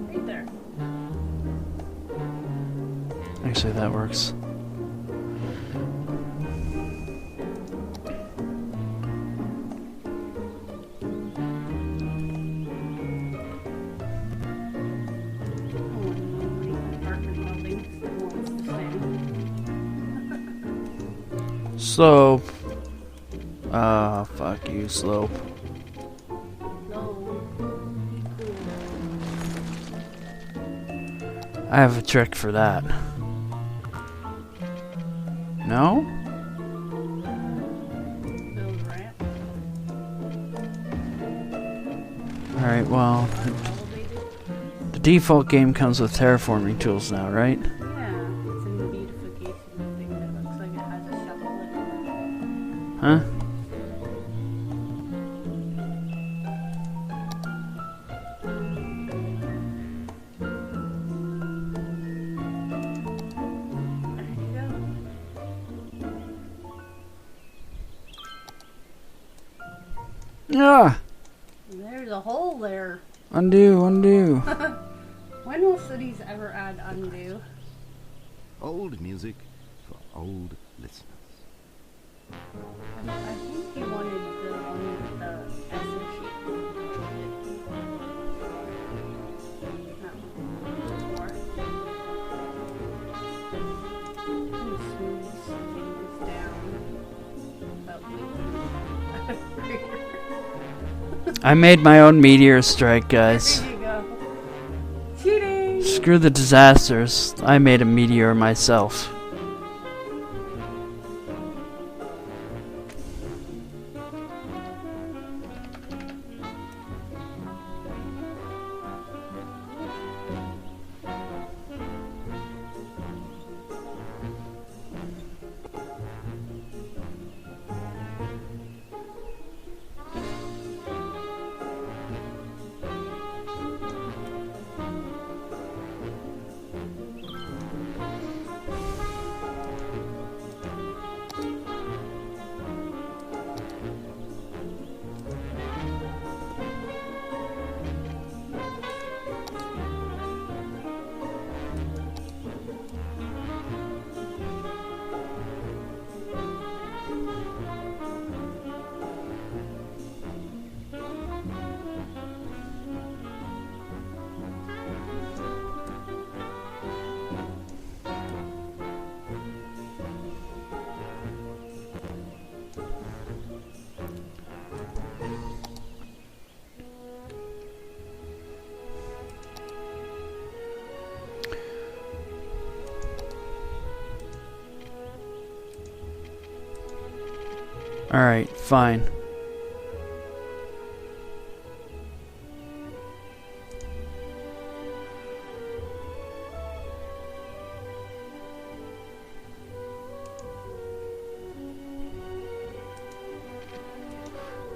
Right there. Actually, that works. Slope. Ah, fuck you, Slope. I have a trick for that. No? Alright, well, the default game comes with terraforming tools now, right? Yeah, it's in the beautification thing that looks like it has a shovel in it. Huh? Ah! There's a hole there. Undo, undo. When will cities ever add undo? Old music for old listeners. I think he wanted the one with the S shape. That one. More. Smooth things down. About I made my own meteor strike, guys. There you go. Cheating! Screw the disasters. I made a meteor myself. Alright, fine.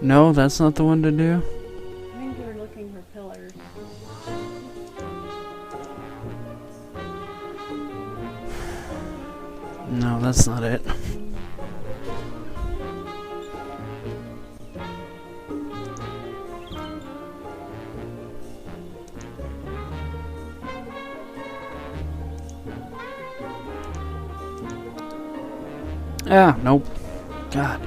No, that's not the one to do. I think you were looking for pillars. No, that's not it. Ah, nope. God.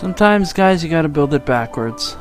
Sometimes, guys, you gotta build it backwards.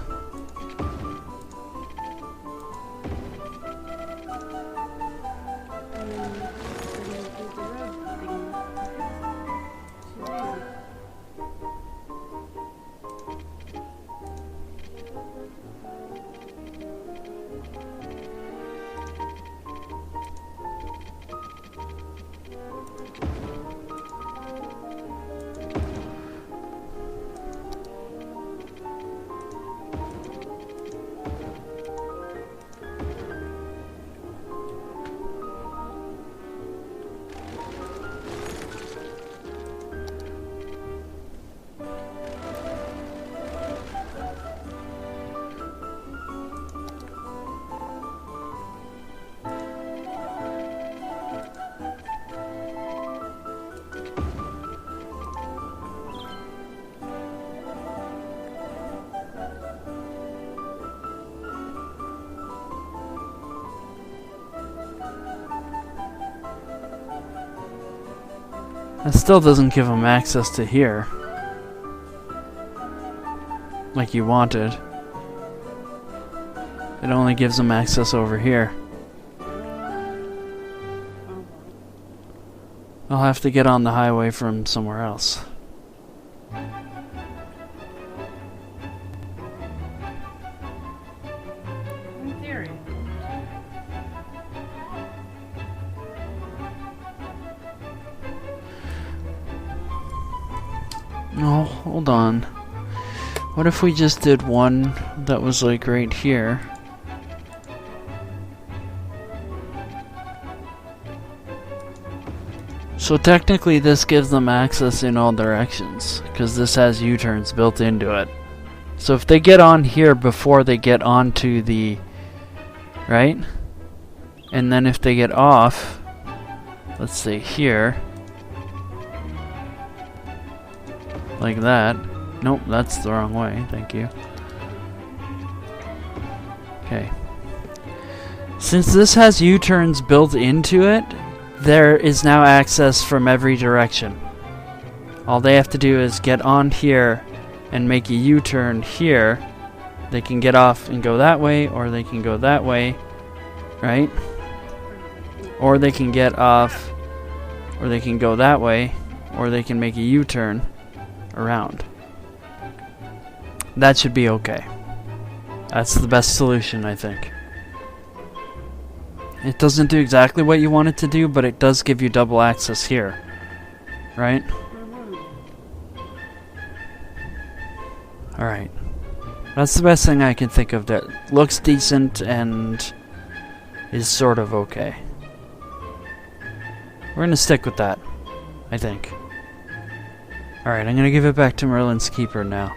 That still doesn't give them access to here. Like you wanted. It only gives them access over here. I'll have to get on the highway from somewhere else. In theory. Oh, hold on. What if we just did one that was like right here? So technically this gives them access in all directions, because this has U-turns built into it. So if they get on here before they get onto the... right? And then if they get off, let's say here, like that. Nope, that's the wrong way, thank you. Okay. Since this has U-turns built into it, there is now access from every direction. All they have to do is get on here and make a U-turn here. They can get off and go that way, or they can go that way, right? Or they can get off, or they can go that way, or they can make a U-turn around. That should be okay. That's the best solution, I think. It doesn't do exactly what you want it to do, but it does give you double access here. Right? Alright. That's the best thing I can think of that looks decent and is sort of okay. We're gonna stick with that, I think. Alright, I'm gonna give it back to Merlin's Keeper now.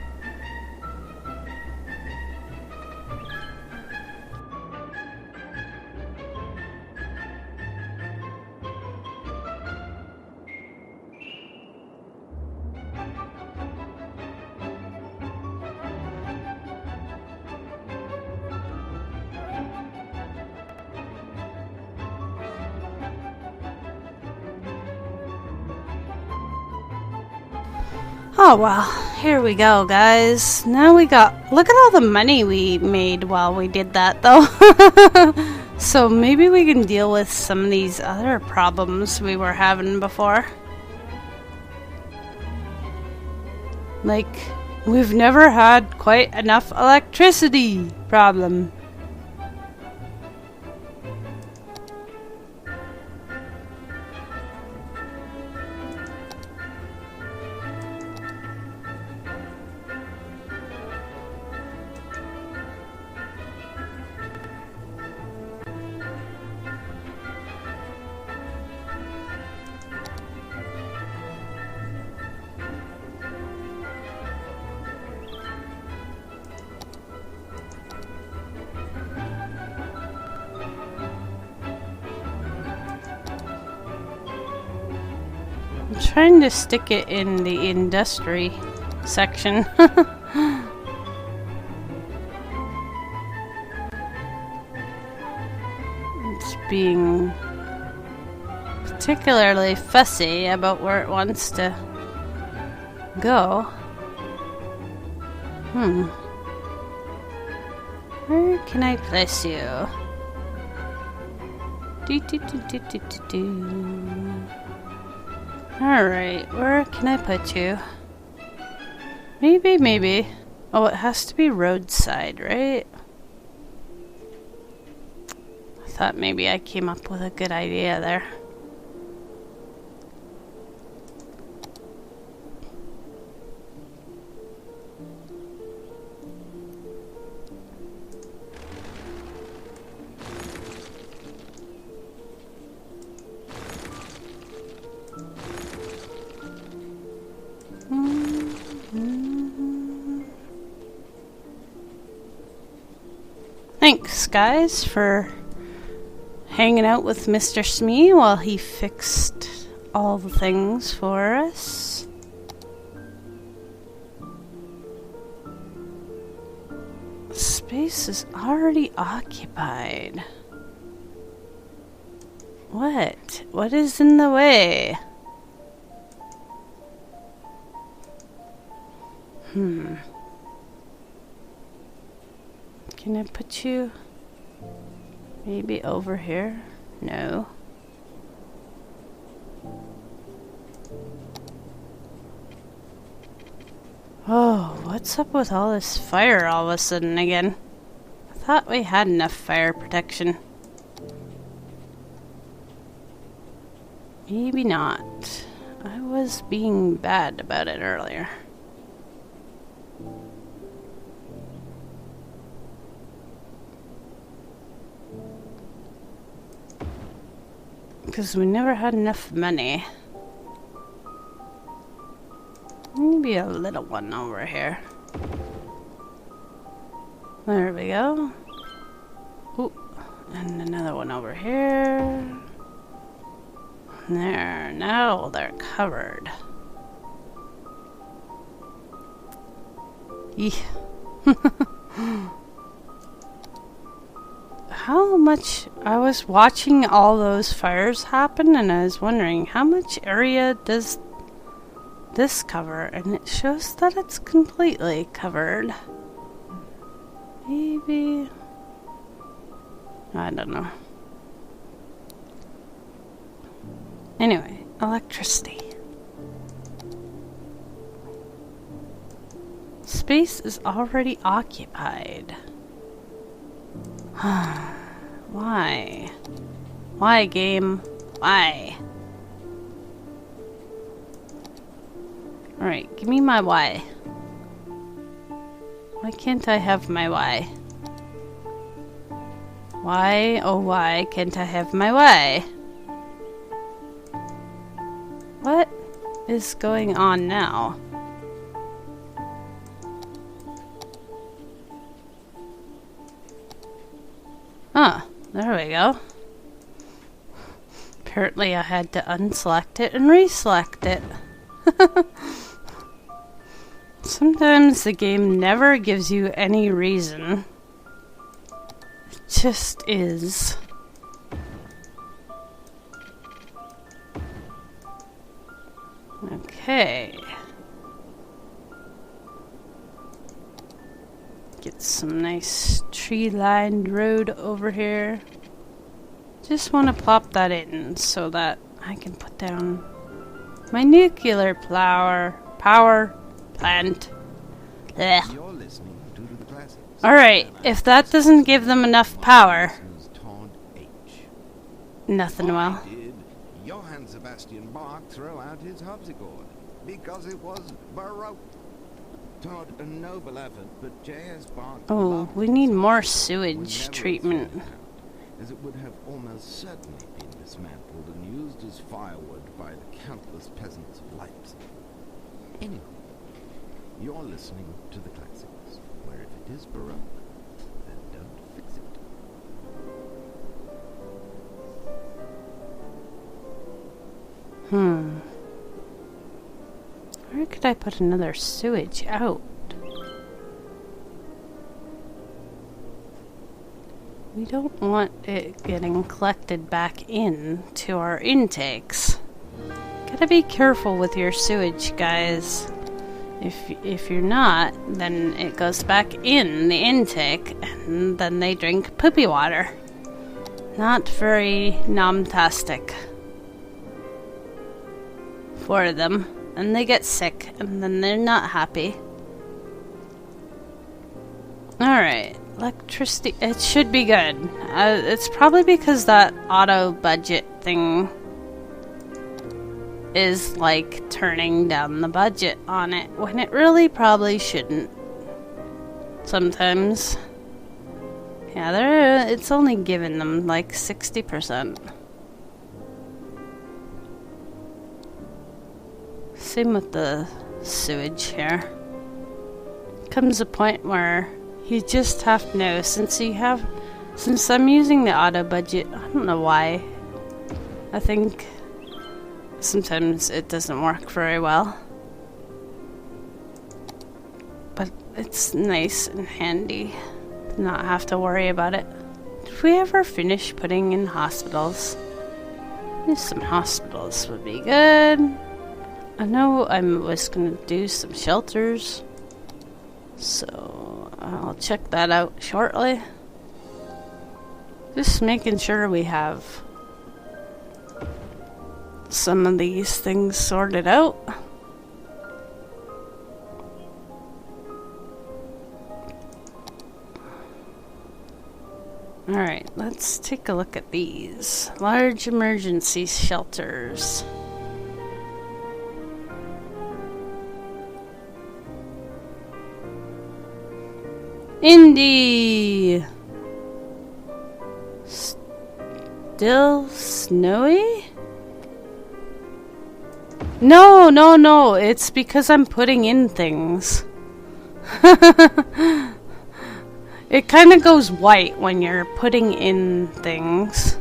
Oh well, here we go, guys. Now we got... Look at all the money we made while we did that, though. So maybe we can deal with some of these other problems we were having before. Like, we've never had quite enough electricity problem. I'm trying to stick it in the industry section. It's being particularly fussy about where it wants to go. Where can I place you? Alright, where can I put you? Maybe. Oh, it has to be roadside, right? I thought maybe I came up with a good idea there. Thanks, guys, for hanging out with Mr. Smee while he fixed all the things for us. Space is already occupied. What? What is in the way? Can I put you maybe over here? No. Oh, what's up with all this fire all of a sudden again? I thought we had enough fire protection. Maybe not. I was being bad about it earlier. Because we never had enough money. Maybe a little one over here. There we go. Ooh, and another one over here. There, now they're covered. Yeah. How much... I was watching all those fires happen and I was wondering how much area does this cover, and it shows that it's completely covered. Maybe... I don't know. Anyway, electricity. Space is already occupied. Why? Why, game? Why? Alright, give me my Y. Why can't I have my Y? Why, oh why can't I have my Y? What is going on now? Ah, there we go. Apparently I had to unselect it and reselect it. Sometimes the game never gives you any reason. It just is. Okay. Get some nice tree-lined road over here. Just want to plop that in so that I can put down my nuclear power plant. Ugh. You're listening to the classics. Alright, if that doesn't give them enough power, nothing will. Why did Johann Sebastian Bach throw out his harpsichord? Because it was Baroque. Todd, a noble effort, but J.S. Bach... Oh, we need more sewage treatment. As it would have almost certainly been dismantled and used as firewood by the countless peasants of Leipzig. Anyway, you're listening to the classics, where if it is Baroque, then don't fix it. Where could I put another sewage out? We don't want it getting collected back in to our intakes. Gotta be careful with your sewage, guys. If you're not, then it goes back in the intake, and then they drink poopy water. Not very nom-tastic for them, and they get sick, and then they're not happy. Alright, electricity, it should be good. It's probably because that auto budget thing is like turning down the budget on it when it really probably shouldn't. Sometimes. Yeah, it's only giving them like 60%. Same with the sewage here. Comes a point where you just have to know, since I'm using the auto budget, I don't know why. I think sometimes it doesn't work very well. But it's nice and handy to not have to worry about it. Did we ever finish putting in hospitals? Maybe some hospitals would be good. I know I was going to do some shelters, so I'll check that out shortly. Just making sure we have some of these things sorted out. Alright, let's take a look at these. Large emergency shelters. Indy! Still snowy? No, it's because I'm putting in things. It kind of goes white when you're putting in things.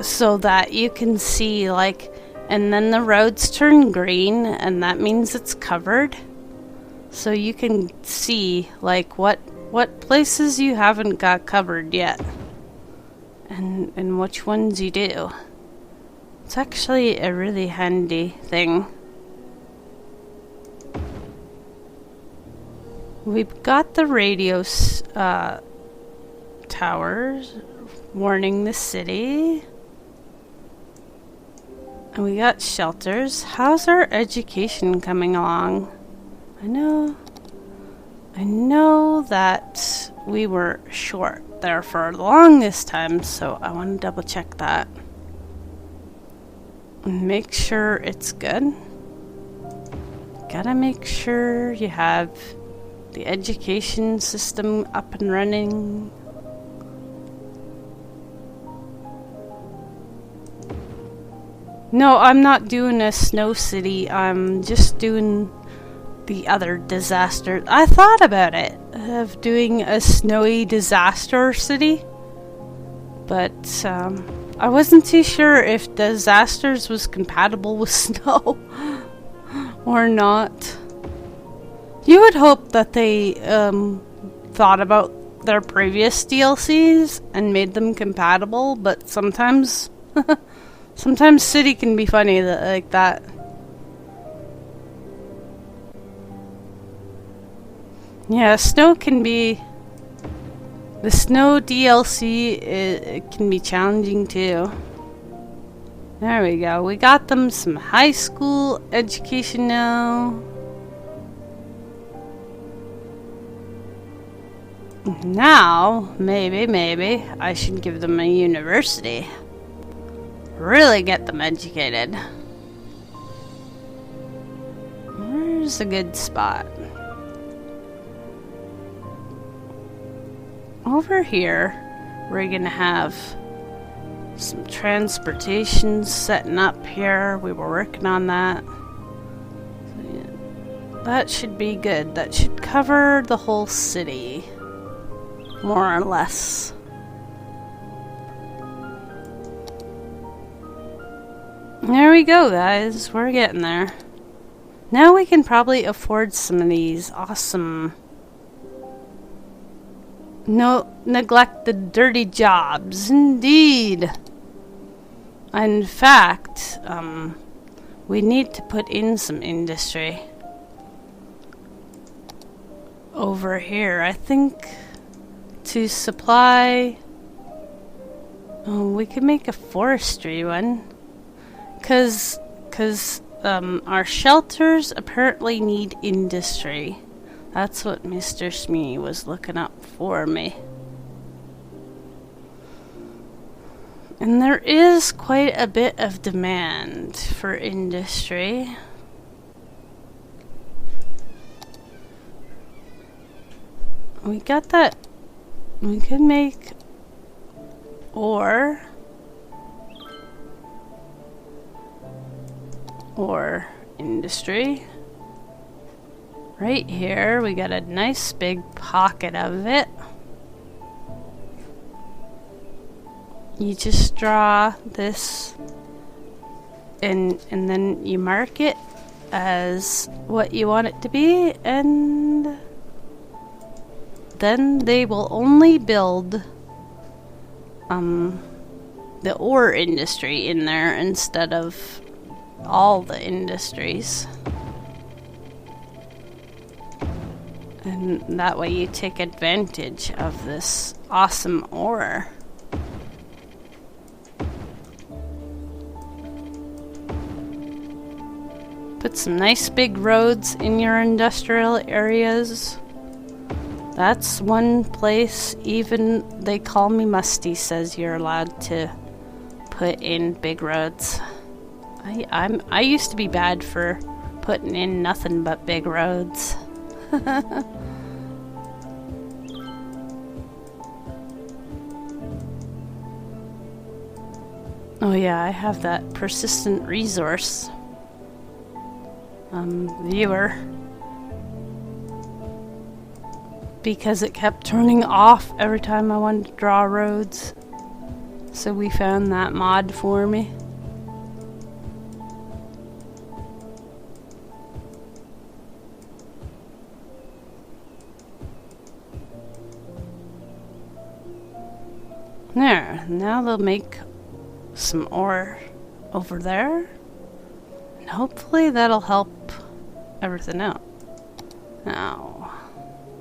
So that you can see, like, and then the roads turn green, and that means it's covered. So you can see, like, what places you haven't got covered yet. And which ones you do. It's actually a really handy thing. We've got the radio towers warning the city. And we got shelters. How's our education coming along? I know that we were short there for the longest time, so I want to double check that. And make sure it's good. Gotta make sure you have the education system up and running. No, I'm not doing a snow city. I'm just doing the other disaster. I thought about it, of doing a snowy disaster city. But I wasn't too sure if disasters was compatible with snow or not. You would hope that they thought about their previous DLCs and made them compatible, but sometimes sometimes city can be funny like that. Yeah, snow can be... The snow DLC, it can be challenging too. There we go. We got them some high school education now. Now, maybe, I should give them a university. Really get them educated. Where's a good spot? Over here, we're gonna have some transportation setting up here. We were working on that. So yeah, that should be good. That should cover the whole city, more or less. There we go, guys. We're getting there. Now we can probably afford some of these awesome... No, neglect the dirty jobs. Indeed. In fact, we need to put in some industry over here, I think, to supply. Oh, we could make a forestry one, cause our shelters apparently need industry. That's what Mr. Smee was looking up for me. And there is quite a bit of demand for industry. We got that. We could make ore industry. Right here, we got a nice big pocket of it. You just draw this and then you mark it as what you want it to be, and then they will only build the ore industry in there instead of all the industries. And that way you take advantage of this awesome ore. Put some nice big roads in your industrial areas. That's one place even They Call Me Musty says you're allowed to put in big roads. I used to be bad for putting in nothing but big roads. Oh yeah, I have that persistent resource viewer because it kept turning off every time I wanted to draw roads. So we found that mod for me. There, now they'll make some ore over there. And hopefully that'll help everything out. Now,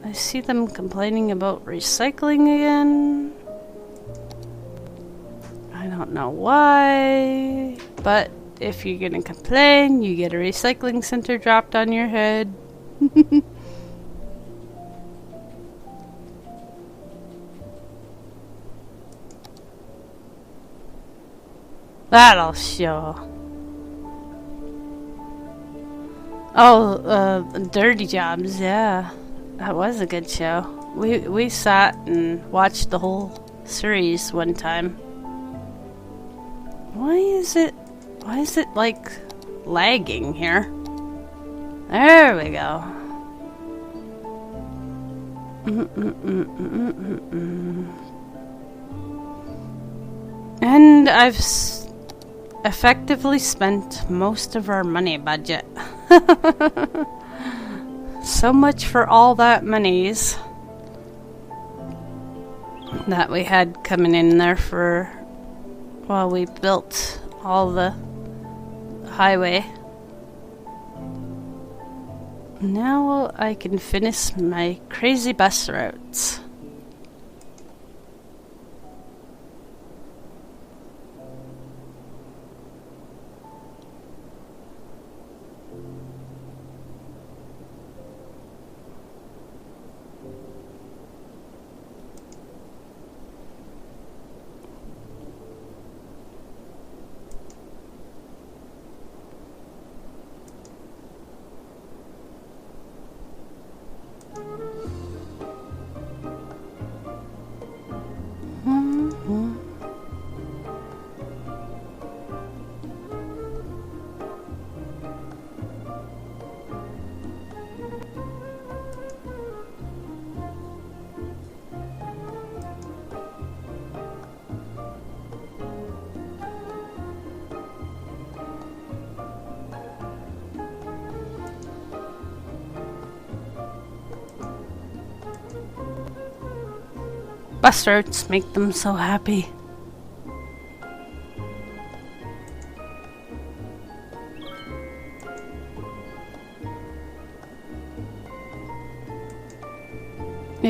I see them complaining about recycling again. I don't know why, but if you're gonna complain, you get a recycling center dropped on your head. That'll show. Oh, Dirty Jobs, yeah. That was a good show. We sat and watched the whole series one time. Why is it like lagging here? There we go. And I've effectively spent most of our money budget. So much for all that monies that we had coming in there for while we built all the highway. Now I can finish my crazy bus routes. Bus routes make them so happy.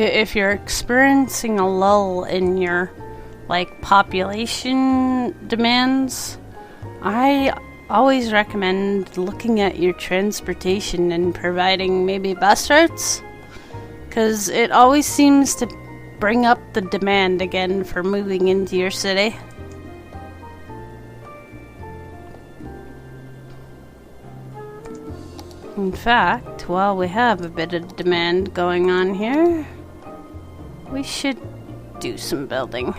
if you're experiencing a lull in your like population demands, I always recommend looking at your transportation and providing maybe bus routes, because it always seems to bring up the demand again for moving into your city. In fact, while we have a bit of demand going on here, we should do some building.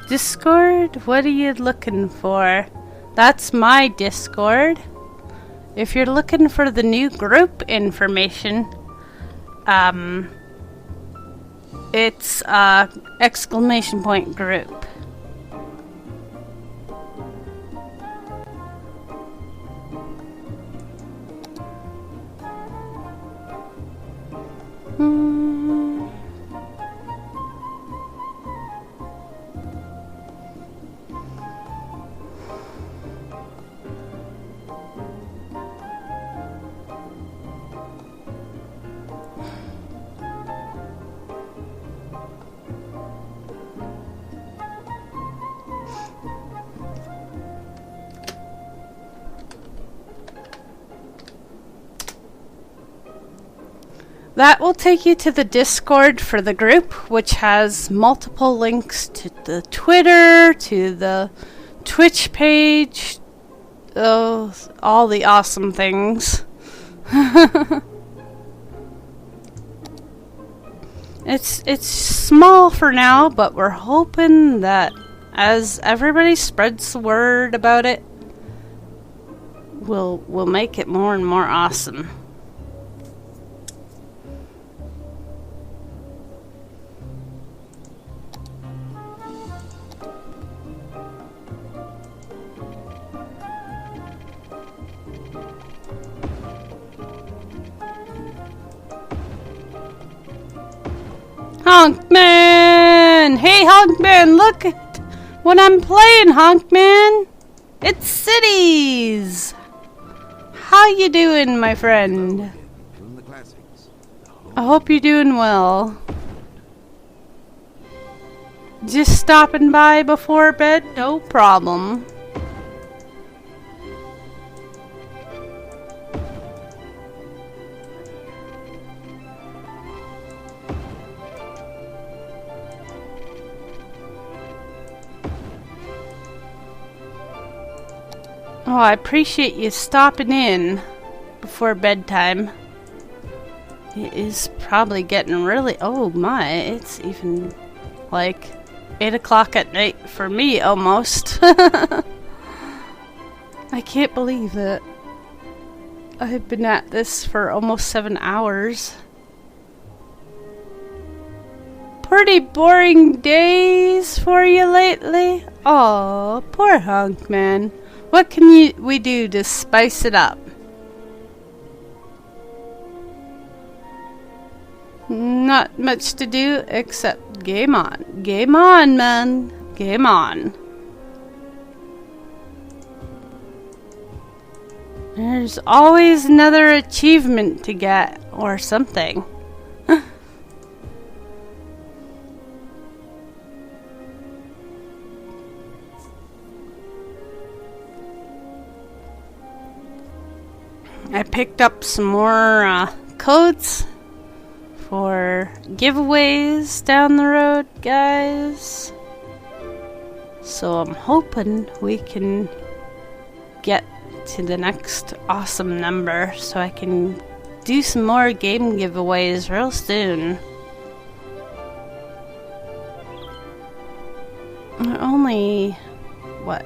Discord? What are you looking for? That's my Discord. If you're looking for the new group information, it's exclamation point group. That will take you to the Discord for the group, which has multiple links to the Twitter, to the Twitch page, all the awesome things. It's small for now, but we're hoping that as everybody spreads the word about it, we'll make it more and more awesome. Honkman! Hey Honkman, look at what I'm playing, Honkman! It's cities! How you doing, my friend? From the classics. I hope you're doing well. Just stopping by before bed? No problem. Oh, I appreciate you stopping in before bedtime. It is probably getting really... Oh my, it's even like 8 o'clock at night for me almost. I can't believe it. I've been at this for almost 7 hours. Pretty boring days for you lately? Oh, poor Honkman. What can we do to spice it up? Not much to do except game on. Game on, man. Game on. There's always another achievement to get or something. I picked up some more codes for giveaways down the road, guys. So I'm hoping we can get to the next awesome number so I can do some more game giveaways real soon. We're only, what,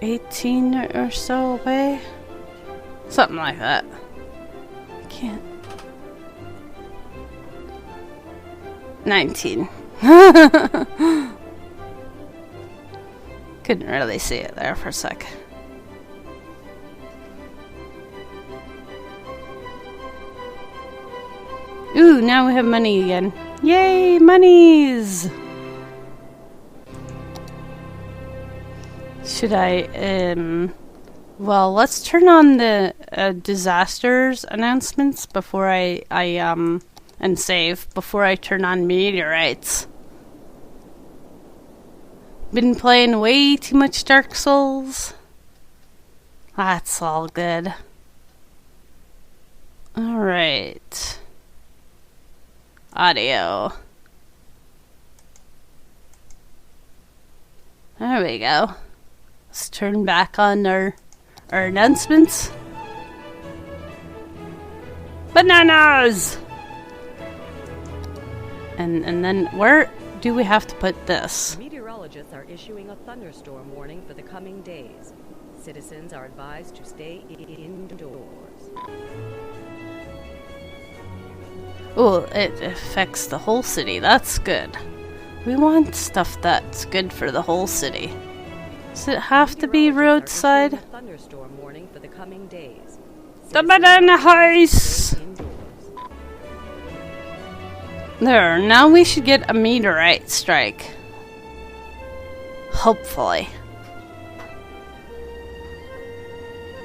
18 or so away? Something like that. 19. Couldn't really see it there for a sec. Ooh, now we have money again. Yay, monies! Should I, well, let's turn on the disasters announcements before I and save before I turn on meteorites. Been playing way too much Dark Souls. That's all good. Alright. Audio. There we go. Let's turn back on our announcements. Bananas! And then where do we have to put this? Meteorologists are issuing a thunderstorm warning for the coming days. Citizens are advised to stay indoors. Oh, it affects the whole city. That's good. We want stuff that's good for the whole city. Does it have to be roadside? Thunderstorm warning for the coming days. The banana house! There, now we should get a meteorite strike. Hopefully.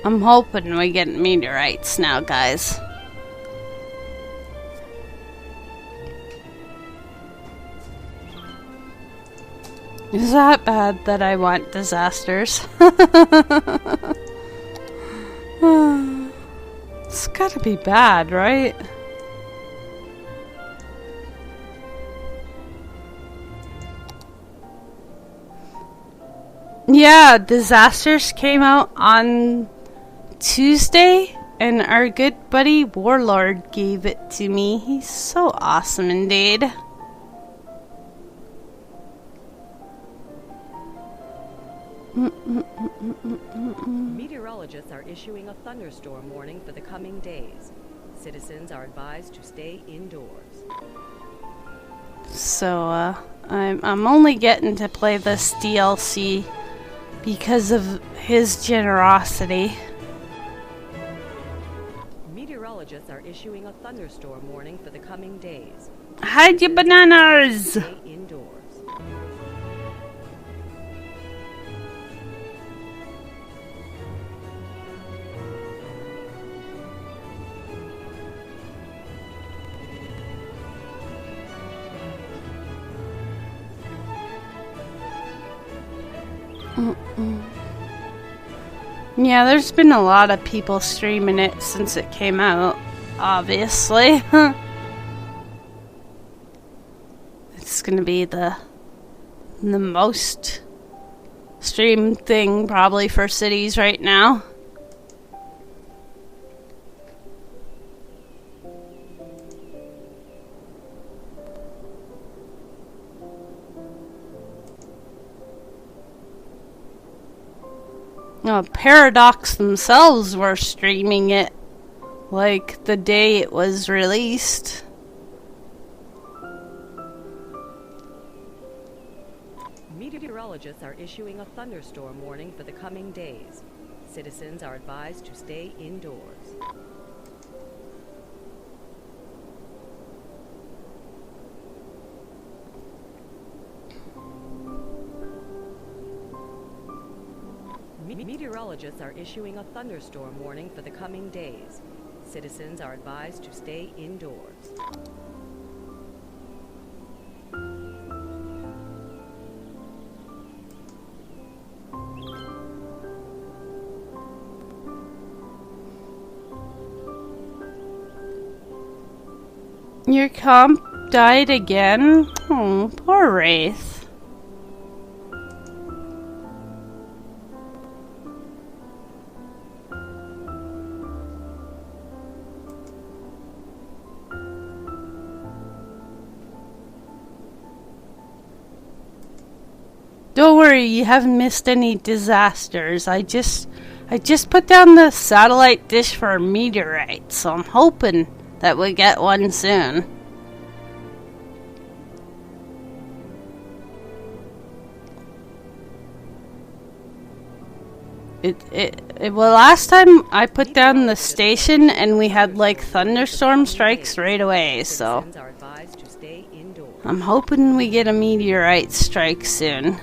I'm hoping we get meteorites now, guys. Is that bad that I want disasters? It's gotta be bad, right? Yeah, disasters came out on Tuesday, and our good buddy Warlord gave it to me. He's so awesome indeed. Meteorologists are issuing a thunderstorm warning for the coming days. Citizens are advised to stay indoors. So, I'm only getting to play this DLC because of his generosity. Meteorologists are issuing a thunderstorm warning for the coming days. Hide your bananas! Stay indoors. Yeah, there's been a lot of people streaming it since it came out, obviously. It's gonna be the most streamed thing probably for cities right now. Paradox themselves were streaming it like the day it was released. Meteorologists are issuing a thunderstorm warning for the coming days. Citizens are advised to stay indoors. Meteorologists are issuing a thunderstorm warning for the coming days. Citizens are advised to stay indoors. Your comp died again? Oh, poor Wraith. Don't worry, you haven't missed any disasters. I just put down the satellite dish for a meteorite, so I'm hoping that we get one soon. Well, last time I put down the station and we had like thunderstorm strikes right away, so Citizens are advised to stay indoors. I'm hoping we get a meteorite strike soon.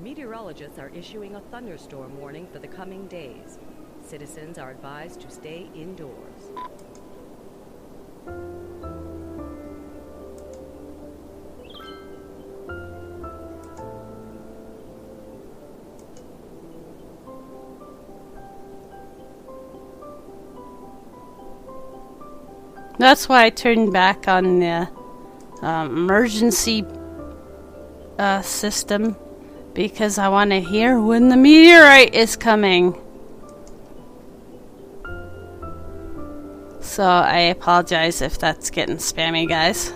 Meteorologists are issuing a thunderstorm warning for the coming days. Citizens are advised to stay indoors. That's why I turned back on the emergency system, because I want to hear when the meteorite is coming. So I apologize if that's getting spammy, guys.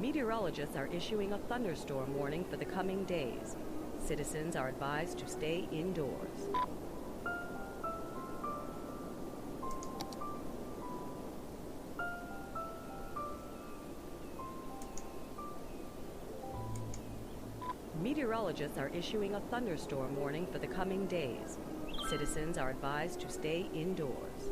Meteorologists are issuing a thunderstorm warning for the coming days. Citizens are advised to stay indoors. Meteorologists are issuing a thunderstorm warning for the coming days. Citizens are advised to stay indoors.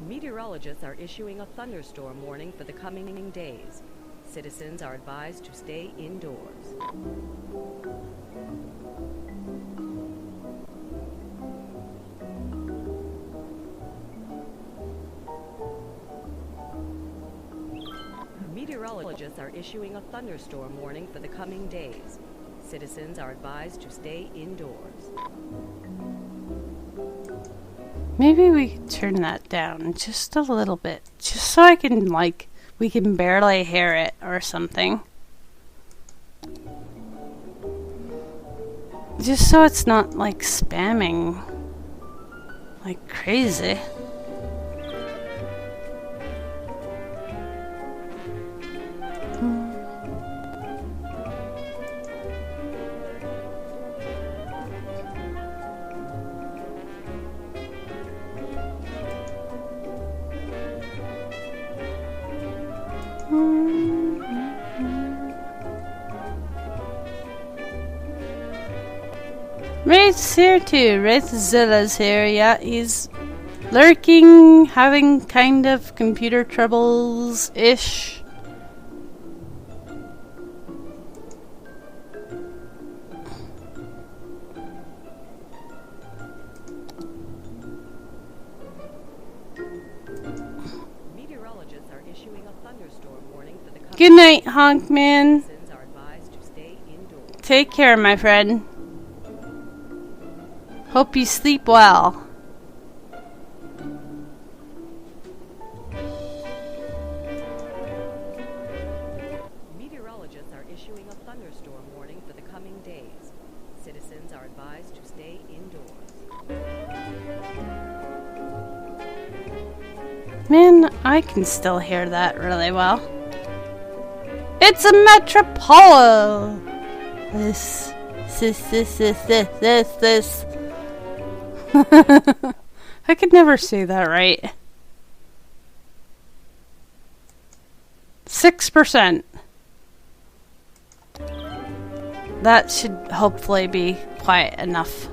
Meteorologists are issuing a thunderstorm warning for the coming days. Citizens are advised to stay indoors. Meteorologists are issuing a thunderstorm warning for the coming days. Citizens are advised to stay indoors. Maybe we could turn that down just a little bit, just so I can, like, we can barely hear it or something. Just so it's not, like, spamming like crazy. Wraith's here too. Wraithzilla's here. Yeah, he's lurking, having kind of computer troubles-ish. Meteorologists are issuing a thunderstorm warning for the coming Good night, Honkman. Citizens are advised to stay indoors. Take care, my friend. Hope you sleep well. Meteorologists are issuing a thunderstorm warning for the coming days. Citizens are advised to stay indoors. Man, I can still hear that really well. It's a metropolis. This. I could never say that right. 6%. That should hopefully be quiet enough.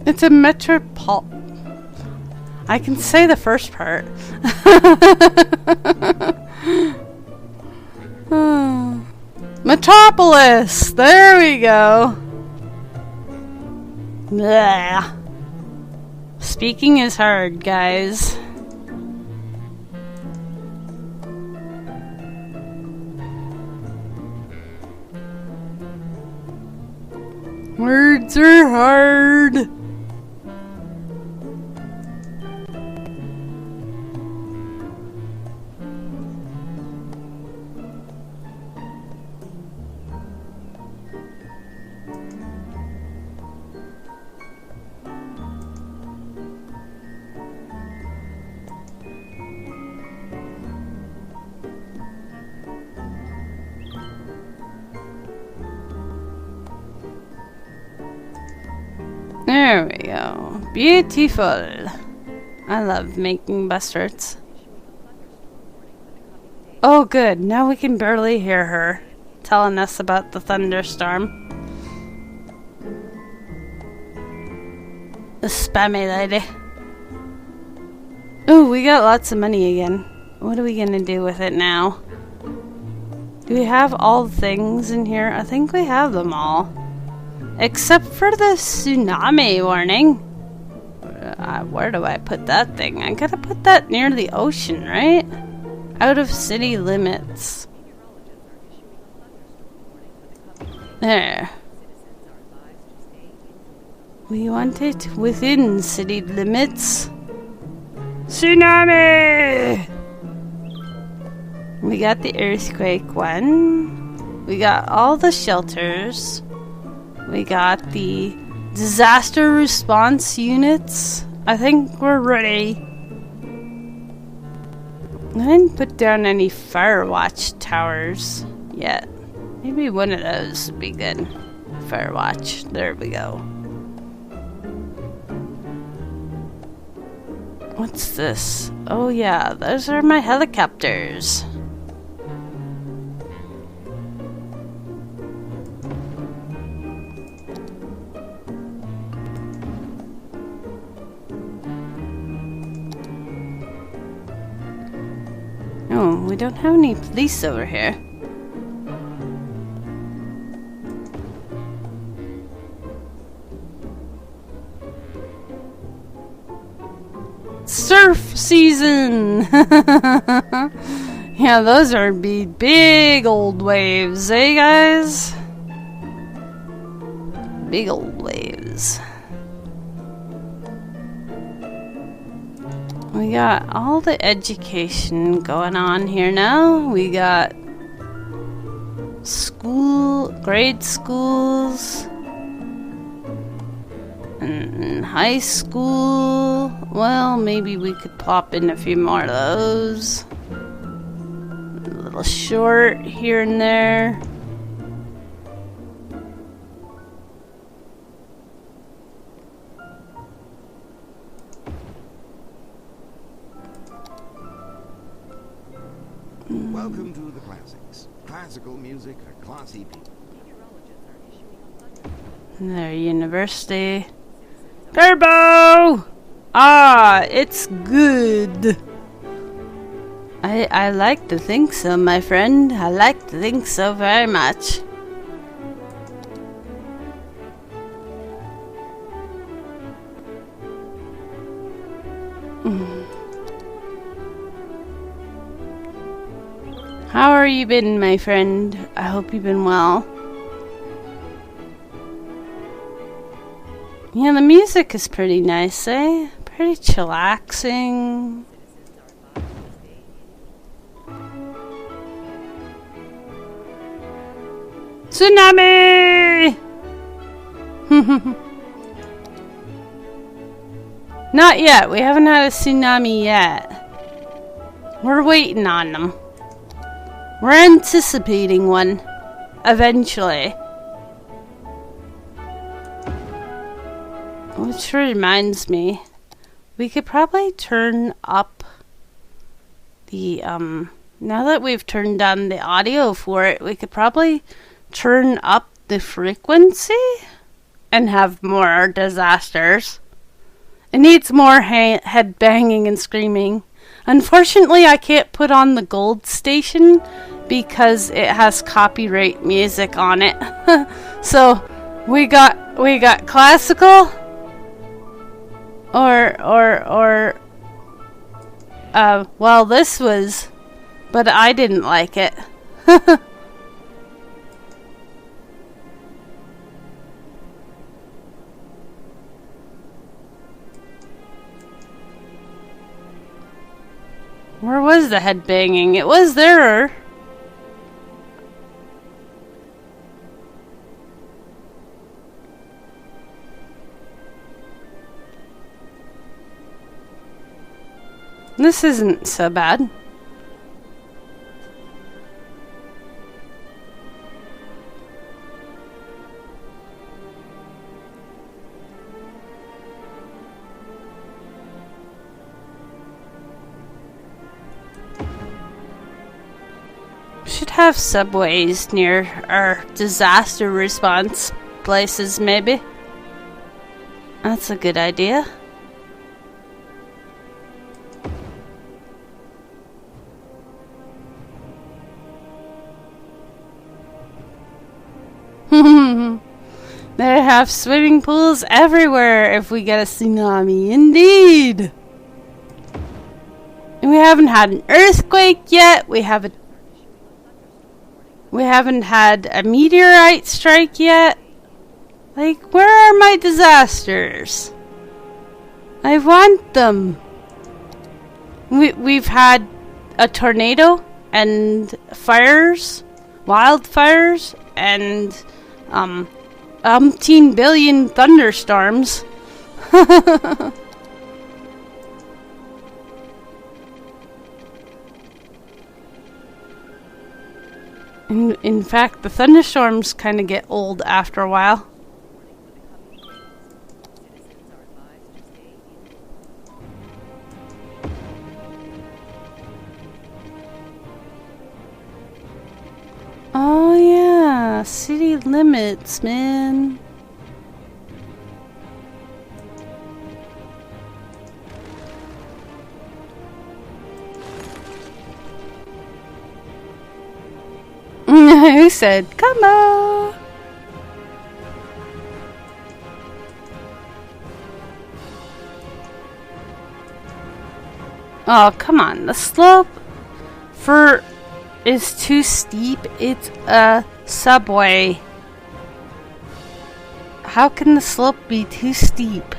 It's a metropol... I can say the first part. Metropolis! There we go. Blah. Speaking is hard, guys. Words are hard. There we go. Beautiful. I love making bus routes. Oh good, now we can barely hear her telling us about the thunderstorm. The spammy lady. Ooh, we got lots of money again. What are we gonna do with it now? Do we have all the things in here? I think we have them all. Except for the tsunami warning. Where do I put that thing? I gotta put that near the ocean, right? Out of city limits. There. We want it within city limits. Tsunami! We got the earthquake one. We got all the shelters. We got the disaster response units. I think we're ready. I didn't put down any fire watch towers yet. Maybe one of those would be good. Fire watch. There we go. What's this? Oh yeah, those are my helicopters. Oh, we don't have any police over here. Surf season! Yeah, those are big old waves, eh guys? Big old waves. We got all the education going on here now. We got grade schools, and high school. Well, maybe we could pop in a few more of those. A little short here and there. Welcome to the classics. Classical music for classy people. Their university. Turbo! Ah, it's good. I like to think so, my friend. I like to think so very much. How are you been, my friend? I hope you've been well. Yeah, the music is pretty nice, eh? Pretty chillaxing. Tsunami! Not yet. We haven't had a tsunami yet. We're waiting on them. We're anticipating one. Eventually. Which reminds me, we could probably turn up the, now that we've turned down the audio for it, we could probably turn up the frequency and have more disasters. It needs more head banging and screaming. Unfortunately, I can't put on the gold station because it has copyright music on it. So we got classical or well, this was, but I didn't like it. Where was the head banging? It was there. This isn't so bad. Should have subways near our disaster response places, maybe. That's a good idea. They have swimming pools everywhere if we get a tsunami. Indeed. And we haven't had an earthquake yet. We haven't had a meteorite strike yet. Like, where are my disasters? I want them. We've had a tornado and fires, wildfires, and umpteen billion thunderstorms. In fact, the thunderstorms kind of get old after a while. Oh yeah, city limits, man. Who said, come on? Oh, come on. The slope is too steep. It's a subway. How can the slope be too steep?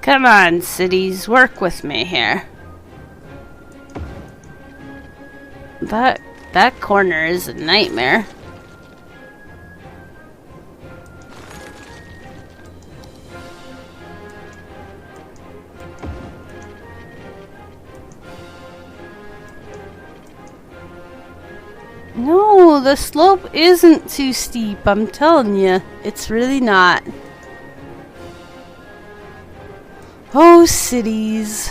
Come on, cities, work with me here. That corner is a nightmare. No, the slope isn't too steep, I'm telling you. It's really not. Oh, cities.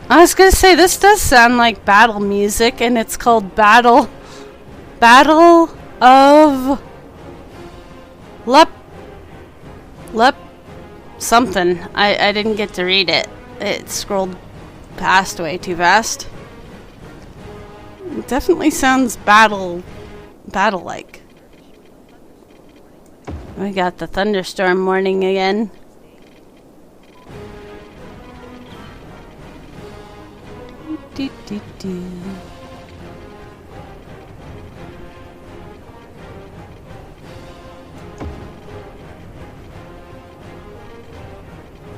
I was gonna say, this does sound like battle music, and it's called Battle of Lep something. I didn't get to read it. It scrolled past way too fast. It definitely sounds battle-like. We got the thunderstorm warning again.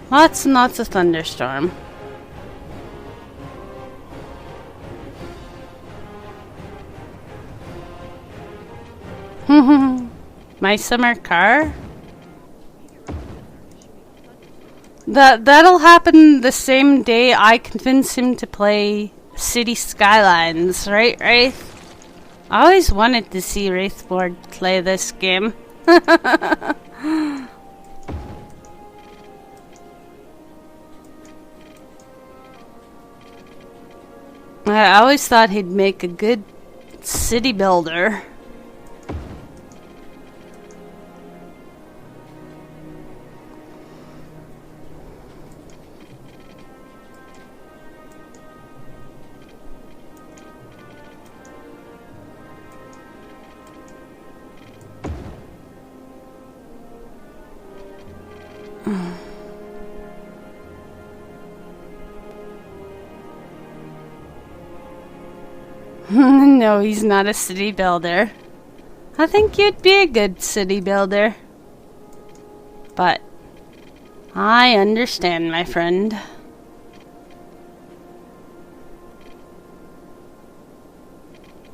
Lots and lots of thunderstorm. My summer car? That'll happen the same day I convince him to play City Skylines, right, Wraith? I always wanted to see Wraithboard play this game. I always thought he'd make a good city builder. No, he's not a city builder. I think you'd be a good city builder. But I understand, my friend.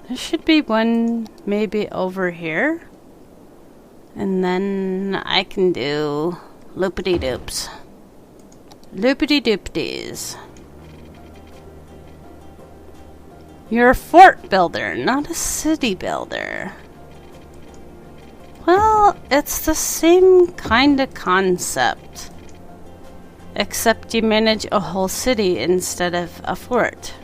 There should be one maybe over here. And then I can do loopity-doops. Loopity-doopties. You're a fort builder, not a city builder. Well, it's the same kind of concept. Except you manage a whole city instead of a fort.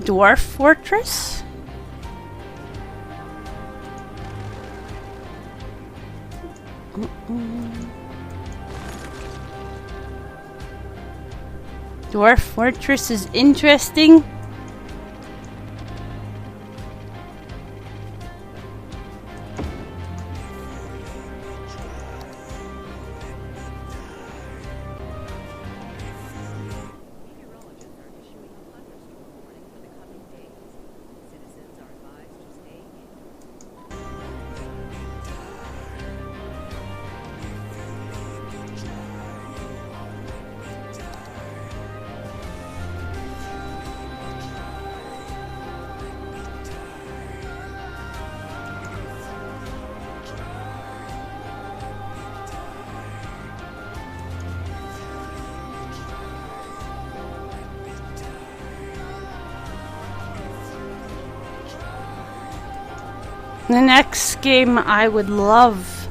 Dwarf Fortress? Dwarf Fortress is interesting. The next game I would love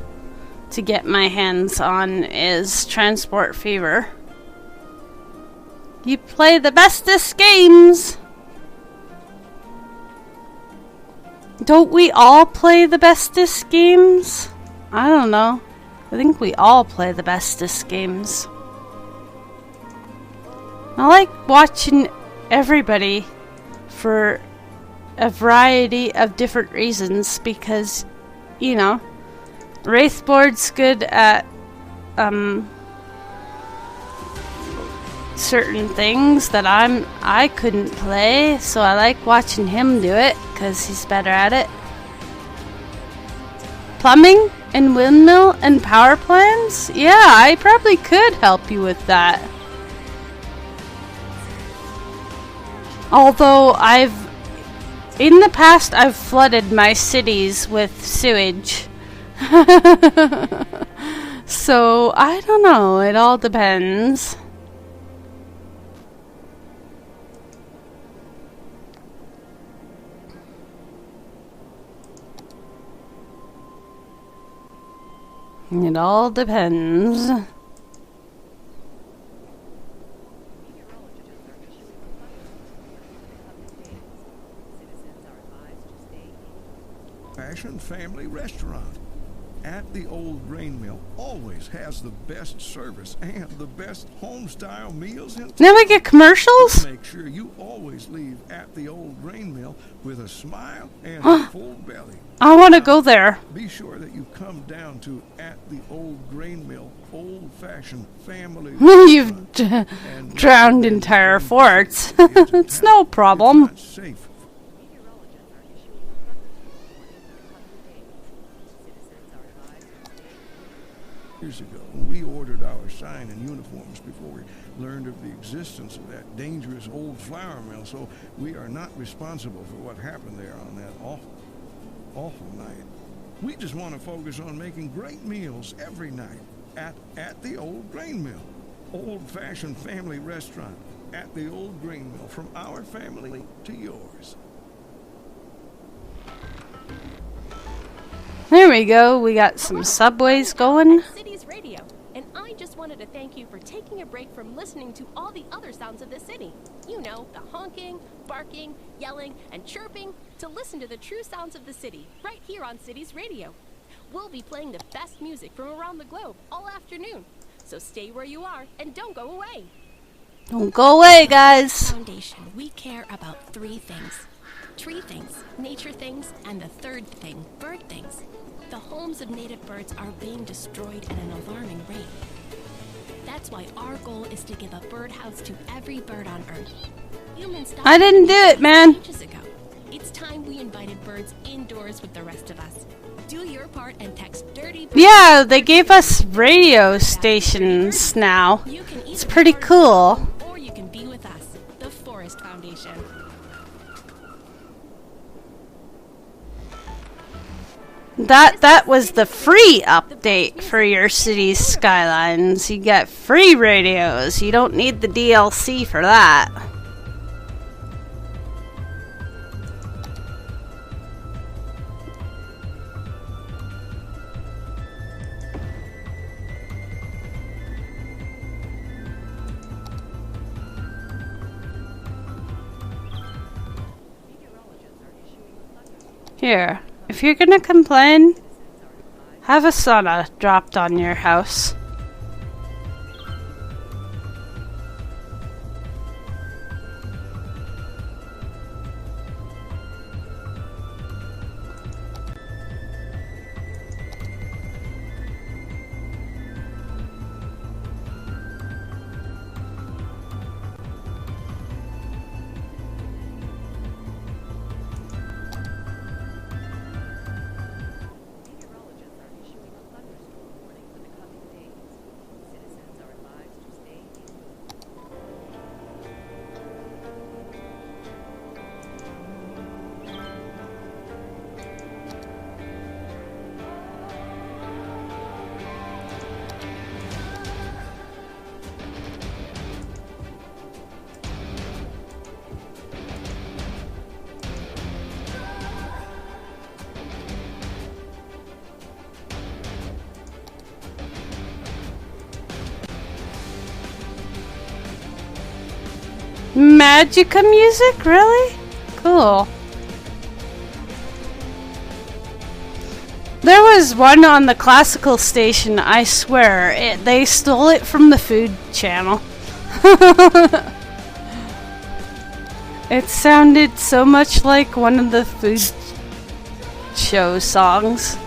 to get my hands on is Transport Fever. You play the bestest games! Don't we all play the bestest games? I don't know. I think we all play the bestest games. I like watching everybody for a variety of different reasons because, you know, Wraithboard's good at certain things that I couldn't play, so I like watching him do it because he's better at it. Plumbing and windmill and power plants? Yeah, I probably could help you with that. Although in the past, I've flooded my cities with sewage. So, I don't know. It all depends. It all depends. Fashion family restaurant. At the old grain mill always has the best service and the best home-style meals in Now we get commercials? Make sure you always leave at the old grain mill with a smile and a full belly. I want to go there. Be sure that you come down to at the old grain mill, old-fashioned family. You've drowned entire forts. It's no problem. It's not safe. Years ago, we ordered our sign and uniforms before we learned of the existence of that dangerous old flour mill, so we are not responsible for what happened there on that awful night. We just want to focus on making great meals every night at the old grain mill. Old-fashioned family restaurant at the old grain mill, from our family to yours. There we go. We got some subways going. City's radio, and I just wanted to thank you for taking a break from listening to all the other sounds of the city. You know, the honking, barking, yelling, and chirping, to listen to the true sounds of the city right here on City's radio. We'll be playing the best music from around the globe all afternoon, so stay where you are and don't go away. Don't go away, guys. Foundation, we care about 3 things. Tree things, nature things, and the third thing, bird things. The homes of native birds are being destroyed at an alarming rate. That's why our goal is to give a birdhouse to every bird on Earth. Humans stopped I didn't do it, man. ages ago. It's time we invited birds indoors with the rest of us. Do your part and text dirty bird. Yeah, they gave us radio stations now. You can either It's pretty be part of cool. it, or you can be with us, the Forest Foundation. That was the free update for your city's skylines. You get free radios. You don't need the DLC for that. Here, if you're gonna complain, have a sauna dropped on your house. Magica music? Really? Cool. There was one on the classical station, I swear. They stole it from the Food Channel. It sounded so much like one of the food show songs.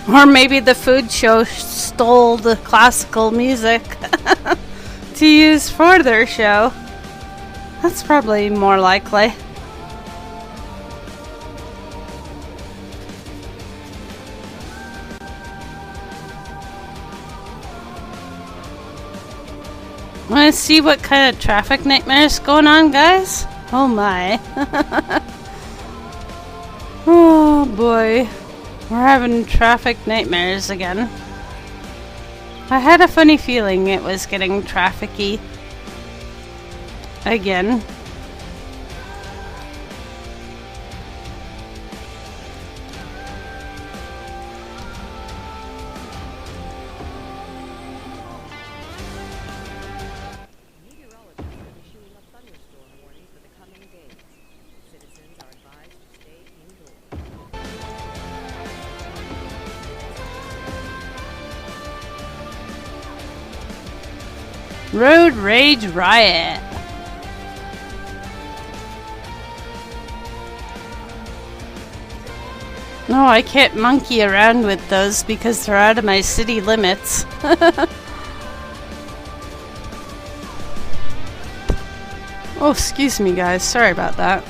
Or maybe the food show stole the classical music to use for their show. That's probably more likely. Want to see what kind of traffic nightmares going on, guys? Oh my. Oh boy. We're having traffic nightmares again. I had a funny feeling it was getting traffic-y again. Road Rage Riot. No, I can't monkey around with those because they're out of my city limits. Oh, excuse me guys, sorry about that.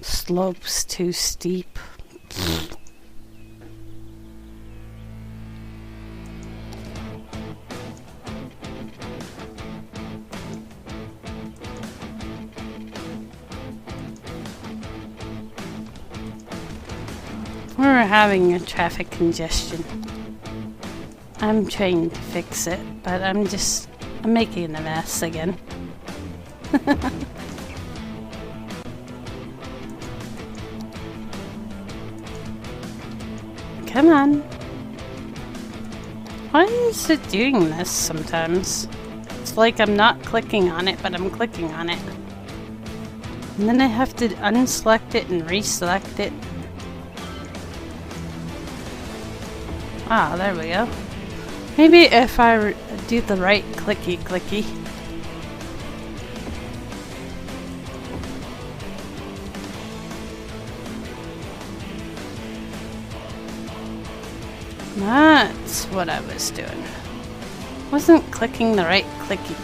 Slope's too steep. We're having a traffic congestion. I'm trying to fix it, but I'm making a mess again. Come on. Why is it doing this sometimes? It's like I'm not clicking on it, but I'm clicking on it. And then I have to unselect it and reselect it. Ah, there we go. Maybe if I do the right clicky. That's what I was doing. Wasn't clicking the right clicky.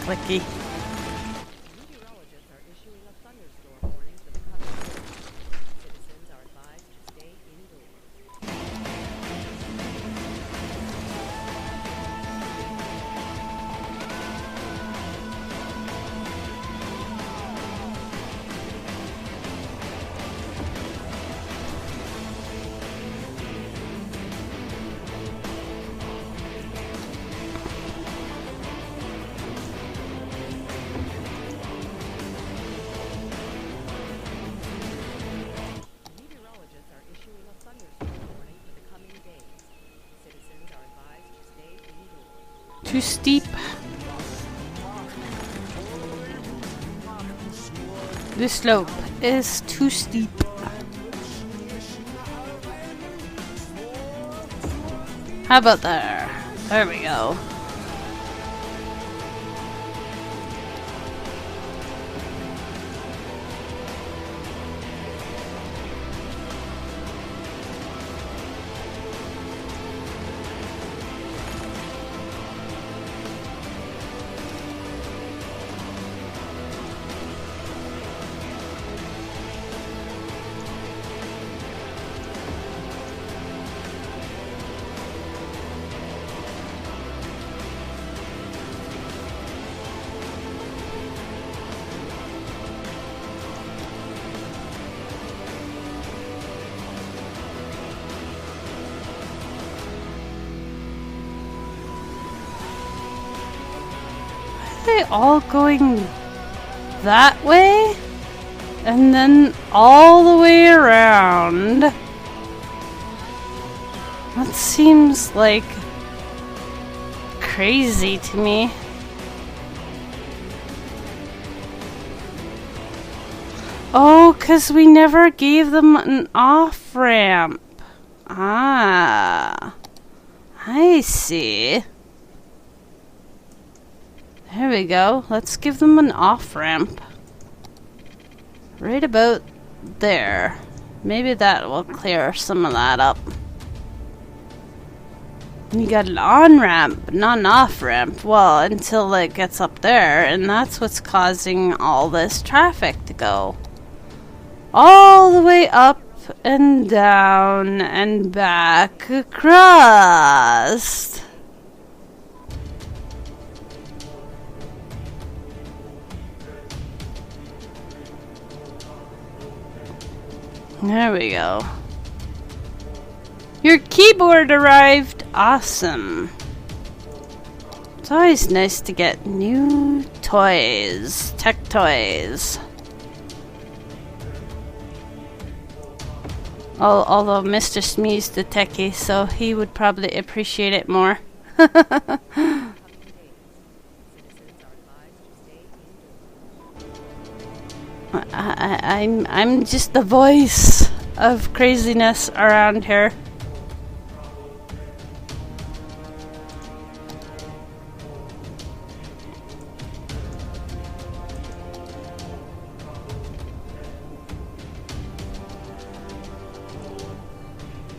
Meteorologists are issuing a thunderstorm warning for the coming days. Citizens are advised to stay indoors. Meteorologists are issuing a thunderstorm warning for the coming days. Citizens are advised to stay indoors. Too steep. The slope is too steep. How about there? There we go. They all going that way and then all the way around. That seems like crazy to me. Oh, 'cause we never gave them an off-ramp. Ah, I see. There we go. Let's give them an off-ramp. Right about there. Maybe that will clear some of that up. And you got an on-ramp, but not an off-ramp. Well, until it gets up there, and that's what's causing all this traffic to go all the way up and down and back across. There we go. Your keyboard arrived. Awesome. It's always nice to get new toys, tech toys. Although Mr. Smee's the techie, so he would probably appreciate it more. I'm just the voice of craziness around here.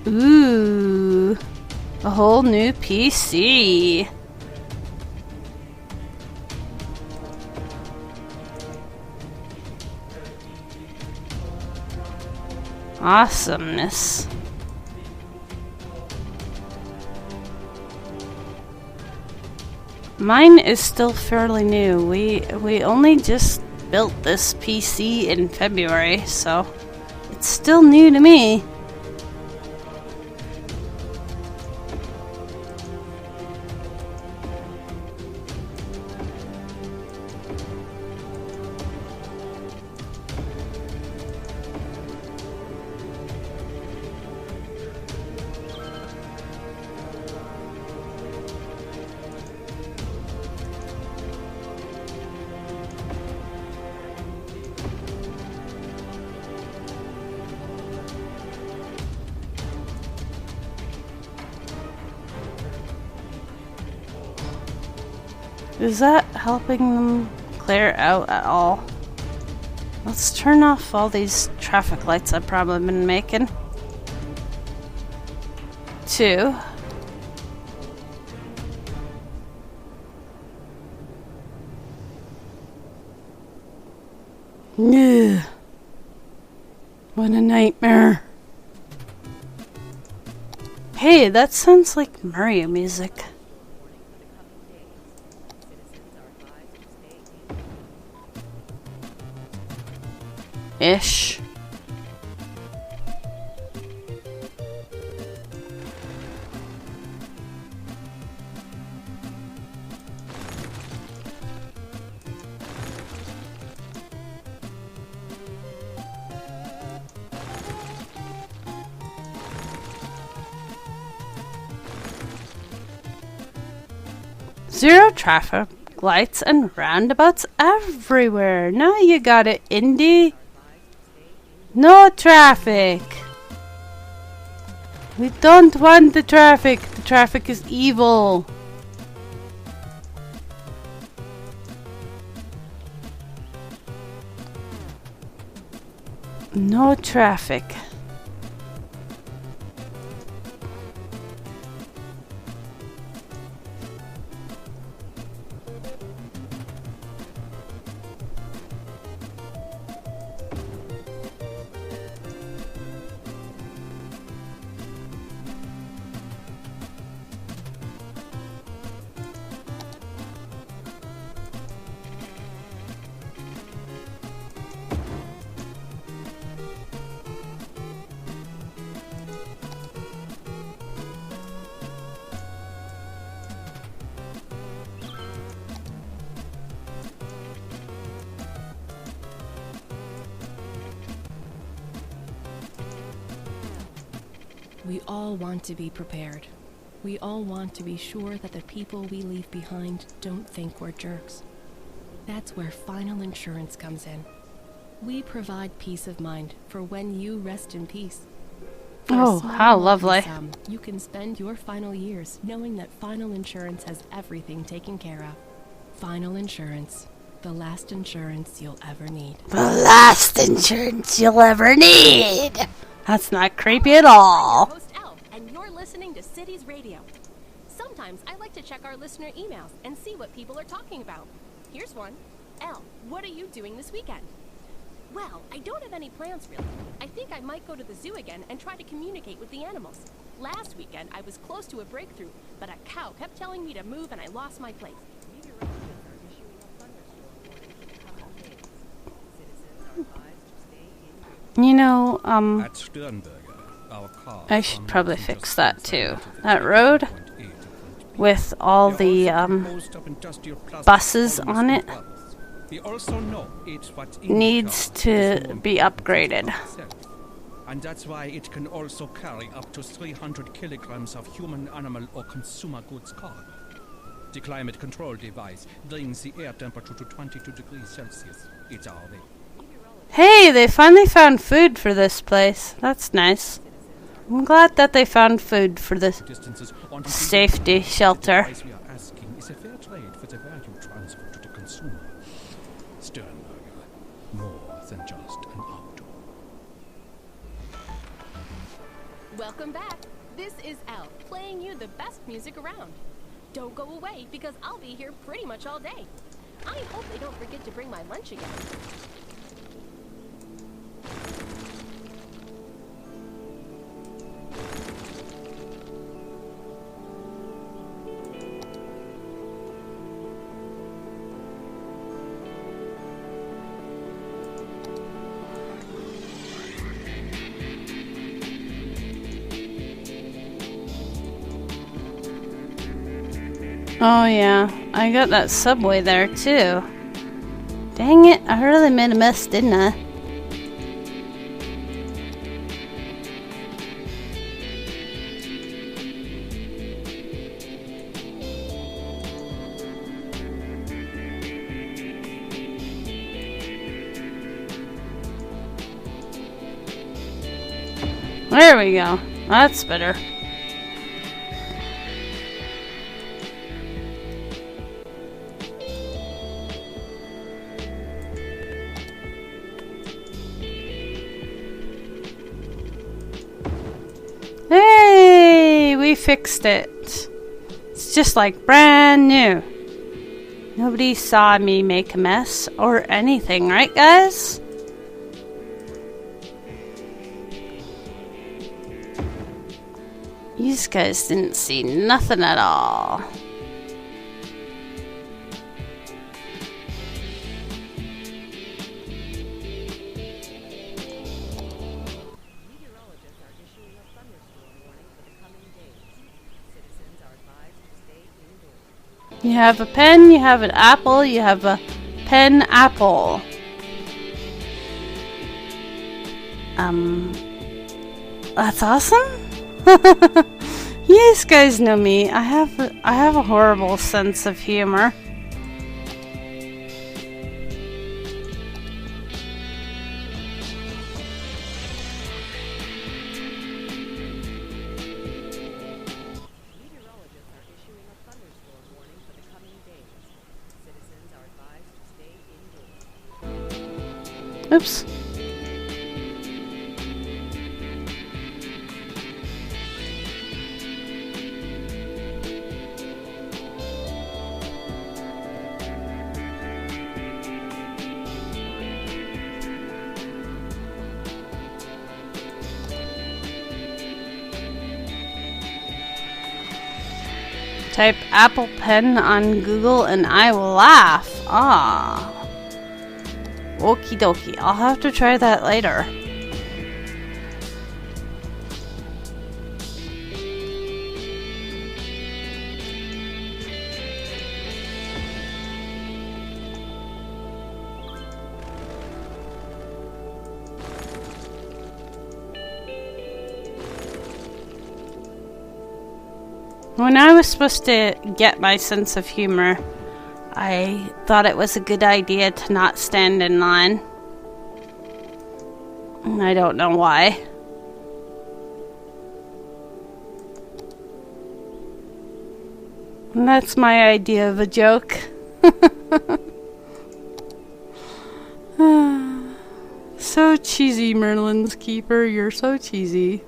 Ooh, a whole new PC. Awesomeness. Mine is still fairly new. We only just built this PC in February, so it's still new to me. Is that helping them clear out at all? Let's turn off all these traffic lights I've probably been making. 2. Ugh. What a nightmare. Hey, that sounds like Mario music. Ish. Zero traffic lights and roundabouts everywhere. Now you got it, Indy. No traffic. We don't want the traffic. The traffic is evil. No traffic. We all want to be prepared. We all want to be sure that the people we leave behind don't think we're jerks. That's where Final Insurance comes in. We provide peace of mind for when you rest in peace. For Oh, a small how monthly lovely. sum, you can spend your final years knowing that Final Insurance has everything taken care of. Final Insurance, the last insurance you'll ever need. The last insurance you'll ever need. That's not creepy at all. Host Elle, and you're listening to Cities Radio. Sometimes I like to check our listener emails and see what people are talking about. Here's one. Elle, what are you doing this weekend? Well, I don't have any plans really. I think I might go to the zoo again and try to communicate with the animals. Last weekend, I was close to a breakthrough, but a cow kept telling me to move and I lost my place. You know, At Sternberger, our car I should from probably just fix that outside too. to the That train road from point A to point B. with all We the also composed of industrial plastic buses polymers on and it others. We also know it's what needs indica to is known be for upgraded. itself. And that's why it can also carry up to 300 kilograms of human, animal, or consumer goods cargo. The climate control device brings the air temperature to 22 degrees Celsius. It's our way. Hey, they finally found food for this place. That's nice. I'm glad that they found food for this Distances on the safety shelter. The price we are asking is a fair trade for the value transfer to the consumer. Sternberger, more than just an auto. Welcome back. This is Elle, playing you the best music around. Don't go away, because I'll be here pretty much all day. I hope they don't forget to bring my lunch again. Oh yeah, I got that subway there too. Dang it, I really made a mess, didn't I? There we go. That's better. Hey, we fixed it. It's just like brand new. Nobody saw me make a mess or anything, right guys? You guys didn't see nothing at all. Meteorologists are issuing a thunderstorm warning for the coming days. Citizens are advised to stay indoors. You have a pen, you have an apple, you have a pen apple. That's awesome. You guys know me. I have a horrible sense of humor. Meteorologists are issuing a thunderstorm warning for the coming days. Citizens are advised to stay indoors. Oops. Type Apple Pen on Google and I will laugh. Ah. Okie dokie. I'll have to try that later. When I was supposed to get my sense of humor, I thought it was a good idea to not stand in line. And I don't know why. And that's my idea of a joke. So cheesy, Merlin's Keeper. You're so cheesy.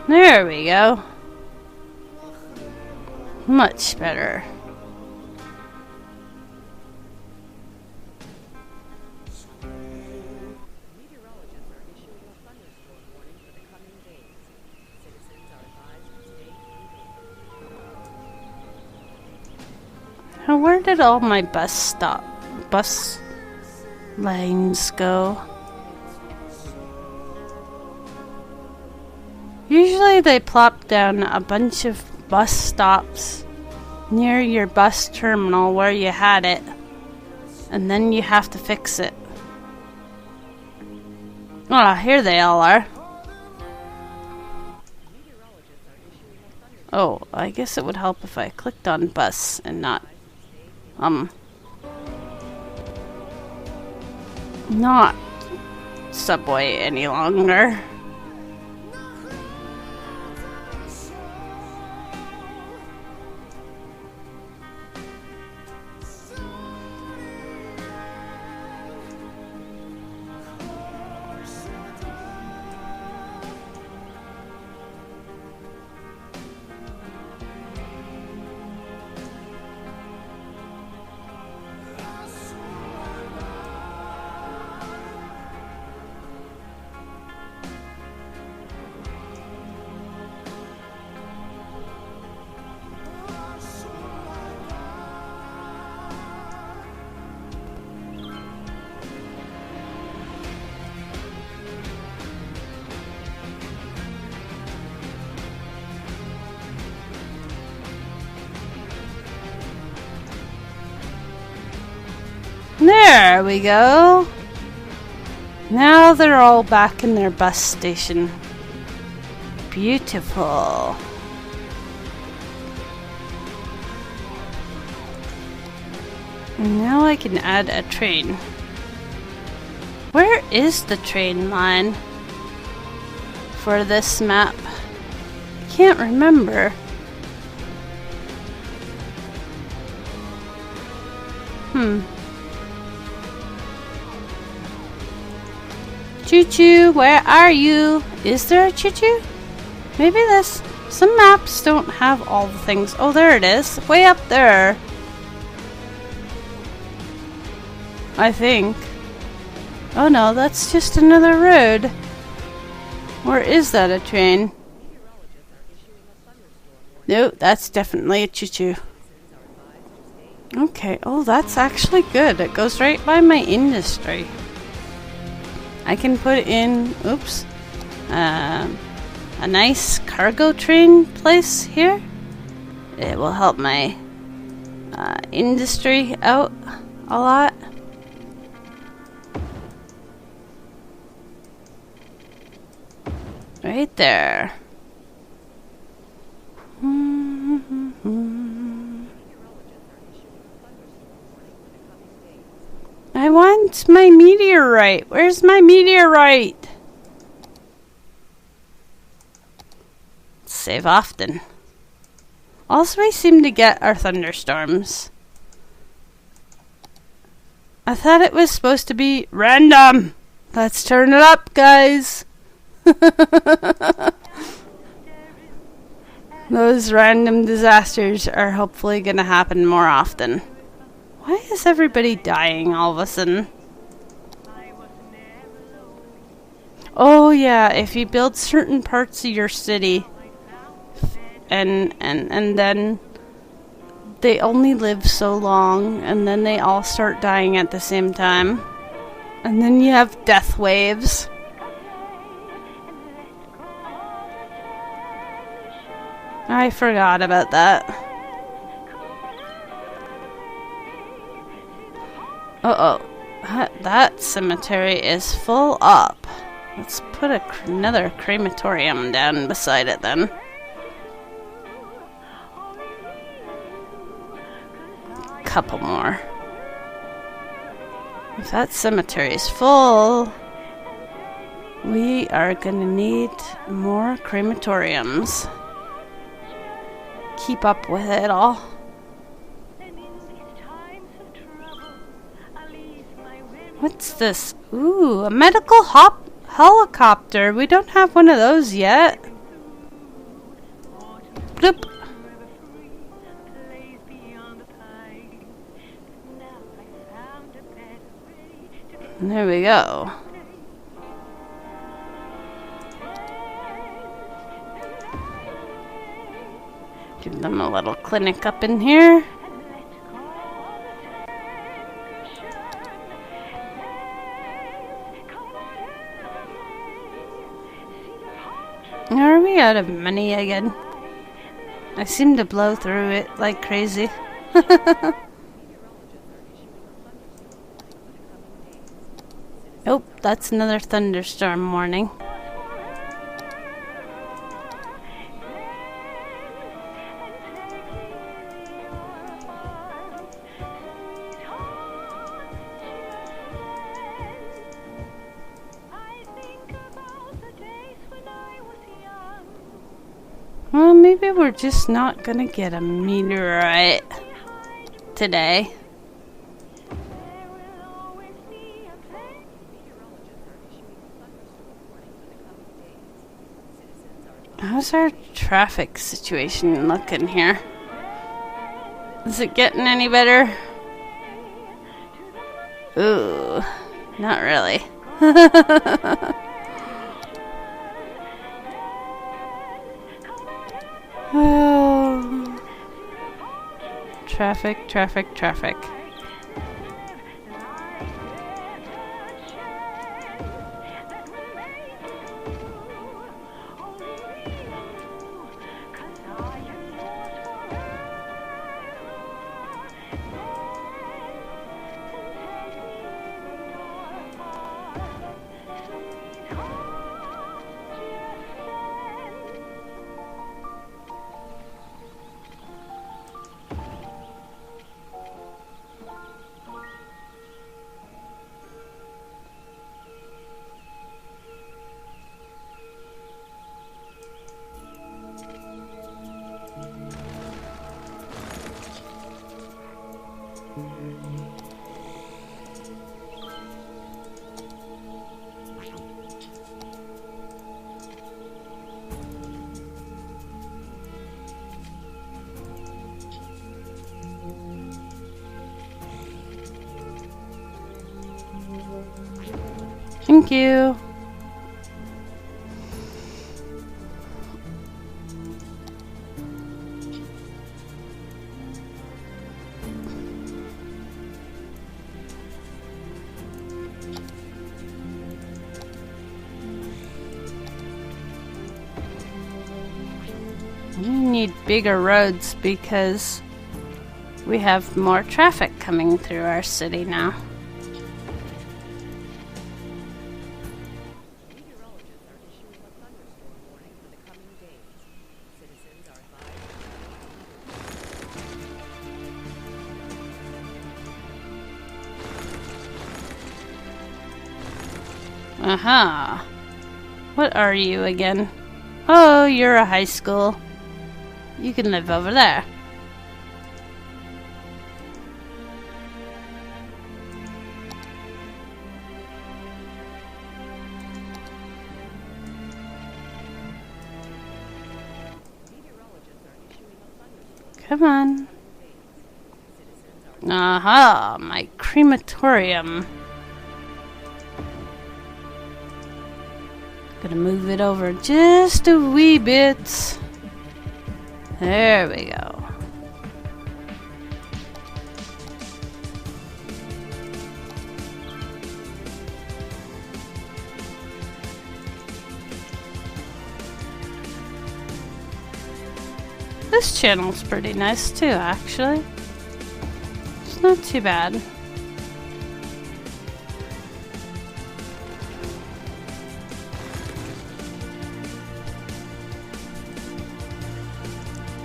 There we go. Much better. Meteorologists are issuing a thunderstorm warning for the coming days. Citizens are advised to stay indoors. Now, where did all my bus lines go? Usually they plop down a bunch of bus stops near your bus terminal where you had it, and then you have to fix it. Ah, here they all are. Oh, I guess it would help if I clicked on bus and not subway any longer. There we go. Now they're all back in their bus station. Beautiful. And now I can add a train. Where is the train line for this map? I can't remember. Choo-choo, where are you? Is there a choo-choo? Maybe some maps don't have all the things. Oh, there it is. Way up there. I think. Oh no, that's just another road. Or is that a train? No, that's definitely a choo-choo. Okay, oh, that's actually good. It goes right by my industry. I can put in, a nice cargo train place here. It will help my industry out a lot. Right there. I want my meteorite. Where's my meteorite? Save often. Also, we seem to get our thunderstorms. I thought it was supposed to be random. Let's turn it up, guys. Those random disasters are hopefully going to happen more often. Why is everybody dying all of a sudden? Oh yeah, if you build certain parts of your city and then they only live so long and then they all start dying at the same time. And then you have death waves. I forgot about that. Uh-oh. That cemetery is full up. Let's put another crematorium down beside it then. Couple more. If that cemetery is full, we are gonna need more crematoriums. Keep up with it all. What's this? Ooh, a medical helicopter. We don't have one of those yet. bloop. And there we go. Give them a little clinic up in here. Are we out of money again? I seem to blow through it like crazy. Oh, that's another thunderstorm warning. Well, maybe we're just not gonna get a meteorite today. How's our traffic situation looking here? Is it getting any better? Ooh, not really. Oh. Traffic, traffic, traffic. Thank you. We need bigger roads because we have more traffic coming through our city now. Aha. What are you again? Oh, you're a high school. You can live over there. Come on. Aha, my crematorium. Gonna move it over just a wee bit. There we go. This channel's pretty nice too, actually. It's not too bad.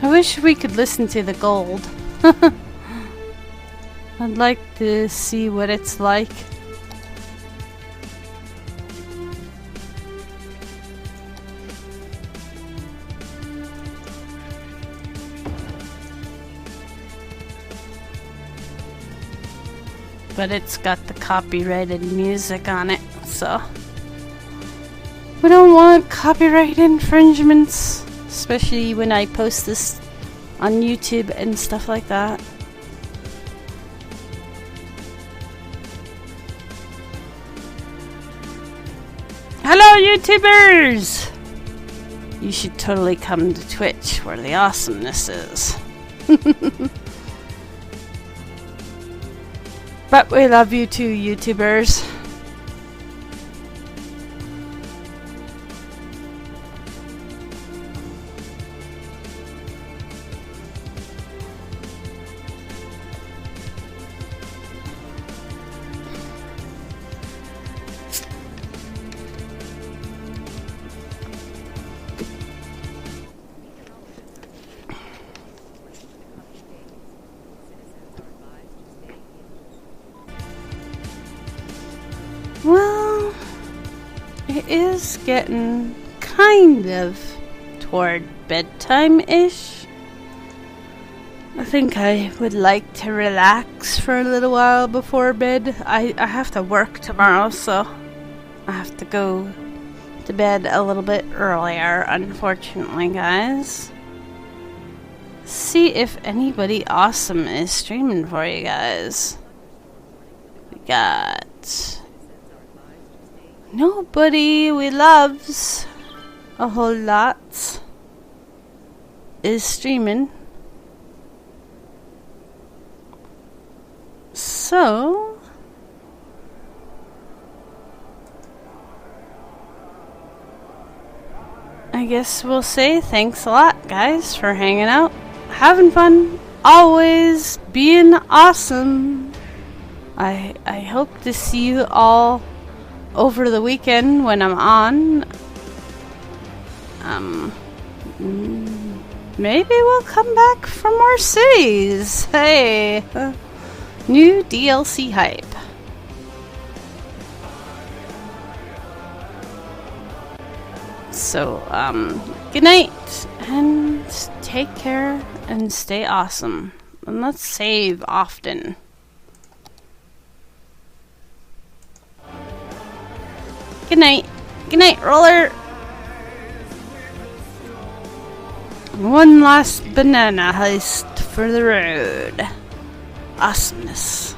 I wish we could listen to the gold. I'd like to see what it's like. But it's got the copyrighted music on it, so we don't want copyright infringements. especially when I post this on YouTube and stuff like that. Hello, YouTubers! You should totally come to Twitch, where the awesomeness is. But we love you too, YouTubers. Well, it is getting kind of toward bedtime-ish. I think I would like to relax for a little while before bed. I have to work tomorrow, so I have to go to bed a little bit earlier, unfortunately, guys. See if anybody awesome is streaming for you guys. We got nobody we loves a whole lot is streaming. So I guess we'll say thanks a lot, guys, for hanging out, having fun, always being awesome. I hope to see you all over the weekend when I'm on. Maybe we'll come back for more cities. Hey, new DLC hype. So, good night, and take care, and stay awesome. And let's save often. Good night. Good night, Roller. One last banana heist for the road. Awesomeness.